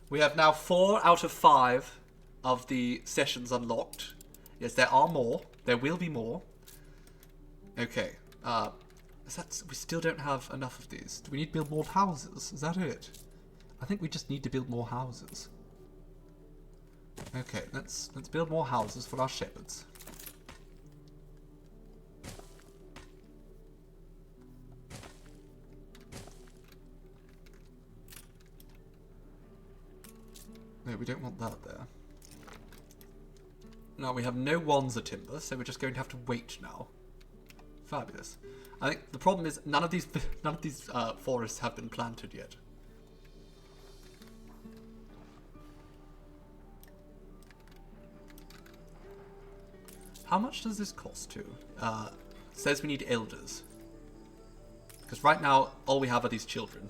We have now 4 out of 5 of the sessions unlocked. Yes, there are more. There will be more. Okay. We still don't have enough of these. Do we need to build more houses? Is that it? I think we just need to build more houses. Okay, let's build more houses for our shepherds. No, we don't want that there. No, we have no Wanza timber, so we're just going to have to wait now. Fabulous. I think the problem is none of these forests have been planted yet. How much does this cost to? It says we need elders. Because right now all we have are these children.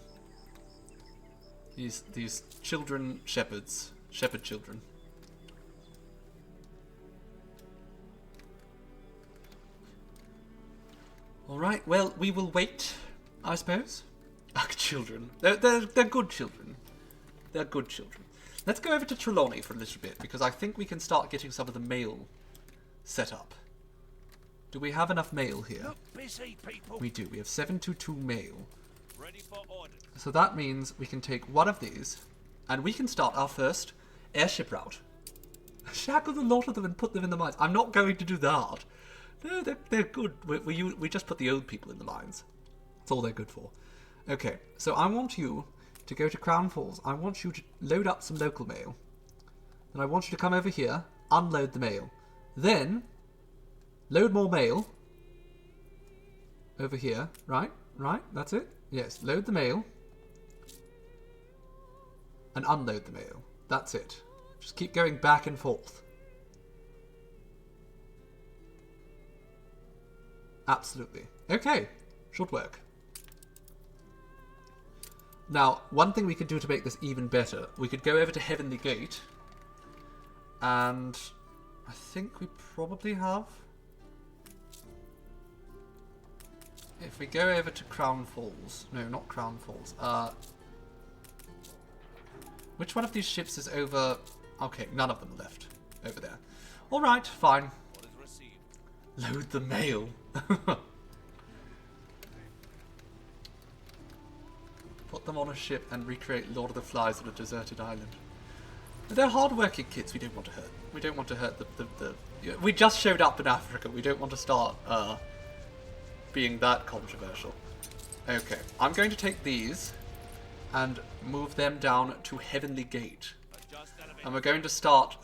These children shepherds, shepherd children. Alright, well, we will wait, I suppose. Children. They're good children. They're good children. Let's go over to Trelawney for a little bit, because I think we can start getting some of the mail set up. Do we have enough mail here? Look busy, people. We do. We have 722 mail. Ready for orders. So that means we can take one of these, and we can start our first airship route. Shackle a lot of them and put them in the mines. I'm not going to do that. No, they're good. We just put the old people in the mines. That's all they're good for. Okay, so I want you to go to Crown Falls. I want you to load up some local mail. Then I want you to come over here, unload the mail. Then, load more mail. Over here, right? Right, that's it? Yes, load the mail. And unload the mail. That's it. Just keep going back and forth. Absolutely. Okay, should work. Now, one thing we could do to make this even better, we could go over to Heavenly Gate, and I think we probably have. If we go over to Crown Falls, no, not Crown Falls, which one of these ships is over? Okay, none of them are left over there. Alright, fine. Load the mail. Put them on a ship and recreate Lord of the Flies on a deserted island. They're hard-working kids. We don't want to hurt. We don't want to hurt the. We just showed up in Africa. We don't want to start being that controversial. Okay, I'm going to take these and move them down to Heavenly Gate, and we're going to start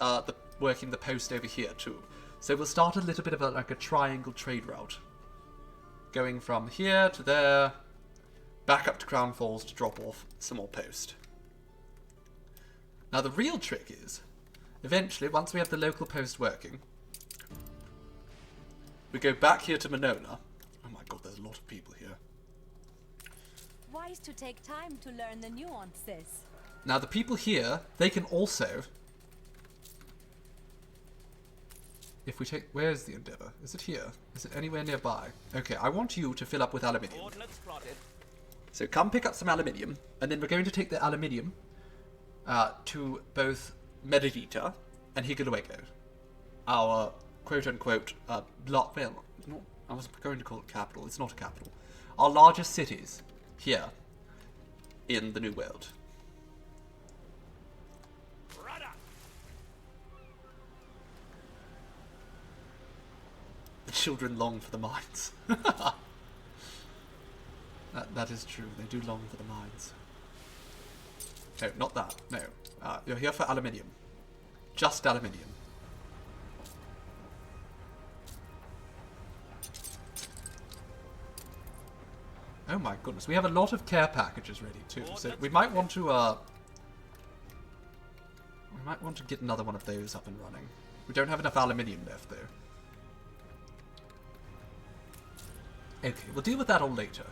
working the post over here too. So we'll start a little bit of like a triangle trade route, going from here to there. Back up to Crown Falls to drop off some more post. Now the real trick is, eventually, once we have the local post working, we go back here to Monona. Oh my god, there's a lot of people here. Wise to take time to learn the nuances. Now the people here, they can also... If we take... Where's the Endeavour? Is it here? Is it anywhere nearby? Okay, I want you to fill up with aluminium. So come pick up some aluminium, and then we're going to take the aluminium to both Meridita and Higalawago, our quote-unquote, well, not, I was going to call it capital, it's not a capital, our largest cities here in the New World. The children long for the mines. That is true. They do long for the mines. No, not that. No. You're here for aluminium. Just aluminium. Oh my goodness. We have a lot of care packages ready too. So we might want to get another one of those up and running. We don't have enough aluminium left though. Okay, we'll deal with that all later.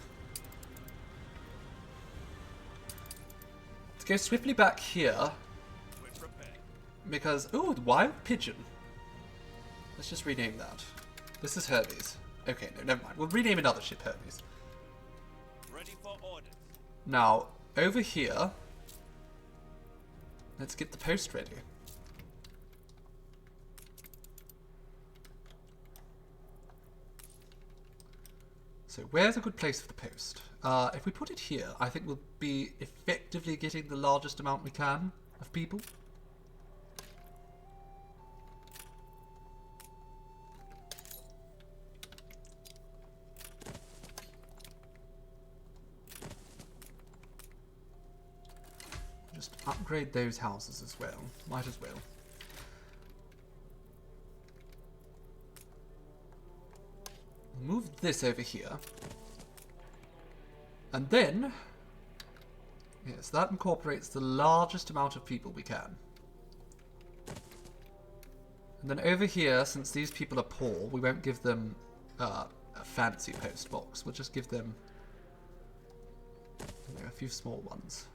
Let's go swiftly back here. Because, ooh, wild pigeon. Let's just rename that. This is Hermes. Okay, no, never mind. We'll rename another ship Hermes. Ready for orders. Now, over here, let's get the post ready. So where's a good place for the post? If we put it here, I think we'll be effectively getting the largest amount we can of people. Just upgrade those houses as well. Might as well. Move this over here. And then, yes, that incorporates the largest amount of people we can. And then over here, since these people are poor, we won't give them a fancy post box. We'll just give them a few small ones.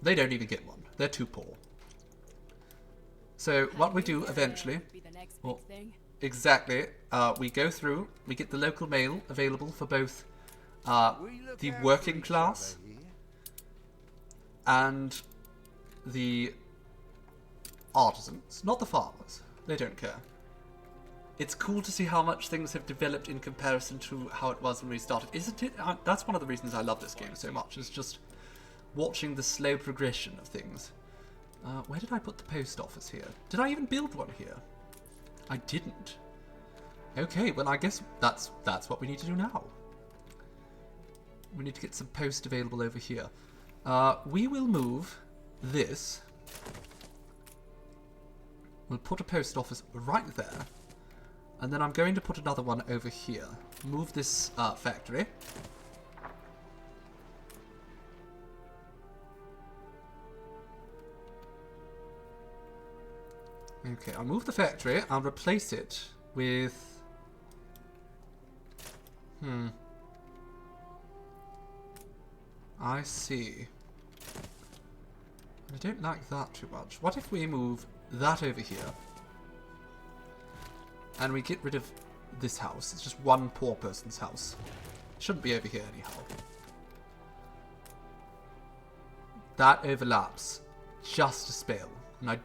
They don't even get one. They're too poor. So what we do eventually, well, exactly, we go through, we get the local mail available for both the working class and the artisans, not the farmers. They don't care. It's cool to see how much things have developed in comparison to how it was when we started, isn't it? That's one of the reasons I love this game so much, is just watching the slow progression of things. Where did I put the post office here? Did I even build one here? I didn't. Okay, well I guess that's what we need to do now. We need to get some post available over here. We will move this. We'll put a post office right there. And then I'm going to put another one over here. Move this factory. Okay, I'll move the factory. I'll replace it with... I see. I don't like that too much. What if we move that over here? And we get rid of this house. It's just one poor person's house. Shouldn't be over here anyhow. That overlaps just a spell. And I...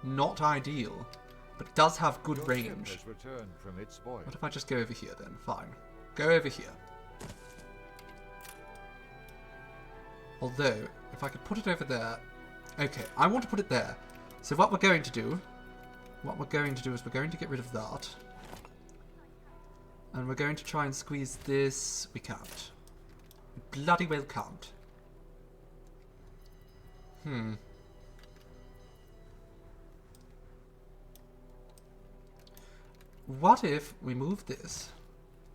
Not ideal. But it does have good range. What if I just go over here then? Fine. Go over here. Although, if I could put it over there... Okay, I want to put it there. So what we're going to do... What we're going to do is we're going to get rid of that. And we're going to try and squeeze this... We can't. We bloody well can't. What if we move this?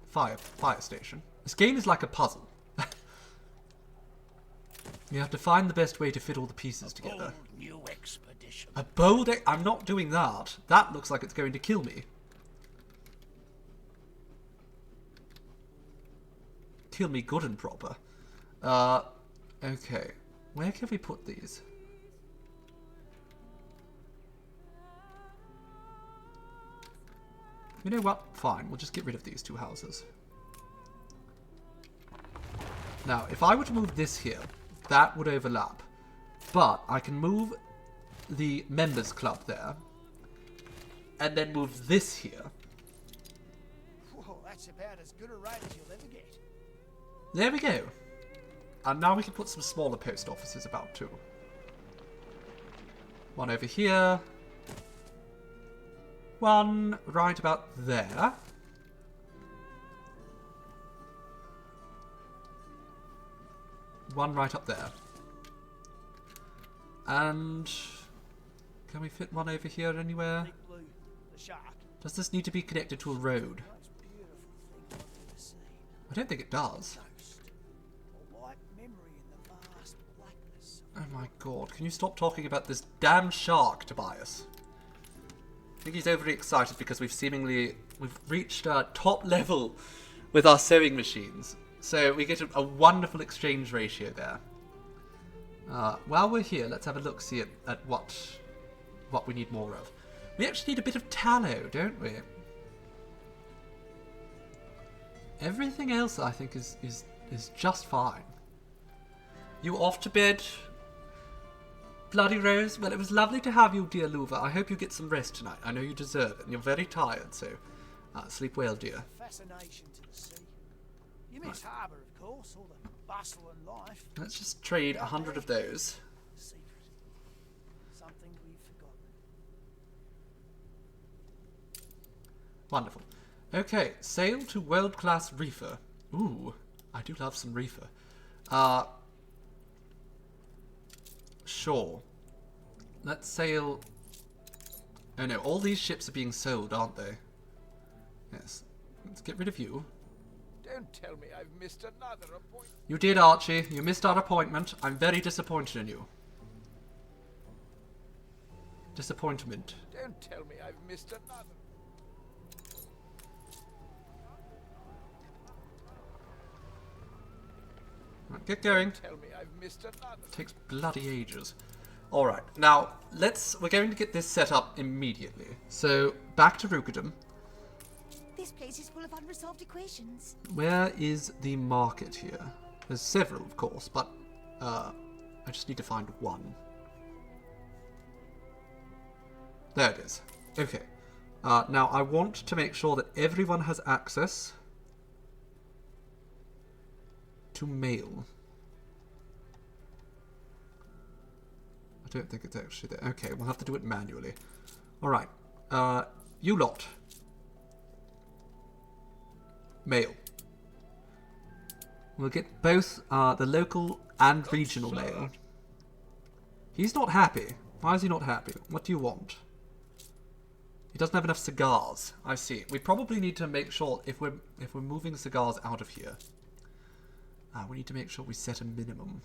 Fire station. This game is like a puzzle. You have to find the best way to fit all the pieces together. New expedition. A bold... I'm not doing that. That looks like it's going to kill me. Kill me good and proper. Okay. Where can we put these? You know what? Fine. We'll just get rid of these two houses. Now, if I were to move this here, that would overlap. But I can move the members club there. And then move this here. Whoa, that's about as good a rate as you'll ever get. There we go. And now we can put some smaller post offices about too. One over here. One right about there. One right up there. And can we fit one over here anywhere? Does this need to be connected to a road? I don't think it does. Oh my god, can you stop talking about this damn shark, Tobias? I think he's overly excited because we've reached top level with our sewing machines. So we get a wonderful exchange ratio there. While we're here, let's have a look, see at what we need more of. We actually need a bit of tallow, don't we? Everything else, I think, is just fine. You off to bed, Bloody Rose? Well, it was lovely to have you, dear Luva. I hope you get some rest tonight. I know you deserve it, and you're very tired, so sleep well, dear. Fascination to the sea. You miss harbour, of course, all the bustle and life. Let's just trade 100 of those. Secret. Something we've forgotten. Wonderful. Okay, sail to world-class reefer. Ooh, I do love some reefer. Sure. Let's sail... Oh no, all these ships are being sold, aren't they? Yes. Let's get rid of you. Don't tell me I've missed another appointment. You did, Archie. You missed our appointment. I'm very disappointed in you. Disappointment. Don't tell me I've missed another. Right, get going. Tell me I've missed another. Takes bloody ages. Alright, now we're going to get this set up immediately. So, back to Rukadum. This place is full of unresolved equations. Where is the market here? There's several, of course, but I just need to find one. There it is. Okay. Now, I want to make sure that everyone has access to mail. I don't think it's actually there. Okay, we'll have to do it manually. Alright. You lot. Mail. We'll get both the local and regional mail. He's not happy. Why is he not happy? What do you want? He doesn't have enough cigars. I see. We probably need to make sure if we're moving cigars out of here, we need to make sure we set a minimum.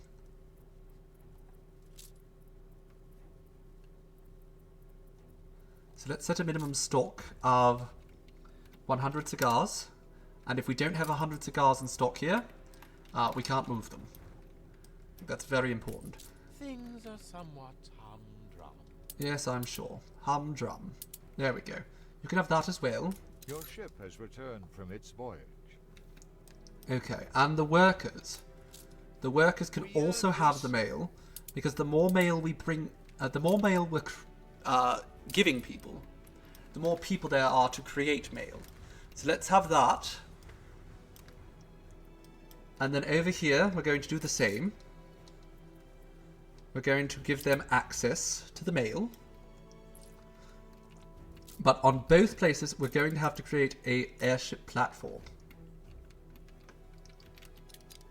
So let's set a minimum stock of 100 cigars, and if we don't have 100 cigars in stock here, we can't move them. That's very important. Things are somewhat humdrum. Yes, I'm sure. Humdrum. There we go. You can have that as well. Your ship has returned from its voyage. Okay, and the workers. The workers can also have the mail, because the more mail we bring, the more mail we're giving people, the more people there are to create mail. So let's have that. And then over here, we're going to do the same. We're going to give them access to the mail. But on both places, we're going to have to create a airship platform.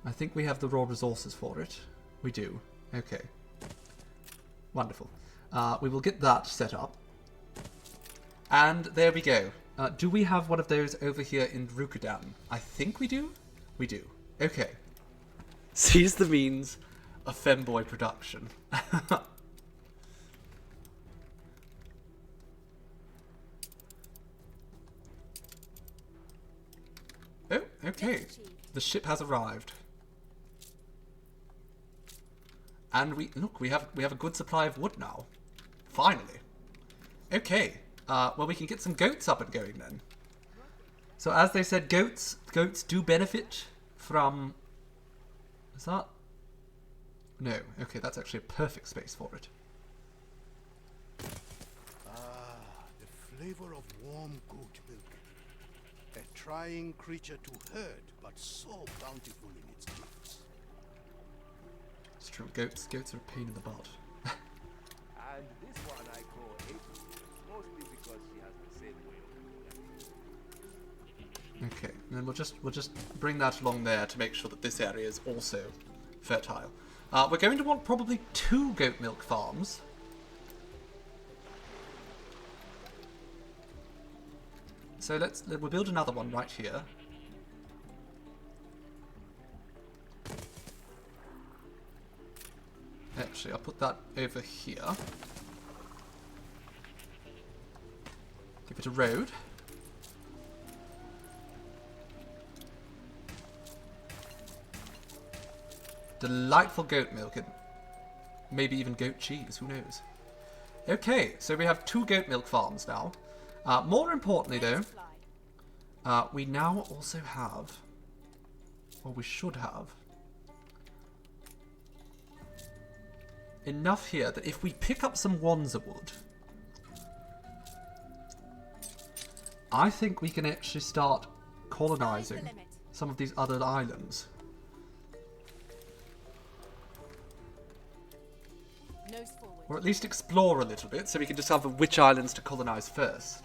I think we have the raw resources for it. We do. Okay. Wonderful. We will get that set up. And there we go. Do we have one of those over here in Rukudan? I think we do. We do. Okay. Seize the means of femboy production. Oh, okay. The ship has arrived. And we have a good supply of wood now. Finally. Okay. Well, we can get some goats up and going then. So as they said, goats do benefit from... Is that... No. Okay, that's actually a perfect space for it. Ah, the flavor of warm goat milk. A trying creature to herd, but so bountiful in its gifts. It's true. Goats are a pain in the butt. And this one I call April, mostly because she has the same way of Okay, and then we'll just bring that along there to make sure that this area is also fertile. We're going to want probably 2 goat milk farms. So we'll build another one right here. Actually, I'll put that over here. Give it a road. Delightful goat milk and maybe even goat cheese, who knows. Okay, so we have 2 goat milk farms now. More importantly though, we now also have, or we should have, enough here that if we pick up some Wanza wood, I think we can actually start colonizing some of these other islands. Or at least explore a little bit so we can discover which islands to colonize first.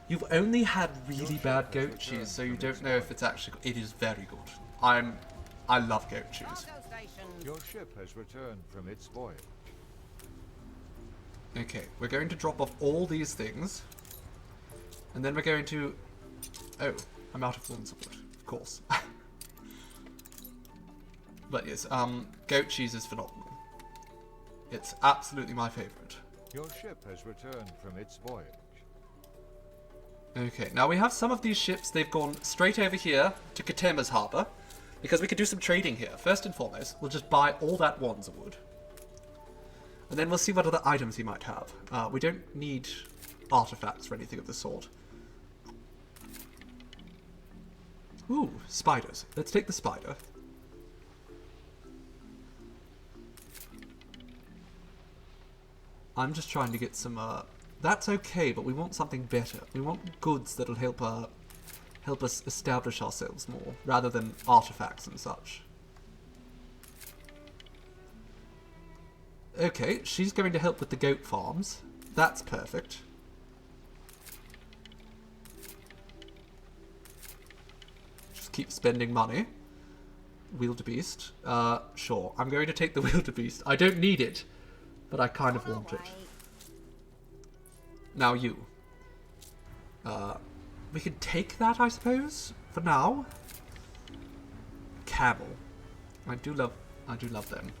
You've only had really bad goat cheese, so you don't know if it's actually... It is very good. I love goat cheese. Your ship has returned from its voyage. Okay, we're going to drop off all these things. And then we're going to... Oh, I'm out of Wanza wood, of course. But yes, goat cheese is phenomenal. It's absolutely my favourite. Your ship has returned from its voyage. Okay, now we have some of these ships, they've gone straight over here to Katema's harbour, because we could do some trading here. First and foremost, we'll just buy all that Wanza wood. And then we'll see what other items he might have. We don't need artifacts or anything of the sort. Ooh, spiders. Let's take the spider. I'm just trying to get some, that's okay, but we want something better. We want goods that'll help us establish ourselves more, rather than artifacts and such. Okay, she's going to help with the goat farms. That's perfect. keep spending money. Wildebeest. Sure. I'm going to take the wildebeest. I don't need it, but I kind of want it. Now you. We could take that, I suppose, for now. Camel. I do love them.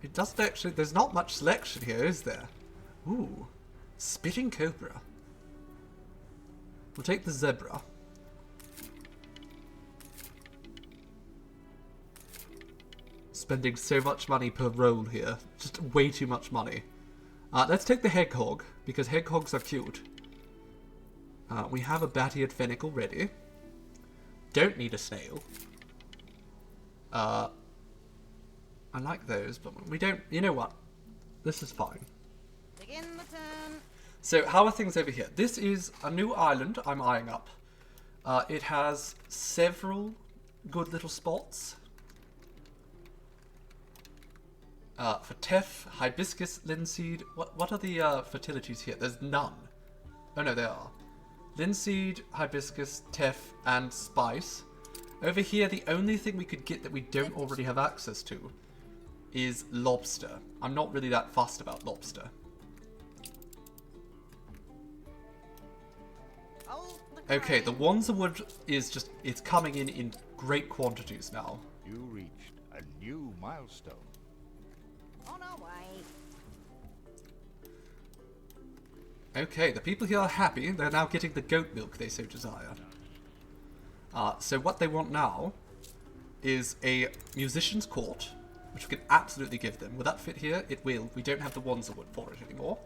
It doesn't actually, there's not much selection here, is there? Ooh. Spitting cobra. We'll take the zebra. Spending so much money per roll here. Just way too much money. Let's take the hedgehog, because hedgehogs are cute. We have a bat-eared fennec already. Don't need a snail. I like those, but we don't... You know what? This is fine. Begin the turn. So, how are things over here? This is a new island I'm eyeing up. It has several good little spots. For teff, hibiscus, linseed. What are the fertilities here? There's none. Oh no, there are. Linseed, hibiscus, teff, and spice. Over here, the only thing we could get that we don't already have access to is lobster. I'm not really that fussed about lobster. Okay, the Wanza wood is just, it's coming in great quantities now. You reached a new milestone. On our way. Okay, the people here are happy. They're now getting the goat milk they so desire. So what they want now is a musician's court, which we can absolutely give them. Will that fit here? It will. We don't have the Wanza wood for it anymore.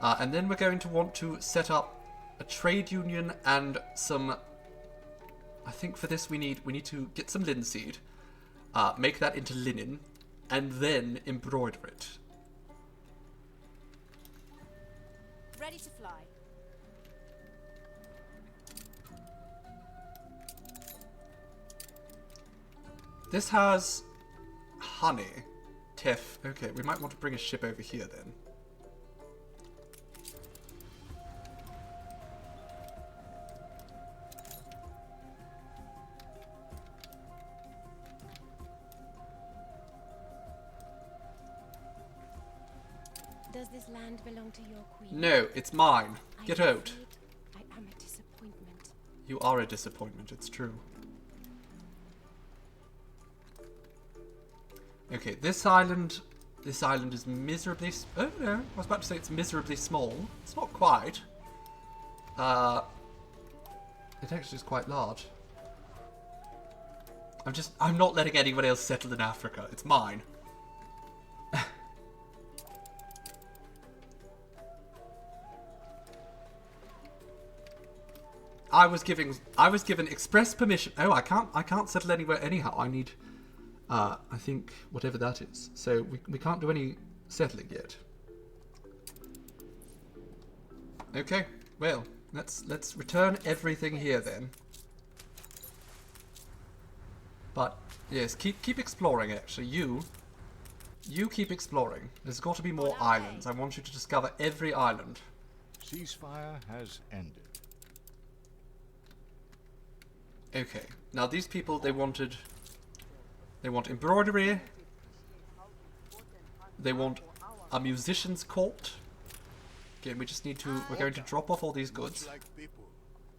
And then we're going to want to set up a trade union and some... I think for this we need to get some linseed, make that into linen, and then embroider it. Ready to fly. This has honey. Teff. Okay, we might want to bring a ship over here then. Does this land belong to your queen? No, it's mine. Get out. I am a disappointment. You are a disappointment, it's true. Okay, this island is miserably... Oh no, I was about to say it's miserably small. It's not quite. It actually is quite large. I'm not letting anyone else settle in Africa. It's mine. I was given express permission. Oh, I can't settle anywhere anyhow. I need, I think whatever that is. So we can't do any settling yet. Okay, well, let's return everything here then. But yes, keep exploring. Actually, you keep exploring. There's got to be more islands. I want you to discover every island. Ceasefire has ended. Okay, now these people, they want embroidery, they want a musician's court. Again, we just need to, we're going to drop off all these goods. Much like people,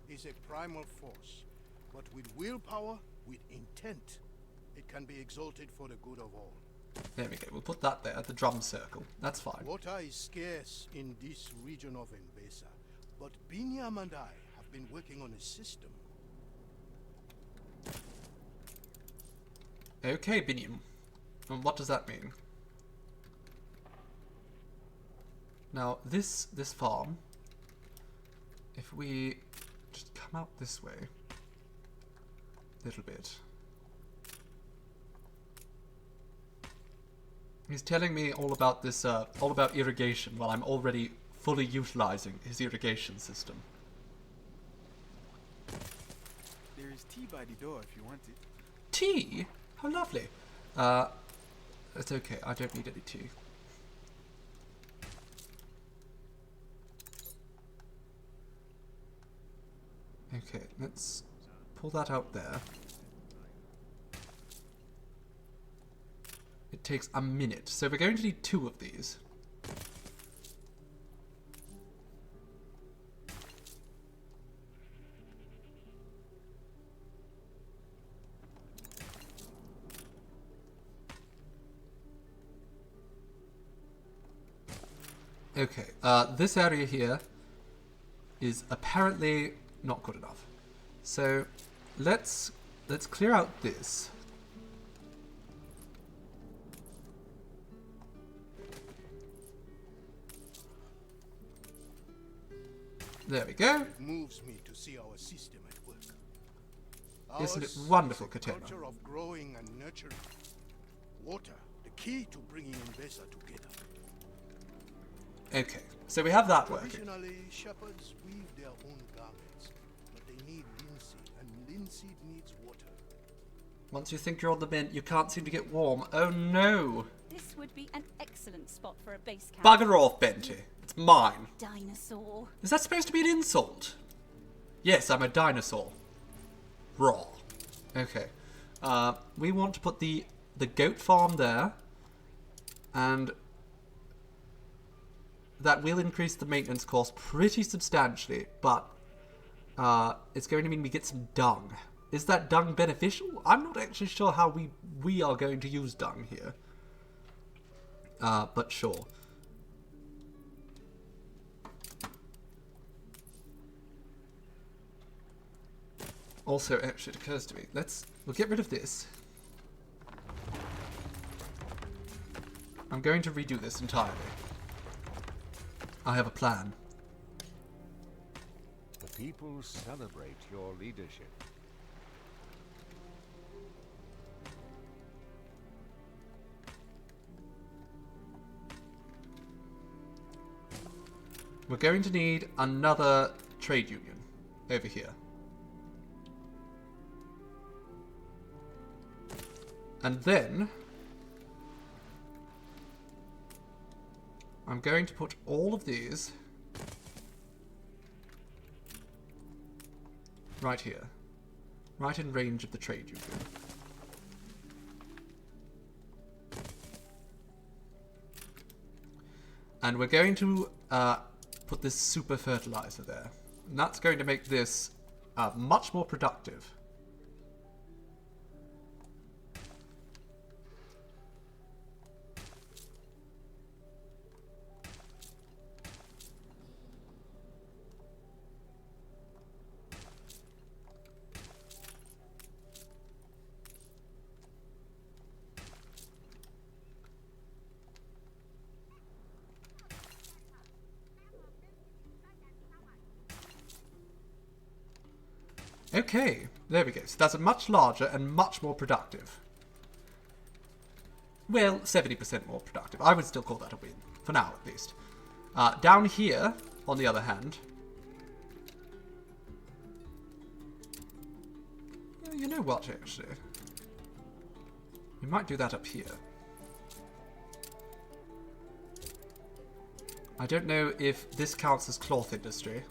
is a primal force, but with willpower, with intent, it can be exalted for the good of all. There we go, we'll put that there, the drum circle, that's fine. Water is scarce in this region of Enbesa, but Binyam and I have been working on a system. Okay, Binyam. And what does that mean? Now, this farm, if we just come out this way a little bit. He's telling me all about this, all about irrigation, while I'm already fully utilizing his irrigation system. There is tea by the door if you want it. Tea? How lovely. It's okay, I don't need any tea. Okay, let's pull that out there. It takes a minute, so we're going to need 2 of these. Okay, this area here is apparently not good enough. So let's clear out this. There we go. It moves me to see our system at work. Isn't it Ours wonderful, is a Katana? culture of growing and nurturing. Water, the key to bringing Enbesa together. Okay, so we have that working. Traditionally, shepherds weave their own garments, but they need linseed, and linseed needs water. Once you think you're on the mend, you can't seem to get warm. Oh no! This would be an excellent spot for a base camp. Bugger off, Benty. It's mine. Dinosaur. Is that supposed to be an insult? Yes, I'm a dinosaur. Raw. Okay. We want to put the goat farm there. And that will increase the maintenance cost pretty substantially, but it's going to mean we get some dung. Is that dung beneficial? I'm not actually sure how we are going to use dung here. But sure. Also, actually, it occurs to me, we'll get rid of this. I'm going to redo this entirely. I have a plan. The people celebrate your leadership. We're going to need another trade union over here. And then I'm going to put all of these right here. Right in range of the trade union. And we're going to put this super fertilizer there. And that's going to make this much more productive. Okay, there we go. So that's a much larger and much more productive. Well, 70% more productive. I would still call that a win. For now, at least. Down here, on the other hand... You know what, actually? We might do that up here. I don't know if this counts as cloth industry.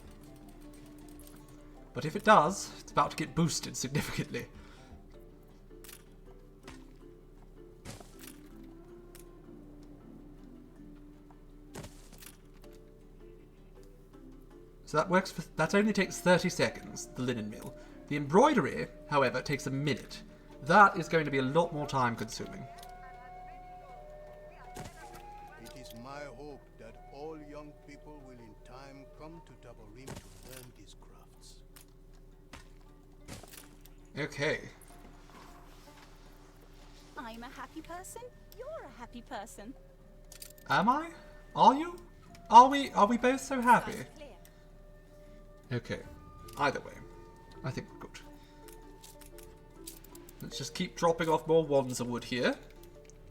But if it does, it's about to get boosted significantly. So that works for... That only takes 30 seconds, the linen mill. The embroidery, however, takes a minute. That is going to be a lot more time consuming. It is my hope that all young people will in time come to Tabarim to learn these crafts. Okay. I'm a happy person. You're a happy person. Am I? Are you? Are we both so happy? Okay. Either way, I think we're good. Let's just keep dropping off more wands of wood here.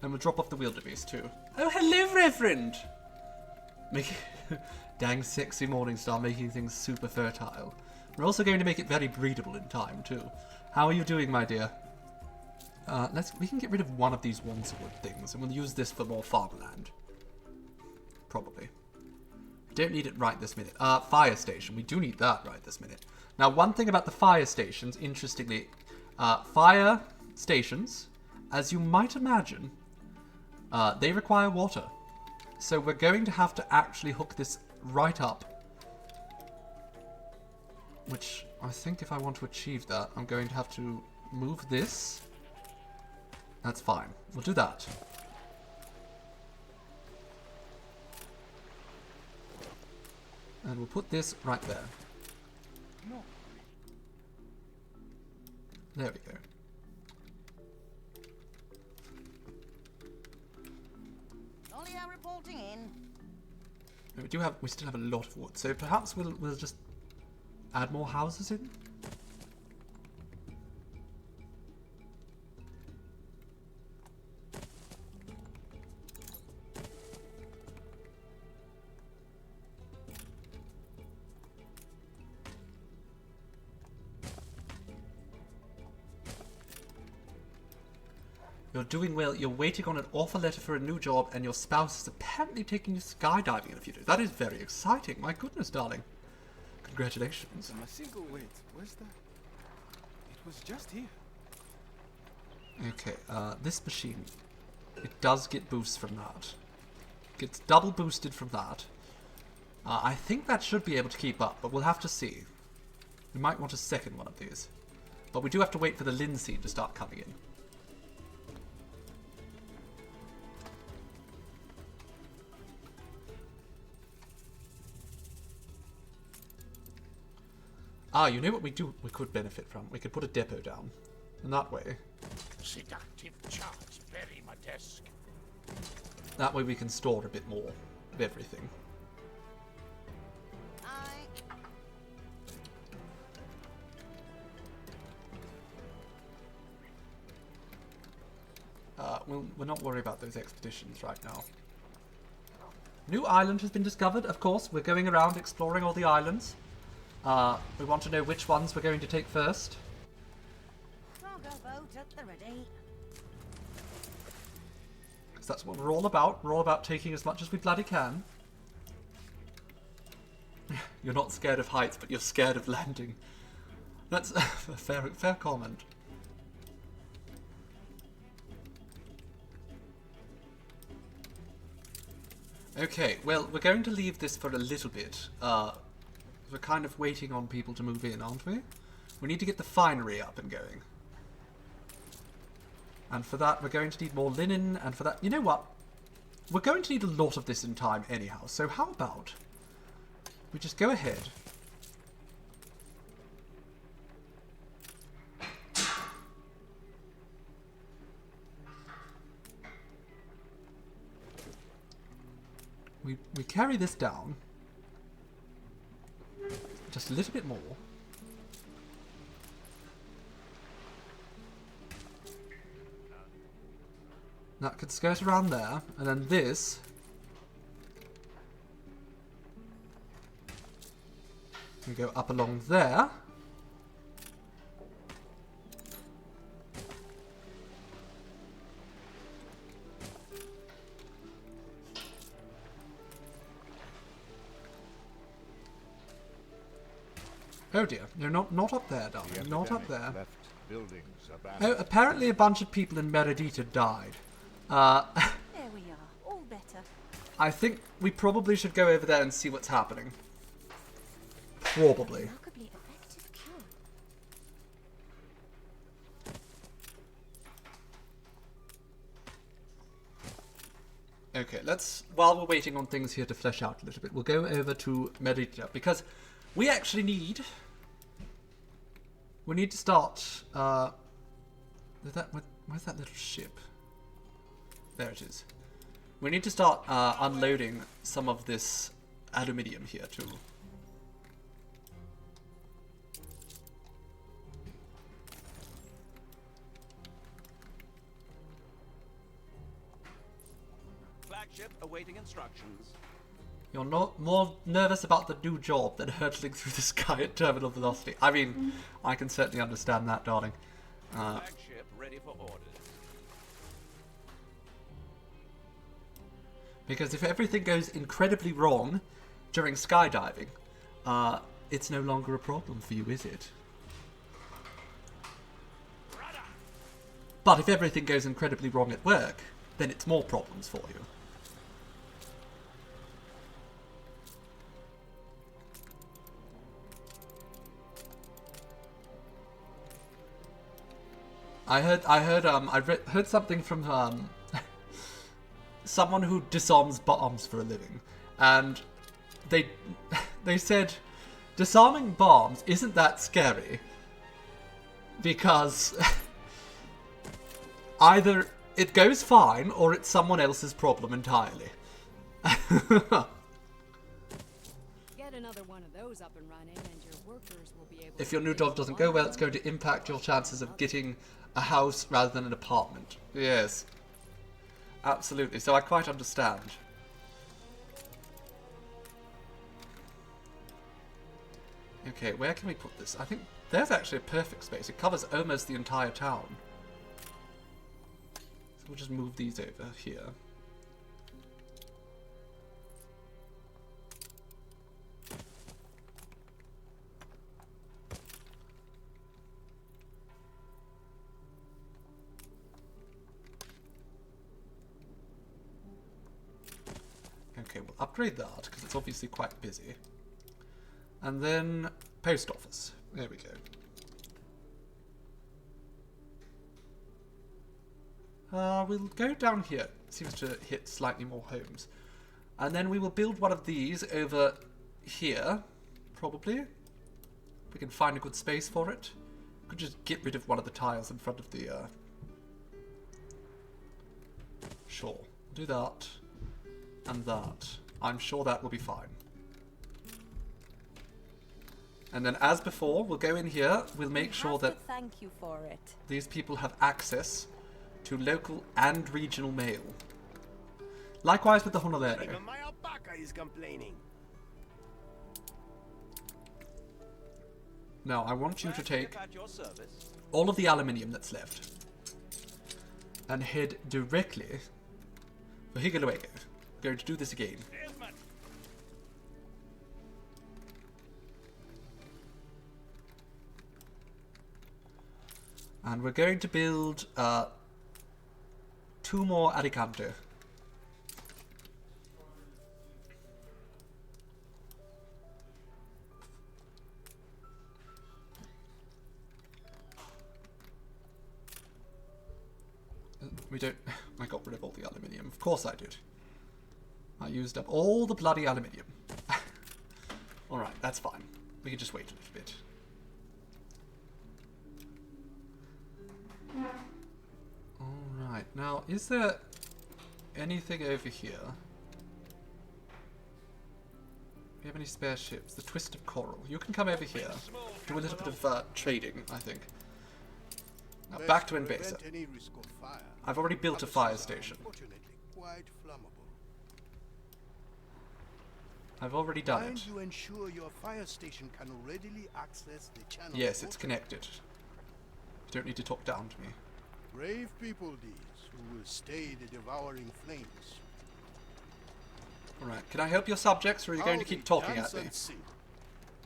And we'll drop off the wildebeest too. Oh, hello, Reverend! Dang sexy Morningstar, making things super fertile. We're also going to make it very breedable in time too. How are you doing, my dear? We can get rid of one of these wands of wood things, and we'll use this for more farmland. Probably. Don't need it right this minute. Fire station. We do need that right this minute. Now, one thing about the fire stations, interestingly, fire stations, as you might imagine, they require water. So we're going to have to actually hook this right up. Which, I think if I want to achieve that, I'm going to have to move this. That's fine. We'll do that. And we'll put this right there. No. There we go. Only are reporting in. We still have a lot of wood, so perhaps we'll just add more houses in. You're doing well. You're waiting on an offer letter for a new job, and your spouse is apparently taking you skydiving in a few days. That is very exciting. My goodness, darling. Congratulations. Wait, where's that? It was just here. Okay, this machine, it does get boosts from that. Gets double boosted from that. I think that should be able to keep up, but we'll have to see. We might want a second one of these. But we do have to wait for the linseed to start coming in. You know what we could benefit from? We could put a depot down. And that way... Seductive charts bury my desk. That way we can store a bit more of everything. We'll not worry about those expeditions right now. New island has been discovered, of course. We're going around exploring all the islands. We want to know which ones we're going to take first. Cargo boat at the ready. Because that's what we're all about. We're all about taking as much as we bloody can. You're not scared of heights, but you're scared of landing. That's a fair comment. Okay, well, we're going to leave this for a little bit. We're kind of waiting on people to move in, aren't we? We need to get the finery up and going. And for that, we're going to need more linen, and for that... You know what? We're going to need a lot of this in time anyhow, so how about we just go ahead. We carry this down. Just a little bit more. That could skirt around there, and then this can go up along there. Oh dear, no, not up there, darling, not up there. Left buildings Oh, apparently a bunch of people in Meredita died. There we are, all better. I think we probably should go over there and see what's happening. Probably. Remarkably effective cure. Okay, while we're waiting on things here to flesh out a little bit, we'll go over to Meredita, because we actually need... We need to start... where's that little ship? There it is. We need to start unloading some of this aluminium here too. Flagship awaiting instructions. You're not more nervous about the new job than hurtling through the sky at terminal velocity. I mean, I can certainly understand that, darling. Flagship ready for orders. Because if everything goes incredibly wrong, during skydiving, it's no longer a problem for you, is it? But if everything goes incredibly wrong at work, then it's more problems for you. I heard something from someone who disarms bombs for a living, and they said disarming bombs isn't that scary because either it goes fine or it's someone else's problem entirely. Get another one of those up and running, and your workers will be able. If your new job doesn't go well, it's going to impact your chances of getting a house rather than an apartment. Yes. Absolutely. So I quite understand. Okay, where can we put this? I think there's actually a perfect space. It covers almost the entire town. So we'll just move these over here. Okay, we'll upgrade that, because it's obviously quite busy. And then, post office. There we go. We'll go down here. Seems to hit slightly more homes. And then we will build one of these over here, probably. If we can find a good space for it. Could just get rid of one of the tiles in front of the, Sure, we'll do that. And that. I'm sure that will be fine. And then as before, we'll go in here, we'll make sure that thank you for it. These people have access to local and regional mail. Likewise with the Honolulu. Even my alpaca is complaining. Now, I want you to take all of the aluminium that's left and head directly for Higaloego. Going to do this again. And we're going to build 2 more Aricanto. We don't... I got rid of all the aluminium. Of course I did. I used up all the bloody aluminium. Alright, that's fine. We can just wait a little bit. Alright, now, is there anything over here? Do we have any spare ships? The Twist of Coral. You can come over here. Do a little bit of trading, I think. Now, back to Enbesa. I've already built a fire station. I've already done it. You ensure your fire station can readily access the channel. Yes, it's connected. You don't need to talk down to me. Brave people these, who will stay the devouring flames. Alright, can I help your subjects, or are you going to keep talking at me?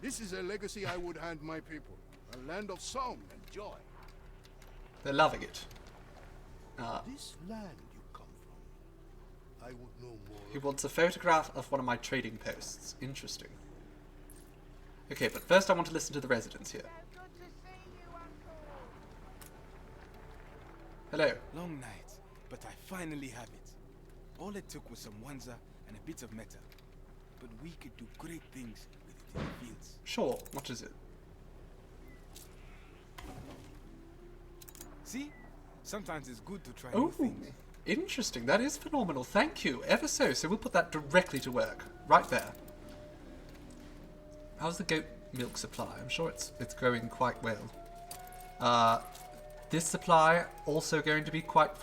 This is a legacy I would hand my people. A land of song and joy. They're loving it. This land you come from, I would know more. He wants a photograph of one of my trading posts. Interesting. Okay, but first I want to listen to the residents here. Hello. Long night, but I finally have it. All it took was some wanza and a bit of metal. But we could do great things with it in the fields. Sure, what is it? See? Sometimes it's good to try new things. Interesting. That is phenomenal. Thank you. Ever so. So we'll put that directly to work. Right there. How's the goat milk supply? I'm sure it's growing quite well. This supply also going to be quite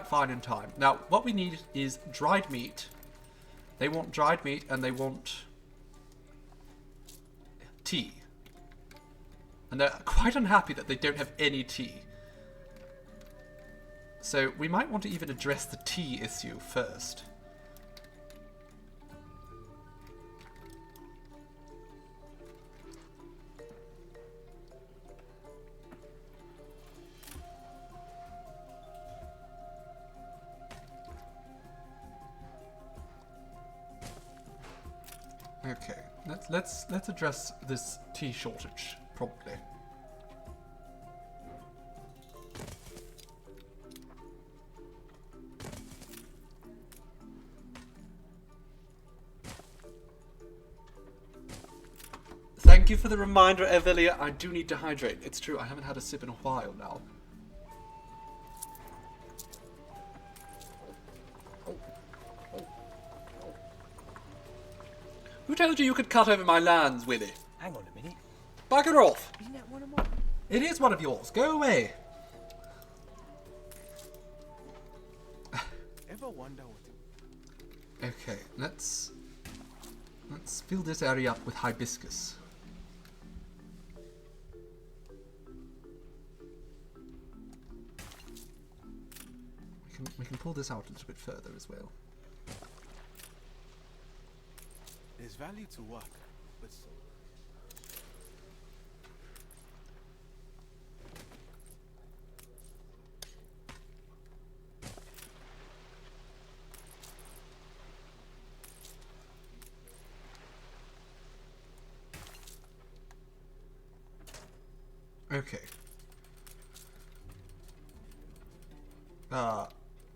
fine in time. Now, what we need is dried meat. They want dried meat and they want tea. And they're quite unhappy that they don't have any tea. So we might want to even address the tea issue first. Okay, let's address this tea shortage promptly. Thank you for the reminder, Evelia. I do need to hydrate. It's true, I haven't had a sip in a while now. Who told you could cut over my lands, Willy? Hang on a minute. Bugger off! Isn't that one of mine? It is one of yours. Go away. Ever wonder what? Okay, let's fill this area up with hibiscus. We can pull this out a little bit further as well. There's value to work, but so. Okay.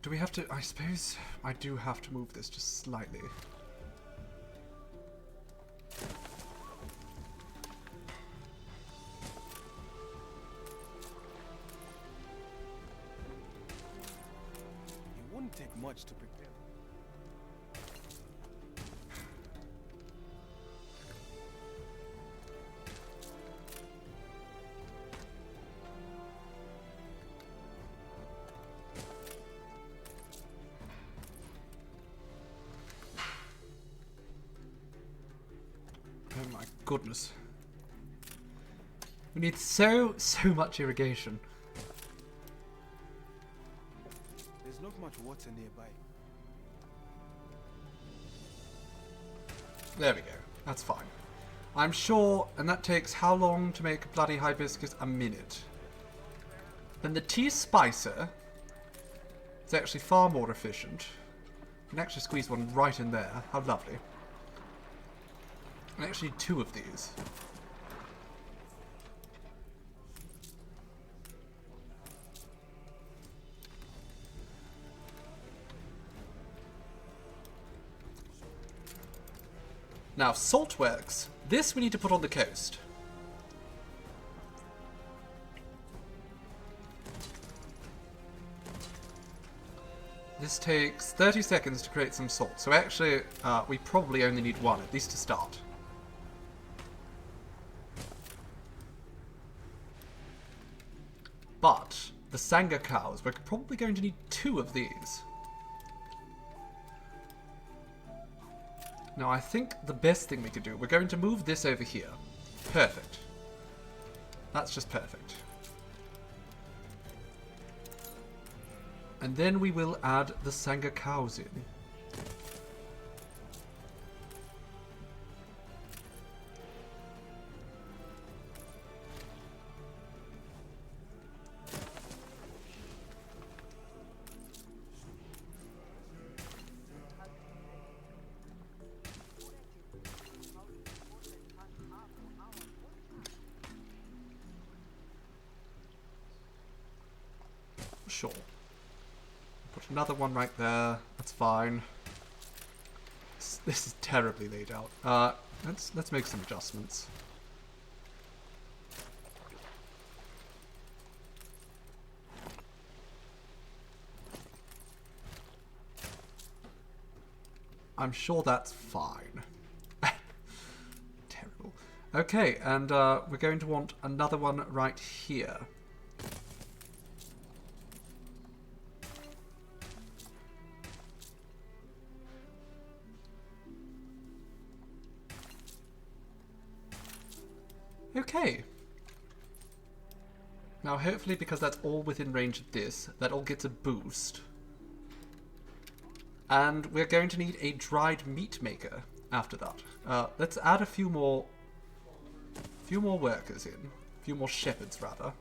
Do we have to... I suppose I do have to move this just slightly. It wouldn't take much to prepare. Oh my goodness. We need so much irrigation. There's not much water nearby. There we go. That's fine. I'm sure, and that takes how long to make a bloody hibiscus? A minute. Then the tea spicer is actually far more efficient. You can actually squeeze one right in there. How lovely. And actually 2 of these. Now, saltworks. This we need to put on the coast. This takes 30 seconds to create some salt. So actually, we probably only need 1, at least to start. But the Sangha cows, we're probably going to need 2 of these. Now I think the best thing we could do, we're going to move this over here. Perfect. That's just perfect. And then we will add the Sangha cows in. Sure. Put another one right there. That's fine. This is terribly laid out. Let's make some adjustments. I'm sure that's fine. Terrible. Okay, and we're going to want another one right here. Okay. Now hopefully, because that's all within range of this, that all gets a boost. And we're going to need a dried meat maker after that. Let's add a few more workers in. A few more shepherds, rather.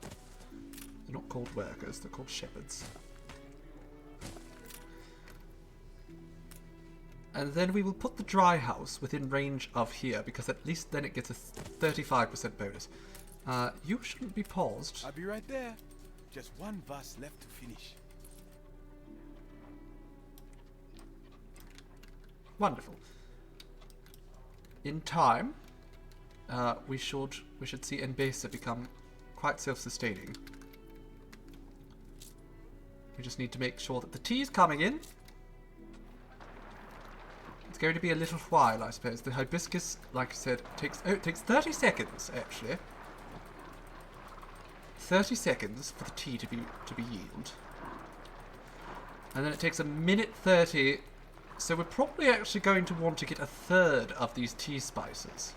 They're not called workers, they're called shepherds. And then we will put the dry house within range of here, because at least then it gets a 35% bonus. You shouldn't be paused. I'll be right there. Just one vase left to finish. Wonderful. In time, we should see Enbesa become quite self-sustaining. We just need to make sure that the tea is coming in. It's going to be a little while, I suppose. The hibiscus, like I said, it takes 30 seconds actually. 30 seconds for the tea to be yield, and then it takes a minute 30. So we're probably actually going to want to get a third of these tea spices.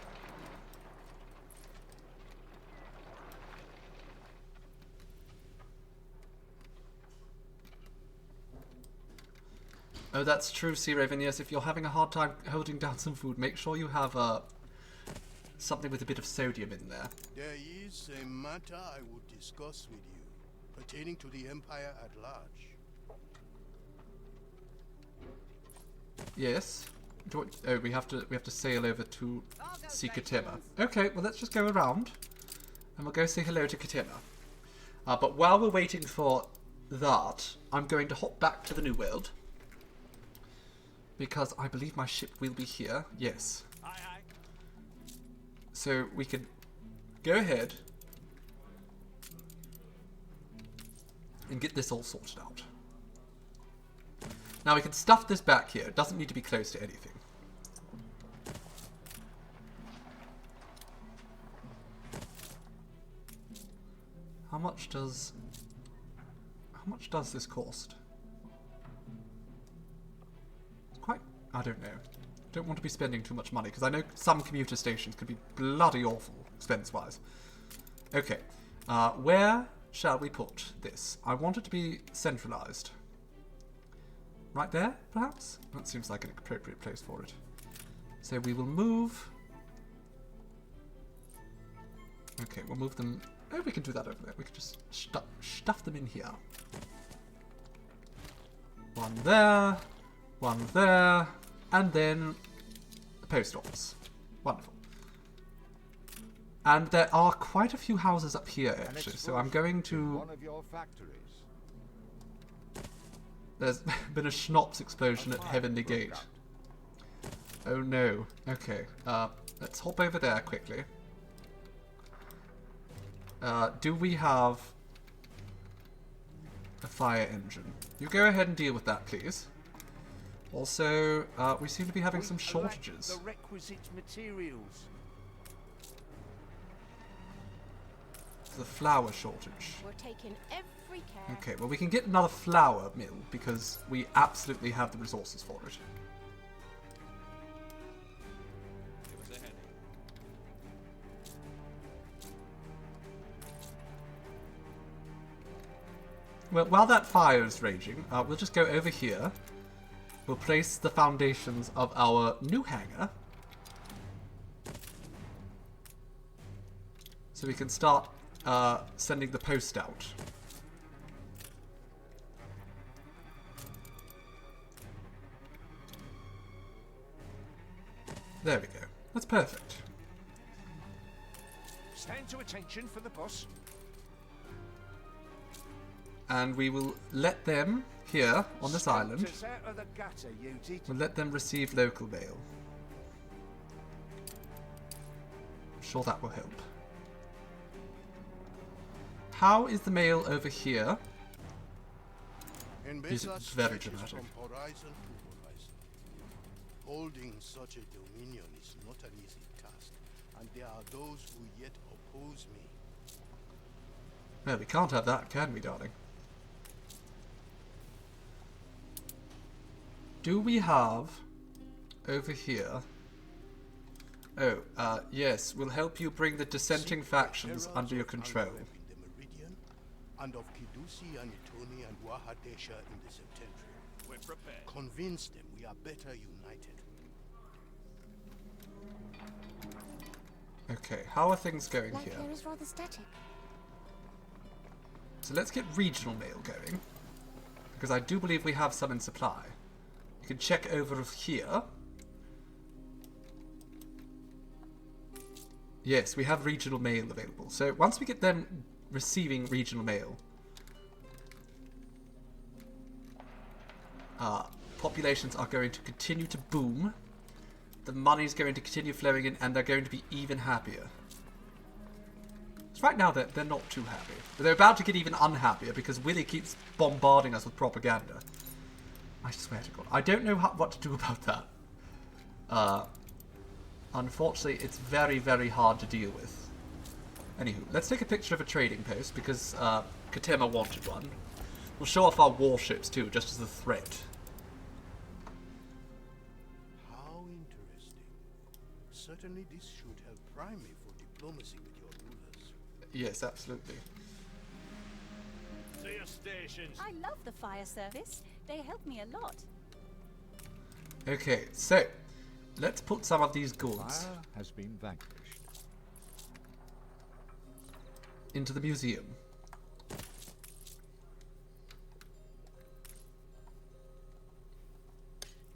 Oh, that's true, Sea Raven. Yes, if you're having a hard time holding down some food, make sure you have something with a bit of sodium in there. There is a matter I would discuss with you, pertaining to the Empire at large. Yes. Oh, we have to sail over to see Katema. Okay, well let's just go around, and we'll go say hello to Katema. But while we're waiting for that, I'm going to hop back to the New World, because I believe my ship will be here. Yes. Aye, aye. So we can go ahead and get this all sorted out. Now we can stuff this back here. It doesn't need to be close to anything. How much does this cost? It's quite, I don't know. Don't want to be spending too much money, because I know some commuter stations can be bloody awful expense-wise. Okay, where shall we put this? I want it to be centralized. Right there, perhaps? That seems like an appropriate place for it. So we will move... Okay, we'll move them... Oh, we can do that over there. We can just stuff them in here. One there, and then the post office. Wonderful. And there are quite a few houses up here, actually, so I'm going to... One of your factories. There's been a schnapps explosion at Heavenly Gate. Oh no. Okay, let's hop over there quickly. Do we have a fire engine? You go ahead and deal with that, please. Also, we seem to be having some shortages. The requisite materials. The flour shortage. We're taking every care. Okay, well we can get another flour mill because we absolutely have the resources for it. Well, while that fire is raging, we'll just go over here. We'll place the foundations of our new hangar. So we can start sending the post out. There we go. That's perfect. Stand to attention for the boss. And we will let them here on this island. Out of the gutter, you did. We'll let them receive local mail. I'm sure that will help. How is the mail over here? Is it very dramatic? From horizon to horizon. Holding such a dominion is not an easy task, and there are those who yet oppose me. No, we can't have that, can we, darling? Do we have over here? Oh, yes, we'll help you bring the dissenting factions under your control. And of Kidusi and Etoni and Wahadesha in the Septentrion. We're prepared. Convince them we are better united. Okay, how are things going Life here? here is rather static. So let's get regional mail going, because I do believe we have some in supply. You can check over here. Yes, we have regional mail available. So once we get them receiving regional mail, populations are going to continue to boom. The money's going to continue flowing in, and they're going to be even happier. So right now, they're not too happy. But they're about to get even unhappier because Willie keeps bombarding us with propaganda. I swear to God. I don't know what to do about that. Unfortunately, it's very, very hard to deal with. Anywho, let's take a picture of a trading post because Katema wanted one. We'll show off our warships too, just as a threat. How interesting. Certainly this should help prime me for diplomacy with your rulers. Yes, absolutely. To your stations. I love the fire service. They help me a lot. Okay, so let's put some of these goods Fire has been vanquished. into the museum.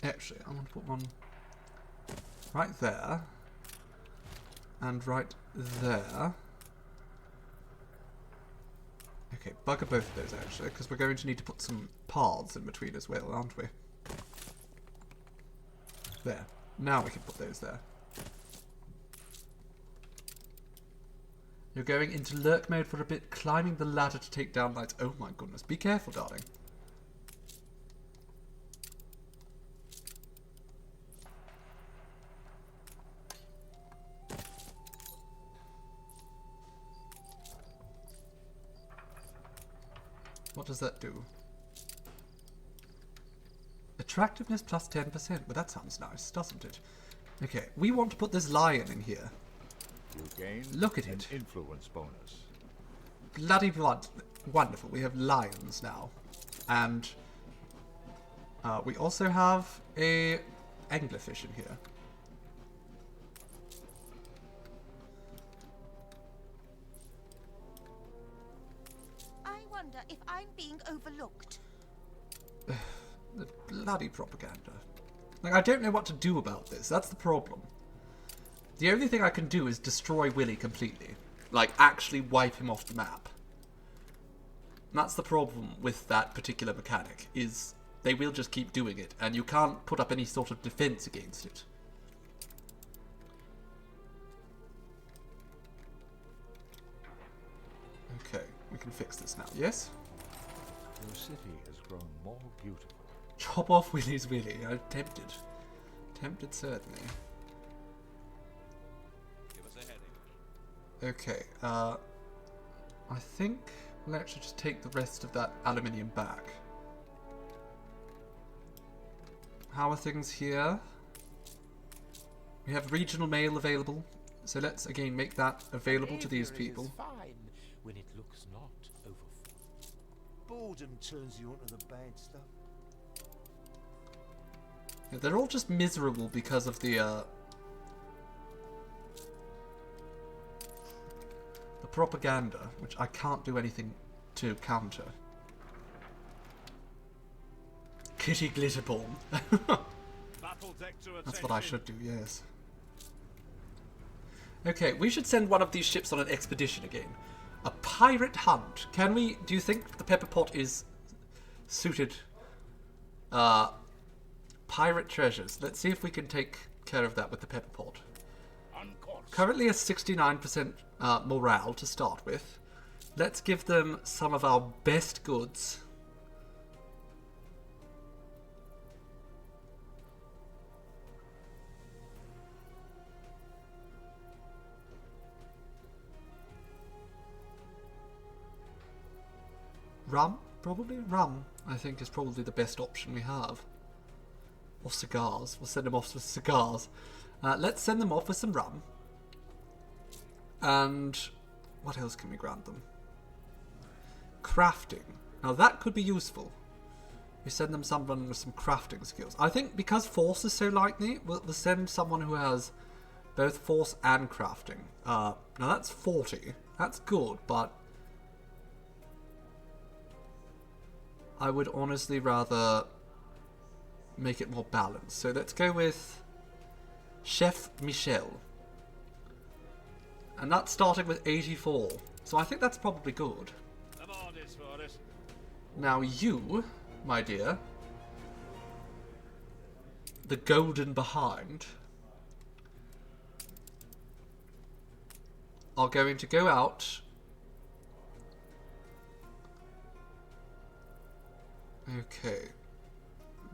Actually, I want to put one right there and right there. Okay, bugger both of those actually, because we're going to need to put some paths in between as well, aren't we? There. Now we can put those there. You're going into lurk mode for a bit, climbing the ladder to take down lights. Oh my goodness. Be careful, darling. What does that do? Attractiveness plus 10%. Well, that sounds nice, doesn't it? Okay, we want to put this lion in here. You gain Look at an it. influence bonus. Bloody blood. Wonderful. We have lions now. And we also have a anglerfish in here. I wonder if I'm being overlooked. The bloody propaganda. Like, I don't know what to do about this. That's the problem. The only thing I can do is destroy Willie completely. Like, actually wipe him off the map. And that's the problem with that particular mechanic, is they will just keep doing it, and you can't put up any sort of defense against it. Okay, we can fix this now, yes? Your city has grown more beautiful. Chop off Willie's Willie. I'm tempted. Tempted, certainly. Give us a heading. Okay, I think we'll actually just take the rest of that aluminium back. How are things here? We have regional mail available, so let's again make that available to these people. Is fine when it looks not overfull. Boredom turns you onto the bad stuff. Yeah, they're all just miserable because of the propaganda, which I can't do anything to counter. Kitty Glitterbomb. That's what I should do, yes. Okay, we should send one of these ships on an expedition again. A pirate hunt. Can we... Do you think the pepper pot is suited? Pirate treasures. Let's see if we can take care of that with the pepper pot. Currently a 69% morale to start with. Let's give them some of our best goods. Rum? Probably? Rum, I think, is probably the best option we have. Or cigars. We'll send them off with cigars. Let's send them off with some rum. And what else can we grant them? Crafting. Now that could be useful. We send them someone with some crafting skills. I think because force is so lightly, we'll send someone who has both force and crafting. Now that's 40. That's good, but I would honestly rather make it more balanced. So let's go with Chef Michel. And that's starting with 84. So I think that's probably good. Now you, my dear, the golden behind, are going to go out. Okay.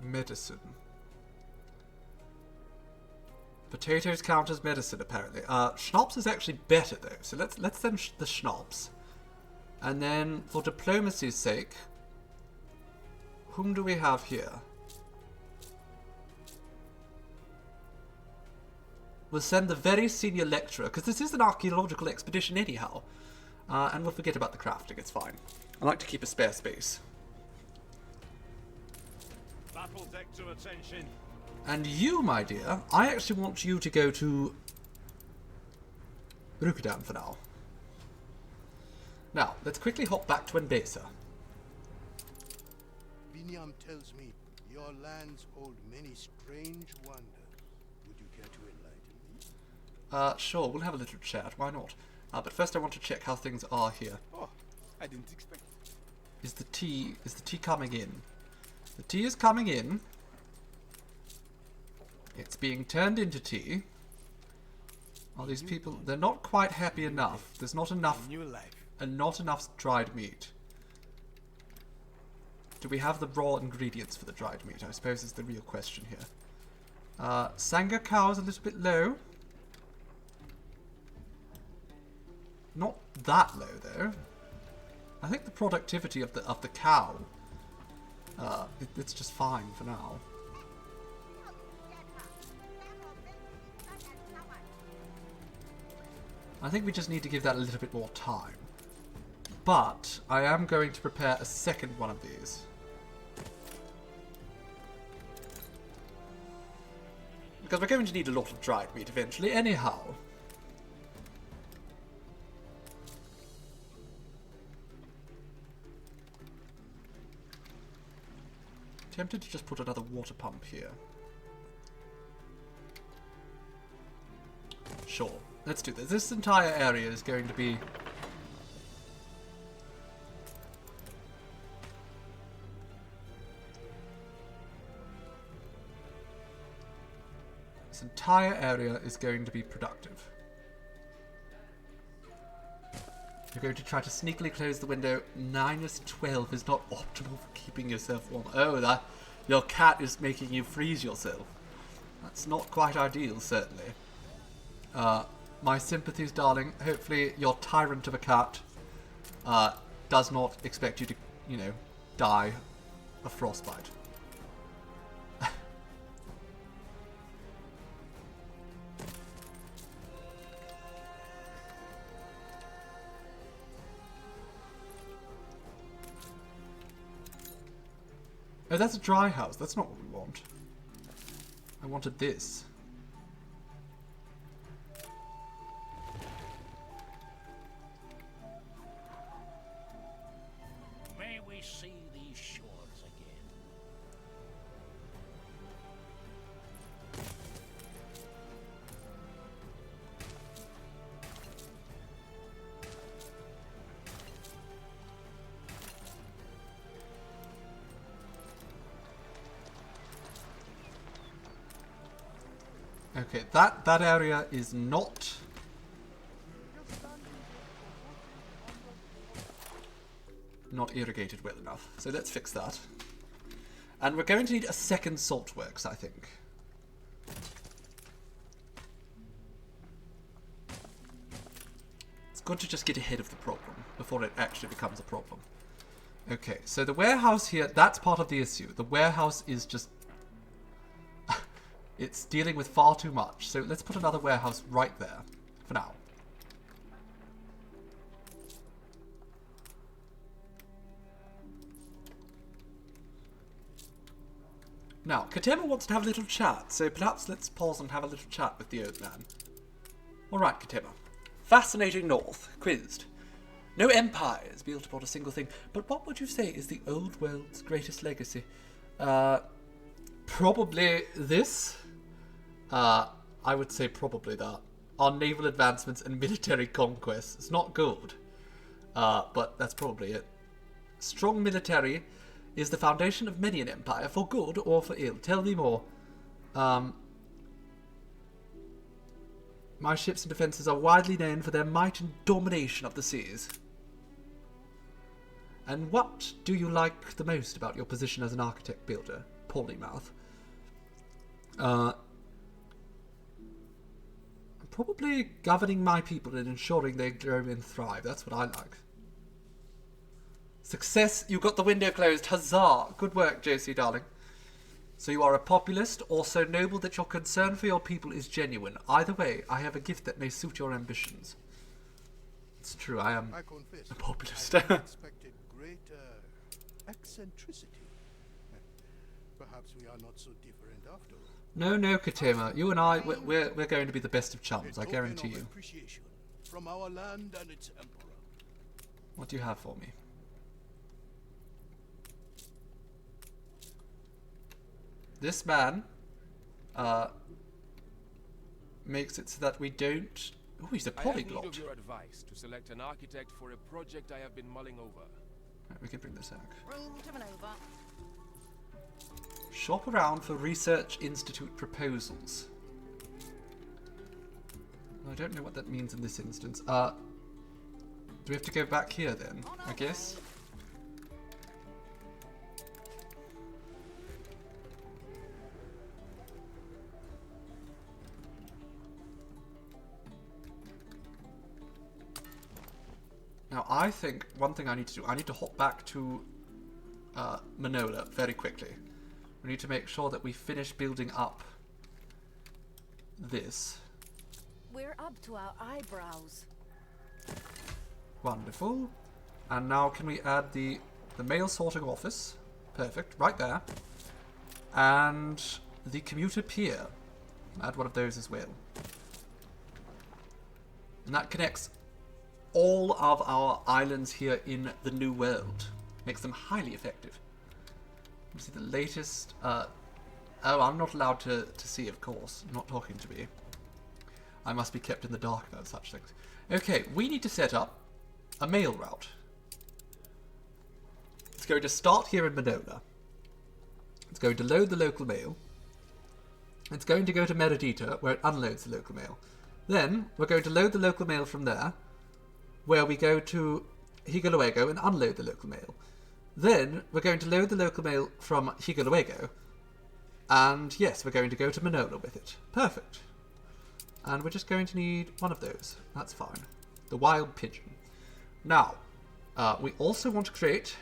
Medicine. Potatoes count as medicine, apparently. Schnapps is actually better, though. So let's send the schnapps. And then, for diplomacy's sake, whom do we have here? We'll send the very senior lecturer, because this is an archaeological expedition anyhow. And we'll forget about the crafting, it's fine. I like to keep a spare space. Battle deck to attention. And you, my dear, I actually want you to go to Rukadan for now. Now, let's quickly hop back to Enbesa. Binyam tells me your lands hold many strange wonders. Would you care to enlighten me? Sure, we'll have a little chat, why not? But first I want to check how things are here. Oh, I didn't expect it. Is the tea coming in? The tea is coming in. It's being turned into tea. Are these people... They're not quite happy enough. There's not enough... New life. And not enough dried meat. Do we have the raw ingredients for the dried meat? I suppose is the real question here. Sanga cow is a little bit low. Not that low, though. I think the productivity of the cow... it's just fine for now. I think we just need to give that a little bit more time. But I am going to prepare a second one of these. Because we're going to need a lot of dried meat eventually anyhow. Tempted to just put another water pump here. Sure, let's do this. This entire area is going to be... This entire area is going to be productive. You're going to try to sneakily close the window. -12 is not optimal for keeping yourself warm. Oh, your cat is making you freeze yourself. That's not quite ideal, certainly. My sympathies, darling. Hopefully your tyrant of a cat does not expect you to, you know, die of frostbite. Oh, that's a dry house. That's not what we want. I wanted this. May we see these shores again. Okay, that area is not irrigated well enough. So let's fix that. And we're going to need a second salt works, I think. It's good to just get ahead of the problem before it actually becomes a problem. Okay, so the warehouse here, that's part of the issue. The warehouse is just... It's dealing with far too much, so let's put another warehouse right there, for now. Now, Katema wants to have a little chat, so perhaps let's pause and have a little chat with the old man. Alright, Katema. Fascinating North. Quizzed. No empire is built upon a single thing, but what would you say is the old world's greatest legacy? Probably this. I would say probably that. Our naval advancements and military conquests. It's not good, but that's probably it. Strong military is the foundation of many an empire, for good or for ill. Tell me more. My ships and defences are widely known for their might and domination of the seas. And what do you like the most about your position as an architect-builder? Polymouth. Probably governing my people and ensuring they grow and thrive. That's what I like. Success! You got the window closed. Huzzah! Good work, JC, darling. So you are a populist, or so noble that your concern for your people is genuine. Either way, I have a gift that may suit your ambitions. It's true, I am a populist. I expected greater eccentricity. Perhaps we are not so different after all. No, Katema. You and I, we're going to be the best of chums, I guarantee you. Appreciation from our land and its emperor. What do you have for me? This man makes it so that we don't... Oh, he's a polyglot. I have need of your advice to select an architect for a project I have been mulling over. Right, we can bring this out. Room to maneuver. Shop around for Research Institute proposals. I don't know what that means in this instance. Do we have to go back here then, I guess? Now I think one thing I need to do, I need to hop back to Manola very quickly. We need to make sure that we finish building up this. We're up to our eyebrows. Wonderful. And now can we add the mail sorting office? Perfect, right there. And the commuter pier. Add one of those as well. And that connects all of our islands here in the New World. Makes them highly effective. Let's see the latest... oh, I'm not allowed to see, of course. Not talking to me. I must be kept in the dark about such things. Okay, we need to set up a mail route. It's going to start here in Manola. It's going to load the local mail. It's going to go to Meridita, where it unloads the local mail. Then, we're going to load the local mail from there, where we go to Higoluego and unload the local mail. Then, we're going to load the local mail from Higoluego, and yes, we're going to go to Manola with it. Perfect. And we're just going to need one of those. That's fine. The wild pigeon. Now, we also want to create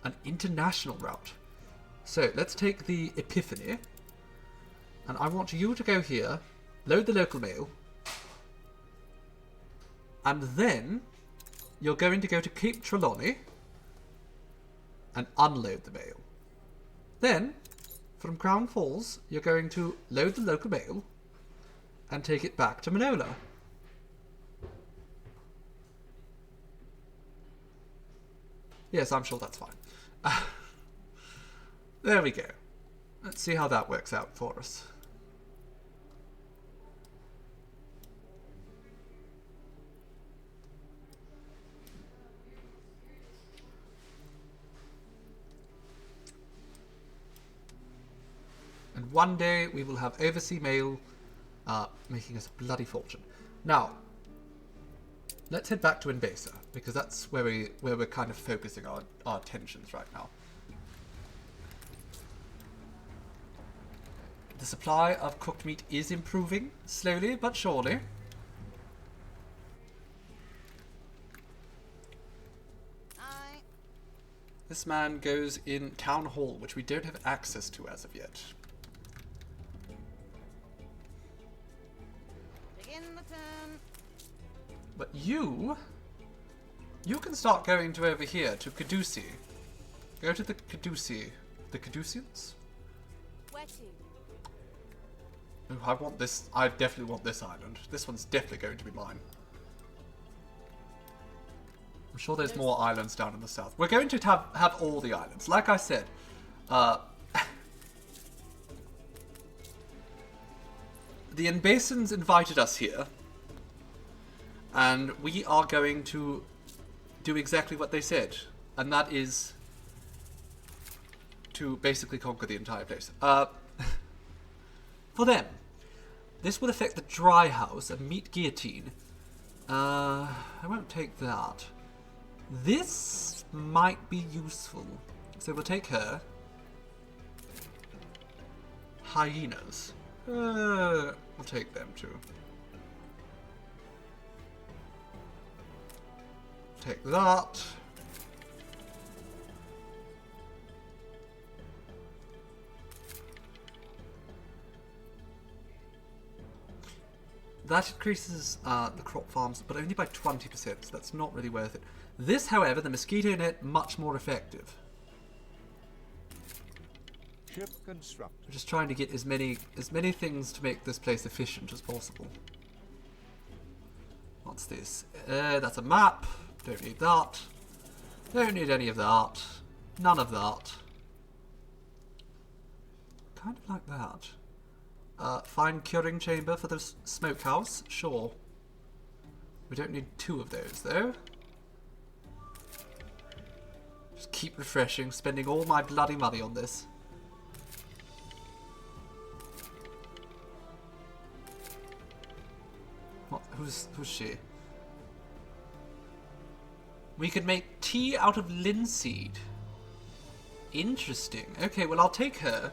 an international route. So, let's take the Epiphany, and I want you to go here, load the local mail, and then you're going to go to Cape Trelawney and unload the mail. Then, from Crown Falls, you're going to load the local mail and take it back to Manola. Yes, I'm sure that's fine. There we go. Let's see how that works out for us. And one day we will have overseas mail making us a bloody fortune. Now, let's head back to Enbesa, because that's where we're kind of focusing our attentions right now. The supply of cooked meat is improving, slowly but surely. This man goes in Town Hall, which we don't have access to as of yet. Begin the turn. But you can start going to over here, to Caducea. Go to the Caducea. The Caduceans? Where to? Oh, I want this. I definitely want this island. This one's definitely going to be mine. I'm sure there's more islands down in the south. We're going to have all the islands. Like I said, the Enbesans invited us here, and we are going to do exactly what they said, and that is to basically conquer the entire place. For them, this would affect the dry house, a meat guillotine. I won't take that. This might be useful, so we'll take her. Hyenas. We'll take them too. Take that. That increases the crop farms, but only by 20%, so that's not really worth it. This, however, the mosquito net, much more effective. Ship constructed. We're just trying to get as many things to make this place efficient as possible. What's this? That's a map. Don't need that. Don't need any of that. None of that. Kind of like that. Fine curing chamber for the smokehouse. Sure. We don't need 2 of those, though. Just keep refreshing, spending all my bloody money on this. What? Who's she? We could make tea out of linseed. Interesting. Okay, well, I'll take her.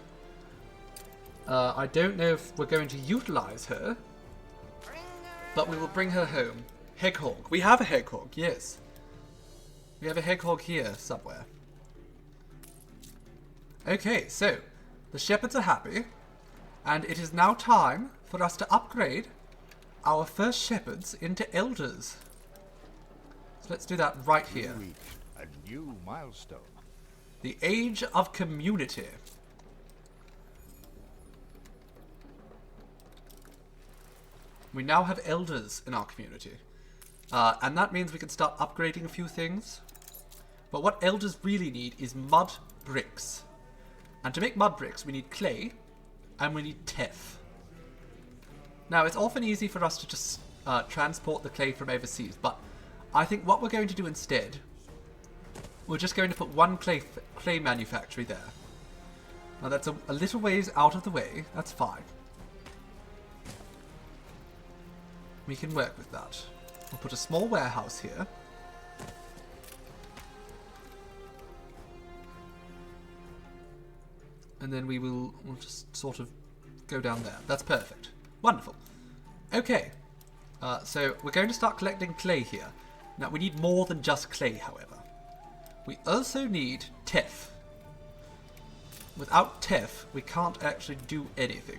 I don't know if we're going to utilize her, but we will bring her home. Heghog. We have a Heghog, yes. We have a Heghog here somewhere. Okay, so the shepherds are happy, and it is now time for us to upgrade our first shepherds into elders. So let's do that right here. A new milestone. The Age of Community. We now have elders in our community. And that means we can start upgrading a few things. But what elders really need is mud bricks. And to make mud bricks, we need clay, and we need teff. Now, it's often easy for us to just transport the clay from overseas, but I think what we're going to do instead, we're just going to put one clay manufactory there. Now, that's a little ways out of the way. That's fine. We can work with that. We'll put a small warehouse here. And then we'll just sort of go down there. That's perfect. Wonderful. Okay. So we're going to start collecting clay here. Now, we need more than just clay, however. We also need teff. Without teff, we can't actually do anything.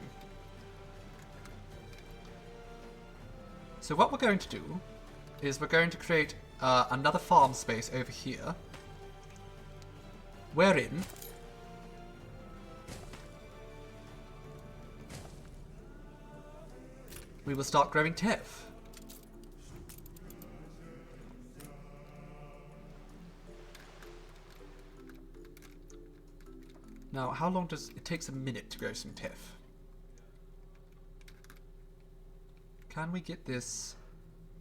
So what we're going to do is we're going to create another farm space over here, wherein we will start growing teff. Now, how long does it takes a minute to grow some teff? Can we get this?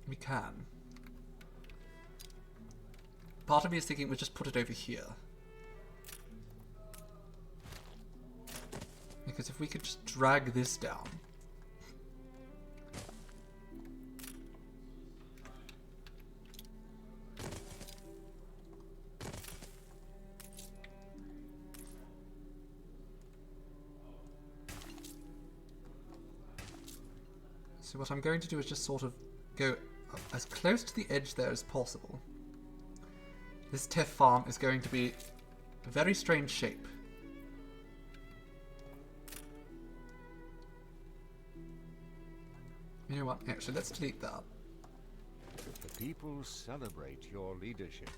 We can. Part of me is thinking we'll just put it over here. Because if we could just drag this down. So what I'm going to do is just sort of go as close to the edge there as possible. This teff farm is going to be a very strange shape. You know what? Actually, let's delete that. The people celebrate your leadership.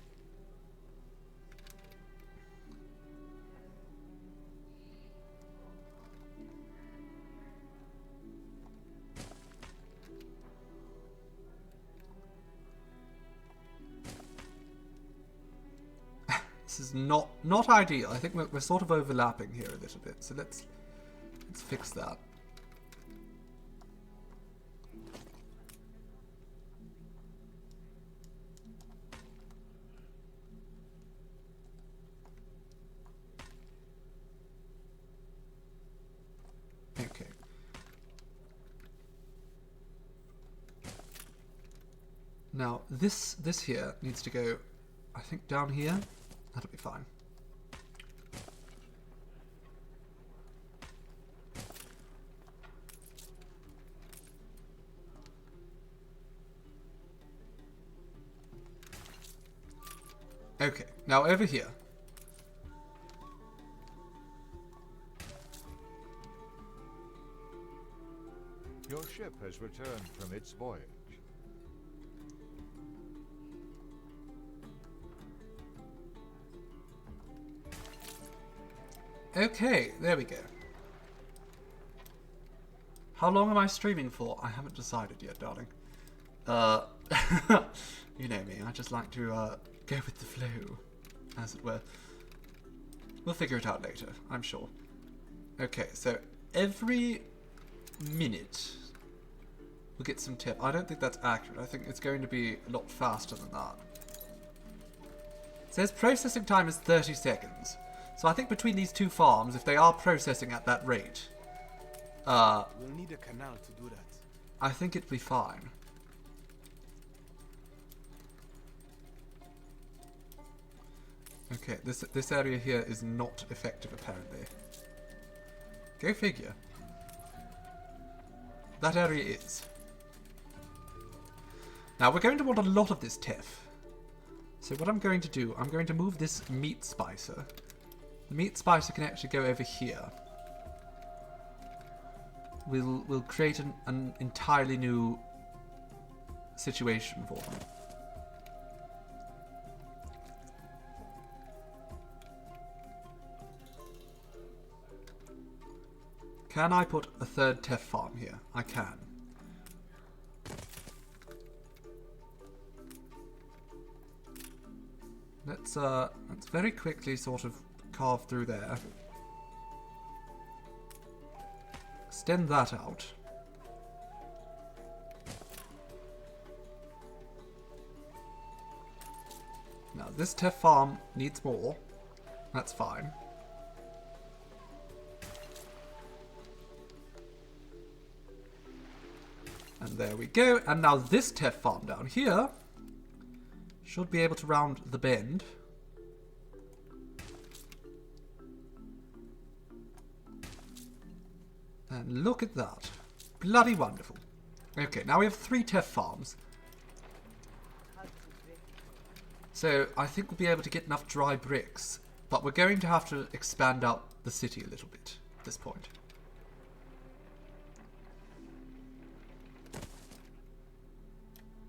This is not ideal. I think we're sort of overlapping here a little bit. So let's fix that. Now, this here needs to go, I think, down here. That'll be fine. Okay, now over here. Your ship has returned from its voyage. Okay, there we go. How long am I streaming for? I haven't decided yet, darling. You know me, I just like to go with the flow, as it were. We'll figure it out later, I'm sure. Okay, so every minute we'll get some tip. I don't think that's accurate. I think it's going to be a lot faster than that. It says processing time is 30 seconds. So I think between these two farms, if they are processing at that rate, we'll need a canal to do that. I think it'll be fine. Okay, this area here is not effective apparently. Go figure. That area is. Now we're going to want a lot of this teff. So what I'm going to do, I'm going to move this meat spicer. The meat spicer can actually go over here. We'll create an entirely new situation for them. Can I put a third teff farm here? I can. Let's very quickly sort of carve through there. Extend that out. Now this teff farm needs more. That's fine. And there we go. And now this teff farm down here should be able to round the bend. And look at that. Bloody wonderful. Okay, now we have 3 teff farms. So I think we'll be able to get enough dry bricks. But we're going to have to expand out the city a little bit at this point.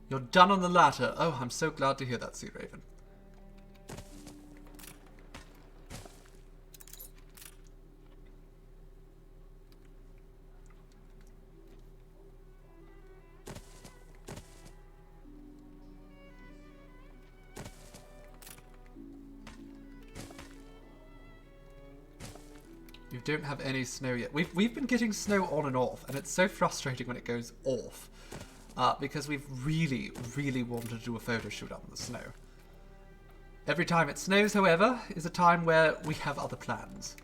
You're done on the latter. Oh, I'm so glad to hear that, Sea Raven. You don't have any snow yet. We've been getting snow on and off, and it's so frustrating when it goes off. Because we've really wanted to do a photo shoot up in the snow. Every time it snows, however, is a time where we have other plans.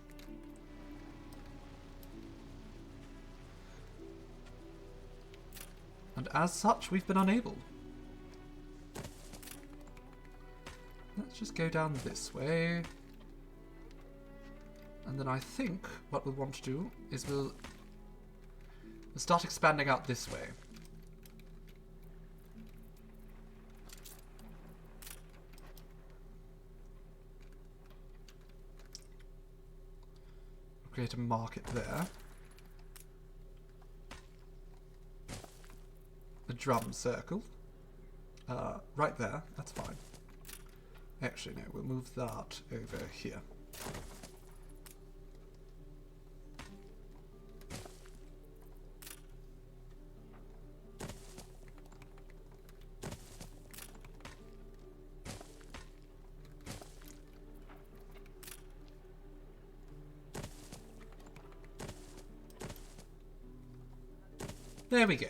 And as such, we've been unable. Let's just go down this way. And then I think what we'll want to do is we'll start expanding out this way. Create a market there. A drum circle. Right there, that's fine. Actually, no, we'll move that over here. There we go.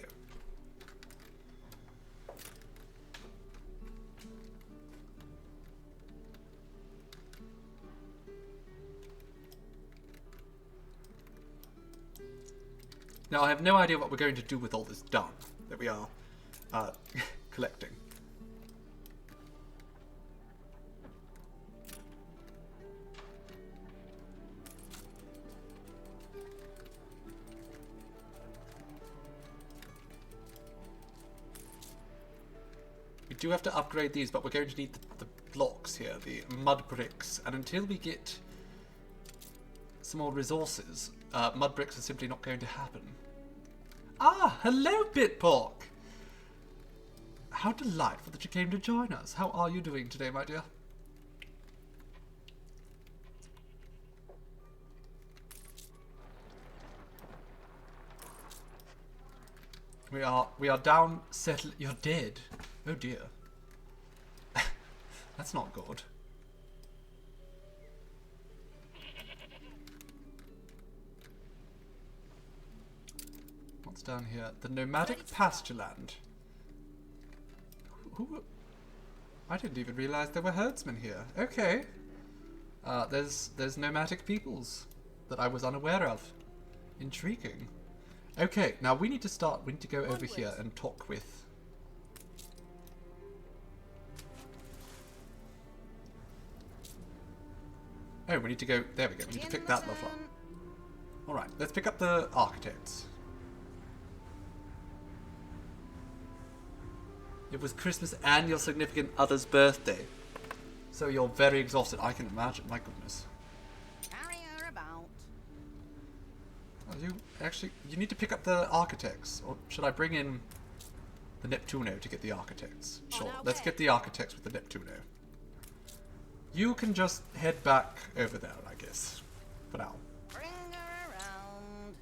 Now I have no idea what we're going to do with all this dung that we are collecting. do have to upgrade these, but we're going to need the blocks here, the mud bricks. And until we get some more resources, mud bricks are simply not going to happen. Ah, hello, Bitpork! How delightful that you came to join us. How are you doing today, my dear? We are down, settled. You're dead. Oh dear. That's not good. What's down here? The nomadic pasture land. Who? I didn't even realize there were herdsmen here. Okay. There's nomadic peoples that I was unaware of. Intriguing. Okay, now we need to go over here and talk with... Oh, we need to go... There we go, we need to pick that lot up. Alright, let's pick up the architects. It was Christmas and your significant other's birthday. So you're very exhausted, I can imagine, my goodness. You need to pick up the architects, or should I bring in the Neptuno to get the architects? Sure, let's get the architects with the Neptuno. You can just head back over there, I guess, for now. Bring her around.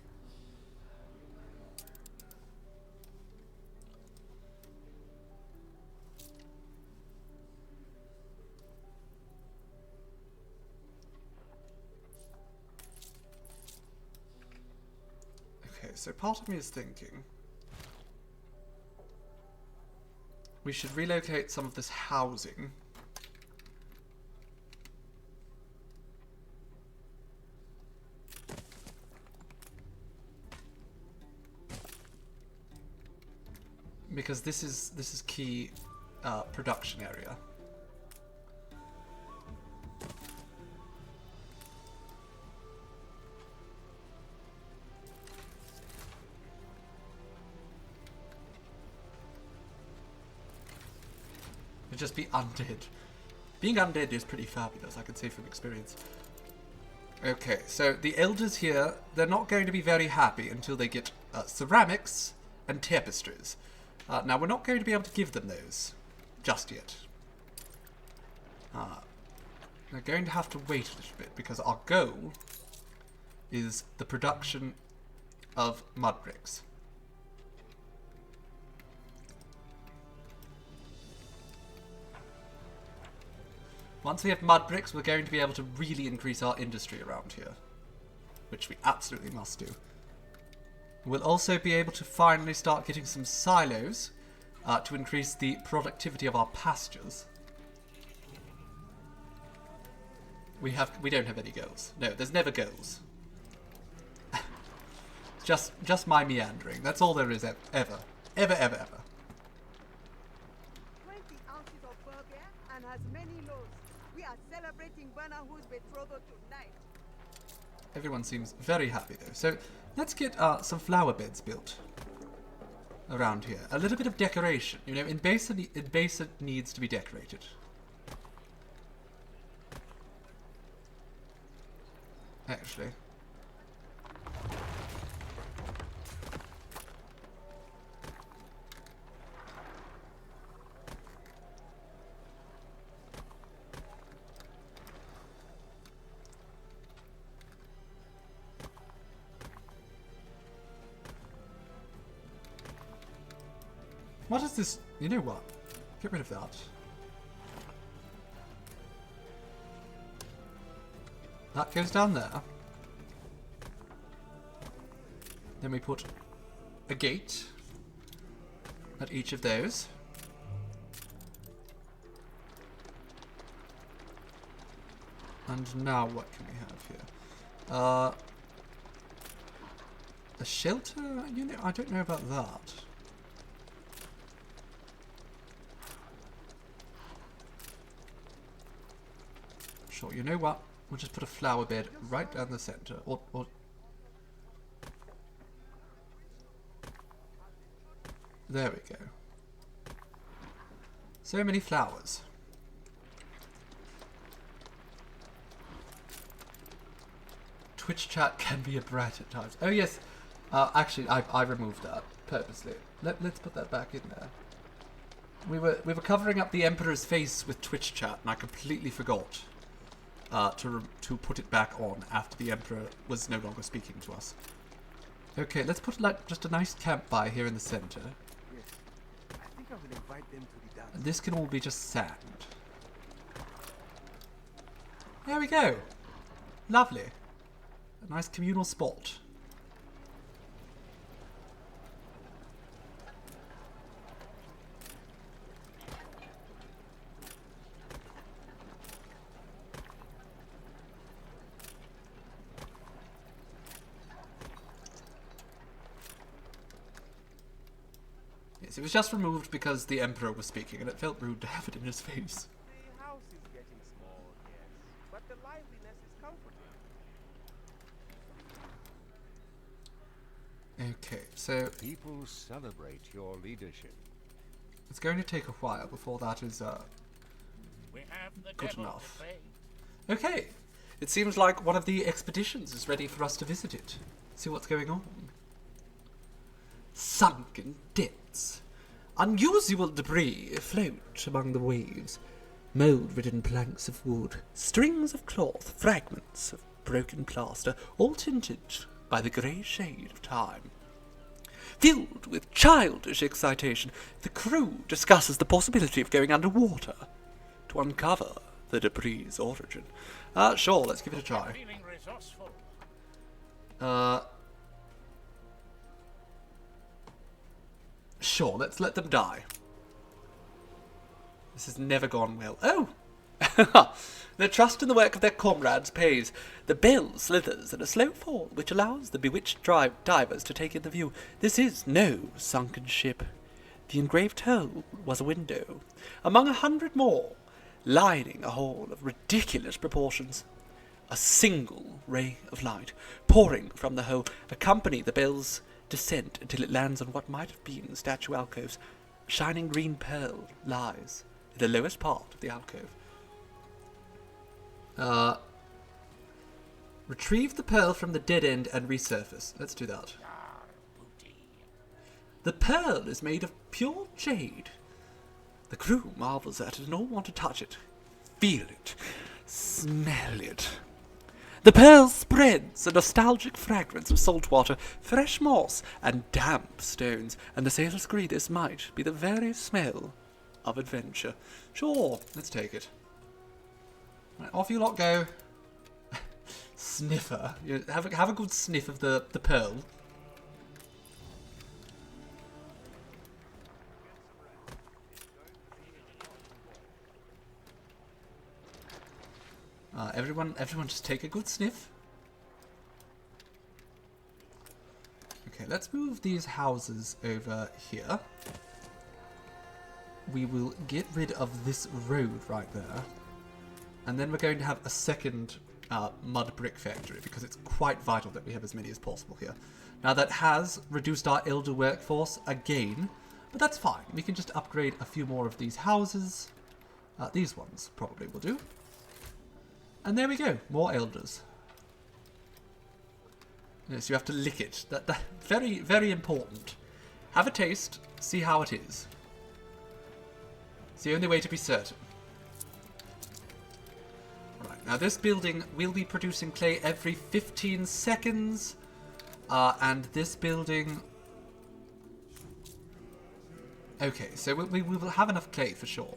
Okay, so part of me is thinking we should relocate some of this housing. Because this is key production area. It'd just be undead. Being undead is pretty fabulous, I can say from experience. Okay, so the elders here, they're not going to be very happy until they get ceramics and tapestries. Now, we're not going to be able to give them those just yet. We're going to have to wait a little bit because our goal is the production of mud bricks. Once we have mud bricks, we're going to be able to really increase our industry around here, which we absolutely must do. We'll also be able to finally start getting some silos to increase the productivity of our pastures. We don't have any goals. No, there's never goals. just my meandering. That's all there is ever. Ever, ever, ever. 20 ounces of burger and as many loaves. We are celebrating Banahu's betrothal tonight. Everyone seems very happy though. So let's get some flower beds built around here. A little bit of decoration. You know, Enbesa needs to be decorated. Actually. What is this? You know what? Get rid of that. That goes down there. Then we put a gate at each of those. And now what can we have here? A shelter? You know, I don't know about that. Sure, you know what? We'll just put a flower bed right down the center. Or there we go. So many flowers. Twitch chat can be a brat at times. Oh yes, actually I removed that purposely. Let's put that back in there. We were covering up the Emperor's face with Twitch chat, and I completely forgot to put it back on after the Emperor was no longer speaking to us. Okay, let's put like just a nice campfire here in the center. Yes. I think I will invite them to the dance. And this can all be just sand. There we go. Lovely. A nice communal spot. Yes, it was just removed because the Emperor was speaking and it felt rude to have it in his face. The house is getting small, yes, but the liveliness is comforting. Okay, so people celebrate your leadership. It's going to take a while before that is We have the good devil enough. to pay. Okay, it seems like one of the expeditions is ready for us to visit it. See what's going on. Sunken depths. Unusual debris afloat among the waves. Mould-ridden planks of wood, strings of cloth, fragments of broken plaster, all tinted by the grey shade of time. Filled with childish excitation, the crew discusses the possibility of going underwater to uncover the debris' origin. Sure, let's give it a try. Feeling resourceful. Sure, let's let them die. This has never gone well. Oh! Their trust in the work of their comrades pays. The bell slithers in a slow fall, which allows the bewitched divers to take in the view. This is no sunken ship. The engraved hole was a window, among 100 more, lining a hall of ridiculous proportions. A single ray of light, pouring from the hole, accompany the bell's descent until it lands on what might have been statue alcoves. A shining green pearl lies in the lowest part of the alcove. Retrieve the pearl from the dead end and resurface. Let's do that. The pearl is made of pure jade. The crew marvels at it and all want to touch it, feel it, smell it. The pearl spreads a nostalgic fragrance of salt water, fresh moss, and damp stones, and the sailors agree this might be the very smell of adventure. Sure, let's take it. Right, off you lot go. Sniffer. You have a good sniff of the pearl. Everyone just take a good sniff. Okay, let's move these houses over here. We will get rid of this road right there. And then we're going to have a second mud brick factory because it's quite vital that we have as many as possible here. Now that has reduced our elder workforce again, but that's fine. We can just upgrade a few more of these houses. These ones probably will do. And there we go, more elders. Yes, you have to lick it. That very, very important. Have a taste, see how it is. It's the only way to be certain. Right, now this building will be producing clay every 15 seconds. And this building... Okay, so we will have enough clay for sure.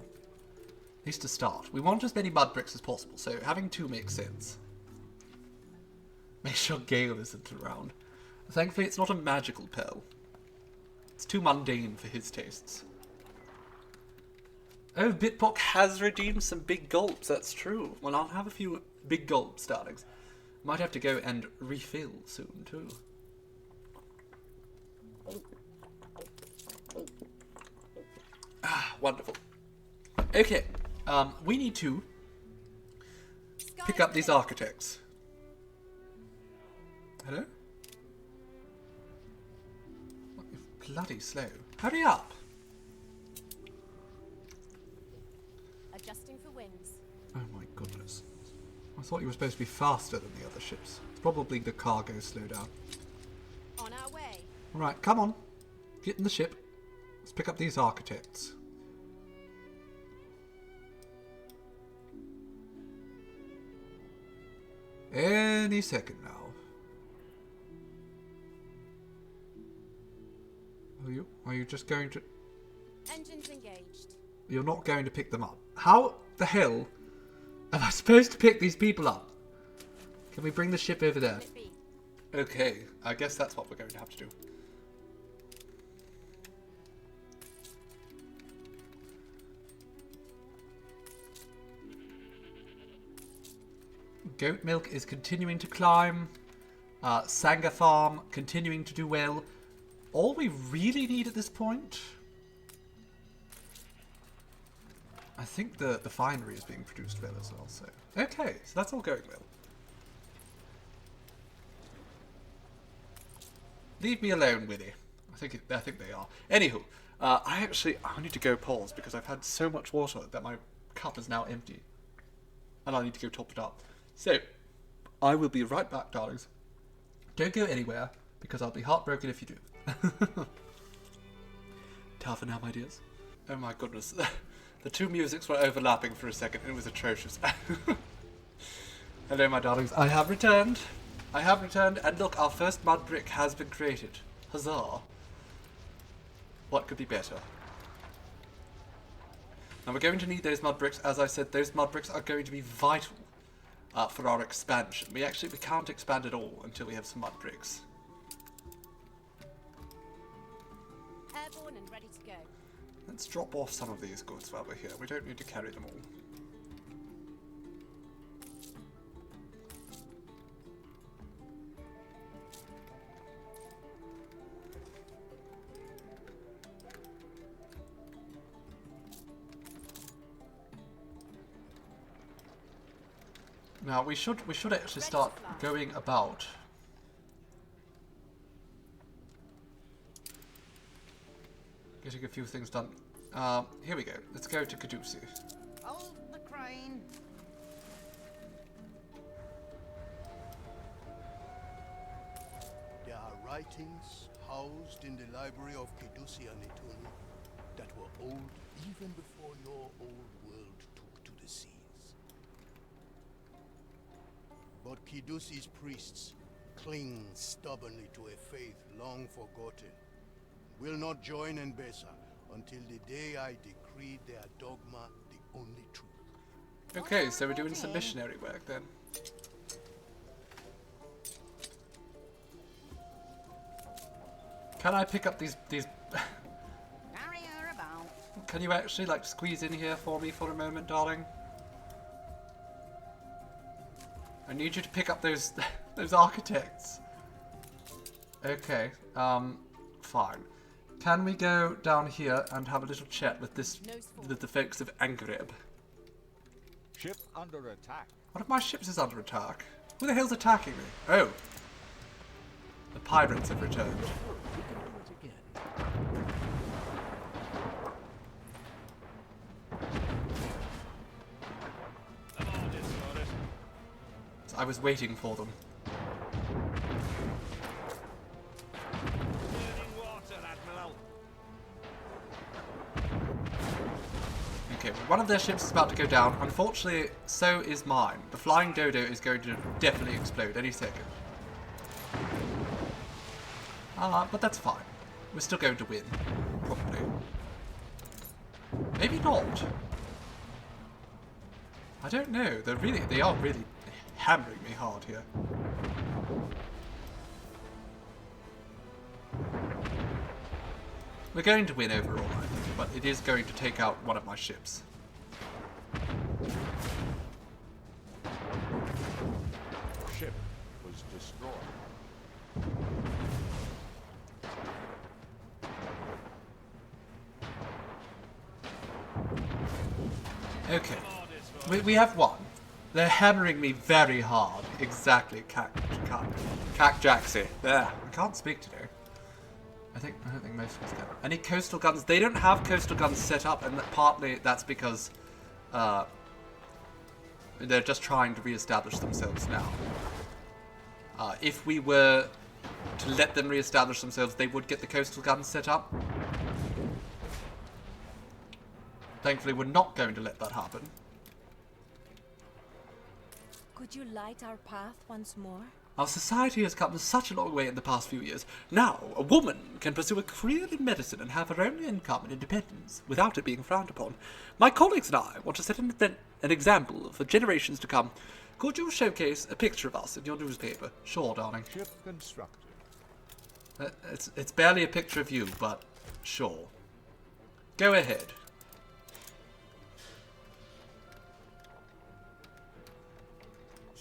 At least to start. We want as many mud bricks as possible, so having 2 makes sense. Make sure Gale isn't around. Thankfully, it's not a magical pearl. It's too mundane for his tastes. Oh, Bitbox has redeemed some big gulps, that's true. Well, I'll have a few big gulps, darlings. Might have to go and refill soon, too. Ah, wonderful. Okay. We need to pick up these architects. Hello? What, you're bloody slow. Hurry up! adjusting for winds. Oh my goodness. I thought you were supposed to be faster than the other ships. It's probably the cargo slowdown. On our way. Alright, come on. Get in the ship. Let's pick up these architects. Any second now. Are you just going to... Engines engaged. You're not going to pick them up. How the hell am I supposed to pick these people up? Can we bring the ship over there? Okay, I guess that's what we're going to have to do. Goat milk is continuing to climb. Sanga farm continuing to do well. All we really need at this point... I think the finery is being produced well as well, so... Okay, so that's all going well. Leave me alone, Winnie. I think they are. Anywho, I need to go pause because I've had so much water that my cup is now empty. And I need to go top it up. So, I will be right back, darlings. Don't go anywhere, because I'll be heartbroken if you do. Ta for now, my dears. Oh my goodness. The two musics were overlapping for a second, and it was atrocious. Hello, my darlings. I have returned. And look, our first mud brick has been created. Huzzah. What could be better? Now, we're going to need those mud bricks. As I said, those mud bricks are going to be vital for our expansion. We can't expand at all until we have some mud bricks. Airborne and ready to go. Let's drop off some of these goods while we're here. We don't need to carry them all. Now we should actually start going about. Getting a few things done. Here we go. Let's go to Caduce. Hold the crane. There are writings housed in the library of Caduce and Eternal that were old even before your old world took to the seas. But Caduce's priests cling stubbornly to a faith long forgotten. Will not join Enbesa until the day I decreed their dogma the only truth. Okay, so we're doing some missionary work then. Can I pick up these Carry her about. Can you actually like squeeze in here for me for a moment, darling? I need you to pick up those those architects. Okay, fine. Can we go down here and have a little chat with the folks of Angreb? Ship under attack. One of my ships is under attack. Who the hell's attacking me? Oh. The pirates have returned. I was waiting for them. Okay, one of their ships is about to go down. Unfortunately, so is mine. The flying dodo is going to definitely explode any second. But that's fine. We're still going to win. Probably. Maybe not. I don't know. They are really hammering me hard here. We're going to win overall, I think, but it is going to take out one of my ships. Ship was destroyed. Okay, we have one. They're hammering me very hard. Exactly, Cac Jaxie. There. I can't speak today. I don't think most of us can. Any coastal guns? They don't have coastal guns set up, and partly that's because They're just trying to re-establish themselves now. If we were to let them re-establish themselves, they would get the coastal guns set up. Thankfully, we're not going to let that happen. Could you light our path once more? Our society has come such a long way in the past few years. Now, a woman can pursue a career in medicine and have her own income and independence without it being frowned upon. My colleagues and I want to set an example for generations to come. Could you showcase a picture of us in your newspaper? Sure, darling. Ship constructed. It's barely a picture of you, but sure. Go ahead.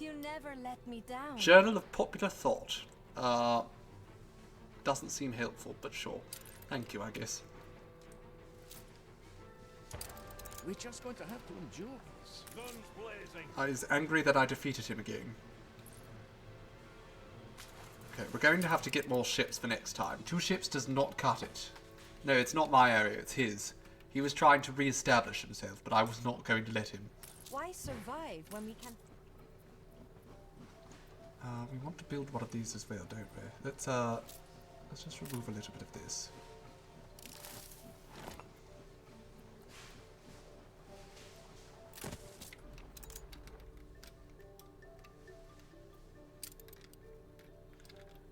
You never let me down. Journal of Popular Thought. Doesn't seem helpful, but sure. Thank you, I guess. We're just going to have to endure this. Guns blazing. I was angry that I defeated him again. Okay, we're going to have to get more ships for next time. 2 ships does not cut it. No, it's not my area, it's his. He was trying to re-establish himself, but I was not going to let him. Why survive when we can... We want to build one of these as well, don't we? Let's just remove a little bit of this.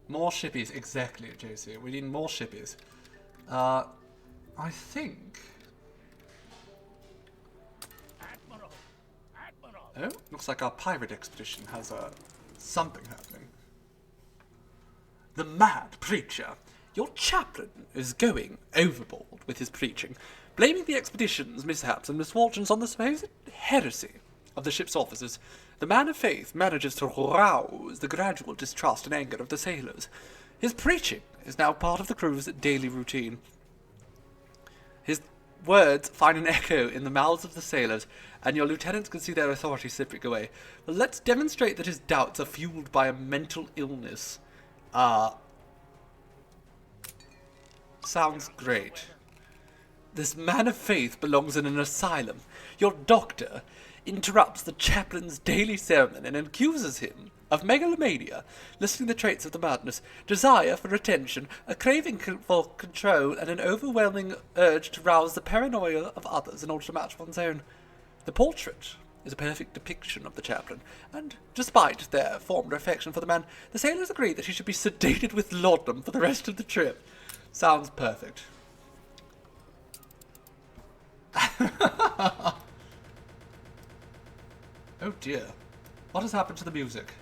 More shippies, exactly, Josie. We need more shippies. I think... Admiral! Admiral! Oh, looks like our pirate expedition has something happening. The mad preacher. Your chaplain is going overboard with his preaching, blaming the expedition's mishaps and misfortunes on the supposed heresy of the ship's officers. The man of faith manages to rouse the gradual distrust and anger of the sailors. His preaching is now part of the crew's daily routine. His words find an echo in the mouths of the sailors, and your lieutenants can see their authority slipping away. But let's demonstrate that his doubts are fueled by a mental illness. Sounds great. This man of faith belongs in an asylum. Your doctor interrupts the chaplain's daily sermon and accuses him of megalomania, listing the traits of the madness: desire for attention, a craving for control, and an overwhelming urge to rouse the paranoia of others in order to match one's own. The portrait is a perfect depiction of the chaplain, and despite their formed affection for the man, the sailors agree that he should be sedated with laudanum for the rest of the trip. Sounds perfect. Oh dear. What has happened to the music?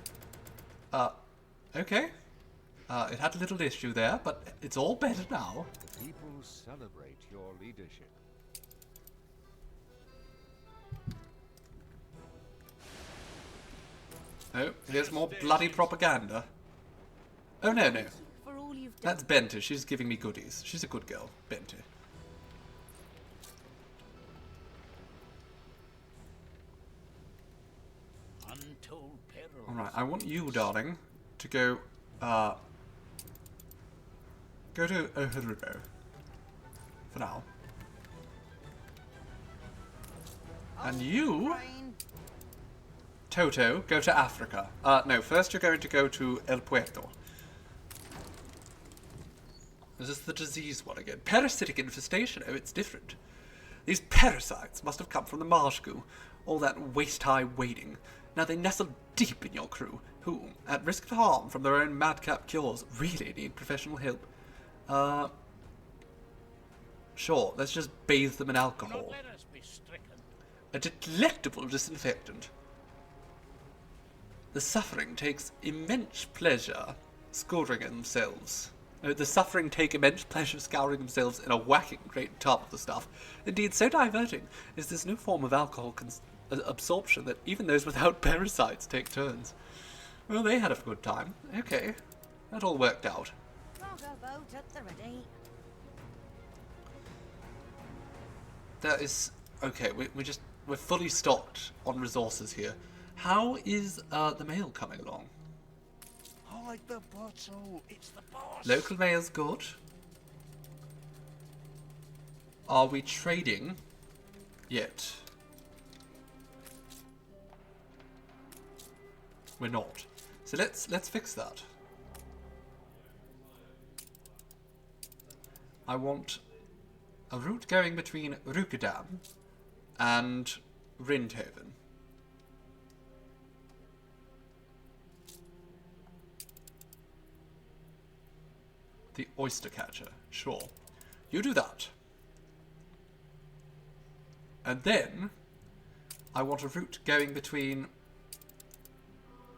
Okay. It had a little issue there, but it's all better now. The people celebrate your leadership. Oh, here's more bloody propaganda. Oh no, no. For all you've done. That's Bente. She's giving me goodies. She's a good girl, Bente. Untold perils. Alright, I want you, darling, to go, go to Ohurgo. For now. And you, Toto, go to Africa. No, first you're going to go to El Puerto. Is this the disease one again? Parasitic infestation? Oh, it's different. These parasites must have come from the marsh goo. All that waist-high wading. Now they nestle deep in your crew, who, at risk of harm from their own madcap cures, really need professional help. Sure, let's just bathe them in alcohol. Let us be stricken. A delectable disinfectant. The suffering takes immense pleasure scouring themselves. The suffering take immense pleasure scouring themselves in a whacking great tub of the stuff. Indeed, so diverting is this new form of alcohol absorption that even those without parasites take turns. Well, they had a good time. Okay, that all worked out. Cargo boat at the ready. That is okay. We're fully stocked on resources here. How is the mail coming along? Hide the bottle. It's the boss. Local mail's good. Are we trading yet? we're not. So let's fix that. I want a route going between Rotterdam and Rindhoven. The oyster catcher, sure. You do that. And then I want a route going between,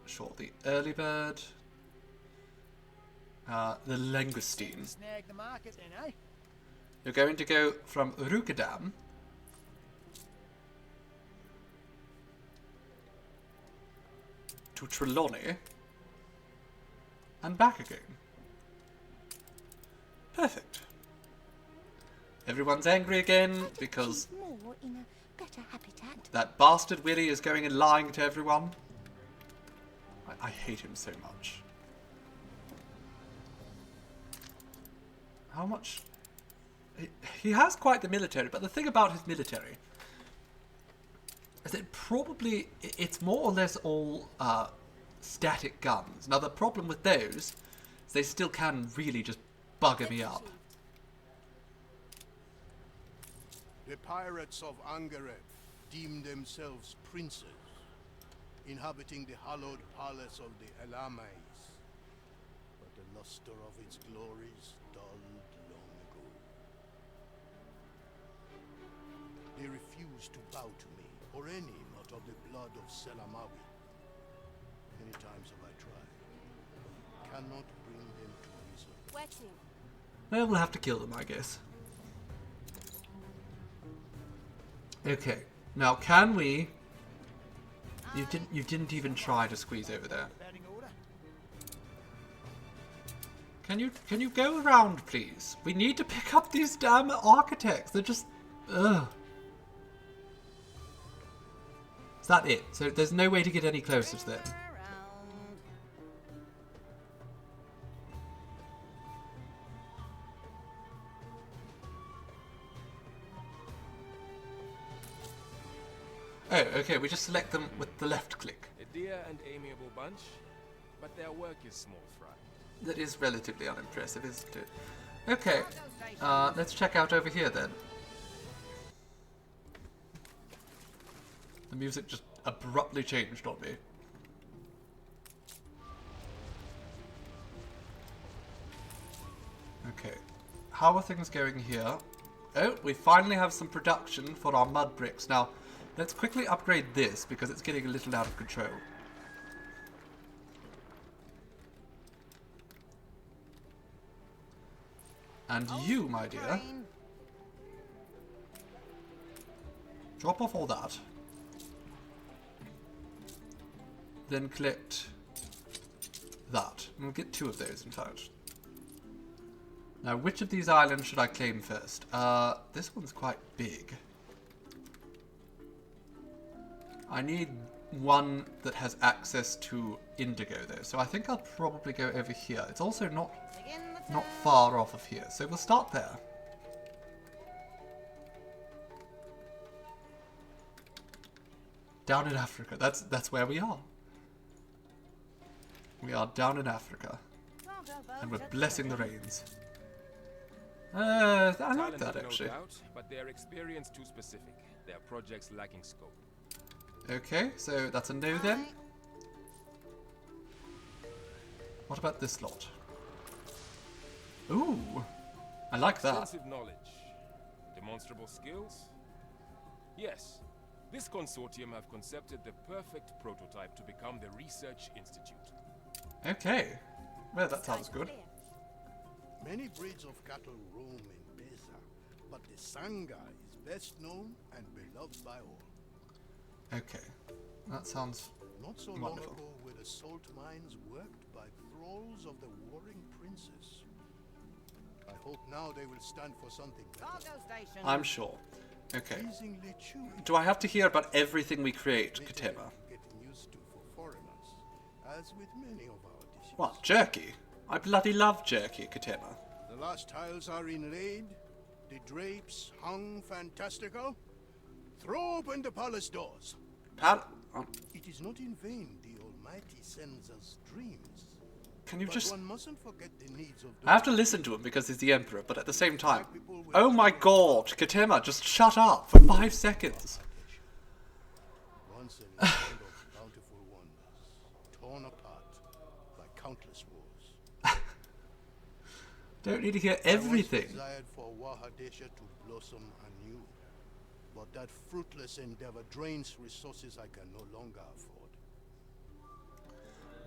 sure, the early bird, the langoustine. Snag the market then, eh? You're going to go from Rotterdam to Trelawney and back again. Perfect. Everyone's angry again because More in a better habitat. that bastard Willie is going and lying to everyone. I hate him so much. How much? He has quite the military, but the thing about his military is that it's more or less all static guns. Now the problem with those is they still can really just bugger me up. The pirates of Angaret deem themselves princes, inhabiting the hallowed palace of the Elamais. But the luster of its glories dulled long ago. They refuse to bow to me, or any not of the blood of Selamawi. Many times have I tried. Cannot bring them to reason. Where to? Well, we'll have to kill them, I guess. Okay. Now, can we... You didn't even try to squeeze over there. Can you go around, please? We need to pick up these damn architects. They're just... Ugh. Is that it? So there's no way to get any closer to them. Oh, okay, we just select them with the left click. A dear and amiable bunch, but their work is small fry. That is relatively unimpressive, isn't it? Okay, let's check out over here then. The music just abruptly changed on me. Okay, how are things going here? Oh, we finally have some production for our mud bricks. Now, let's quickly upgrade this because it's getting a little out of control. And you, my dear, drop off all that. Then collect that. And we'll get 2 of those, in fact. Now, which of these islands should I claim first? This one's quite big. I need one that has access to indigo, though. So I think I'll probably go over here. It's also not far off of here. So we'll start there. Down in Africa. That's where we are. We are down in Africa. And we're blessing the rains. I like that, actually. No doubt, but their experience too specific. Their projects lacking scope. Okay, so that's a no then. What about this lot? Ooh, I like that. Extensive knowledge. Demonstrable skills? Yes. This consortium have concepted the perfect prototype to become the research institute. Okay. Well, that sounds good. Many breeds of cattle roam in Enbesa, but the Sanga is best known and beloved by all. Okay. That sounds Not so wonderful. long ago were the salt mines worked by thralls of the warring princes. I hope now they will stand for something better. I'm sure. Okay. Pleasingly chewy. Do I have to hear about everything we create, Katema? Getting used to for foreigners, as with many of our dishes. What, jerky? I bloody love jerky, Katema. The last tiles are inlaid, the drapes hung fantastical. Throw open the palace doors. Oh. It is not in vain the old Almighty sends us dreams. Can you But just... one mustn't forget the needs of I have to listen to him because he's the Emperor, but at the same time... Oh my god, Katema, just shut up for 5 seconds. once a land of bountiful wonders, torn apart by countless wars. Don't need to hear everything. I once desired for Wahadesha to blossom anew, but that fruitless endeavor drains resources I can no longer afford.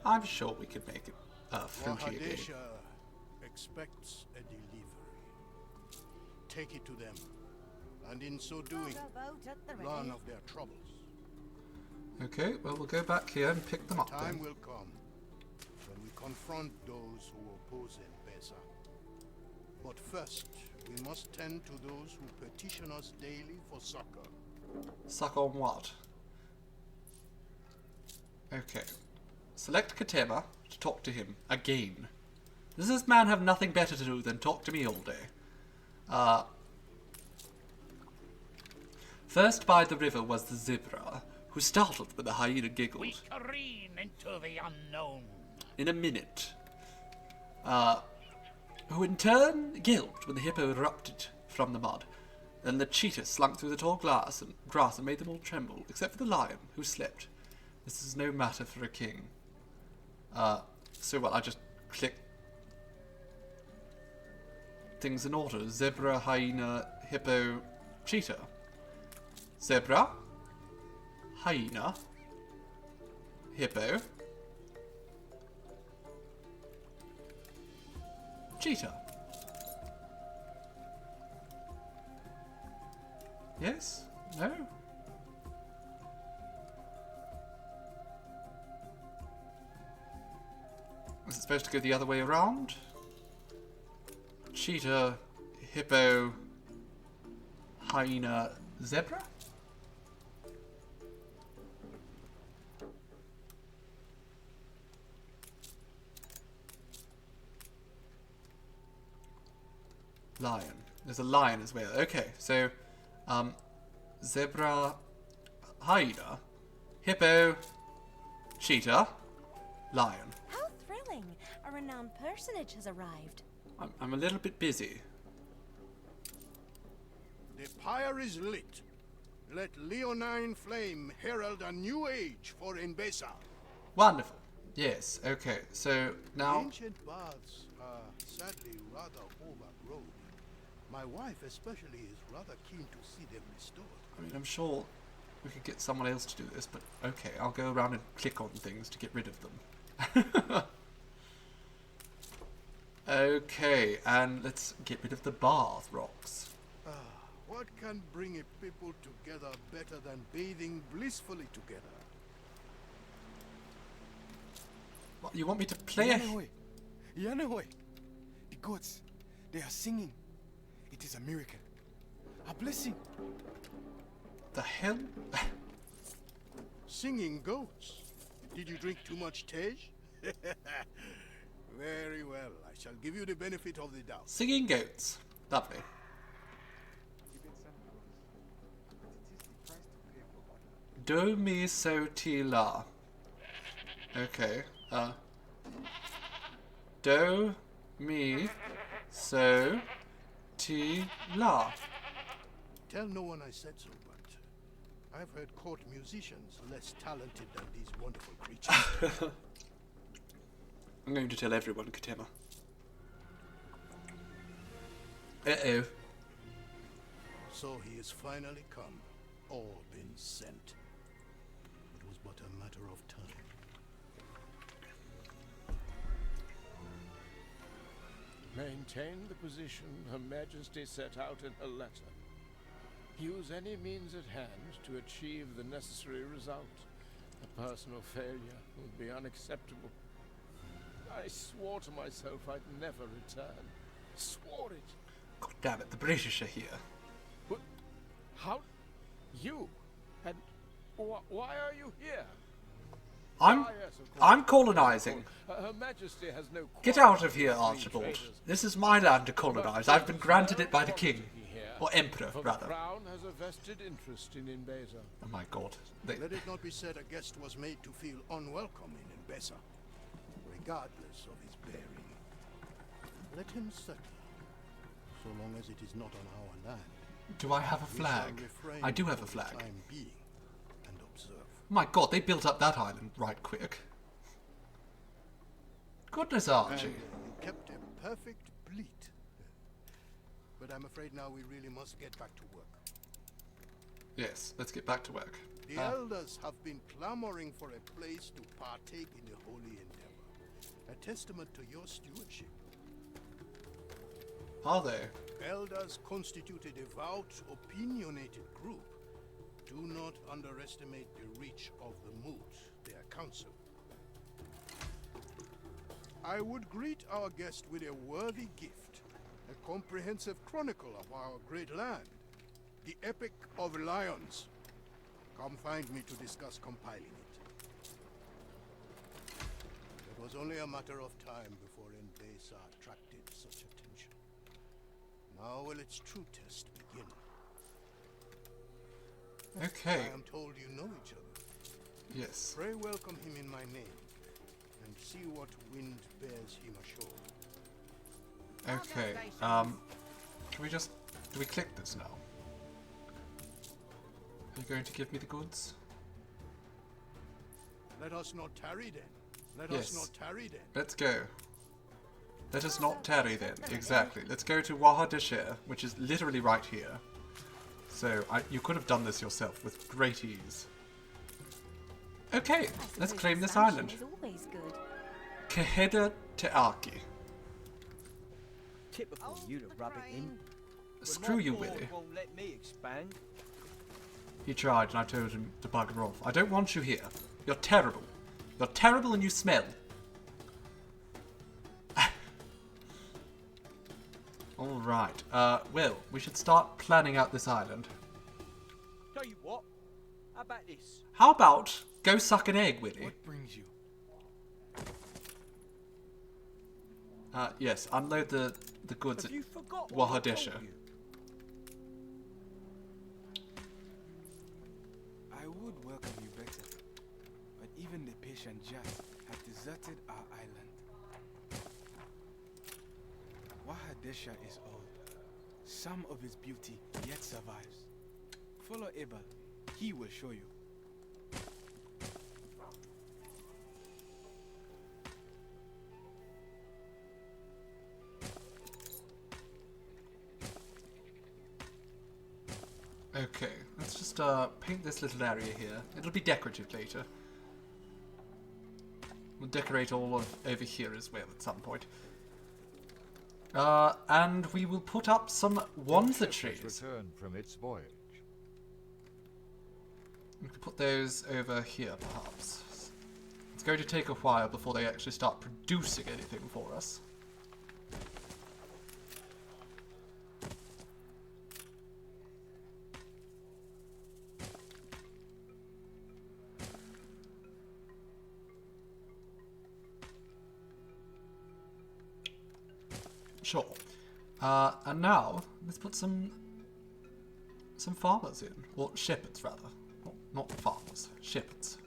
I'm sure we could make it fruity again. Wahadesha expects a delivery. Take it to them, and in so doing, learn of their troubles. Okay, well, we'll go back here and pick them up Time then. will come when we confront those who oppose Enbesa. But first, we must tend to those who petition us daily for succor. Suck on what? Okay. Select Katema to talk to him again. Does this man have nothing better to do than talk to me all day? First by the river was the zebra, who startled when the hyena giggled. We careen into the unknown. In a minute. Who in turn gilped when the hippo erupted from the mud. Then the cheetah slunk through the tall grass and made them all tremble, except for the lion, who slept. This is no matter for a king. So what, I just click things in order. Zebra, hyena, hippo, cheetah. Zebra, hyena, hippo, cheetah. Yes? No? Was it supposed to go the other way around? Cheetah, hippo, hyena, zebra? Lion. There's a lion as well. Okay, so zebra, hyena, hippo, cheetah, lion. How thrilling! A renowned personage has arrived. I'm a little bit busy. The pyre is lit. Let leonine flame herald a new age for Enbesa. Wonderful. Yes, okay, so now... Ancient baths are sadly rather overgrown. My wife especially is rather keen to see them restored. I mean, I'm sure we could get someone else to do this, but okay, I'll go around and click on things to get rid of them. Okay, and let's get rid of the bath rocks. What can bring a people together better than bathing blissfully together? What, you want me to play Yanaway! The gods, they are singing. It is a miracle. A blessing. The hell? Singing goats. Did you drink too much tej? Very well. I shall give you the benefit of the doubt. Singing goats. Lovely. Do mi so ti la. Okay. Do mi so ti la. Tell no one I said so, but I've heard court musicians less talented than these wonderful creatures. I'm going to tell everyone, Katema. Uh-oh. So he has finally come, all been sent. It was but a matter of time. Maintain the position Her Majesty set out in her letter. Use any means at hand to achieve the necessary result. A personal failure would be unacceptable. I swore to myself I'd never return. Swore it. God damn it, the British are here. What? How? You? And why are you here? I'm colonizing. Her Majesty has no... Get out of here, Archibald. This is my land to colonize. I've been granted it by the king. Or emperor, For rather. The crown has a vested interest in Enbesa. Oh my god. Let it not be said a guest was made to feel unwelcome in Enbesa, regardless of his bearing. Let him settle, so long as it is not on our land. Do I have a flag? I do have a flag. Time being and observe. My god, they built up that island right quick. Goodness, Archie. And you kept a perfect bleat. But I'm afraid now we really must get back to work. Yes, let's get back to work. The elders have been clamoring for a place to partake in the holy endeavor. A testament to your stewardship. Are they? Elders constitute a devout, opinionated group. Do not underestimate the reach of the moot, their counsel. I would greet our guest with a worthy gift, a comprehensive chronicle of our great land, the Epic of Lions. Come find me to discuss compiling it. It was only a matter of time before Enbesa attracted such attention. Now will its true test begin. Okay. I am told you know each other. Yes. Pray welcome him in my name, and see what wind bears him ashore. Okay, can we just... do we click this now? Are you going to give me the goods? Let us not tarry then. Let Yes. us not tarry then. Let's go. Let us not tarry then. Exactly. Let's go to Wahadeshir, which is literally right here. So, you could have done this yourself with great ease. Okay, let's claim this island. Is always good. Keheda Teaki. Typical you to rub it in. Screw you, Willie. Won't let me expand. He tried and I told him to bugger off. I don't want you here. You're terrible. You're terrible and you smell. Alright, well, we should start planning out this island. Tell you what, how about this? How about go suck an egg, Willie? What brings you? Yes, unload the goods Have at you forgot what I told Wahadesha. you? I would welcome you better, but even the patient Jat have deserted our island. Wahadesha is old. Some of its beauty yet survives. Follow Abel. He will show you. Okay, let's just paint this little area here. It'll be decorative later. We'll decorate all of over here as well at some point. And we will put up some Wanza trees. Returned from its voyage. We could put those over here, perhaps. It's going to take a while before they actually start producing anything for us. Sure. And now, let's put some farmers in. Or shepherds, rather. Not farmers. Shepherds.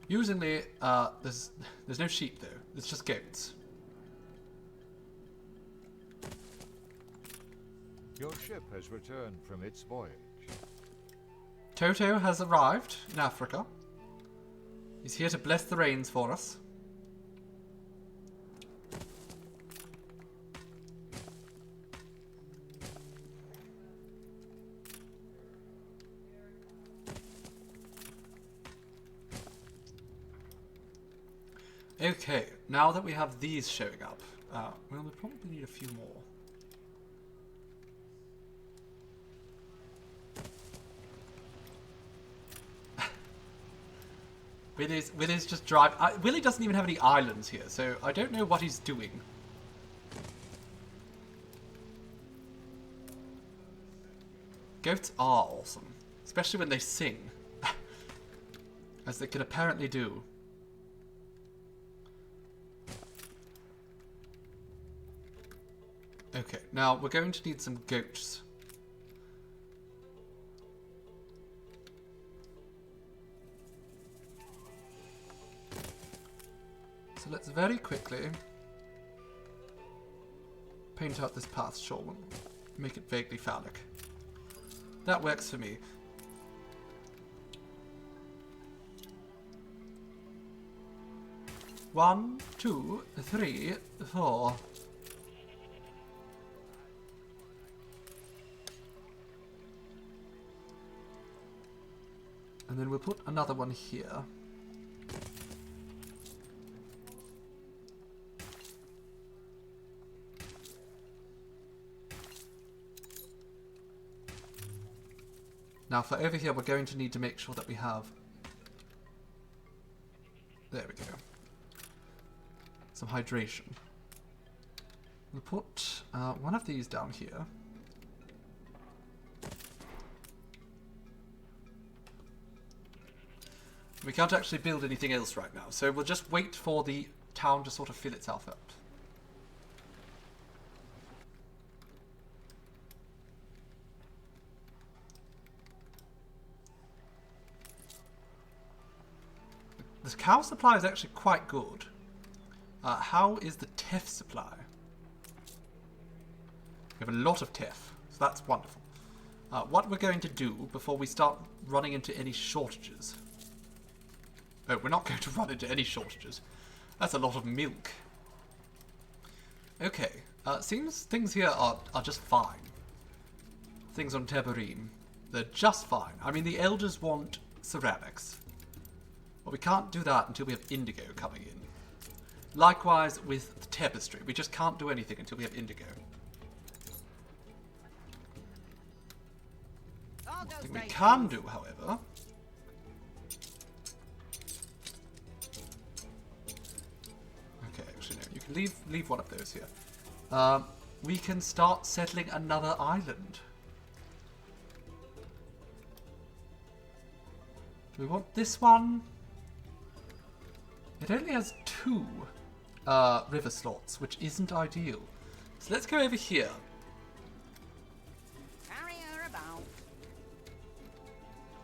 Usually, there's no sheep, though. It's just goats. Your ship has returned from its voyage. Toto has arrived in Africa. He's here to bless the rains for us. Okay, now that we have these showing up, we'll probably need a few more. Willie's just driving. Willie doesn't even have any islands here, so I don't know what he's doing. Goats are awesome, especially when they sing, as they can apparently do. Okay, now we're going to need some goats. So let's very quickly paint out this path, shall we? Make it vaguely phallic. That works for me. One, 2, 3, 4. And then we'll put another one here. Now for over here, we're going to need to make sure that we have... There we go. Some hydration. We'll put one of these down here. We can't actually build anything else right now, so we'll just wait for the town to sort of fill itself up. The cow supply is actually quite good. How is the teff supply? We have a lot of teff, so that's wonderful. What we're going to do before we start running into any shortages... Oh, we're not going to run into any shortages. That's a lot of milk. Okay, seems things here are just fine. Things on Tabarim, they're just fine. I mean, the elders want ceramics. But we can't do that until we have indigo coming in. Likewise with the tapestry, we just can't do anything until we have indigo. One thing we can do, however... You can leave one of those here. We can start settling another island. Do we want this one? It only has 2 river slots, which isn't ideal. So let's go over here.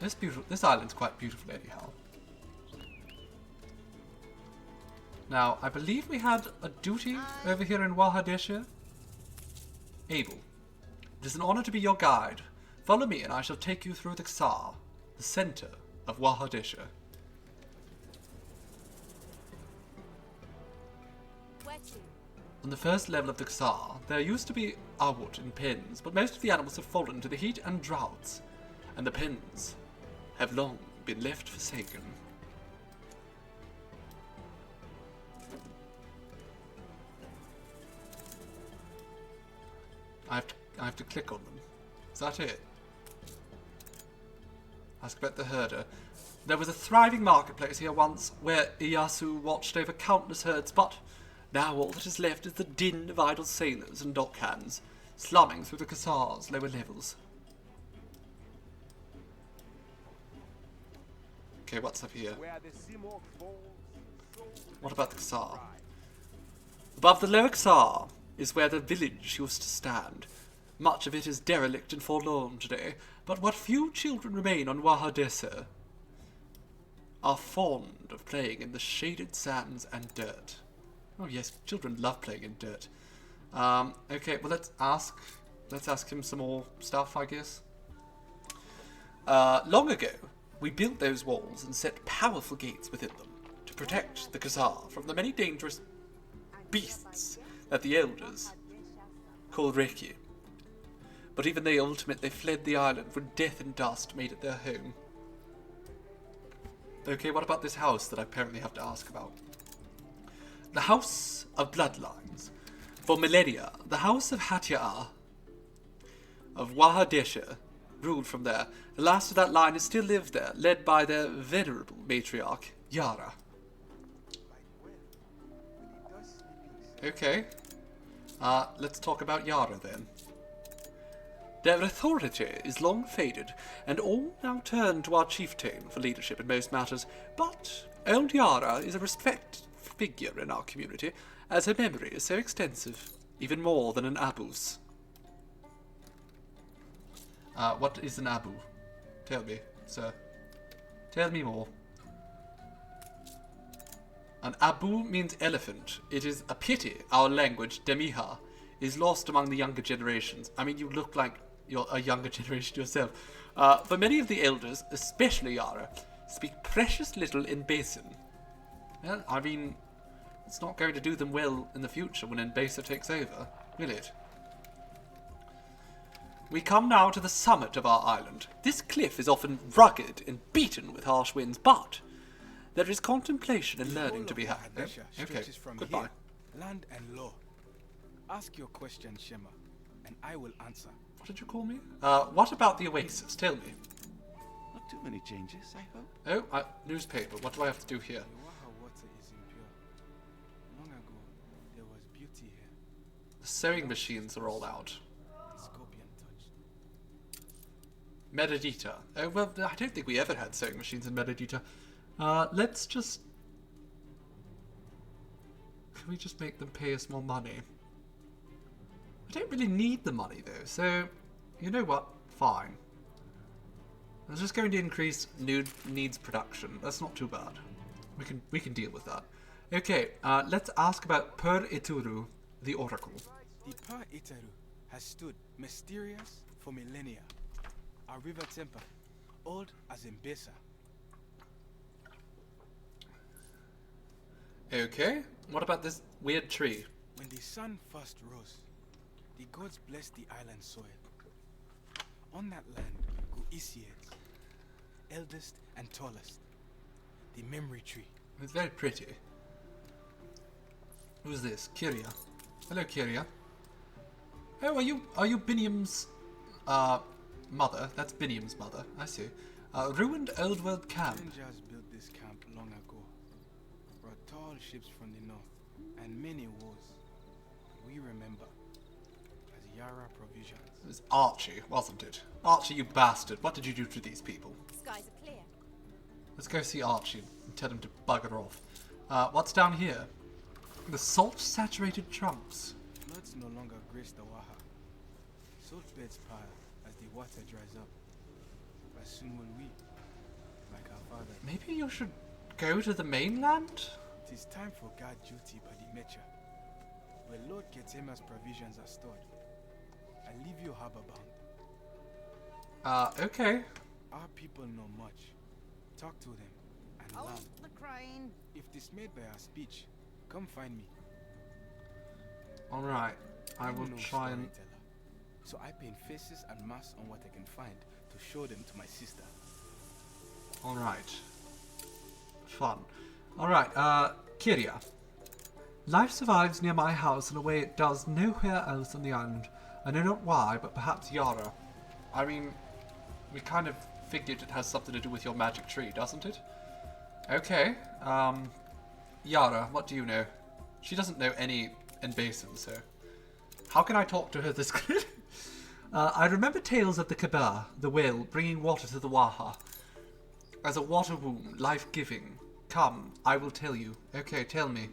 This island's quite beautiful anyhow. Now, I believe we had a duty over here in Wahadesha. Abel, it is an honor to be your guide. Follow me and I shall take you through the Ksar, the center of Wahadesha. On the first level of the Ksar, there used to be Awut in pens, but most of the animals have fallen to the heat and droughts, and the pens have long been left forsaken. I have to click on them. Is that it? Ask about the herder. There was a thriving marketplace here once, where Iyasu watched over countless herds, but now all that is left is the din of idle sailors and dockhands, slumming through the Kasar's lower levels. Okay, what's up here? What about the Kasar? Above the lower Kasar is where the village used to stand. Much of it is derelict and forlorn today, but what few children remain on Wahadesha are fond of playing in the shaded sands and dirt. Oh yes, children love playing in dirt. Okay, well let's ask him some more stuff, I guess. Long ago, we built those walls and set powerful gates within them to protect the Khazar from the many dangerous beasts that the elders call Reiki. But even they ultimately fled the island when death and dust made it their home. Okay, what about this house that I apparently have to ask about? The House of Bloodlines. For millennia, the House of Hatya'a of Wahadesha ruled from there. The last of that line is still lived there, led by their venerable matriarch, Yara. Okay. Let's talk about Yara then. Their authority is long faded, and all now turn to our chieftain for leadership in most matters, but old Yara is a respected figure in our community, as her memory is so extensive. Even more than an abus. What is an abu? Tell me, sir. Tell me more. An abu means elephant. It is a pity our language, Demiha, is lost among the younger generations. I mean, you look like you're a younger generation yourself. For many of the elders, especially Yara, speak precious little Enbesan. Well, I mean, it's not going to do them well in the future when Enbesa takes over, will it? We come now to the summit of our island. This cliff is often rugged and beaten with harsh winds, but there is contemplation and learning to be had. Okay, goodbye. Here, land and law. Ask your question, Shema, and I will answer. What did you call me? What about the oasis? Tell me. Not too many changes, I hope. Oh, newspaper. What do I have to do here? The Waha water is impure. Long ago, there was beauty here. The sewing machines are all out. Scorpion touched. Medidita. Oh, well, I don't think we ever had sewing machines in Medidita. Let's just... Can we just make them pay us more money? I don't really need the money, though, so... You know what? Fine. I was just going to increase needs production. That's not too bad. We can deal with that. Okay, let's ask about Per Ituru, the Oracle. The Per Ituru has stood mysterious for millennia. A river temple, old as Enbesa. Okay, what about this weird tree? When the sun first rose, the gods blessed the island soil. On that land grew Isiads, eldest and tallest, the memory tree. It's very pretty. Who's this? Kyria. Hello, Kyria. Oh, are you Biniam's mother? That's Biniam's mother. I see. Ruined old world camp. Rangers built this camp long ago. Brought tall ships from the north and many wars. We remember as Yara provisions. It was Archie, wasn't it? Archie, you bastard! What did you do to these people? Skies are clear. Let's go see Archie and tell him to bugger off. What's down here? The salt-saturated trunks. Floods no longer grace the Waha. Salt beds pile as the water dries up. As soon will we, like our father. Maybe you should go to the mainland? It is time for guard duty by the Mecha, where Lord Ketema's provisions are stored. I leave you harbor bound. Okay. Our people know much. Talk to them and Out learn. the crying. If dismayed by our speech, come find me. Alright, I will no try and... storyteller, so I paint faces and masks on what I can find to show them to my sister. Alright. Fun. Alright, Kyria. Life survives near my house in a way it does nowhere else on the island. I know not why, but perhaps Yara. I mean, we kind of figured it has something to do with your magic tree, doesn't it? Okay, Yara, what do you know? She doesn't know any Enbesan, so... How can I talk to her this clearly? I remember tales of the Kabar, the whale, bringing water to the Waha. As a water womb, life-giving. Come, I will tell you. Okay, tell me.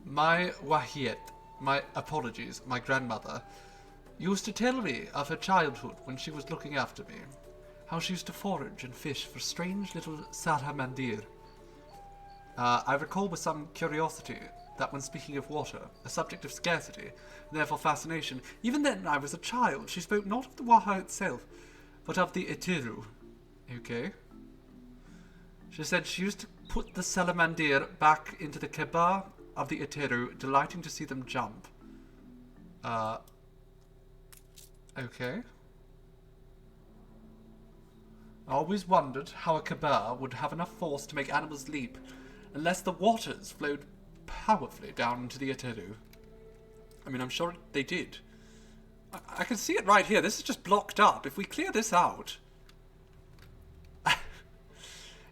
My Wahiet, my apologies, my grandmother, used to tell me of her childhood when she was looking after me. How she used to forage and fish for strange little salamandir. I recall with some curiosity that when speaking of water, a subject of scarcity, and therefore fascination, even then I was a child, she spoke not of the Waha itself, but of the Etiru. Okay. She said she used to put the salamandir back into the keba of the Etiru, delighting to see them jump. Okay. I always wondered how a keba would have enough force to make animals leap, unless the waters flowed powerfully down into the Etiru. I mean, I'm sure they did. I can see it right here. This is just blocked up. If we clear this out...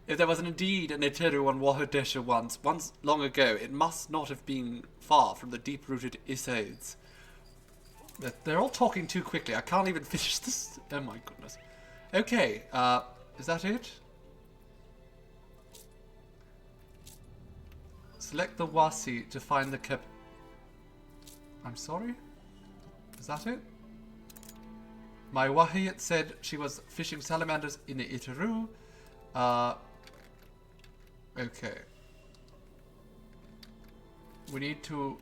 If there was indeed an Etiru on Wahadesha once long ago, it must not have been far from the deep-rooted Isaids. They're all talking too quickly. I can't even finish this. Oh my goodness. Okay, is that it? Select the Wasi to find the I'm sorry? Is that it? My Wahiyat said she was fishing salamanders in the Itaru. Okay. We need to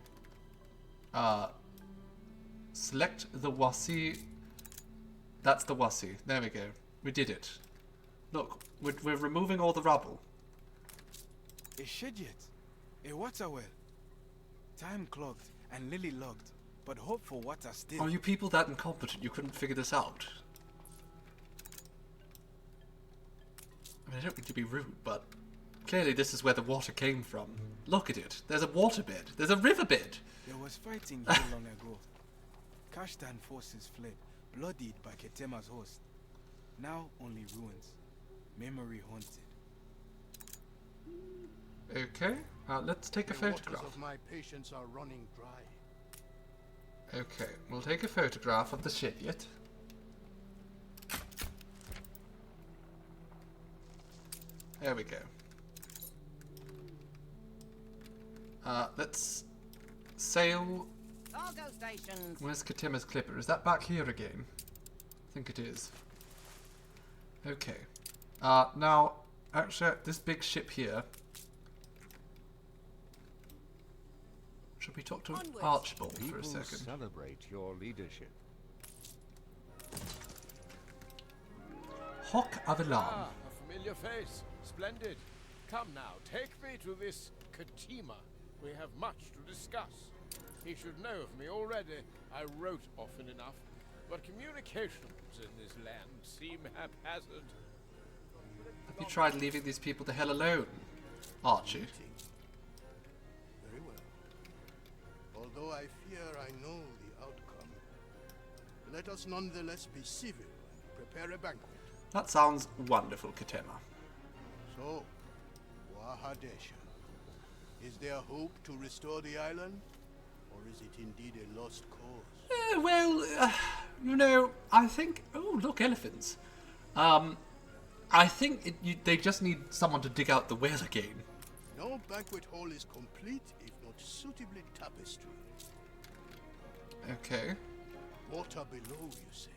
select the Wasi. That's the Wasi. There we go. We did it. Look, we're removing all the rubble. A shidget, a water well. Time clogged and lily logged, but hope for water still. Are you people that incompetent you couldn't figure this out? I mean, I don't mean to be rude, but clearly this is where the water came from. Look at it. There's a waterbed. There's a riverbed. There was fighting here long ago. Kashtan forces fled, bloodied by Ketema's host. Now only ruins. Memory haunted. Okay, let's take a photograph. The waters of my patience are running dry. Okay, we'll take a photograph of the shidget. There we go. Let's sail. Cargo stations. Where's Ketema's clipper? Is that back here again? I think it is. Okay. Now, actually, this big ship here. Should we talk to Archibald for a second? Celebrate your leadership. Hawk Avalon. Ah, a familiar face. Splendid. Come now, take me to this Ketema. We have much to discuss. He should know of me already. I wrote often enough, but communications in this land seem haphazard. Have you tried leaving these people the hell alone, Archie? Very well. Although I fear I know the outcome, let us nonetheless be civil and prepare a banquet. That sounds wonderful, Ketema. So, Wahadesha, is there hope to restore the island? Or is it indeed a lost cause? Well, you know, I think... Oh, look, elephants. I think they just need someone to dig out the well again. No banquet hall is complete if not suitably tapestried. Okay. Water below, you say?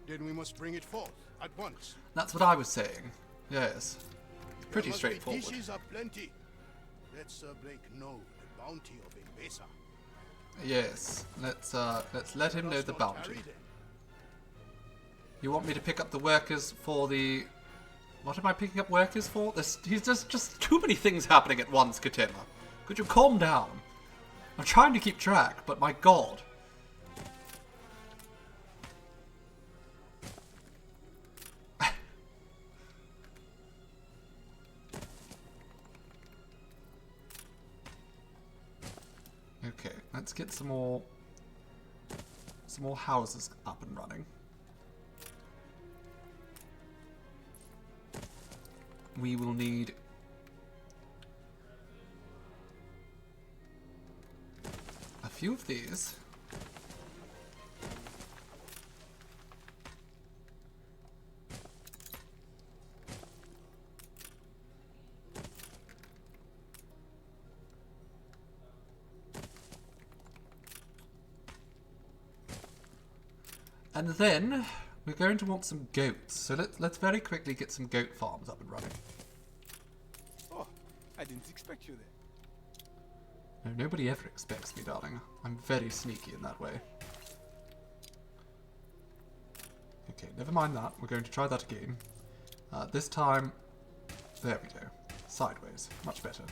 Then we must bring it forth at once. That's what I was saying. Yes. Pretty straightforward. Dishes are plenty. Let Sir Blake know the bounty of Enbesa. Yes. Let's let him know the bounty. You want me to pick up the workers for the... What am I picking up workers for? There's just too many things happening at once, Ketema. Could you calm down? I'm trying to keep track, but my god. Okay, let's get some more houses up and running. We will need a few of these. And then we're going to want some goats. So let's very quickly get some goat farms up and running. Oh, I didn't expect you there. No, nobody ever expects me, darling. I'm very sneaky in that way. Okay, never mind that. We're going to try that again. This time, there we go. Sideways. Much better.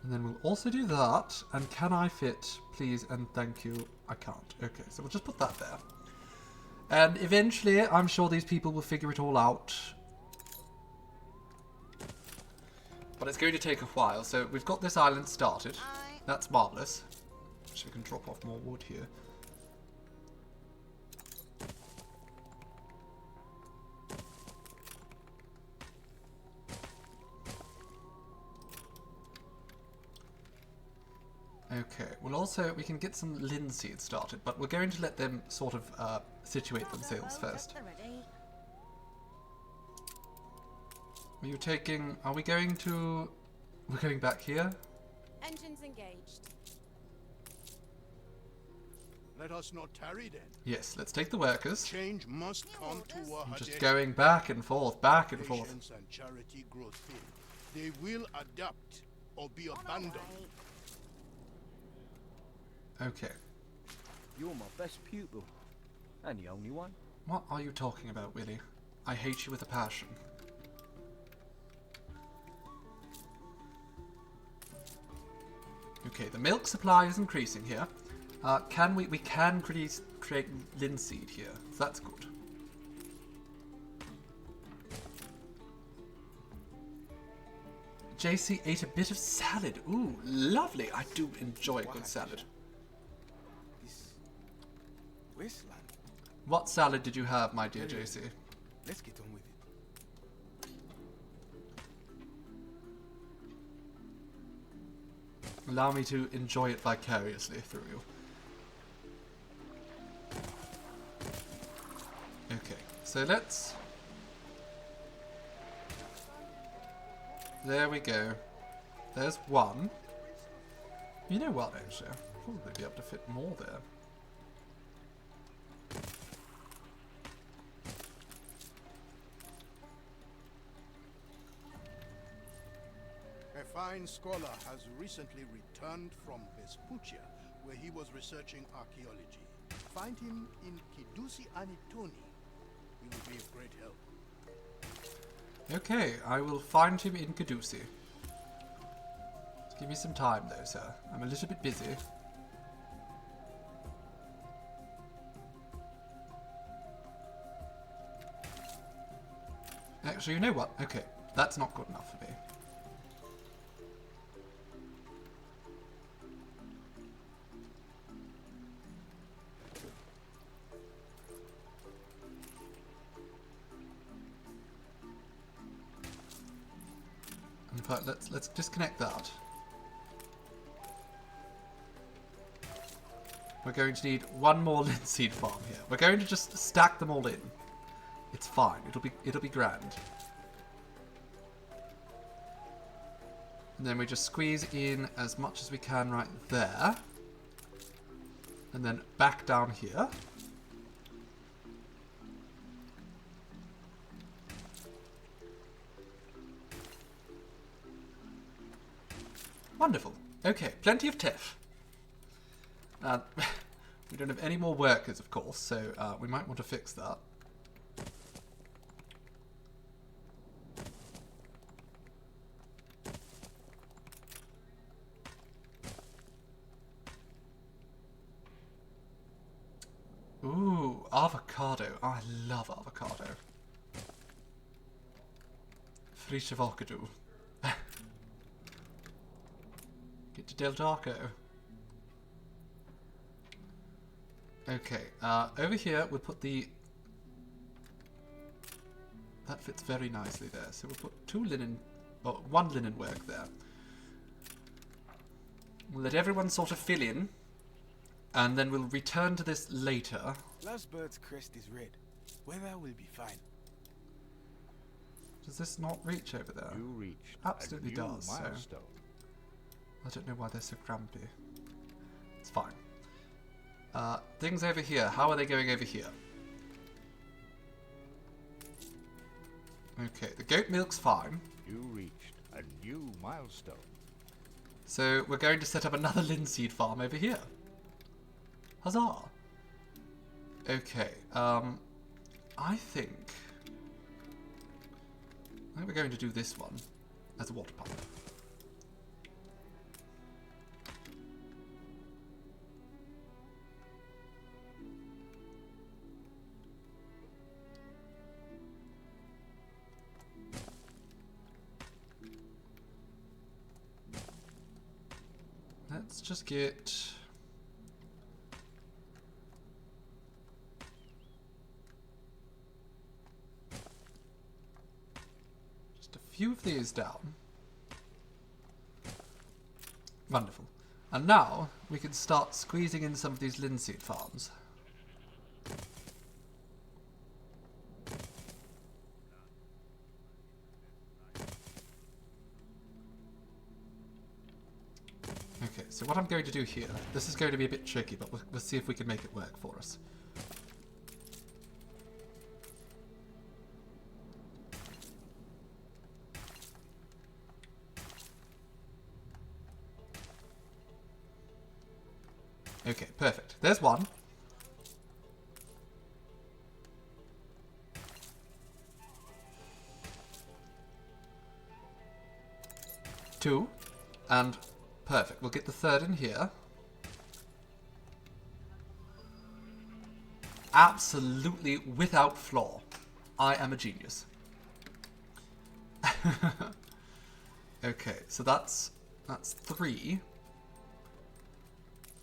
And then we'll also do that. And can I fit, please and thank you? I can't. Okay, so we'll just put that there. And eventually, I'm sure these people will figure it all out. But it's going to take a while. So we've got this island started. That's marvellous. So we can drop off more wood here. Okay, well also we can get some linseed started, but we're going to let them sort of situate themselves first. Are you taking... Are we going to... We're going back here? Engines engaged. Let us not tarry then. Yes, let's take the workers. Change must come to I'm Wahadeh. just going back and forth, back and forth. Patience and charity grow thin. They will adapt or be abandoned. Okay. You're my best pupil. And the only one. What are you talking about, Willie? I hate you with a passion. Okay, the milk supply is increasing here. We can create linseed here, so that's good. JC ate a bit of salad. Ooh, lovely. I do enjoy a good salad. This wasteland. What salad did you have, my dear JC? Let's get on with it. Allow me to enjoy it vicariously through you. Okay, so let's... There we go. There's one. You know what, actually? I'll probably be able to fit more there. A fine scholar has recently returned from Vespuccia, where he was researching archaeology. Find him in Kidusi Anitoni. He will be of great help. Okay, I will find him in Cadusi. Give me some time though, sir. I'm a little bit busy. Actually, you know what? Okay, that's not good enough for me. In fact, let's disconnect that. We're going to need one more linseed farm here. We're going to just stack them all in. It's fine. It'll be grand. And then we just squeeze in as much as we can right there. And then back down here. Wonderful. Okay, plenty of teff. We don't have any more workers, of course, so we might want to fix that. Ooh, avocado. Oh, I love avocado. Frisch avocado. Get to Del Taco. Okay, over here we'll put the... That fits very nicely there. So we'll put one linen work there. We'll let everyone sort of fill in, and then we'll return to this later. Last bird's crest is red. Weather will be fine. Does this not reach over there? You reached absolutely a new does. milestone. So I don't know why they're so grumpy. It's fine. Things over here. How are they going over here? Okay, the goat milk's fine. You reached a new milestone. So we're going to set up another linseed farm over here. Huzzah! Okay, I think we're going to do this one as a water pump. Let's just get... just a few of these down. Wonderful. And now we can start squeezing in some of these linseed farms. So what I'm going to do here, this is going to be a bit tricky, but we'll see if we can make it work for us. Okay, perfect. There's one. Two. And perfect. We'll get the third in here. Absolutely without flaw. I am a genius. Okay, so that's 3.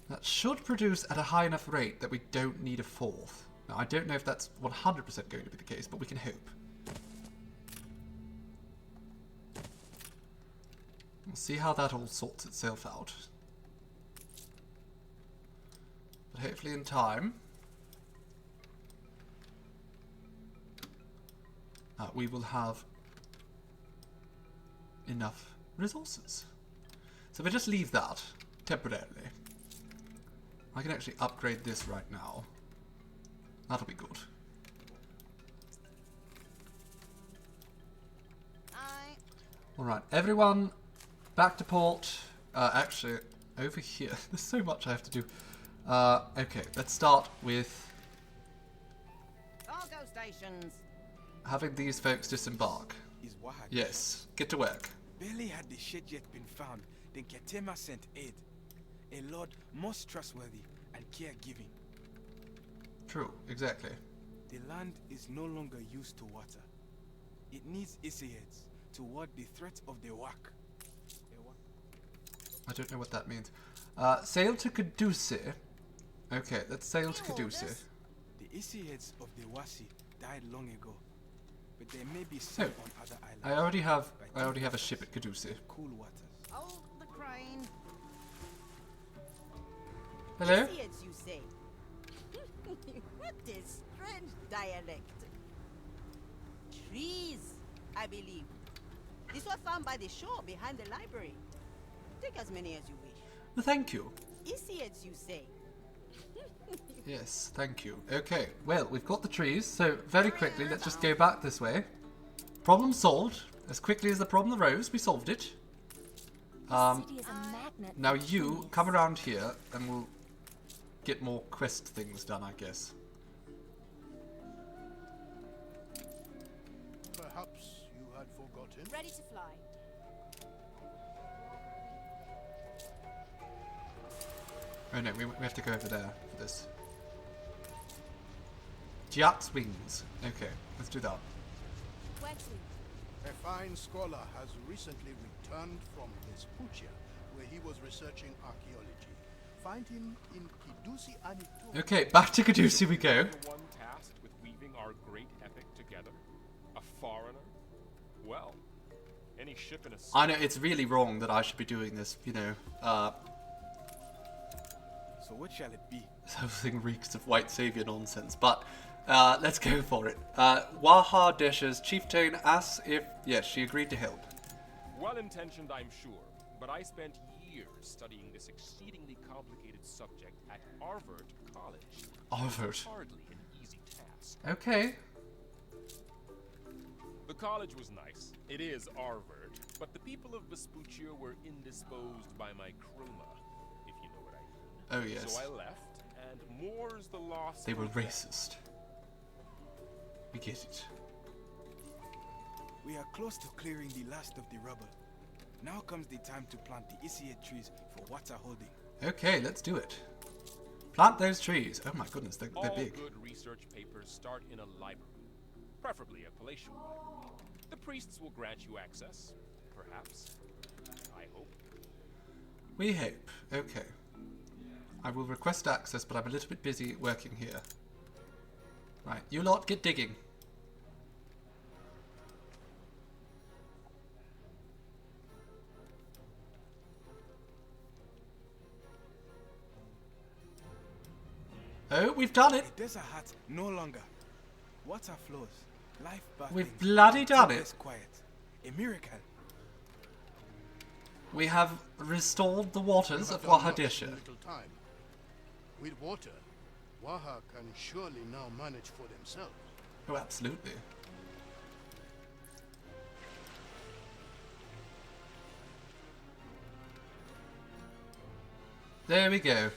That should produce at a high enough rate that we don't need a 4th. Now, I don't know if that's 100% going to be the case, but we can hope. We'll see how that all sorts itself out. But hopefully in time, we will have enough resources. So if I just leave that temporarily, I can actually upgrade this right now. That'll be good. Alright, everyone back to port. Actually, over here. There's so much I have to do. Okay, let's start with cargo stations. Having these folks disembark. Yes, get to work. Barely had the shit yet been found, then Ketema sent aid. A lord most trustworthy and caregiving. True, exactly. The land is no longer used to water. It needs Isiads to ward the threat of the Wak. I don't know what that means. Sail to Caduce. Okay, let's sail to Caduce. The Isiads of the Wasi died long ago, but there may be some on other islands. I already have a ship at Caduce. Cool waters. Hold the crane. Hello? Isiads, you say? What is strange dialect? Trees, I believe. This was found by the shore behind the library. Take as many as you wish. Well, thank you. Isiads, you say? Yes, thank you. Okay, well, we've got the trees, so very quickly, let's just go back this way. Problem solved. As quickly as the problem arose, we solved it. Now you come around here, and we'll get more quest things done, I guess. Perhaps you had forgotten. Ready to fly. Oh no, we have to go over there for this. Giat's wings. Okay, let's do that. Where to? A fine scholar has recently returned from Vespuccia, where he was researching archaeology. Find him in Caduce Anito. Okay, back to Caduce we go. The one tasked with weaving our great epic together? A foreigner? Well, any ship in a... I know, it's really wrong that I should be doing this, you know. So what shall it be? Something reeks of white savior nonsense, but let's go for it. Waha Desha's chieftain asks if... Yes, she agreed to help. Well-intentioned, I'm sure, but I spent years studying this exceedingly complicated subject at Harvard College. Harvard. Hardly an easy task. Okay. The college was nice. It is Harvard, but the people of Vespuccia were indisposed by my chroma, if you know what I mean. Oh yes. So I left, and more's the loss. They were racist. We get it. We are close to clearing the last of the rubble. Now comes the time to plant the Isiad trees for water holding. Okay, let's do it. Plant those trees. Oh my goodness, they're All big. good research papers start in a library, preferably a palatial library. The priests will grant you access, perhaps. I hope. We hope. Okay. I will request access, but I'm a little bit busy working here. Right, you lot get digging. Oh, we've done it! A desert hut no longer. Water flows. Life bathing. We've bloody done it. Quiet. A miracle. We have restored the waters You of have done much Wahadesha. in little time. With water, Waha can surely now manage for themselves. Oh, absolutely. There we go.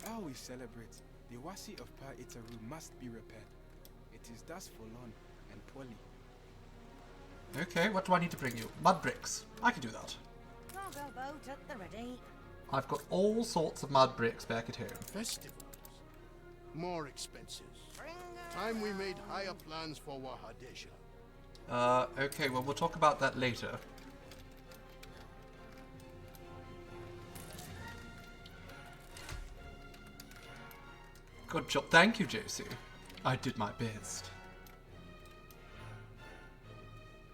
Oh, we celebrate. The Wasi of Pa Itaru must be repaired. It is thus forlorn and poorly. Okay, what do I need to bring you? Mud bricks. I can do that. Cargo boat at the ready. I've got all sorts of mud bricks back at home. Festivals. More expenses. Time we made higher plans for Wahadesha. Okay, well, we'll talk about that later. Good job. Thank you, Josie. I did my best.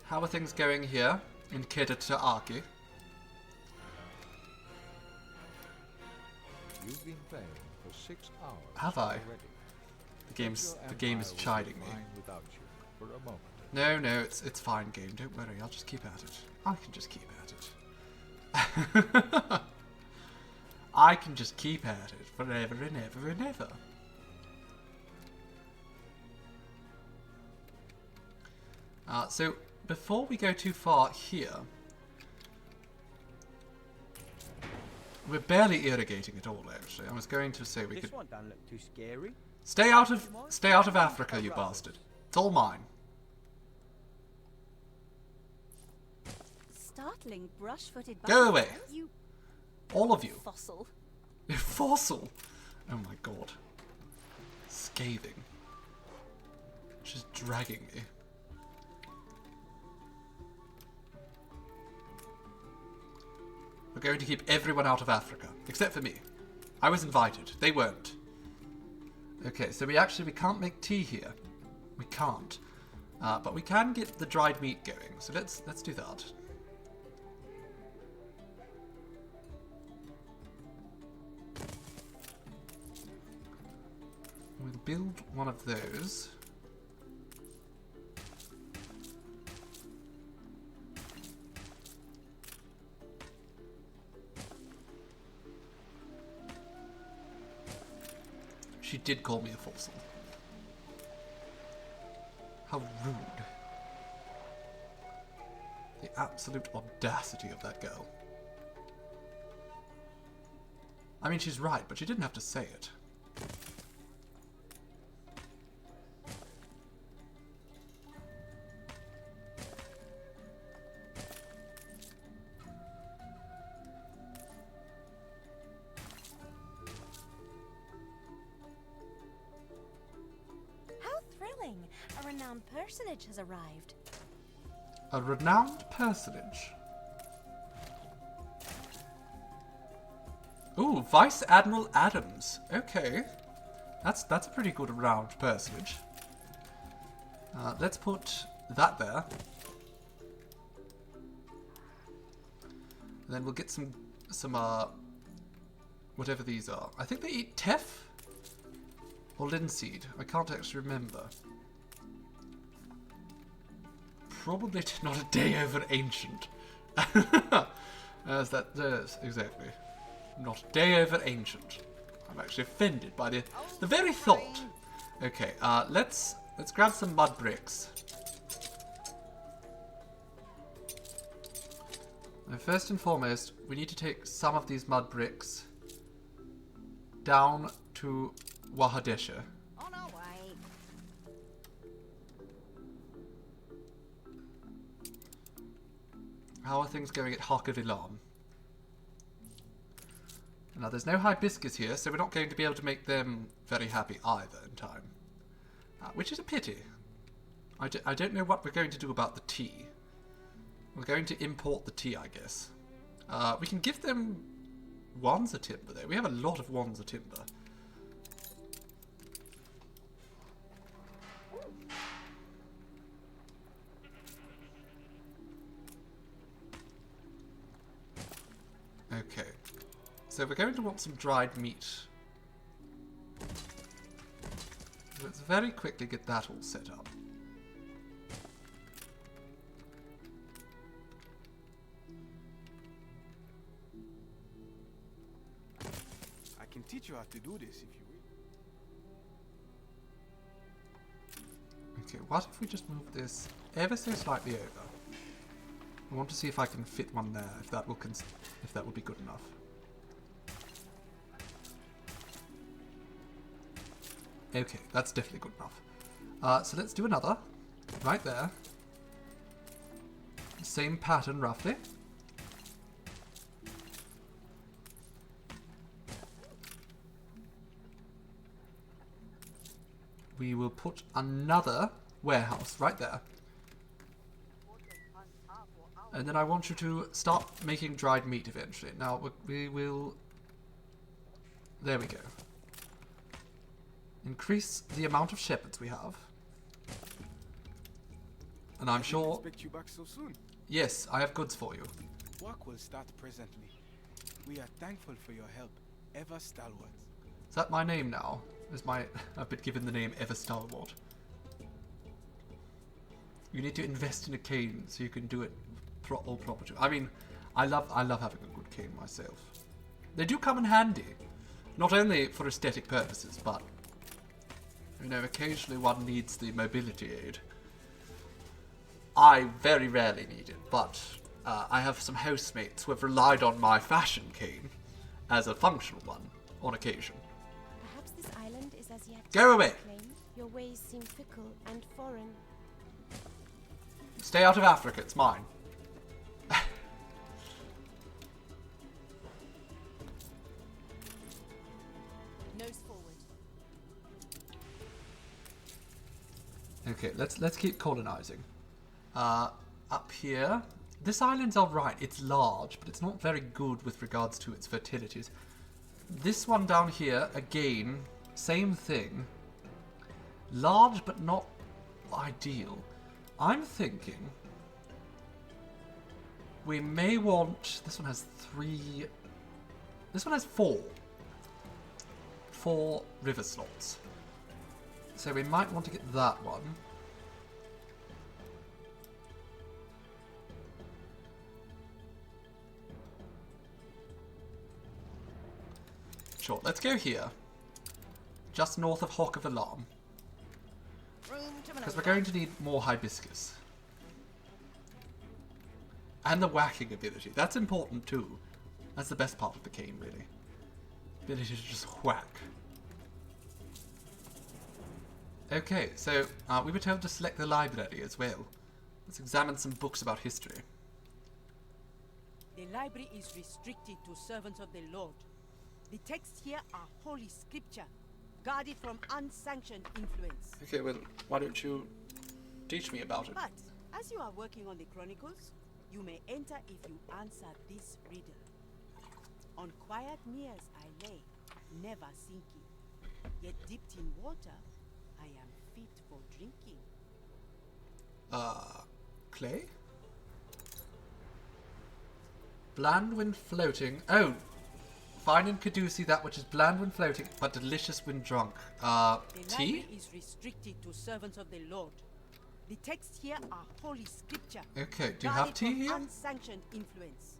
How are things going here in Kedataaki? You've been playing for 6 hours. Have I? Already. The game is chiding me. Without you for a moment. No, it's fine, game. Don't worry. I'll just keep at it. I can just keep at it. I can just keep at it forever and ever and ever. So before we go too far here, we're barely irrigating at all. Actually, I was going to say we could. This one don't look too scary. Stay out of Africa, you bastard. It's all mine. Startling brush-footed. Go away. You All of you. fossil. Fossil. Oh my god. Scathing. She's dragging me. We're going to keep everyone out of Africa, except for me. I was invited. They weren't. Okay, so we can't make tea here. We can't. But we can get the dried meat going. So let's do that. We'll build one of those. She did call me a fossil. How rude. The absolute audacity of that girl. I mean, she's right, but she didn't have to say it. A renowned personage has arrived. A renowned personage? Ooh, Vice Admiral Adams. Okay. That's a pretty good renowned personage. Let's put that there. And then we'll get some whatever these are. I think they eat teff or linseed. I can't actually remember. Probably not a day over ancient. As exactly. Not a day over ancient. I'm actually offended by the very thought. Okay, let's grab some mud bricks. Now, first and foremost, we need to take some of these mud bricks down to Wahadesha. On our way. How are things going at Hakavilan? Now, there's no hibiscus here, so we're not going to be able to make them very happy either in time. Which is a pity. I don't know what we're going to do about the tea. We're going to import the tea, I guess. We can give them Wanza timber, though. We have a lot of Wanza timber. Okay. So we're going to want some dried meat. Let's very quickly get that all set up. can teach you how to do this if you will. Okay, what if we just move this ever so slightly over? I want to see if I can fit one there, if that will be good enough. Okay, that's definitely good enough. So let's do another. Right there. Same pattern, roughly. We will put another warehouse right there. And then I want you to start making dried meat eventually. Now, we will... There we go. Increase the amount of shepherds we have. And I'm sure... I didn't expect you back so soon. Yes, I have goods for you. Work will start presently. We are thankful for your help, ever stalwart. Is that my name now? I've been given the name Ever Stalwart. You need to invest in a cane so you can do it all proper. I mean, I love having a good cane myself. They do come in handy, not only for aesthetic purposes, but you know, occasionally one needs the mobility aid. I very rarely need it, but I have some housemates who have relied on my fashion cane as a functional one on occasion. Perhaps this island is as yet Go away! unclaimed. Your ways seem fickle and foreign. Stay out of Africa, it's mine. Nose forward. Okay, let's keep colonizing. Up here, this island's alright. It's large, but it's not very good with regards to its fertilities. This one down here, again, same thing. Large, but not ideal. I'm thinking we may want... This one has 3... This one has 4. 4 river slots. So we might want to get that one. Sure, let's go here. Just north of Hawk of Alarm. Because we're going to need more hibiscus. And the whacking ability. That's important too. That's the best part of the cane, really. Ability to just whack. Okay, so we were told to select the library as well. Let's examine some books about history. The library is restricted to servants of the Lord. The texts here are holy scripture, guarded from unsanctioned influence. Okay, well, why don't you teach me about it? But, as you are working on the Chronicles, you may enter if you answer this riddle. On quiet meres I lay, never sinking. Yet dipped in water, I am fit for drinking. Clay? Bland when floating. Oh! Fine in Caducee that which is bland when floating, but delicious when drunk. The Tea? library is restricted to servants of the Lord. The texts here are holy scripture. Okay, do you have tea here? Unsanctioned influence.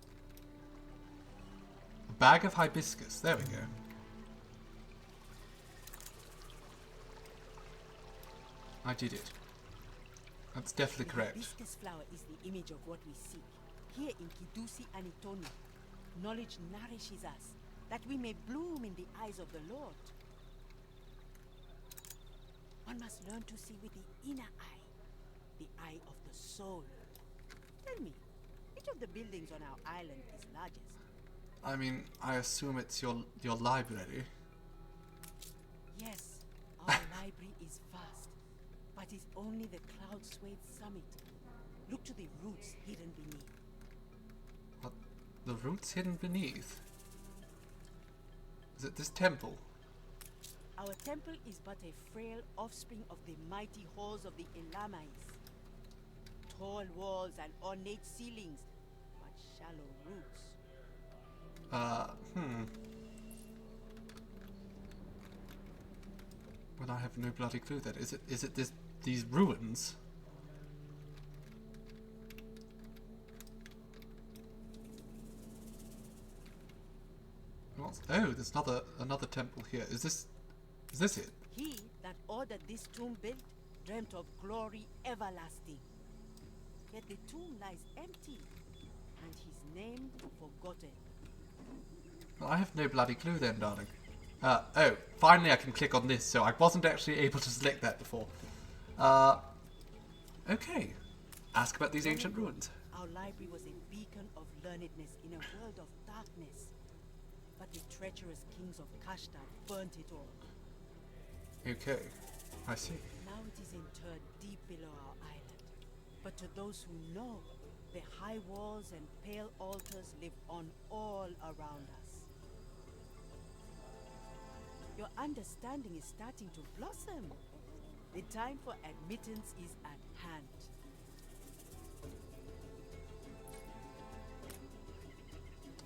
A bag of hibiscus. There we go. I did it. That's definitely correct. The hibiscus flower is the image of what we seek. Here in Caducee and Etoni, knowledge nourishes us, that we may bloom in the eyes of the Lord. One must learn to see with the inner eye, the eye of the soul. Tell me, which of the buildings on our island is largest? I mean, I assume it's your library. Yes, our library is vast, but is only the cloud-swathed summit. Look to the roots hidden beneath. What? The roots hidden beneath? Is it this temple? Our temple is but a frail offspring of the mighty halls of the Elamites. Tall walls and ornate ceilings, but shallow roots. Well, I have no bloody clue then. Is it these ruins? Oh, there's another temple here. Is this it? He that ordered this tomb built dreamt of glory everlasting. Yet the tomb lies empty, and his name forgotten. Well, I have no bloody clue then, darling. Oh, finally I can click on this, so I wasn't actually able to select that before. Okay. Ask about these ancient ruins. Our library was a beacon of learnedness in a world of darkness. But the treacherous kings of Kashtag burnt it all. Okay, I see. Now it is interred deep below our island. But to those who know, the high walls and pale altars live on all around us. Your understanding is starting to blossom. The time for admittance is at hand.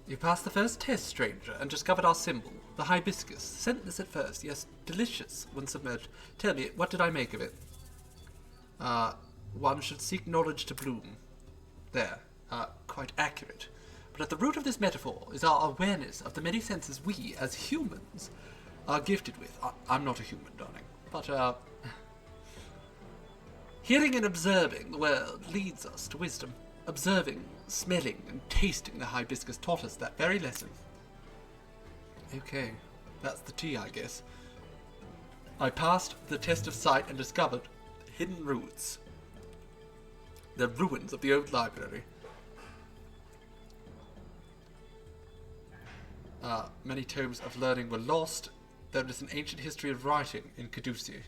You passed the first test, stranger, and discovered our symbol, the hibiscus. Scentless at first, yes, delicious when submerged. Tell me, what did I make of it? One should seek knowledge to bloom. There, quite accurate. But at the root of this metaphor is our awareness of the many senses we, as humans, are gifted with. I'm not a human, darling, but, hearing and observing the world leads us to wisdom. Observing, smelling, and tasting the hibiscus taught us that very lesson. Okay, that's the tea, I guess. I passed the test of sight and discovered hidden roots. The ruins of the old library. Many tomes of learning were lost. There is an ancient history of writing in Caduceus.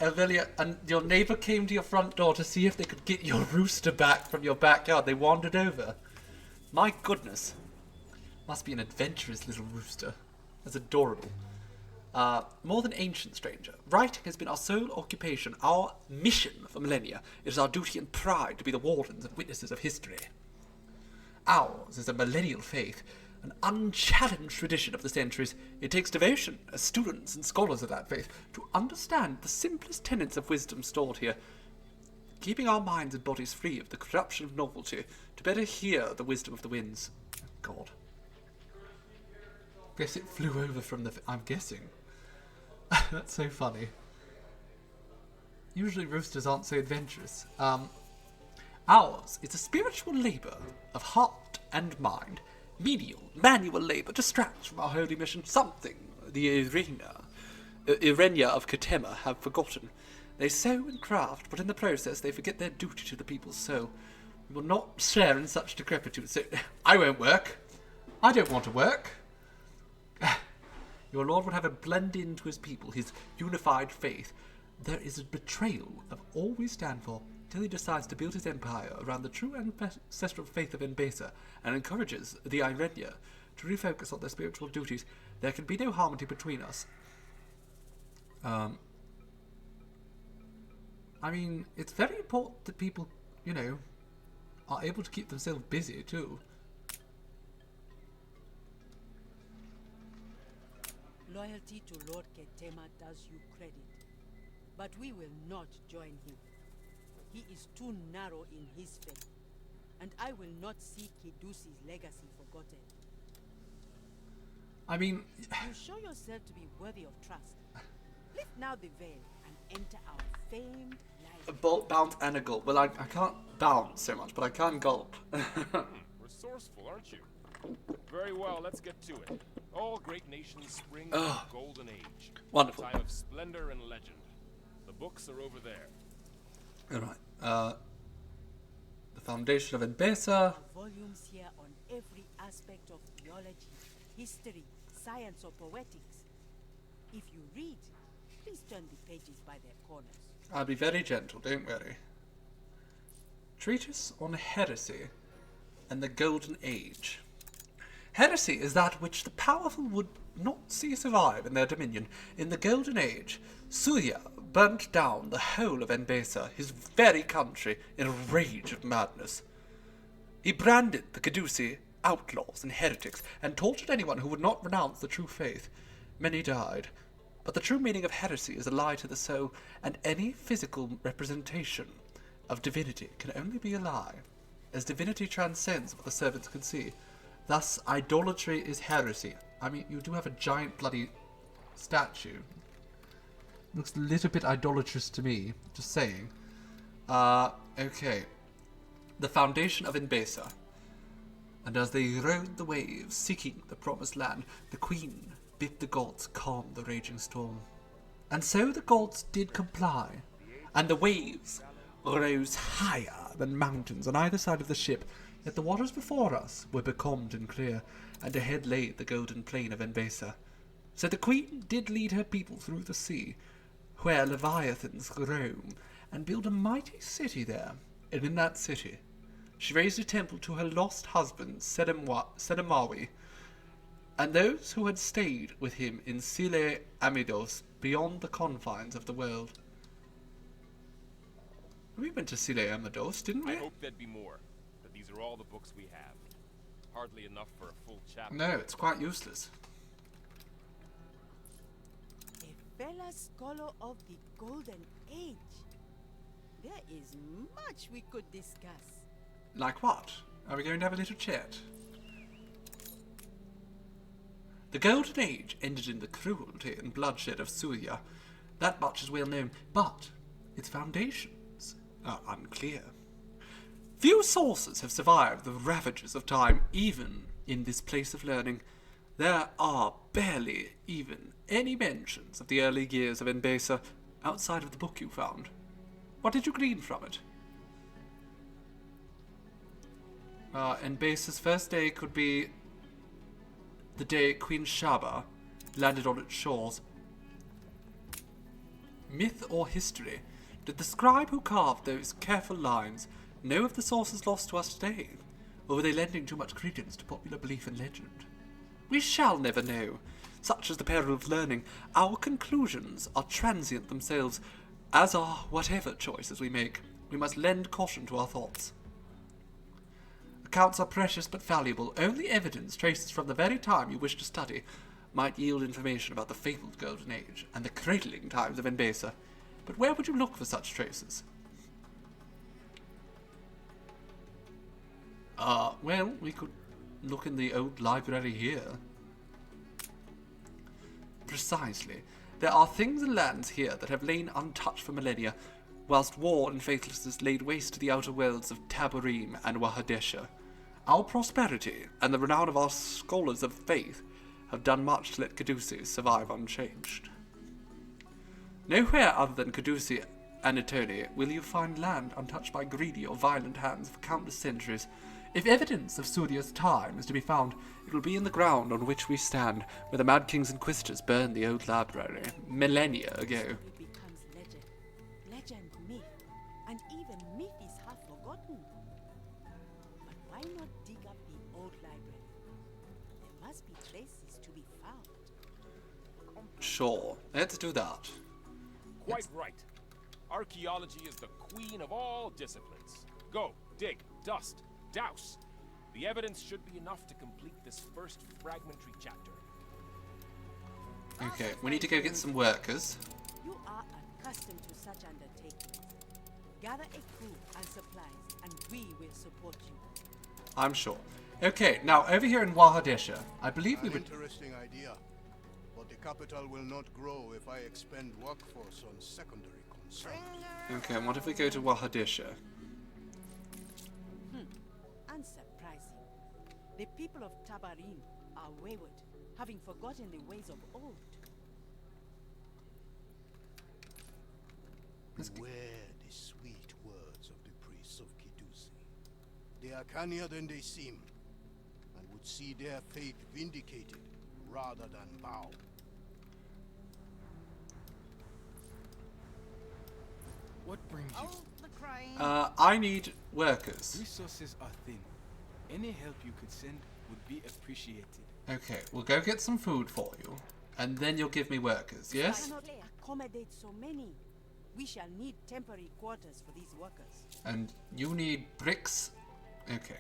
Elvelia, and your neighbour came to your front door to see if they could get your rooster back from your backyard. They wandered over. My goodness. Must be an adventurous little rooster. That's adorable. More than ancient, stranger. Writing has been our sole occupation, our mission for millennia. It is our duty and pride to be the wardens and witnesses of history. Ours is a millennial faith, an unchallenged tradition of the centuries. It takes devotion, as students and scholars of that faith, to understand the simplest tenets of wisdom stored here, keeping our minds and bodies free of the corruption of novelty, to better hear the wisdom of the winds. God. Guess it flew over from the... I'm guessing. That's so funny. Usually roosters aren't so adventurous. Ours is a spiritual labour of heart and mind. Menial, manual labour distracts from our holy mission something the Irenia of Katema have forgotten. They sow and craft, but in the process they forget their duty to the people's soul. We will not share in such decrepitude, so I won't work. I don't want to work. Your Lord would have him blend into his people, his unified faith. There is a betrayal of all we stand for, till he decides to build his empire around the true ancestral faith of Enbesa and encourages the Irenia to refocus on their spiritual duties. There can be no harmony between us. I mean, it's very important that people, you know, are able to keep themselves busy too. Loyalty to Lord Ketema does you credit, but we will not join him. He is too narrow in his faith, and I will not see Kidusi's legacy forgotten. I mean... You show yourself to be worthy of trust. Lift now the veil and enter our famed library. A bolt, bounce, and a gulp. Well, I can't bounce so much, but I can gulp. Resourceful, aren't you? Very well, let's get to it. All great nations spring from the golden age. Wonderful. A time of splendor and legend. The books are over there. Alright, the foundation of Enbesa. Volumes here on every aspect of theology, history, science, or poetics. If you read, please turn the pages by their corners. I'll be very gentle, don't worry. Treatise on heresy and the Golden Age. Heresy is that which the powerful would not see survive in their dominion. In the Golden Age, Suya burnt down the whole of Enbesa, his very country, in a rage of madness. He branded the Cadusi outlaws and heretics, and tortured anyone who would not renounce the true faith. Many died, but the true meaning of heresy is a lie to the soul, and any physical representation of divinity can only be a lie, as divinity transcends what the servants can see. Thus, idolatry is heresy. I mean, you do have a giant bloody statue. Looks a little bit idolatrous to me, just saying. Okay. The foundation of Enbesa. And as they rode the waves, seeking the promised land, the queen bid the gods calm the raging storm. And so the gods did comply, and the waves rose higher than mountains on either side of the ship, yet the waters before us were becalmed and clear, and ahead lay the golden plain of Enbesa. So the queen did lead her people through the sea, where leviathans roam, and build a mighty city there, and in that city she raised a temple to her lost husband, Sedemawi, and those who had stayed with him in Sile Amidos, beyond the confines of the world. We went to Sile Amidos, didn't we? I hope there'd be more, but these are all the books we have. Hardly enough for a full chapter. No, it's quite useless. A fellow scholar of the Golden Age. There is much we could discuss. Like what? Are we going to have a little chat? The Golden Age ended in the cruelty and bloodshed of Surya. That much is well known, but its foundations are unclear. Few sources have survived the ravages of time, even in this place of learning. There are barely even any mentions of the early years of Enbesa outside of the book you found. What did you glean from it? Enbesa's first day could be the day Queen Shaba landed on its shores. Myth or history? Did the scribe who carved those careful lines know of the sources lost to us today? Or were they lending too much credence to popular belief and legend? We shall never know. Such is the peril of learning. Our conclusions are transient themselves, as are whatever choices we make. We must lend caution to our thoughts. Accounts are precious but valuable. Only evidence traces from the very time you wish to study might yield information about the fabled Golden Age and the cradling times of Enbesa. But where would you look for such traces? Well, we could look in the old library here. Precisely. There are things and lands here that have lain untouched for millennia, whilst war and faithlessness laid waste to the outer worlds of Tabarim and Wahadesha. Our prosperity and the renown of our scholars of faith have done much to let Caduceus survive unchanged. Nowhere other than Caduceus and Etone will you find land untouched by greedy or violent hands for countless centuries. If evidence of Surya's time is to be found, it will be in the ground on which we stand, where the Mad King's Inquisitors burned the old library millennia ago. It becomes legend, myth, and even myth is half forgotten. But why not dig up the old library? There must be traces to be found. Sure, let's do that. Quite right. Archaeology is the queen of all disciplines. Go, dig, dust, douse. The evidence should be enough to complete this first fragmentary chapter. Okay, we need to go get some workers. You are accustomed to such undertakings. Gather a crew and supplies, and we will support you. I'm sure. Okay, now over here in Wahadesha, I believe we would... Interesting idea. But the capital will not grow if I expend workforce on secondary concerns. Okay, and what if we go to Wahadesha? Unsurprising. The people of Tabarim are wayward, having forgotten the ways of old. Beware the sweet words of the priests of Kidusi. They are cannier than they seem, and would see their faith vindicated rather than bow. What brings you? I need workers. Resources are thin. Any help you could send would be appreciated. Okay, we'll go get some food for you, and then you'll give me workers, yes? We cannot accommodate so many. We shall need temporary quarters for these workers. And you need bricks? Okay.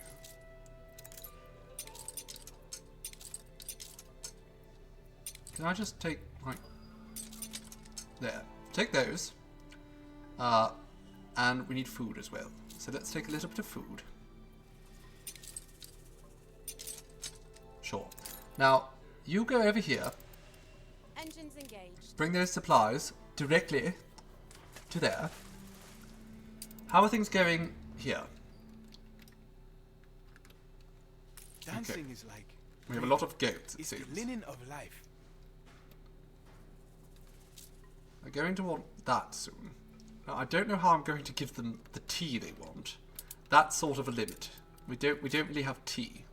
Can I just take, like, there. Take those. and we need food as well. So let's take a little bit of food. Sure. Now, you go over here. Engines engaged. Bring those supplies directly to there. How are things going here? Dancing is like... We have a lot of goats, it it's seems. the linen of life. They're going to want that soon. Now, I don't know how I'm going to give them the tea they want. That's sort of a limit. We don't really have tea.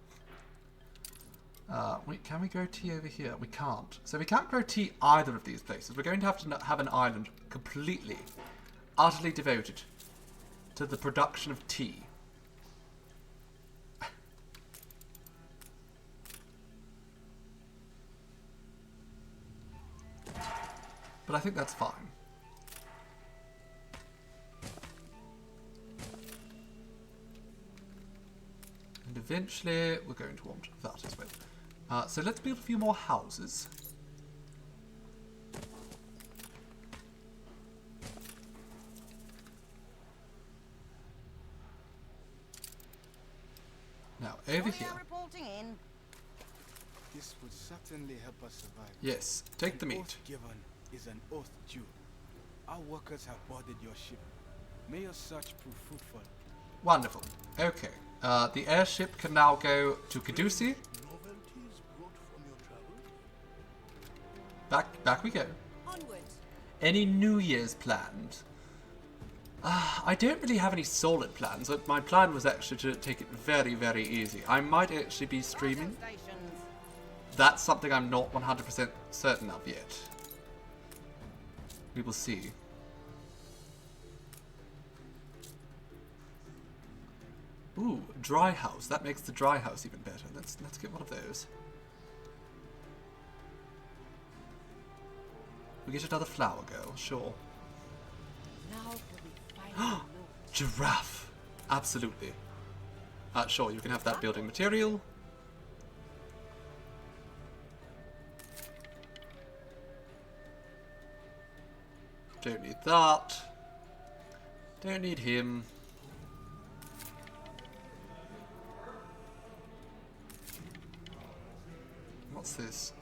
Wait, can we grow tea over here? We can't. So we can't grow tea either of these places. We're going to have an island completely, utterly devoted to the production of tea. But I think that's fine. And eventually we're going to want that as well. So let's build a few more houses. Now, over here. Reporting in. This would certainly help us survive. Yes, take the meat. Oath given is an oath due. Our workers have boarded your ship. May your search prove fruitful. Wonderful. Okay. The airship can now go to Caducee. Back we go. Onward. Any New Year's planned? I don't really have any solid plans. My plan was actually to take it very, very easy. I might actually be streaming. That's something I'm not 100% certain of yet. We will see. Ooh, dry house. That makes the dry house even better. Let's get one of those. We get another flower girl, sure. Now for the final note. Giraffe. Absolutely. Sure, you can have that building material. Don't need that. Don't need him. What's this?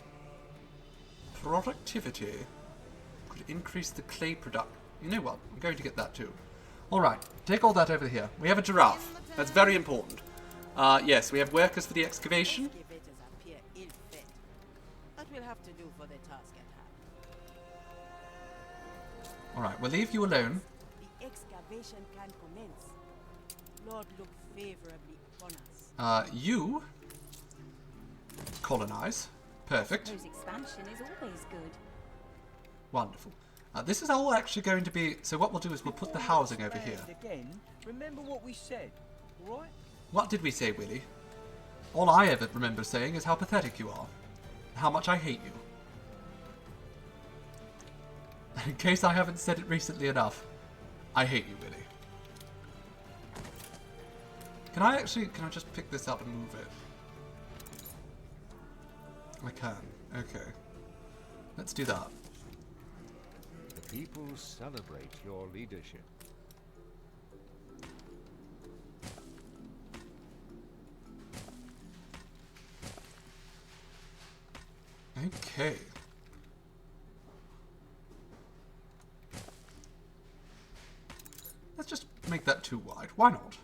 Productivity could increase the clay product. You know what? I'm going to get that too. Alright, take all that over here. We have a giraffe. That's very important. Yes, we have workers for the excavation. Excavators appear ill-fed. That will have to do for the task at hand. Alright, we'll leave you alone. The excavation can commence. Lord, look favorably upon us. You colonize. Perfect. Those expansion is always good. Wonderful. This is all actually going to be... So what we'll do is we'll put the housing over here. Again, remember what we said, alright? What did we say, Willie? All I ever remember saying is how pathetic you are. And how much I hate you. In case I haven't said it recently enough, I hate you, Willie. Can I just pick this up and move it? I can. Okay. Let's do that. The people celebrate your leadership. Okay. Let's just make that too wide. Why not?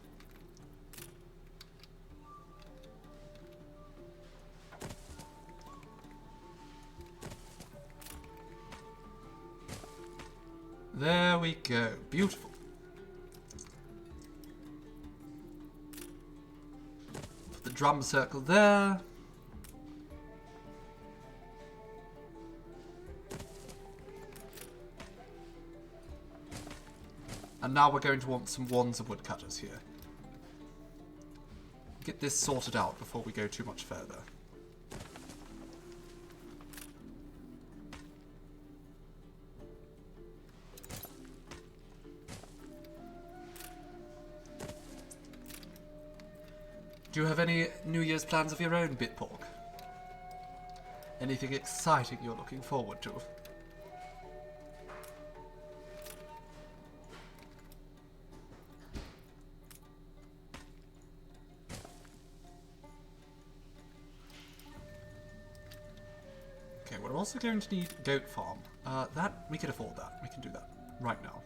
There we go. Beautiful. Put the drum circle there. And now we're going to want some wands of woodcutters here. Get this sorted out before we go too much further. Do you have any New Year's plans of your own, Bitpork? Anything exciting you're looking forward to? we're also going to need goat farm. That, we can afford that. We can do that right now.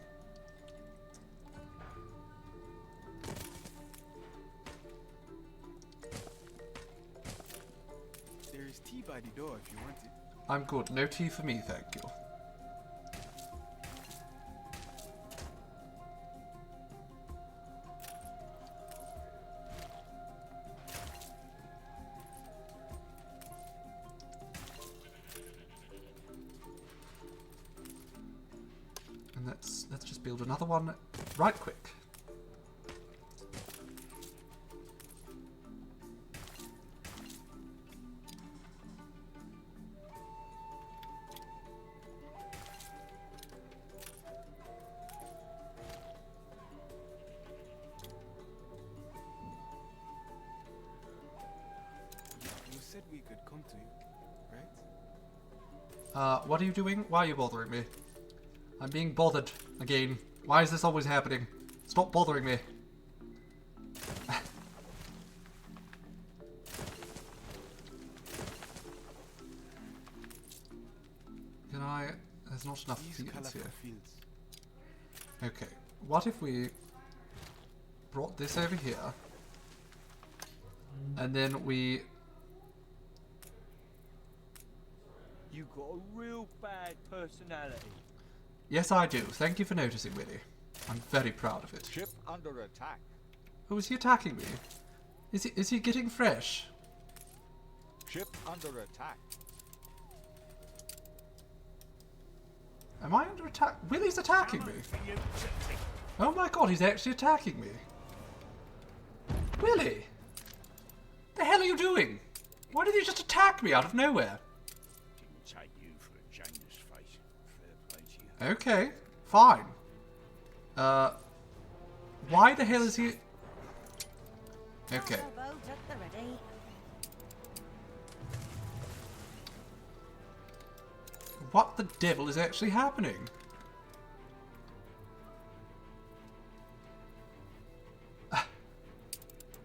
There is tea by the door if you want it. I'm good. No tea for me, thank you. And let's just build another one right quick. You said we could come to you, right? What are you doing? Why are you bothering me? I'm being bothered again. Why is this always happening? Stop bothering me. Can I... There's not enough fields here. Okay, what if we brought this over here and then we... You got a real bad personality. Yes, I do. Thank you for noticing, Willie. I'm very proud of it. Ship under attack. Oh, is he attacking me? Is he getting fresh? Ship under attack. Am I under attack? Willie's attacking me. Oh my god, he's actually attacking me. Willie! The hell are you doing? Why did you just attack me out of nowhere? Didn't take you for a Janus face. Fair play to you. Okay, fine. Why the hell is he... Okay. What the devil is actually happening?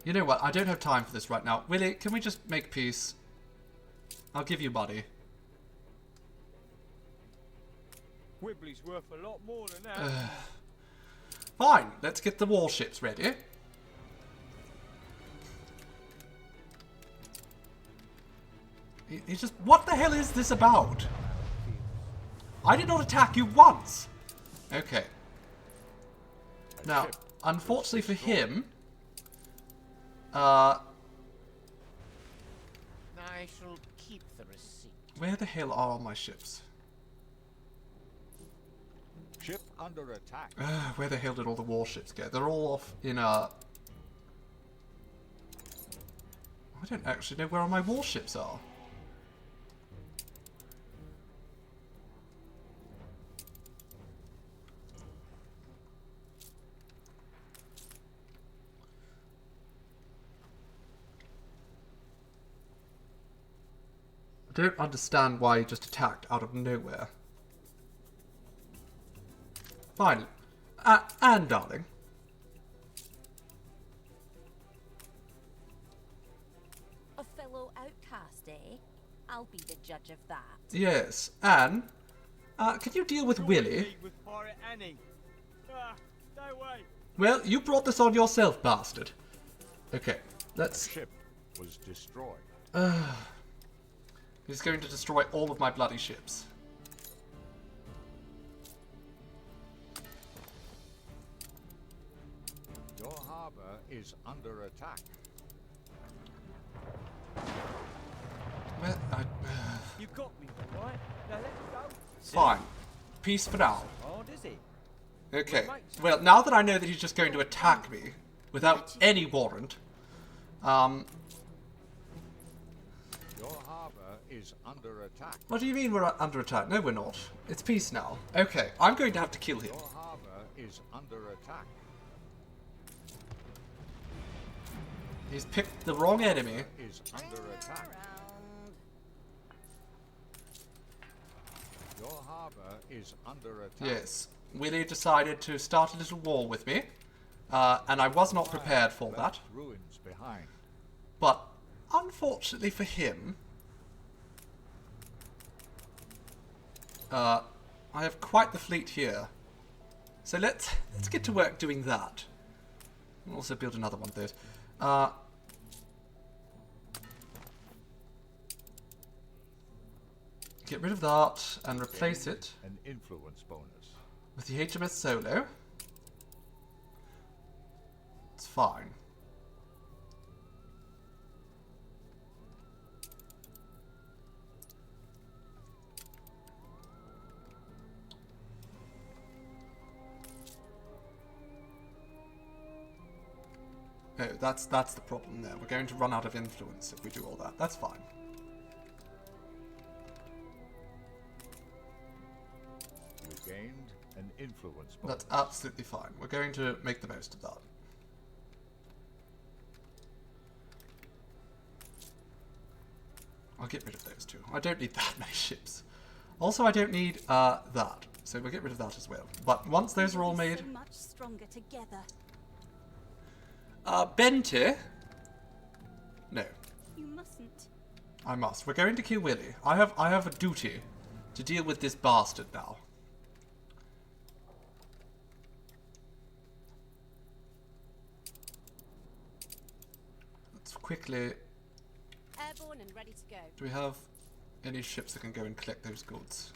You know what? I don't have time for this right now. Willie, can we just make peace? I'll give you money. Wibbly's worth a lot more than that. Fine, let's get the warships ready. He just... What the hell is this about? I did not attack you once! Okay. Now, unfortunately for him... I shall keep the receipt. Where the hell are all my ships? Ship under attack. Where the hell did all the warships go? They're all off in a... I don't actually know where all my warships are. I don't understand why he just attacked out of nowhere. Fine. Anne, darling. A fellow outcast, eh? I'll be the judge of that. Yes. Anne, can you deal with Willie? With Pirate Annie. Stay away. Well, you brought this on yourself, bastard. Okay, let's... Ship was destroyed. He's going to destroy all of my bloody ships. Your harbor is under attack. Well, You got me, right? Now let's go. Fine. Peace for now. Oh, does he? Okay. Well, now that I know that he's just going to attack me without any warrant, Your harbor is under attack. What do you mean we're under attack? No, we're not. It's peace now. Okay, I'm going to have to kill him. Your harbor is under attack. He's picked the wrong enemy. Is under attack. Your harbor is under attack. Yes. Willie decided to start a little war with me, and I was not prepared for that. Ruins behind. But unfortunately for him, I have quite the fleet here. So let's get to work doing that. We'll also build another one of those. Get rid of that and replace it an influence bonus with the HMS Solo. It's fine. Oh, that's the problem there. We're going to run out of influence if we do all that. That's fine. You gained an influence bonus. That's absolutely fine. We're going to make the most of that. I'll get rid of those two. I don't need that many ships. Also, I don't need that. So we'll get rid of that as well. But once those are all made... So much stronger together. Bente? No. You mustn't. I must. We're going to kill Willy. I have a duty to deal with this bastard now. Let's quickly... Airborne and ready to go. Do we have any ships that can go and collect those goods?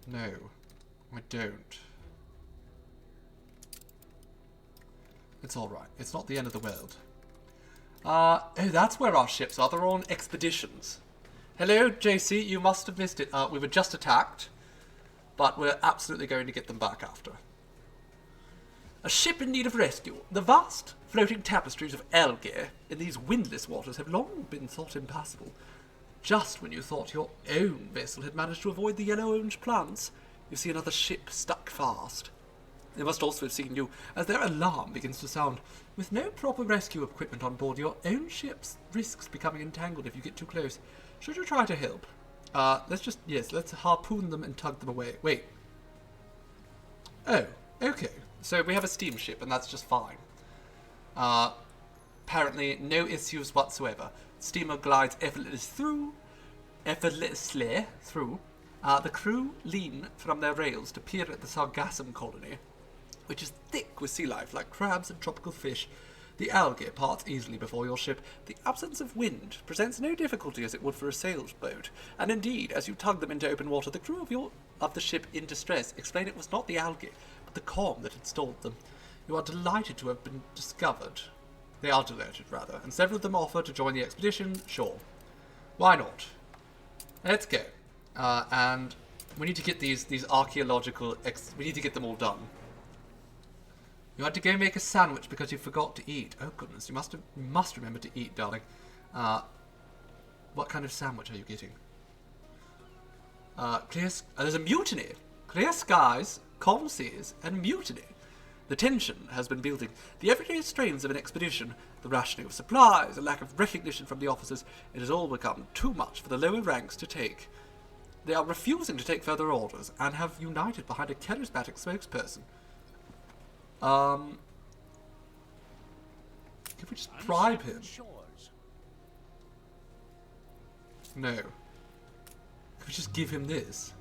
No, I don't. It's alright. It's not the end of the world. Oh, that's where our ships are. They're all on expeditions. Hello, JC. You must have missed it. We were just attacked. But we're absolutely going to get them back after. A ship in need of rescue. The vast floating tapestries of algae in these windless waters have long been thought impassable. Just when you thought your own vessel had managed to avoid the yellow-orange plants, you see another ship stuck fast. They must also have seen you, as their alarm begins to sound. With no proper rescue equipment on board, your own ship risks becoming entangled if you get too close. Should you try to help? Let's harpoon them and tug them away. Wait. Oh, okay. So we have a steamship, and that's just fine. Apparently, no issues whatsoever. Steamer glides effortlessly through. The crew lean from their rails to peer at the sargassum colony, which is thick with sea life like crabs and tropical fish. The algae parts easily before your ship. The absence of wind presents no difficulty as it would for a sailboat, and indeed, as you tug them into open water, the crew of the ship in distress explain it was not the algae, but the calm that had stalled them. You are delighted to have been discovered. They are delighted, rather, and several of them offer to join the expedition. Sure. Why not? Let's go. And we need to get these archaeological... we need to get them all done. You had to go make a sandwich because you forgot to eat. Oh goodness, you must remember to eat, darling. What kind of sandwich are you getting? There's a mutiny. Clear skies, calm seas, and mutiny. The tension has been building. The everyday strains of an expedition, the rationing of supplies, a lack of recognition from the officers, it has all become too much for the lower ranks to take. They are refusing to take further orders and have united behind a charismatic spokesperson. Can we just bribe him? No. Can we just give him this?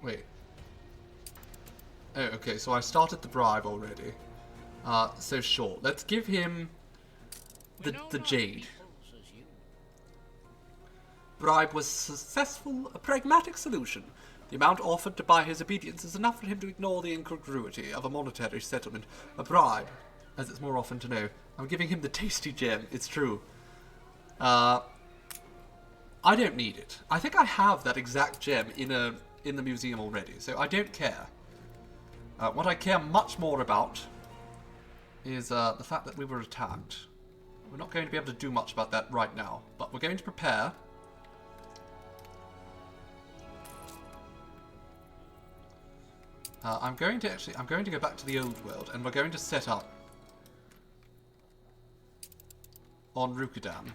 Wait. Oh, okay, so I started the bribe already. So sure, let's give him the jade. Bribe was successful, a pragmatic solution. The amount offered to buy his obedience is enough for him to ignore the incongruity of a monetary settlement. A bribe, as it's more often to know. I'm giving him the tasty gem, it's true. I don't need it. I think I have that exact gem in the museum already, so I don't care. What I care much more about is the fact that we were attacked. We're not going to be able to do much about that right now, but we're going to prepare. I'm going to go back to the old world, and we're going to set up on Rukadan.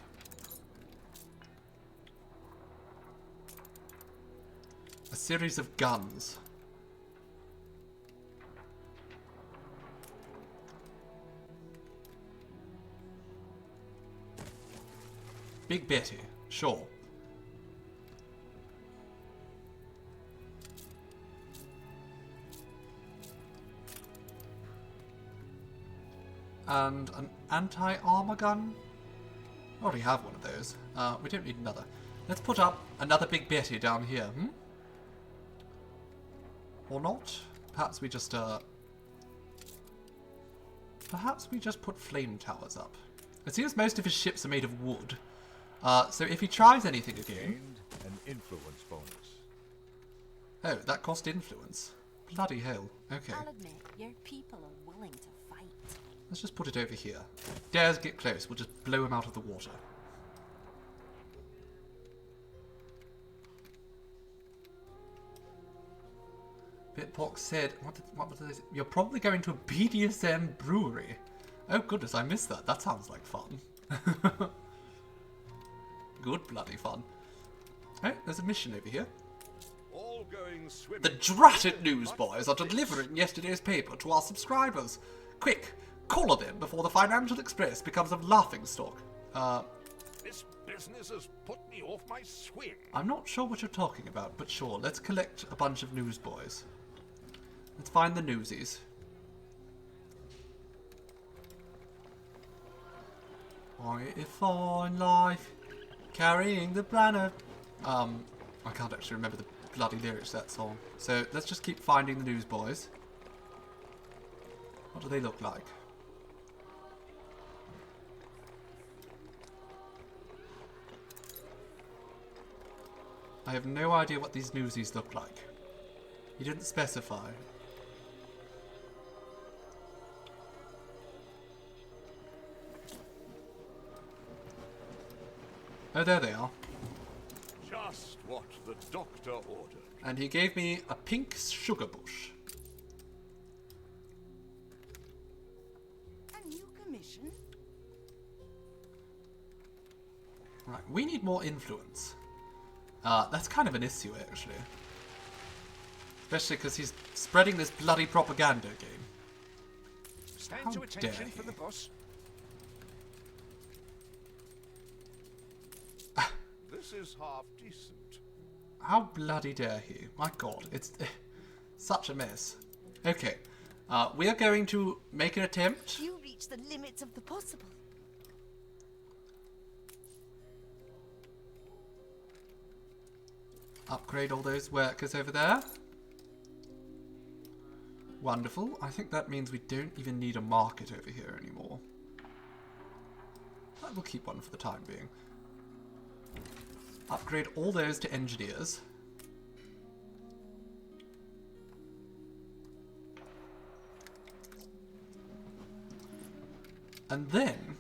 A series of guns. Big Betty. Sure. And an anti-armor gun? I already have one of those. We don't need another. Let's put up another Big Betty down here, Or not? Perhaps we just put flame towers up. It seems most of his ships are made of wood. So if he tries anything again... An influence bonus. Oh, that cost influence. Bloody hell. Okay. I'll admit, your people are willing to fight. Let's just put it over here. Dares get close, we'll just blow him out of the water. Bitpox said, what was this? You're probably going to a BDSM brewery. Oh goodness, I missed that. That sounds like fun. Good bloody fun. Oh, there's a mission over here. All going swimming. The dratted newsboys are delivering yesterday's paper to our subscribers. Quick, collar them before the Financial Express becomes a laughingstock. This business has put me off my swing. I'm not sure what you're talking about, but sure, let's collect a bunch of newsboys. Let's find the newsies. A fine life, carrying the banner. I can't actually remember the bloody lyrics to that song. So let's just keep finding the newsboys. What do they look like? I have no idea what these newsies look like. He didn't specify. Oh, there they are. Just what the doctor ordered. And he gave me a pink sugar bush. A new commission? Right, we need more influence. That's kind of an issue, actually. Especially because he's spreading this bloody propaganda game. Stand How to attention dare for the boss. This is half decent. How bloody dare he? My god, it's such a mess. Okay, we are going to make an attempt. You reach the limits of the possible. Upgrade all those workers over there. Wonderful. I think that means we don't even need a market over here anymore. But we'll keep one for the time being. Upgrade all those to engineers. And then,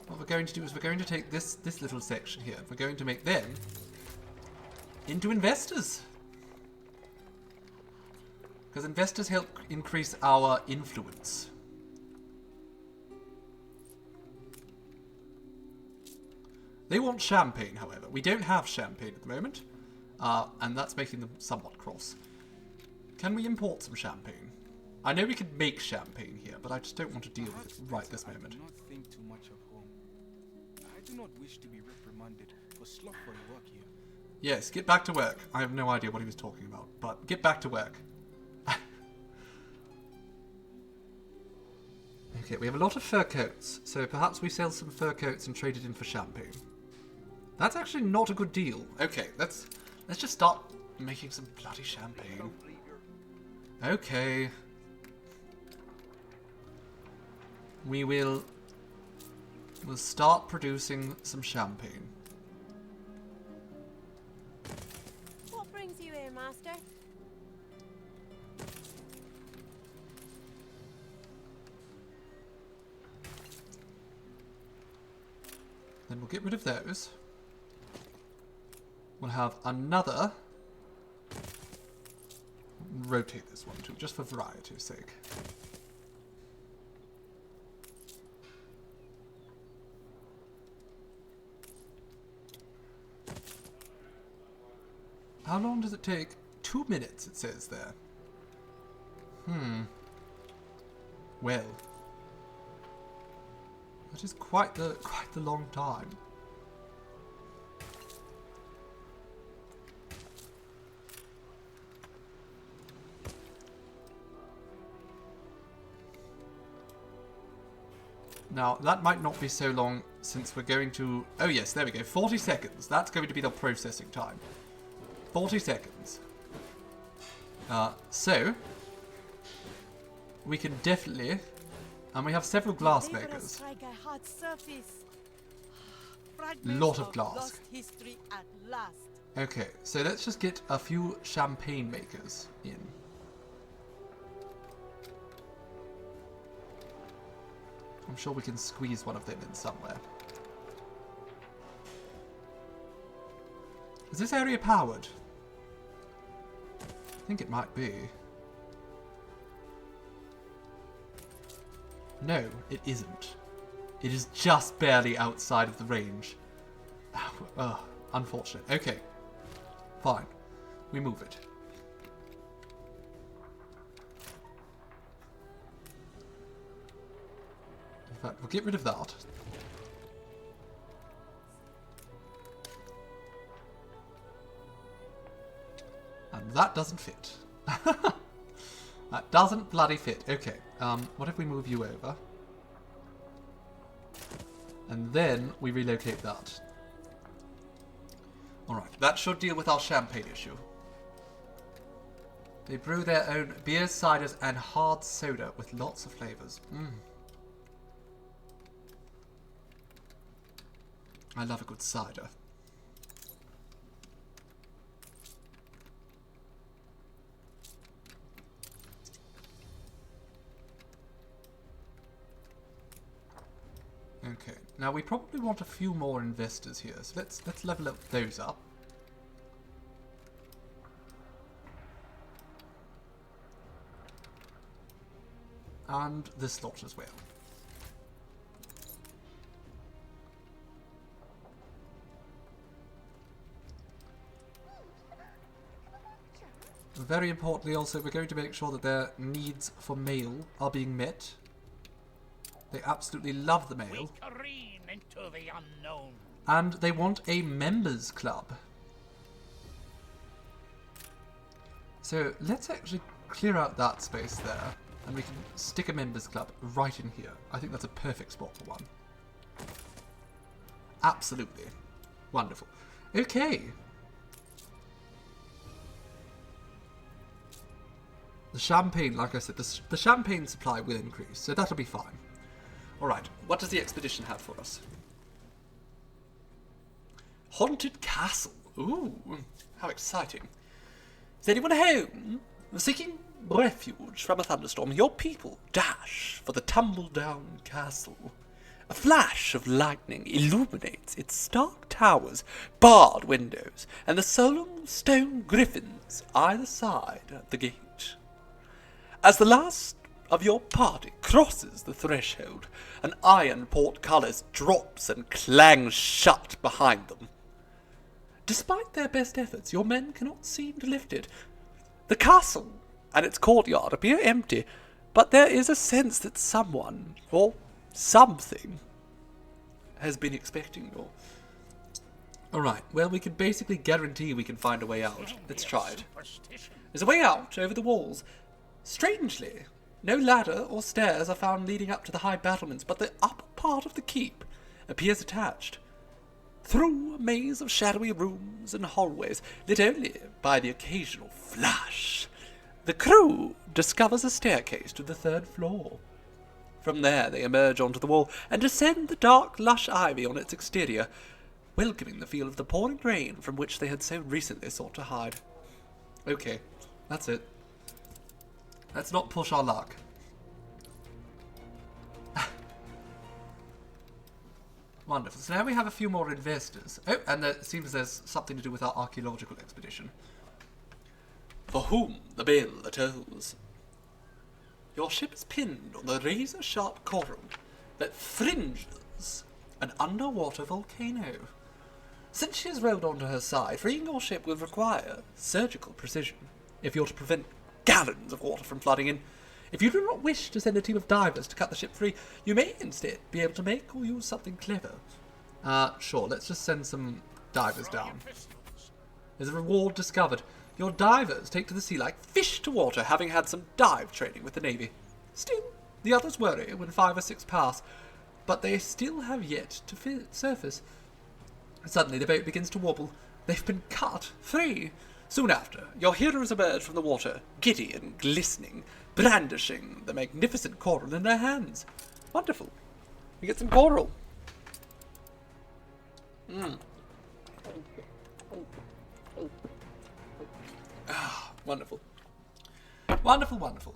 what we're going to do is we're going to take this little section here. We're going to make them into investors. Because investors help increase our influence. They want champagne, however. We don't have champagne at the moment. And that's making them somewhat cross. Can we import some champagne? I know we could make champagne here, but I just don't want to deal with it right this moment. I do not think too much of home. I do not wish to be reprimanded for slothful work here. Yes, get back to work. I have no idea what he was talking about, but get back to work. Okay, we have a lot of fur coats, so perhaps we sell some fur coats and trade it in for champagne. That's actually not a good deal. Okay, let's just start making some bloody champagne. Okay. We'll start producing some champagne. What brings you here, Master? Then we'll get rid of those. We'll have another. Rotate this one too, just for variety's sake. How long does it take? 2 minutes, it says there. Well, that is quite the long time. Now, that might not be so long since we're going to... Oh yes, there we go. 40 seconds. That's going to be the processing time. 40 seconds. So, we can definitely... And we have several glass makers. Lot of glass. Okay, so let's just get a few champagne makers in. I'm sure we can squeeze one of them in somewhere. Is this area powered? I think it might be. No, it isn't. It is just barely outside of the range. Unfortunate. Okay. Fine. We move it. In fact, we'll get rid of that. And that doesn't fit. That doesn't bloody fit. Okay. What if we move you over? And then we relocate that. Alright, that should deal with our champagne issue. They brew their own beers, ciders, and hard soda with lots of flavours. I love a good cider. Okay, now we probably want a few more investors here, so let's level up those up. And this lot as well. Very importantly also, we're going to make sure that their needs for mail are being met. They absolutely love the mail. We careen into the unknown. And they want a members club. So let's actually clear out that space there. And we can stick a members club right in here. I think that's a perfect spot for one. Absolutely. Wonderful. Okay. The champagne, like I said, the champagne supply will increase, so that'll be fine. Alright, what does the expedition have for us? Haunted Castle. Ooh, how exciting. Is anyone home? Seeking refuge from a thunderstorm, your people dash for the tumble-down castle. A flash of lightning illuminates its stark towers, barred windows, and the solemn stone griffins either side of the gate. As the last of your party crosses the threshold, an iron portcullis drops and clangs shut behind them. Despite their best efforts, your men cannot seem to lift it. The castle and its courtyard appear empty, but there is a sense that someone, or something, has been expecting you. Alright, well, we can basically guarantee we can find a way out. Let's try it. There's a way out over the walls. Strangely, no ladder or stairs are found leading up to the high battlements, but the upper part of the keep appears attached. Through a maze of shadowy rooms and hallways, lit only by the occasional flash, the crew discovers a staircase to the 3rd floor. From there they emerge onto the wall and descend the dark, lush ivy on its exterior, welcoming the feel of the pouring rain from which they had so recently sought to hide. Okay, that's it. Let's not push our luck. Wonderful. So now we have a few more investors. Oh, and it seems there's something to do with our archaeological expedition. For whom the bell tolls. Your ship is pinned on the razor-sharp coral that fringes an underwater volcano. Since she has rolled onto her side, freeing your ship will require surgical precision if you're to prevent gallons of water from flooding in. If you do not wish to send a team of divers to cut the ship free, you may instead be able to make or use something clever. Sure, let's just send some divers down. There's a reward discovered. Your divers take to the sea like fish to water, having had some dive training with the Navy. Still, the others worry when 5 or 6 pass. but they still have yet to surface. Suddenly the boat begins to wobble. They've been cut free. Soon after, your heroes emerge from the water, giddy and glistening, brandishing the magnificent coral in their hands. Wonderful. We get some coral. Ah, wonderful. Wonderful, wonderful.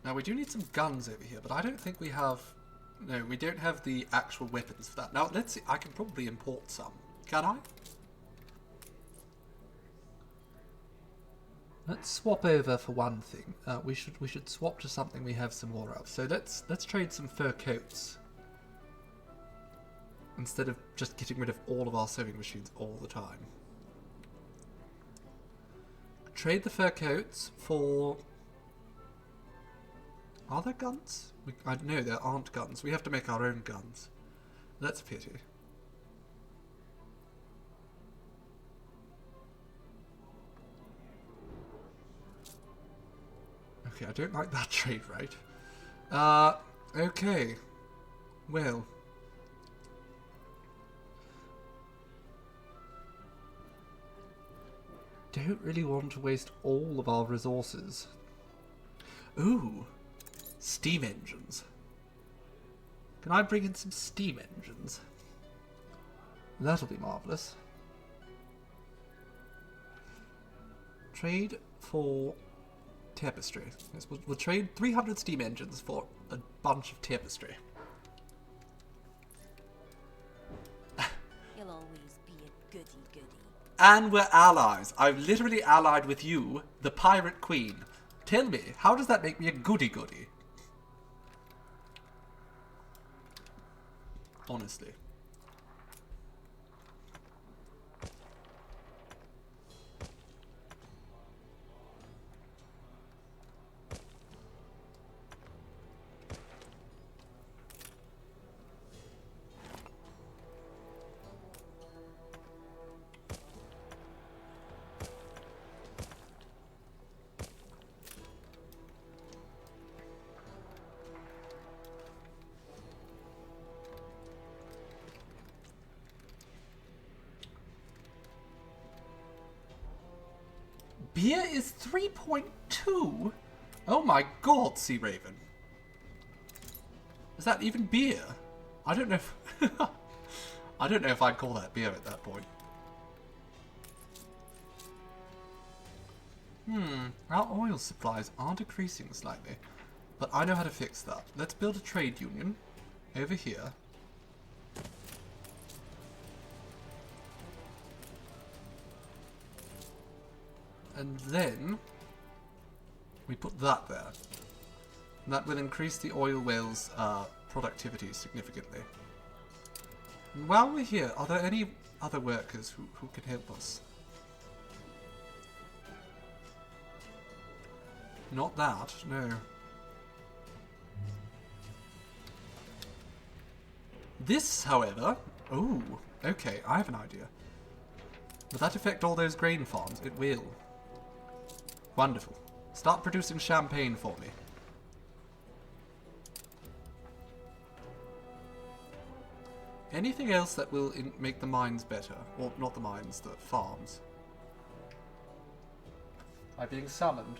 Now we do need some guns over here, but I don't think we have... No, we don't have the actual weapons for that. Now, let's see. I can probably import some. Can I? Let's swap over for one thing. We should swap to something we have some more of. So let's trade some fur coats. Instead of just getting rid of all of our sewing machines all the time. Trade the fur coats for... Are there guns? No, there aren't guns. We have to make our own guns. That's a pity. Okay, I don't like that trade rate. Okay. Well. Don't really want to waste all of our resources. Ooh. Steam engines. Can I bring in some steam engines? That'll be marvellous. Trade for tapestry. Yes, we'll trade 300 steam engines for a bunch of tapestry. You'll always be a goody-goody. And we're allies. I've literally allied with you, the Pirate Queen. Tell me, how does that make me a goody-goody? Honestly. Beer is 3.2? Oh my god, Sea Raven. Is that even beer? I don't know if... I don't know if I'd call that beer at that point. Our oil supplies are decreasing slightly. But I know how to fix that. Let's build a trade union over here. And then we put that there. And that will increase the oil whale's productivity significantly. And while we're here, are there any other workers who can help us? Not that, no. This, however... Oh, okay, I have an idea. Will that affect all those grain farms? It will. Wonderful. Start producing champagne for me. Anything else that will make the mines better? Well, not the mines, the farms. Am I being summoned?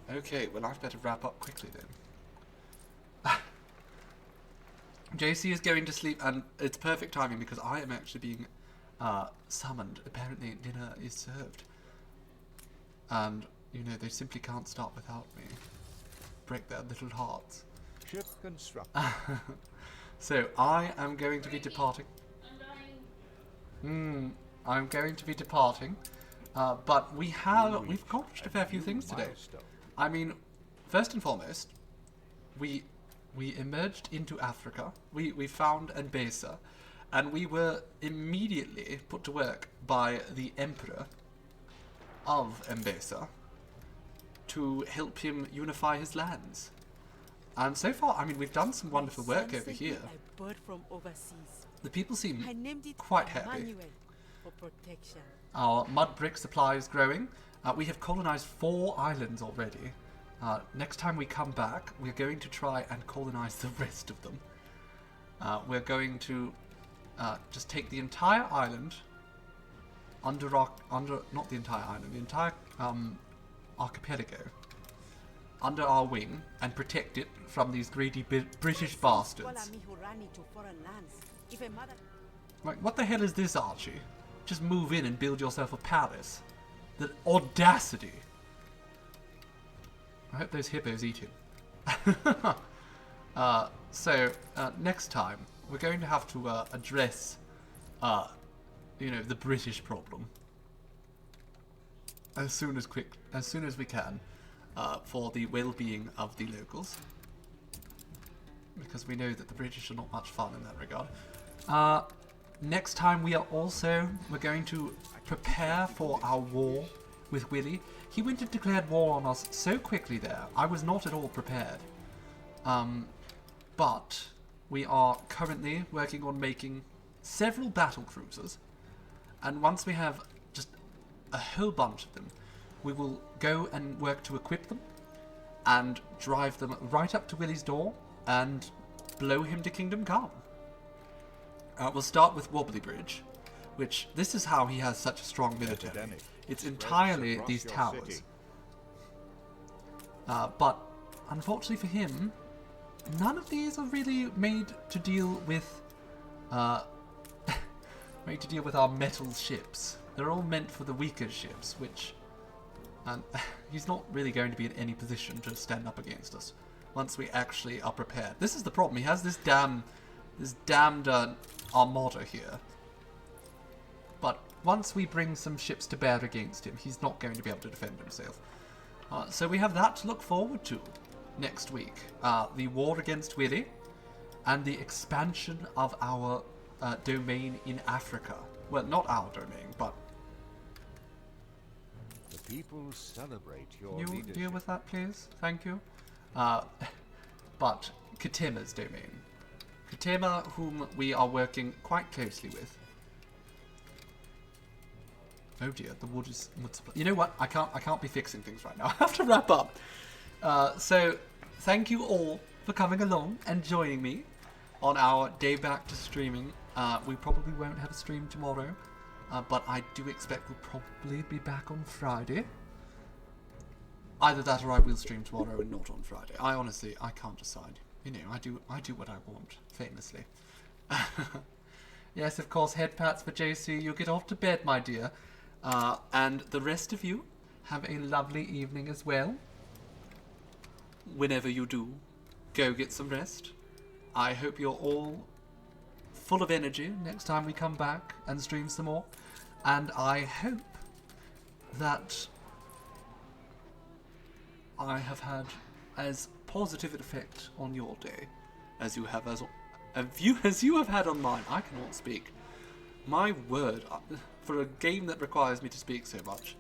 Okay, well I'd better wrap up quickly then. JC is going to sleep, and it's perfect timing because I am actually being summoned. Apparently dinner is served. And, you know, they simply can't start without me. Break their little hearts. Ship construct. So, I am going to be departing. I'm going to be departing. But we've accomplished a fair few things today. I mean, first and foremost, we emerged into Africa. We found Enbesa. And we were immediately put to work by the Emperor of Enbesa to help him unify his lands. And so far, I mean, we've done some wonderful work over here. A bird from overseas. The people seem I named it quite happy. Emmanuel for protection. Our mud brick supply is growing, We have colonized 4 islands already. Next time we come back, we're going to try and colonize the rest of them. We're going to just take the entire island not the entire island, the entire archipelago under our wing and protect it from these greedy British bastards. Like, what the hell is this, Archie? Just move in and build yourself a palace. The audacity. I hope those hippos eat him. So, next time, we're going to have to address, you know, the British problem as soon as we can, for the well-being of the locals, because we know that the British are not much fun in that regard. Next time we're going to prepare for our war with Willie. He went and declared war on us so quickly there. I was not at all prepared. But we are currently working on making several battle cruisers, and once we have just a whole bunch of them, we will go and work to equip them and drive them right up to Willie's door and blow him to Kingdom Come. We'll start with Wobbly Bridge, which this is how he has such a strong military. It's entirely these towers. But unfortunately for him, none of these are really made to deal with our metal ships. They're all meant for the weaker ships, which he's not really going to be in any position to stand up against us once we actually are prepared. This is the problem. He has this damned armada here. But once we bring some ships to bear against him, he's not going to be able to defend himself. So we have that to look forward to next week. The war against Willie and the expansion of our domain in Africa. Well, not our domain, but... The people celebrate your Can you leadership. deal with that, please? Thank you. But Katima's domain. Katima, whom we are working quite closely with. Oh dear, the wood supply. You know what? I can't be fixing things right now. I have to wrap up. So thank you all for coming along and joining me on our day back to streaming. We probably won't have a stream tomorrow, but I do expect we'll probably be back on Friday. Either that or I will stream tomorrow and not on Friday. I honestly can't decide. You know, I do what I want, famously. Yes, of course, head pats for JC. You get off to bed, my dear. And the rest of you, have a lovely evening as well. Whenever you do, go get some rest. I hope you're all full of energy next time we come back and stream some more. And I hope that I have had as positive an effect on your day as you have had on mine. I cannot speak. My word, for a game that requires me to speak so much,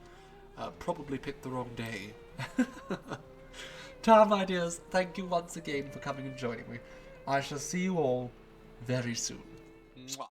probably picked the wrong day. Ta, my dears, thank you once again for coming and joining me. I shall see you all very soon. Mwah.